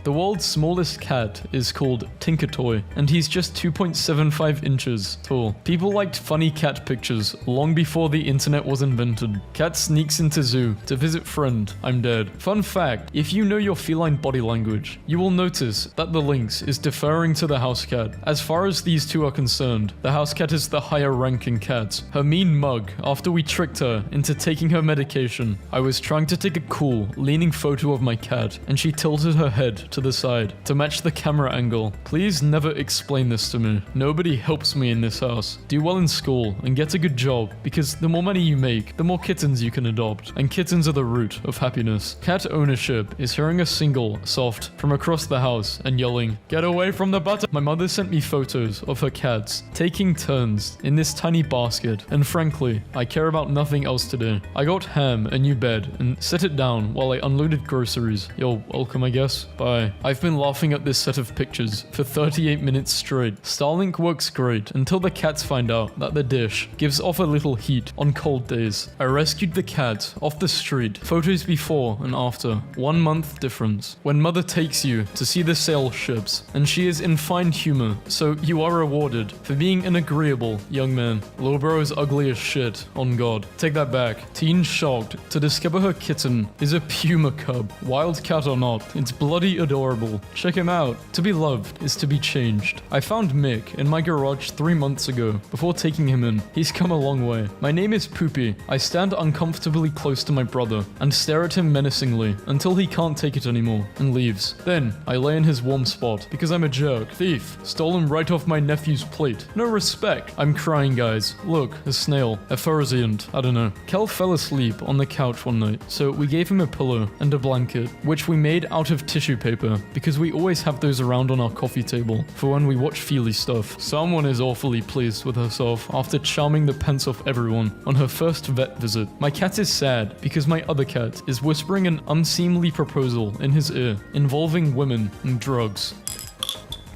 The world's smallest cat is called Tinkertoy, and he's just 2.75 inches tall. People liked funny cat pictures long before the internet was invented. Cat sneaks into zoo to visit friend. I'm dead. Fun fact, if you know your feline body language, you will notice that the lynx is deferring to the house cat. As far as these two are concerned, the house cat is the higher ranking cat. Her mean mug after we tricked her into taking her medication. I was trying to take a cool, leaning photo of my cat, and she tilted her head to the side to match the camera angle. Please never explain this to me. Nobody helps me in this house. Do well in school and get a good job, because the more money you make, the more kittens you can adopt, and kittens are the root of happiness. Cat ownership is hearing a single soft from across the house and yelling, "Get away from the butter!" My mother sent me photos of her cats taking turns in this tiny basket, and frankly, I care about nothing else today. I got Ham a new bed and set it down while I unloaded groceries. You're welcome, I guess. Bye. I've been laughing at this set of pictures for 38 minutes straight. Starlink works great until the cats find out that the dish gives off a little heat on cold days. I rescued the cat off the street. Photos before and after. 1 month difference. When mother takes you to see the sail ships, and she is in fine humor, so you are rewarded for being an agreeable young man. Lil bro is ugly as shit, on God. Take that back. Teen shocked to discover her kitten is a puma cub. Wild cat or not, it's bloody adorable. Check him out. To be loved is to be changed. I found Mick in my garage 3 months ago before taking him in. He's come a long way. My name is Poopy. I stand uncomfortably close to my brother and stare at him menacingly until he can't take it anymore and leaves. Then I lay in his warm spot because I'm a jerk. Thief. Stole him right off my nephew's plate. No respect. I'm crying, guys. Look, a snail. A Pharisant. I don't know. Kel fell asleep on the couch one night, so we gave him a pillow and a blanket, which we made out of tissue paper because we always have those around on our coffee table for when we watch Feely stuff. Someone is awfully pleased with herself after charming the pants off everyone on her first vet visit. My cat is sad because my other cat is whispering an unseemly proposal in his ear involving women and drugs.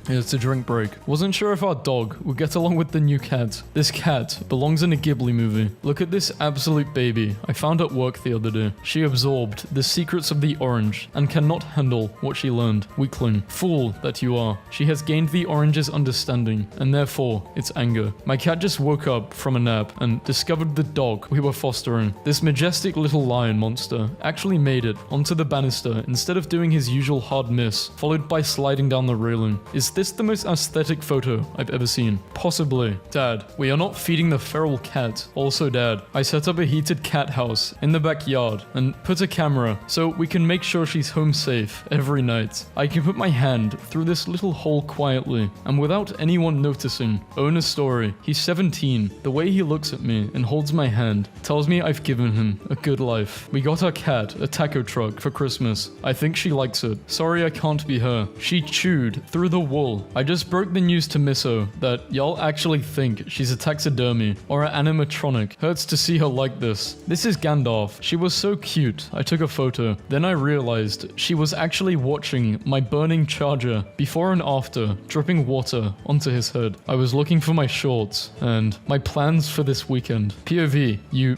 It's a drink break. Wasn't sure if our dog would get along with the new cat. This cat belongs in a Ghibli movie. Look at this absolute baby I found at work the other day. She absorbed the secrets of the orange and cannot handle what she learned. Weakling. Fool that you are. She has gained the orange's understanding and therefore its anger. My cat just woke up from a nap and discovered the dog we were fostering. This majestic little lion monster actually made it onto the banister instead of doing his usual hard miss, followed by sliding down the railing. Is this the most aesthetic photo I've ever seen? Possibly. Dad, we are not feeding the feral cat. Also, Dad, I set up a heated cat house in the backyard and put a camera so we can make sure she's home safe every night. I can put my hand through this little hole quietly and without anyone noticing. Own a story. He's 17. The way he looks at me and holds my hand tells me I've given him a good life. We got our cat a taco truck for Christmas. I think she likes it. Sorry I can't be her. She chewed through the wall. I just broke the news to Misso that y'all actually think she's a taxidermy or an animatronic. Hurts to see her like this. This is Gandalf. She was so cute. I took a photo. Then I realized she was actually watching my burning charger before and after, dripping water onto his head. I was looking for my shorts and my plans for this weekend. POV, you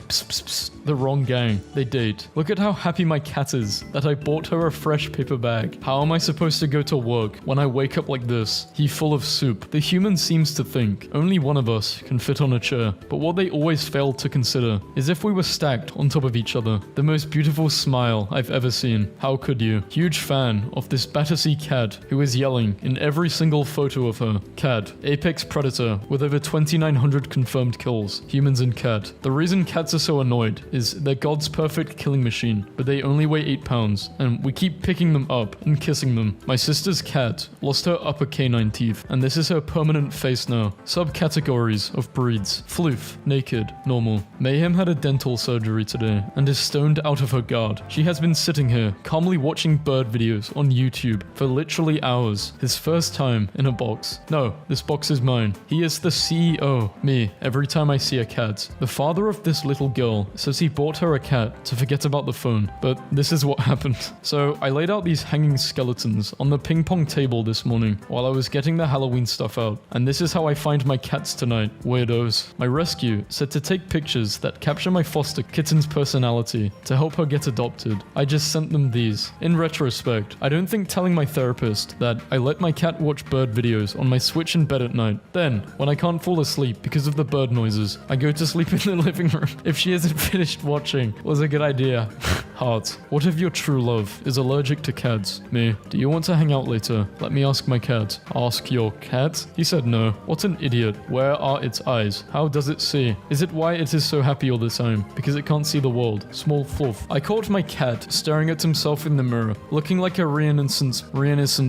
the wrong gang. They date. Look at how happy my cat is that I bought her a fresh paper bag. How am I supposed to go to work when I wake up like this? He full of soup. The human seems to think only one of us can fit on a chair, but what they always fail to consider is if we were stacked on top of each other. The most beautiful smile I've ever seen. How could you? Huge fan of this Battersea cat who is yelling in every single photo of her. Cat, apex predator with over 2,900 confirmed kills. Humans and cat. The reason cats are so annoyed is they're God's perfect killing machine, but they only weigh 8 pounds, and we keep picking them up and kissing them. My sister's cat lost her upper canine teeth, and this is her permanent face now. Subcategories of breeds. Floof, naked, normal. Mayhem had a dental surgery today and is stoned out of her guard. She has been sitting here, calmly watching bird videos on YouTube for literally hours. His first time in a box. No, this box is mine. He is the CEO. Me, every time I see a cat. The father of this little girl says he bought her a cat to forget about the phone, but this is what happened. So I laid out these hanging skeletons on the ping pong table this morning while while I was getting the Halloween stuff out. And this is how I find my cats tonight. Weirdos. My rescue said to take pictures that capture my foster kitten's personality to help her get adopted. I just sent them these. In retrospect, I don't think telling my therapist that I let my cat watch bird videos on my Switch in bed at night. Then, when I can't fall asleep because of the bird noises, I go to sleep in the living room if she hasn't finished watching was a good idea. Heart. What if your true love is allergic to cats? Me. Do you want to hang out later? Let me ask my cat. Ask your cat? He said no. What an idiot. Where are its eyes? How does it see? Is it why it is so happy all the time? Because it can't see the world. Small fluff. I caught my cat staring at himself in the mirror, looking like a Renaissance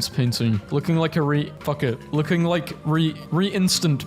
painting. Looking like a re-instant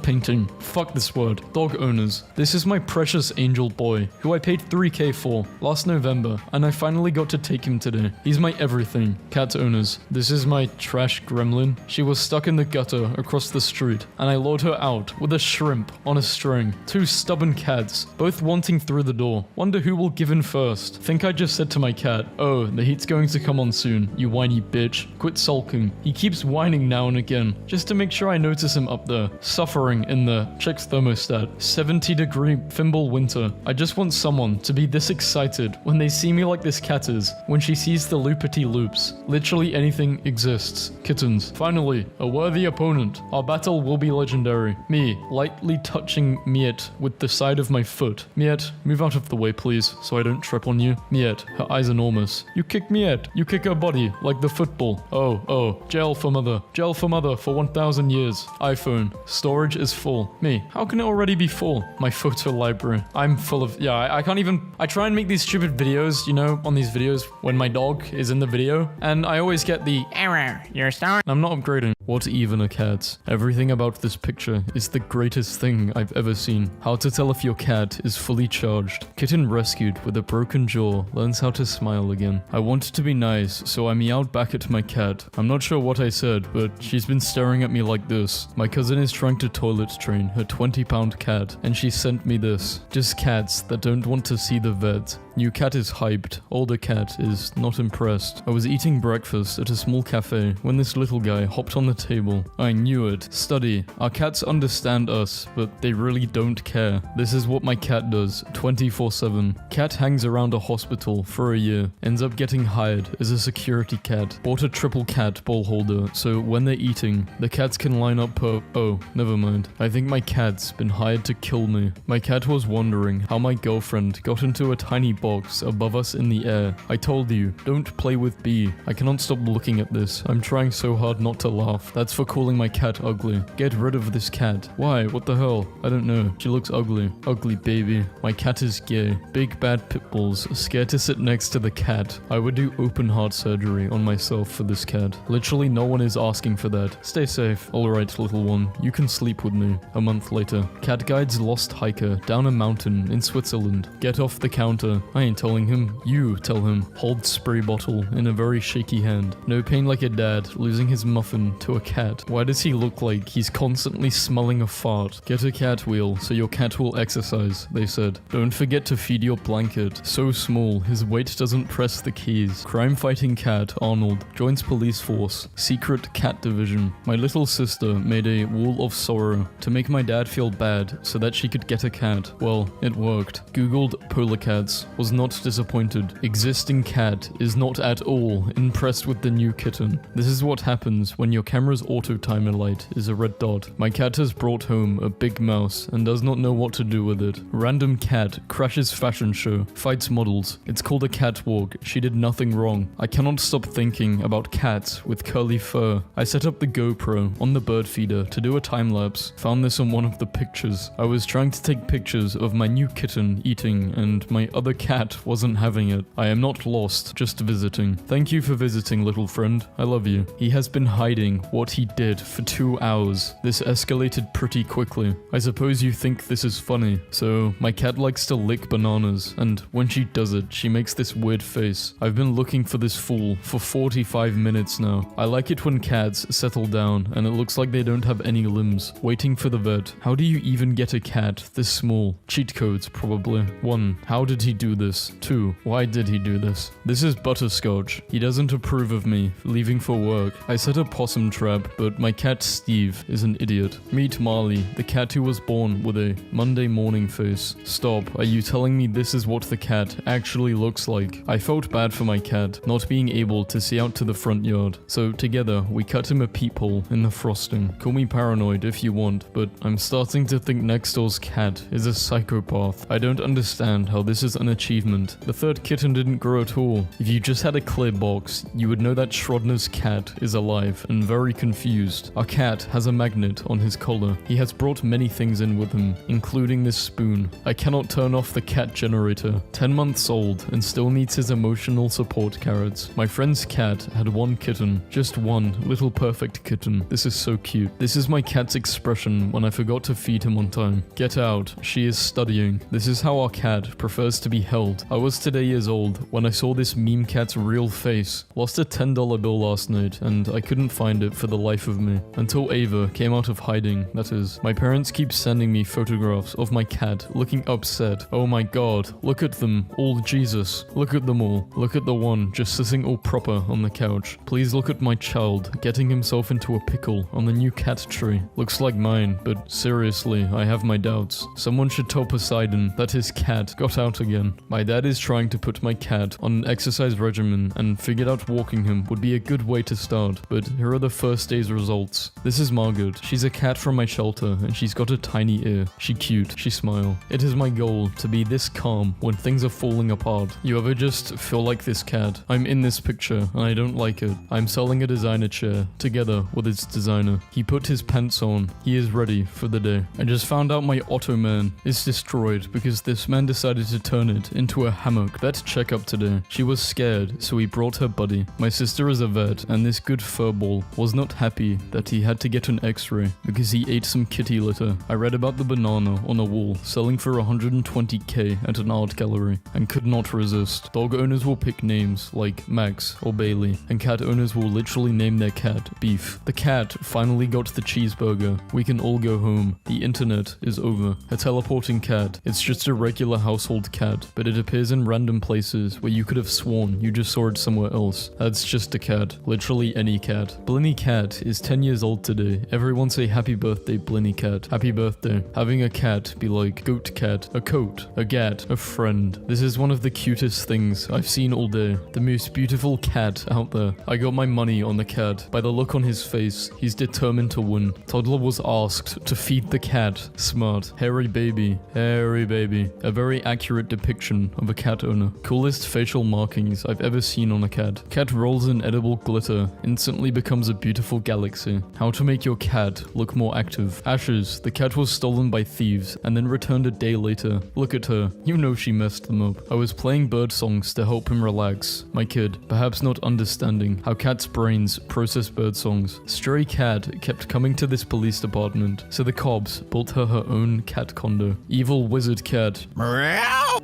painting. Fuck this word. Dog owners. This is my precious angel boy, who I paid 3k for last November, and I finally got to take him today. He's my everything. Cat owners. This is my trash gremlin. She was stuck in the gutter across the street, and I lured her out with a shrimp on a string. Two stubborn cats, both wanting through the door. Wonder who will give in first. Think I just said to my cat, oh, the heat's going to come on soon, you whiny bitch. Quit sulking. He keeps whining now and again, just to make sure I notice him up there, suffering in the check's thermostat. 70-degree Fimble winter. I just want someone to be this excited when they see me like this cat is, when she sees the loopity loops. Literally anything exists. Kittens. Finally, a worthy opponent. Our battle will be legendary. Me, lightly touching Miet with the side of my foot. Miet, move out of the way please, so I don't trip on you. Miet, her eyes enormous. You kick Miet. You kick her body, like the football. Oh, jail for mother. Jail for mother for 1,000 years. iPhone. Storage is full. Me, how can it already be full? My photo library. I'm full of, I can't even, I try and make these stupid videos, you know, on these videos when my dog is in the video, and I always get the Error. Your star. I'm not upgrading. What even are cats? Everything about this picture is the greatest thing I've ever seen. How to tell if your cat is fully charged. Kitten rescued with a broken jaw learns how to smile again. I wanted to be nice, so I meowed back at my cat. I'm not sure what I said, but she's been staring at me like this. My cousin is trying to toilet train her 20-pound cat, and she sent me this. Just cats that don't want to see the vet. New cat is hyped. Older cat is not impressed. I was eating breakfast at a small cafe when this little guy hopped on the table. I knew it. Study. Our cats understand us, but they really don't care. This is what my cat does, 24/7. Cat hangs around a hospital for a year. Ends up getting hired as a security cat. Bought a triple cat ball holder, so when they're eating, the cats can line up per... Oh, never mind. I think my cat's been hired to kill me. My cat was wondering how my girlfriend got into a tiny box above us in the air. I told you, don't play with B. I cannot stop looking at this. I'm trying so hard not to laugh. That's for calling my cat ugly. Get rid of this cat. Why? What the hell? I don't know. She looks ugly. Ugly baby. My cat is gay. Big bad pit bulls. Scared to sit next to the cat. I would do open heart surgery on myself for this cat. Literally no one is asking for that. Stay safe. Alright, little one. You can sleep with me. A month later. Cat guides lost hiker down a mountain in Switzerland. Get off the counter. I ain't telling him. You tell him. Hold spray bottle in a very shaky hand. No pain like a dad losing his muffin to a cat. Why does he look like he's constantly smelling a fart? Get a cat wheel so your cat will exercise, they said. Don't forget to feed your blanket. So small, his weight doesn't press the keys. Crime fighting cat, Arnold. Joins police force. Secret cat division. My little sister made a wall of sorrow to make my dad feel bad so that she could get a cat. Well, it worked. Googled polar cats. Was not disappointed. Existing cat is not at all impressed with the new kitten. This is what happens when your camera's auto timer light is a red dot. My cat has brought home a big mouse and does not know what to do with it. Random cat crashes fashion show, fights models. It's called a catwalk. She did nothing wrong. I cannot stop thinking about cats with curly fur. I set up the GoPro on the bird feeder to do a time lapse. Found this on one of the pictures. I was trying to take pictures of my new kitten eating and my other cat wasn't having it. I am not lost, just visiting. Thank you for visiting, little friend. I love you. He has been hiding what he did for 2 hours. This escalated pretty quickly. I suppose you think this is funny. So, my cat likes to lick bananas, and when she does it, she makes this weird face. I've been looking for this fool for 45 minutes now. I like it when cats settle down, and it looks like they don't have any limbs. Waiting for the vet. How do you even get a cat this small? Cheat codes, probably. 1. How did he do this? 2. Why did he do this? This is Butterscotch. He doesn't approve of me leaving for work. I set a possum trap trap, but my cat Steve is an idiot. Meet Marley, the cat who was born with a Monday morning face. Stop, are you telling me this is what the cat actually looks like? I felt bad for my cat, not being able to see out to the front yard. So together, we cut him a peephole in the frosting. Call me paranoid if you want, but I'm starting to think next door's cat is a psychopath. I don't understand how this is an achievement. The third kitten didn't grow at all. If you just had a clear box, you would know that Schrodner's cat is alive and very confused. Our cat has a magnet on his collar. He has brought many things in with him, including this spoon. I cannot turn off the cat generator. 10 months old and still needs his emotional support carrots. My friend's cat had one kitten. Just one little perfect kitten. This is so cute. This is my cat's expression when I forgot to feed him on time. Get out. She is studying. This is how our cat prefers to be held. I was today years old when I saw this meme cat's real face. Lost a $10 bill last night and I couldn't find it for the life of me. Until Ava came out of hiding, that is. My parents keep sending me photographs of my cat looking upset. Oh my god, look at them. All Jesus. Look at them all. Look at the one just sitting all proper on the couch. Please look at my child getting himself into a pickle on the new cat tree. Looks like mine, but seriously, I have my doubts. Someone should tell Poseidon that his cat got out again. My dad is trying to put my cat on an exercise regimen and figured out walking him would be a good way to start, but here are the first day's results. This is Margaret. She's a cat from my shelter and she's got a tiny ear. She cute. She smile. It is my goal to be this calm when things are falling apart. You ever just feel like this cat? I'm in this picture and I don't like it. I'm selling a designer chair together with its designer. He put his pants on. He is ready for the day. I just found out my Ottoman is destroyed because this man decided to turn it into a hammock. Let's check up today. She was scared, so he brought her buddy. My sister is a vet and this good furball was not happy that he had to get an x-ray because he ate some kitty litter. I read about the banana on a wall selling for 120k at an art gallery and could not resist. Dog owners will pick names like Max or Bailey and cat owners will literally name their cat Beef. The cat finally got the cheeseburger. We can all go home. The internet is over. A teleporting cat. It's just a regular household cat, but it appears in random places where you could have sworn you just saw it somewhere else. That's just a cat. Literally any cat. Blinny Cat is 10 years old today. Everyone say happy birthday, Blinny Cat. Happy birthday. Having a cat be like goat cat, a coat, a gat, a friend. This is one of the cutest things I've seen all day. The most beautiful cat out there. I got my money on the cat. By the look on his face, he's determined to win. Toddler was asked to feed the cat. Smart. Hairy baby. Hairy baby. A very accurate depiction of a cat owner. Coolest facial markings I've ever seen on a cat. Cat rolls in edible glitter. Instantly becomes a beautiful galaxy. How to make your cat look more active. Ashes. The cat was stolen by thieves and then returned a day later. Look at her. You know she messed them up. I was playing bird songs to help him relax. My kid, perhaps not understanding how cats' brains process bird songs. Stray cat kept coming to this police department, so the cops built her own cat condo. Evil wizard cat.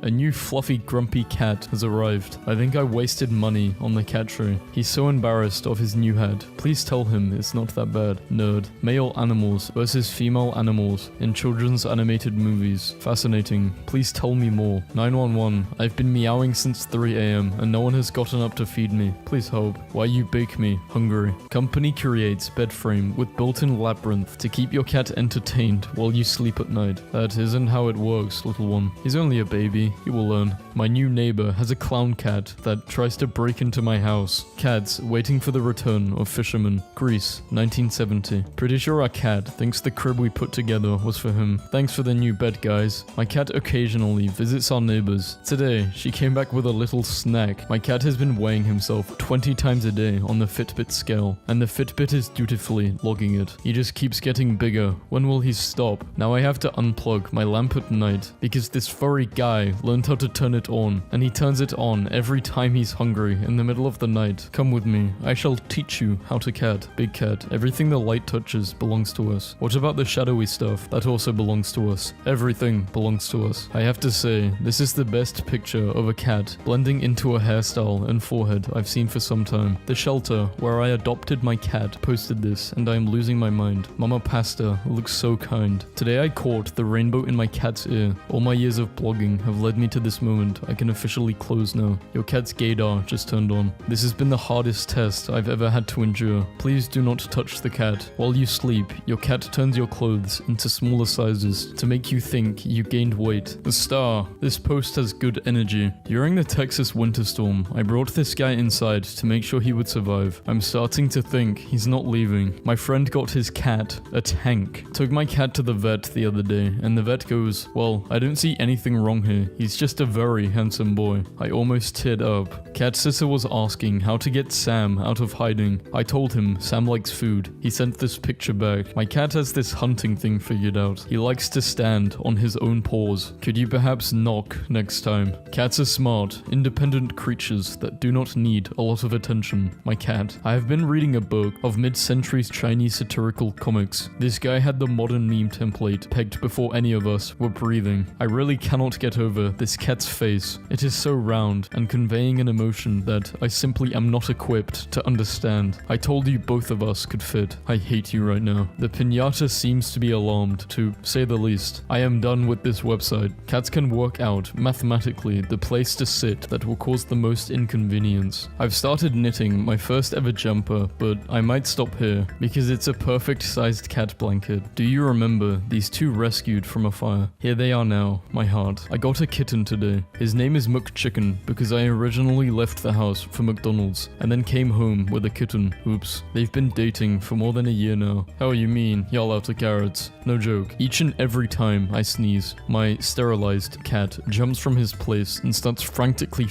A new fluffy grumpy cat has arrived. I think I wasted money on the cat tree. He's so embarrassed of his new head. Please tell him it's not that bad. Nerd. Male animals versus female animals in children's animated movies. Fascinating. Please tell me more. 911. I've been meowing since 3 a.m. and no one has gotten up to feed me. Please help. Why you bake me? Hungry. Company creates bed frame with built-in labyrinth to keep your cat entertained while you sleep at night. That isn't how it works, little one. He's only a baby. He will learn. My new neighbor has a clown cat that tries to break into my house. Cats waiting for the return of fishermen. Greece, 1970. Pretty sure our cat thinks the crib we put together was for him. Thanks for the new bed, guys. My cat occasionally visits our neighbors. Today, she came back with a little snack. My cat has been weighing himself 20 times a day on the Fitbit scale, and the Fitbit is dutifully logging it. He just keeps getting bigger. When will he stop? Now I have to unplug my lamp at night because this furry guy learned how to turn it on, and he turns it on every time he's hungry in the middle of the night. Come with me. I shall teach you how to cat. Big cat. Everything the light touches belongs to us. What about the shadowy stuff? That also belongs to us. Everything belongs to us. I have to say, this is the best picture of a cat blending into a hairstyle and forehead I've seen for some time. The shelter where I adopted my cat posted this, and I am losing my mind. Mama Pasta looks so kind. Today I caught the rainbow in my cat's ear. All my years of blogging have led me to this moment. I can officially close now. Your cat's gaydar just turned on. This has been the hardest test I've ever had to endure. Please Please do not touch the cat. While you sleep, your cat turns your clothes into smaller sizes to make you think you gained weight. The Star. This post has good energy. During the Texas winter storm, I brought this guy inside to make sure he would survive. I'm starting to think he's not leaving. My friend got his cat a tank. Took my cat to the vet the other day, and the vet goes, well, I don't see anything wrong here. He's just a very handsome boy. I almost teared up. Cat sitter was asking how to get Sam out of hiding. I told him Sam likes food. He sent this picture back. My cat has this hunting thing figured out. He likes to stand on his own paws. Could you perhaps knock next time? Cats are smart, independent creatures that do not need a lot of attention. My cat. I have been reading a book of mid-century Chinese satirical comics. This guy had the modern meme template pegged before any of us were breathing. I really cannot get over this cat's face. It is so round and conveying an emotion that I simply am not equipped to understand. I told you both of us could fit. I hate you right now. The piñata seems to be alarmed, to say the least. I am done with this website. Cats can work out, mathematically, the place to sit that will cause the most inconvenience. I've started knitting my first ever jumper, but I might stop here, because it's a perfect sized cat blanket. Do you remember these two rescued from a fire? Here they are now, my heart. I got a kitten today. His name is McChicken, because I originally left the house for McDonald's, and then came home with a kitten. Oops. They've been dating for more than a year now. How you mean, y'all out of carrots? No joke. Each and every time I sneeze, my sterilized cat jumps from his place and starts frantically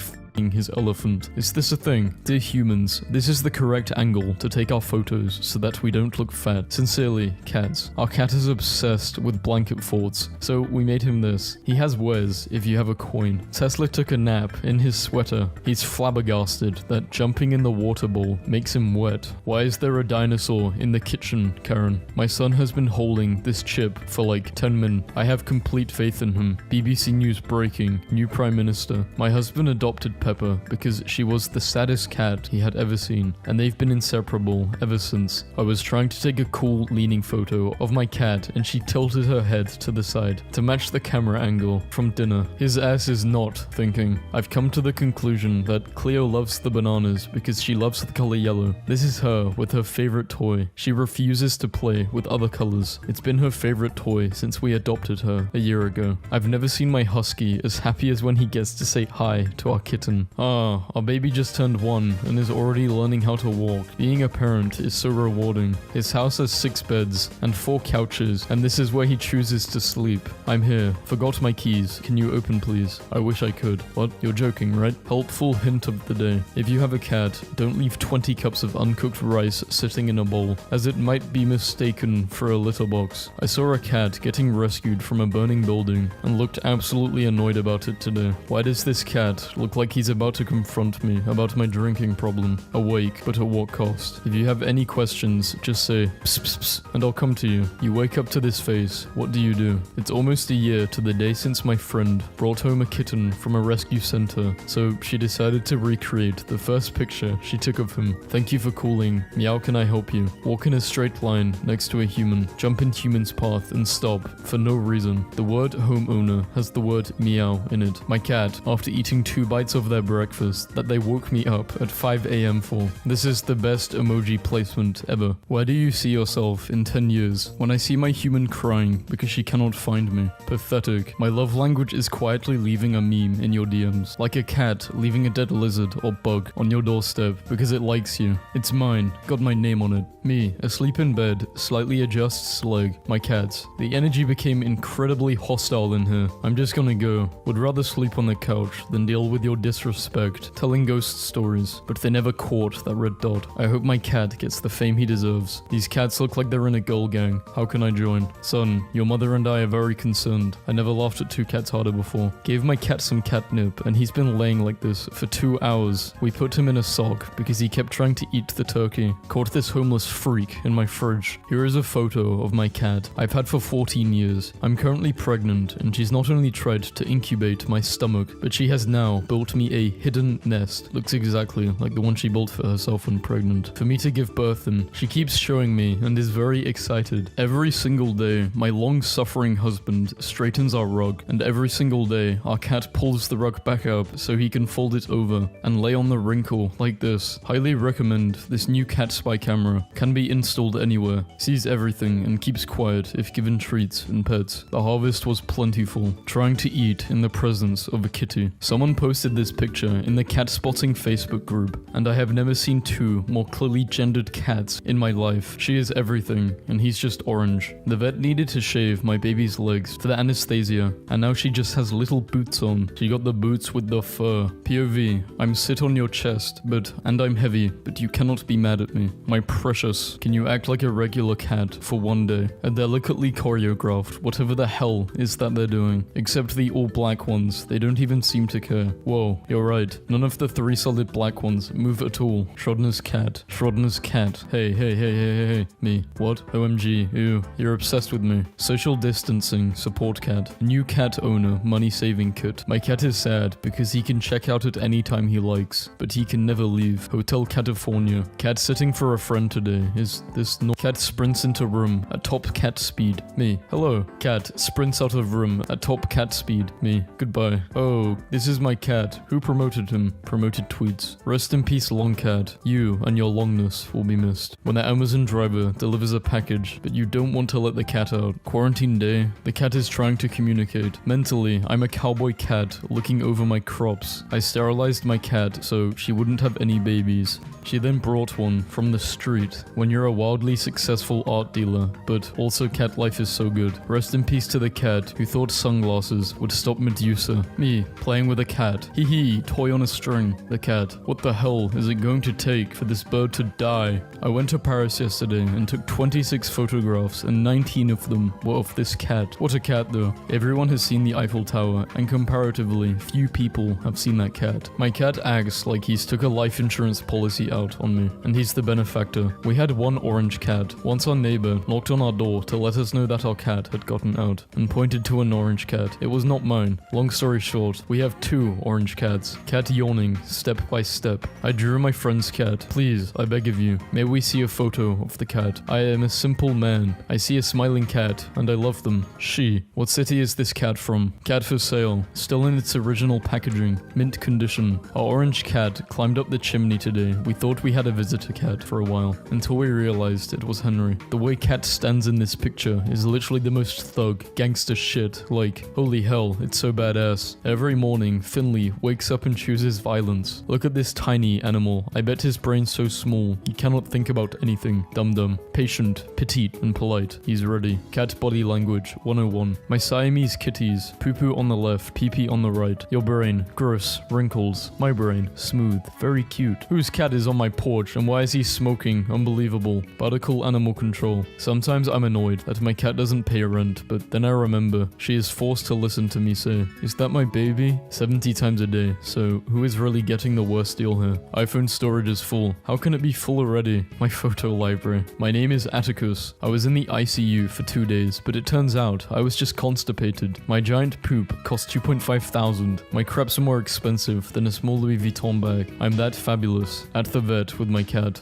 his elephant. Is this a thing? Dear humans, this is the correct angle to take our photos so that we don't look fat. Sincerely, cats. Our cat is obsessed with blanket forts, so we made him this. He has wares if you have a coin. Tesla took a nap in his sweater. He's flabbergasted that jumping in the water bowl makes him wet. Why is there a dinosaur in the kitchen, Karen? My son has been holding this chip for like 10 minutes. I have complete faith in him. BBC News breaking. New Prime Minister. My husband adopted Pepper because she was the saddest cat he had ever seen, and they've been inseparable ever since. I was trying to take a cool leaning photo of my cat and she tilted her head to the side to match the camera angle from dinner. His ass is not thinking. I've come to the conclusion that Cleo loves the bananas because she loves the color yellow. This is her with her favorite toy. She refuses to play with other colors. It's been her favorite toy since we adopted her a year ago. I've never seen my husky as happy as when he gets to say hi to our kitten. Our baby just turned 1 and is already learning how to walk. Being a parent is so rewarding. His house has 6 beds and 4 couches, and this is where he chooses to sleep. I'm here. Forgot my keys. Can you open please? I wish I could. What? You're joking, right? Helpful hint of the day. If you have a cat, don't leave 20 cups of uncooked rice sitting in a bowl, as it might be mistaken for a litter box. I saw a cat getting rescued from a burning building and looked absolutely annoyed about it today. Why does this cat look like he's about to confront me about my drinking problem? Awake, but at what cost? If you have any questions, just say pss pss pss and I'll come to you. You wake up to this face. What do you do? It's almost a year to the day since my friend brought home a kitten from a rescue center, so she decided to recreate the first picture she took of him. Thank you for calling. Meow, can I help you? Walk in a straight line next to a human. Jump in human's path and stop for no reason. The word homeowner has the word meow in it. My cat, after eating 2 bites of their breakfast that they woke me up at 5 a.m. for. This is the best emoji placement ever. Where do you see yourself in 10 years? When I see my human crying because she cannot find me. Pathetic. My love language is quietly leaving a meme in your DMs. Like a cat leaving a dead lizard or bug on your doorstep because it likes you. It's mine. Got my name on it. Me, asleep in bed, slightly adjusts leg. My cat. The energy became incredibly hostile in here. I'm just gonna go. Would rather sleep on the couch than deal with your disrespect, telling ghost stories, but they never caught that red dot. I hope my cat gets the fame he deserves. These cats look like they're in a girl gang. How can I join? Son, your mother and I are very concerned. I never laughed at 2 cats harder before. Gave my cat some catnip, and he's been laying like this for 2 hours. We put him in a sock because he kept trying to eat the turkey. Caught this homeless freak in my fridge. Here is a photo of my cat I've had for 14 years. I'm currently pregnant, and she's not only tried to incubate my stomach, but she has now built me me a hidden nest. Looks exactly like the one she built for herself when pregnant. For me to give birth in. She keeps showing me and is very excited. Every single day, my long-suffering husband straightens our rug, and every single day, our cat pulls the rug back up so he can fold it over and lay on the wrinkle like this. Highly recommend this new cat spy camera. Can be installed anywhere. Sees everything and keeps quiet if given treats and pets. The harvest was plentiful. Trying to eat in the presence of a kitty. Someone posted this picture in the cat spotting Facebook group, and I have never seen two more clearly gendered cats in my life. She is everything, and he's just orange. The vet needed to shave my baby's legs for the anesthesia, and now she just has little boots on. She got the boots with the fur. POV, I'm sit on your chest, and I'm heavy, but you cannot be mad at me. My precious, can you act like a regular cat for one day? A delicately choreographed, whatever the hell is that they're doing. Except the all black ones, they don't even seem to care. Whoa, you're right. None of the 3 solid black ones move at all. Schrodinger's cat. Schrodinger's cat. Hey. Me. What? OMG. Ew. You're obsessed with me. Social distancing. Support cat. New cat owner. Money saving kit. My cat is sad because he can check out at any time he likes, but he can never leave. Hotel California. Cat sitting for a friend today. Is this no? Cat sprints into room at top cat speed. Me. Hello. Cat sprints out of room at top cat speed. Me. Goodbye. Oh, this is my cat. Who promoted him? Promoted tweets. Rest in peace, long cat. You and your longness will be missed. When the Amazon driver delivers a package, but you don't want to let the cat out. Quarantine day. The cat is trying to communicate. Mentally, I'm a cowboy cat looking over my crops. I sterilized my cat so she wouldn't have any babies. She then brought one from the street. When you're a wildly successful art dealer, but also cat life is so good. Rest in peace to the cat who thought sunglasses would stop Medusa. Me, playing with a cat. Hee hee, toy on a string. The cat. What the hell is it going to take for this bird to die? I went to Paris yesterday and took 26 photographs, and 19 of them were of this cat. What a cat though. Everyone has seen the Eiffel Tower, and comparatively few people have seen that cat. My cat acts like he's took a life insurance policy out on me, and he's the benefactor. We had one orange cat. Once our neighbor knocked on our door to let us know that our cat had gotten out, and pointed to an orange cat. It was not mine. Long story short, we have 2 orange cats. Cat yawning, step by step. I drew my friend's cat. Please, I beg of you, may we see a photo of the cat. I am a simple man. I see a smiling cat, and I love them. She. What city is this cat from? Cat for sale. Still in its original packaging. Mint condition. Our orange cat climbed up the chimney today. We thought we had a visitor cat for a while, until we realized it was Henry. The way Cat stands in this picture is literally the most thug, gangster shit. Like, holy hell, it's so badass. Every morning, Finley wakes up and chooses violence. Look at this tiny animal. I bet his brain's so small, he cannot think about anything. Dum-dum. Patient, petite, and polite. He's ready. Cat body language, 101. My Siamese kitties. Poo-poo on the left, pee-pee on the right. Your brain, gross, wrinkles. My brain, smooth, very cute. Whose cat is on my porch, and why is he smoking? Unbelievable. Particle animal control. Sometimes I'm annoyed that my cat doesn't pay rent, but then I remember she is forced to listen to me say, "Is that my baby?" 70 times a day. So who is really getting the worst deal here? iPhone storage is full. How can it be full already? My photo library. My name is Atticus. I was in the ICU for 2 days, but it turns out I was just constipated. My giant poop cost 2.5 thousand. My crepes are more expensive than a small Louis Vuitton bag. I'm that fabulous. At the vet with my cat.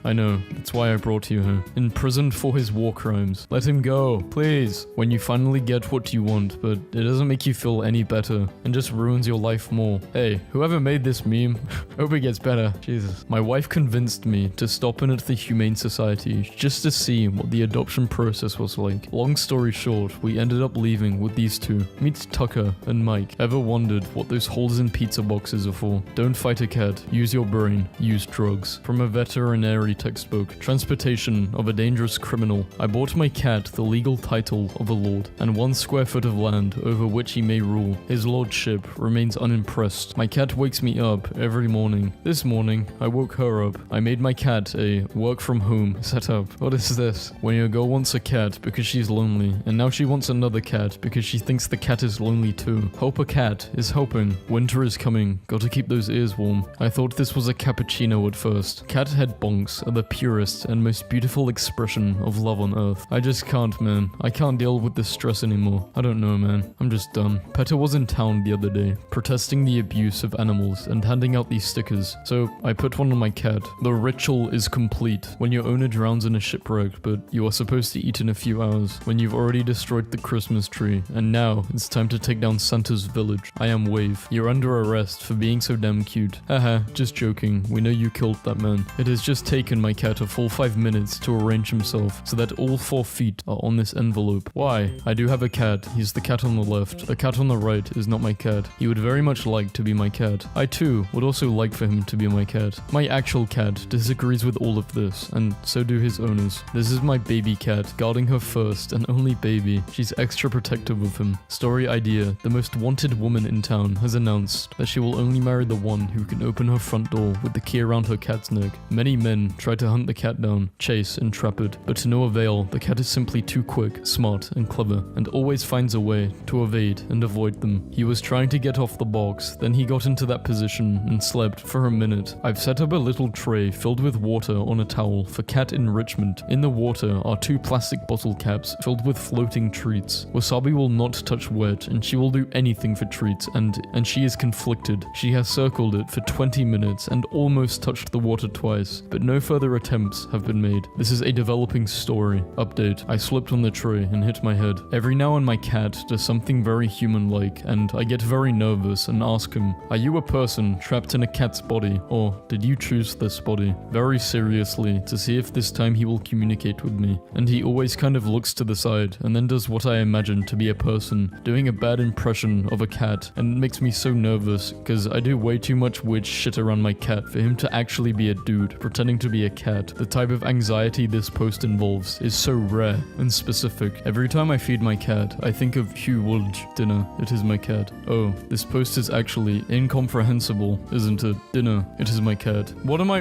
I know, that's why I brought you here. Imprisoned for his war crimes. Let him go, please. When you finally get what you want, but it doesn't make you feel any better, and just ruins your life more. Hey, whoever made this meme, hope it gets better. Jesus. My wife convinced me to stop in at the Humane Society just to see what the adoption process was like. Long story short, we ended up leaving with these two. Meet Tucker and Mike. Ever wondered what those holes in pizza boxes are for? Don't fight a cat. Use your brain. Use drugs. From a veterinary textbook. Transportation of a dangerous criminal. I bought my cat the legal title of a lord, and 1 square foot of land over which he may rule. His lordship remains unimpressed. My cat wakes me up every morning. This morning, I woke her up. I made my cat a work from home setup. What is this? When your girl wants a cat because she's lonely, and now she wants another cat because she thinks the cat is lonely too. Hope a cat is hoping. Winter is coming. Gotta keep those ears warm. I thought this was a cappuccino at first. Cat head bonk. chipmunks are the purest and most beautiful expression of love on earth. I just can't, man. I can't deal with this stress anymore. I don't know, man. I'm just done. Petter was in town the other day, protesting the abuse of animals and handing out these stickers. So I put one on my cat. The ritual is complete. When your owner drowns in a shipwreck, but you are supposed to eat in a few hours, when you've already destroyed the Christmas tree, and now it's time to take down Santa's village. I am Wave. You're under arrest for being so damn cute. Haha, just joking. We know you killed that man. It has just taken my cat a full 5 minutes to arrange himself so that all 4 feet are on this envelope. Why? I do have a cat. He's the cat on the left. The cat on the right is not my cat. He would very much like to be my cat. I too would also like for him to be my cat. My actual cat disagrees with all of this, and so do his owners. This is my baby cat, guarding her first and only baby. She's extra protective of him. Story idea: the most wanted woman in town has announced that she will only marry the one who can open her front door with the key around her cat's neck. Many men try to hunt the cat down, chase and trap it, but to no avail. The cat is simply too quick, smart and clever, and always finds a way to evade and avoid them. He was trying to get off the box, then he got into that position and slept for a minute. I've set up a little tray filled with water on a towel for cat enrichment. In the water are 2 plastic bottle caps filled with floating treats. Wasabi will not touch wet, and she will do anything for treats, and she is conflicted. She has circled it for 20 minutes and almost touched the water twice, but no further attempts have been made. This is a developing story. Update: I slipped on the tray and hit my head. Every now and my cat does something very human-like, and I get very nervous and ask him, "Are you a person trapped in a cat's body, or did you choose this body?" Very seriously, to see if this time he will communicate with me. And he always kind of looks to the side and then does what I imagine to be a person, doing a bad impression of a cat, and it makes me so nervous because I do way too much weird shit around my cat for him to actually be a dude pretending to be a cat. The type of anxiety this post involves is so rare and specific. Every time I feed my cat, I think of Hugh Wulge dinner. It is my cat. Oh, this post is actually incomprehensible, isn't it? Dinner. It is my cat. What am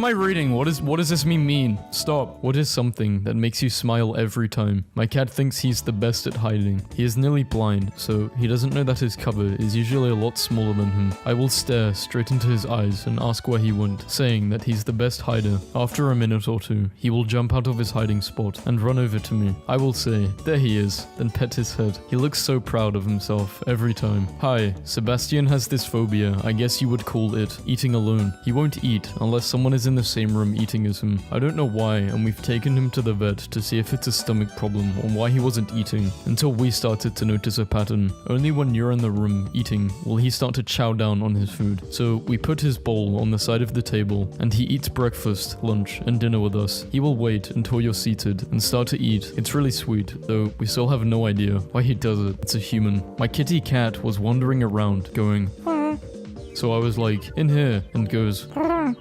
I reading? What does this mean? Stop. What is something that makes you smile every time? My cat thinks he's the best at hiding. He is nearly blind, so he doesn't know that his cover is usually a lot smaller than him. I will stare straight into his eyes and ask where he went, saying that he's the best hider. After a minute or two, he will jump out of his hiding spot and run over to me. I will say, "There he is," then pet his head. He looks so proud of himself every time. Hi, Sebastian has this phobia, I guess you would call it eating alone. He won't eat unless someone is in the same room eating as him. I don't know why, and we've taken him to the vet to see if it's a stomach problem or why he wasn't eating, until we started to notice a pattern. Only when you're in the room eating will he start to chow down on his food. So we put his bowl on the side of the table, and he eats breakfast, lunch, and dinner with us. He will wait until you're seated and start to eat. It's really sweet, though we still have no idea why he does it. It's a human. My kitty cat was wandering around going, so I was like, "In here," and goes,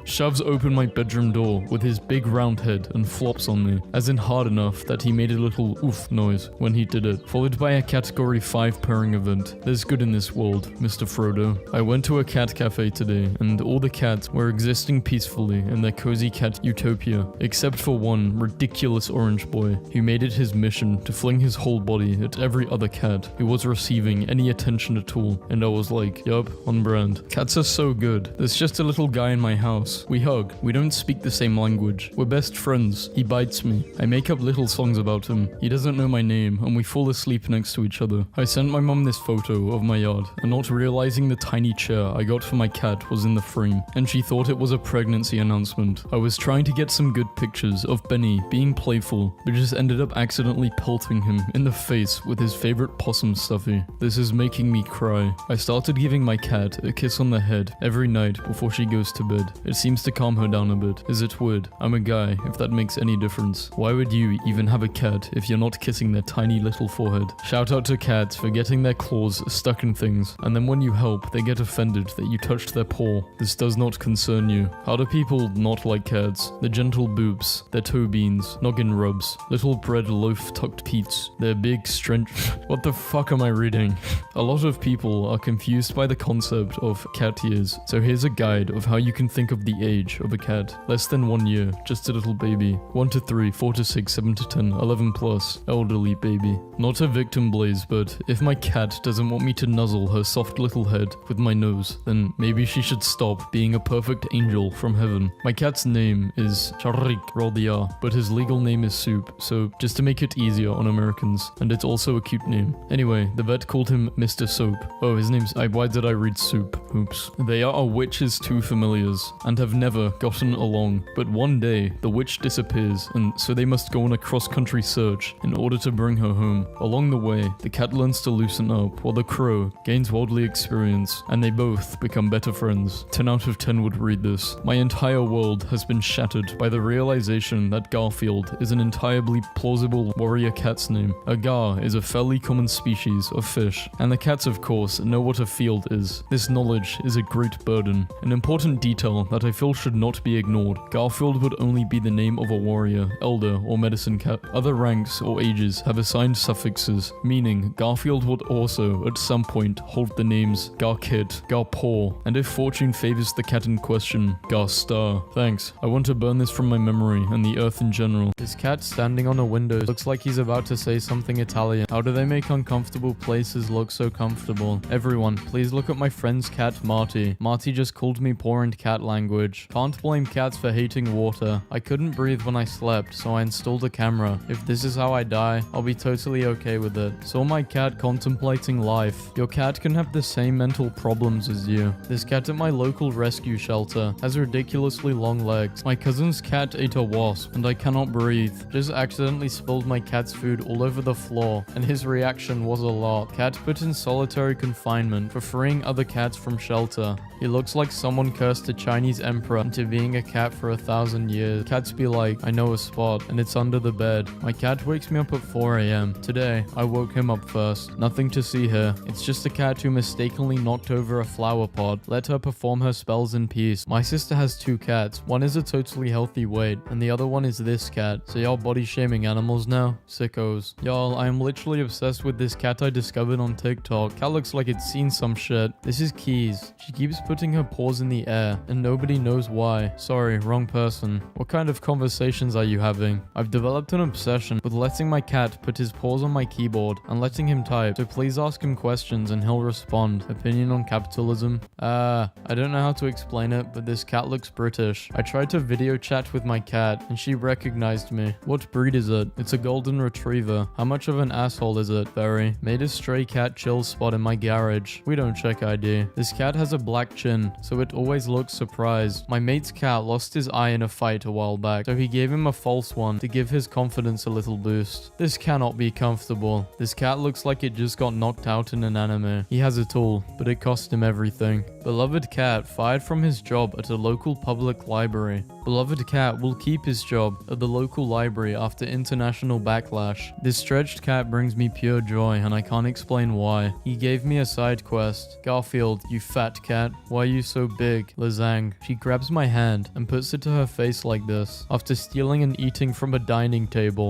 shoves open my bedroom door with his big round head and flops on me, as in hard enough that he made a little oof noise when he did it, followed by a category 5 purring event. There's good in this world, Mr. Frodo. I went to a cat cafe today, and all the cats were existing peacefully in their cozy cat utopia, except for one ridiculous orange boy who made it his mission to fling his whole body at every other cat who was receiving any attention at all, and I was like, yup, on brand. Cats are so good. There's just a little guy in my house. We hug. We don't speak the same language. We're best friends. He bites me. I make up little songs about him. He doesn't know my name, and we fall asleep next to each other. I sent my mom this photo of my yard, and not realizing the tiny chair I got for my cat was in the frame, and she thought it was a pregnancy announcement. I was trying to get some good pictures of Benny being playful, but just ended up accidentally pelting him in the face with his favorite possum stuffy. This is making me cry. I started giving my cat a kiss on the head every night before she goes to bed. It seems to calm her down a bit. Is it weird? I'm a guy, if that makes any difference. Why would you even have a cat if you're not kissing their tiny little forehead? Shout out to cats for getting their claws stuck in things, and then when you help, they get offended that you touched their paw. This does not concern you. How do people not like cats? Their gentle boobs, their toe beans, noggin rubs, little bread loaf tucked peats, their big strength. What the fuck am I reading? A lot of people are confused by the concept of cat years. So here's a guide of how you can think of the age of a cat. Less than 1 year, just a little baby. 1 to 3, 4 to 6, 7 to 10, 11 plus, elderly baby. Not a victim blaze, but if my cat doesn't want me to nuzzle her soft little head with my nose, then maybe she should stop being a perfect angel from heaven. My cat's name is Charik Roldia, but his legal name is Soup, so just to make it easier on Americans, and it's also a cute name. Anyway, the vet called him Mr. Soap. Oh, his name's... why did I read Soup? Oops. They are a witch's two familiars, and have never gotten along, but one day, the witch disappears, and so they must go on a cross-country search in order to bring her home. Along the way, the cat learns to loosen up, while the crow gains worldly experience, and they both become better friends. 10 out of 10 would read this. My entire world has been shattered by the realization that Garfield is an entirely plausible warrior cat's name. A gar is a fairly common species of fish, and the cats of course know what a field is. This knowledge is a great burden. An important detail that I feel should not be ignored. Garfield would only be the name of a warrior, elder, or medicine cat. Other ranks or ages have assigned suffixes, meaning Garfield would also, at some point, hold the names Garkit, Garpaw, and if fortune favors the cat in question, Garstar. Thanks. I want to burn this from my memory and the earth in general. This cat standing on a window looks like he's about to say something Italian. How do they make uncomfortable places look so comfortable? Everyone, please look at my friend's cat Marty. Marty just called me poor in cat language. Can't blame cats for hating water. I couldn't breathe when I slept, so I installed a camera. If this is how I die, I'll be totally okay with it. Saw my cat contemplating life. Your cat can have the same mental problems as you. This cat at my local rescue shelter has ridiculously long legs. My cousin's cat ate a wasp, and I cannot breathe. Just accidentally spilled my cat's food all over the floor, and his reaction was a lot. Cat put in solitary confinement for freeing other cats from shelter. He looks like someone cursed a Chinese emperor into being a cat for 1,000 years. Cats be like, I know a spot, and it's under the bed. My cat wakes me up at 4 a.m. Today, I woke him up first. Nothing to see here. It's just a cat who mistakenly knocked over a flower pot. Let her perform her spells in peace. My sister has 2 cats. One is a totally healthy weight, and the other one is this cat. So y'all body shaming animals now? Sickos. Y'all, I am literally obsessed with this cat I discovered on TikTok. Cat looks like it's seen some shit. This is Keys. She keeps putting her paws in the air, and nobody knows why. Sorry, wrong person. What kind of conversations are you having? I've developed an obsession with letting my cat put his paws on my keyboard and letting him type, so please ask him questions and he'll respond. Opinion on capitalism? I don't know how to explain it, but this cat looks British. I tried to video chat with my cat, and she recognized me. What breed is it? It's a golden retriever. How much of an asshole is it? Very. Made a stray cat chill spot in my garage. We don't check ID. This cat has a black chin, so it always looks surprised. My mate's cat lost his eye in a fight a while back, so he gave him a false one to give his confidence a little boost. This cannot be comfortable. This cat looks like it just got knocked out in an anime. He has a tool, but it cost him everything. Beloved cat fired from his job at a local public library. Beloved cat will keep his job at the local library after international backlash. This stretched cat brings me pure joy, and I can't explain why. He gave me a side quest. Garfield, you fat cat, why are you so big? Lazang. She grabs my hand and puts it to her face like this, after stealing and eating from a dining table.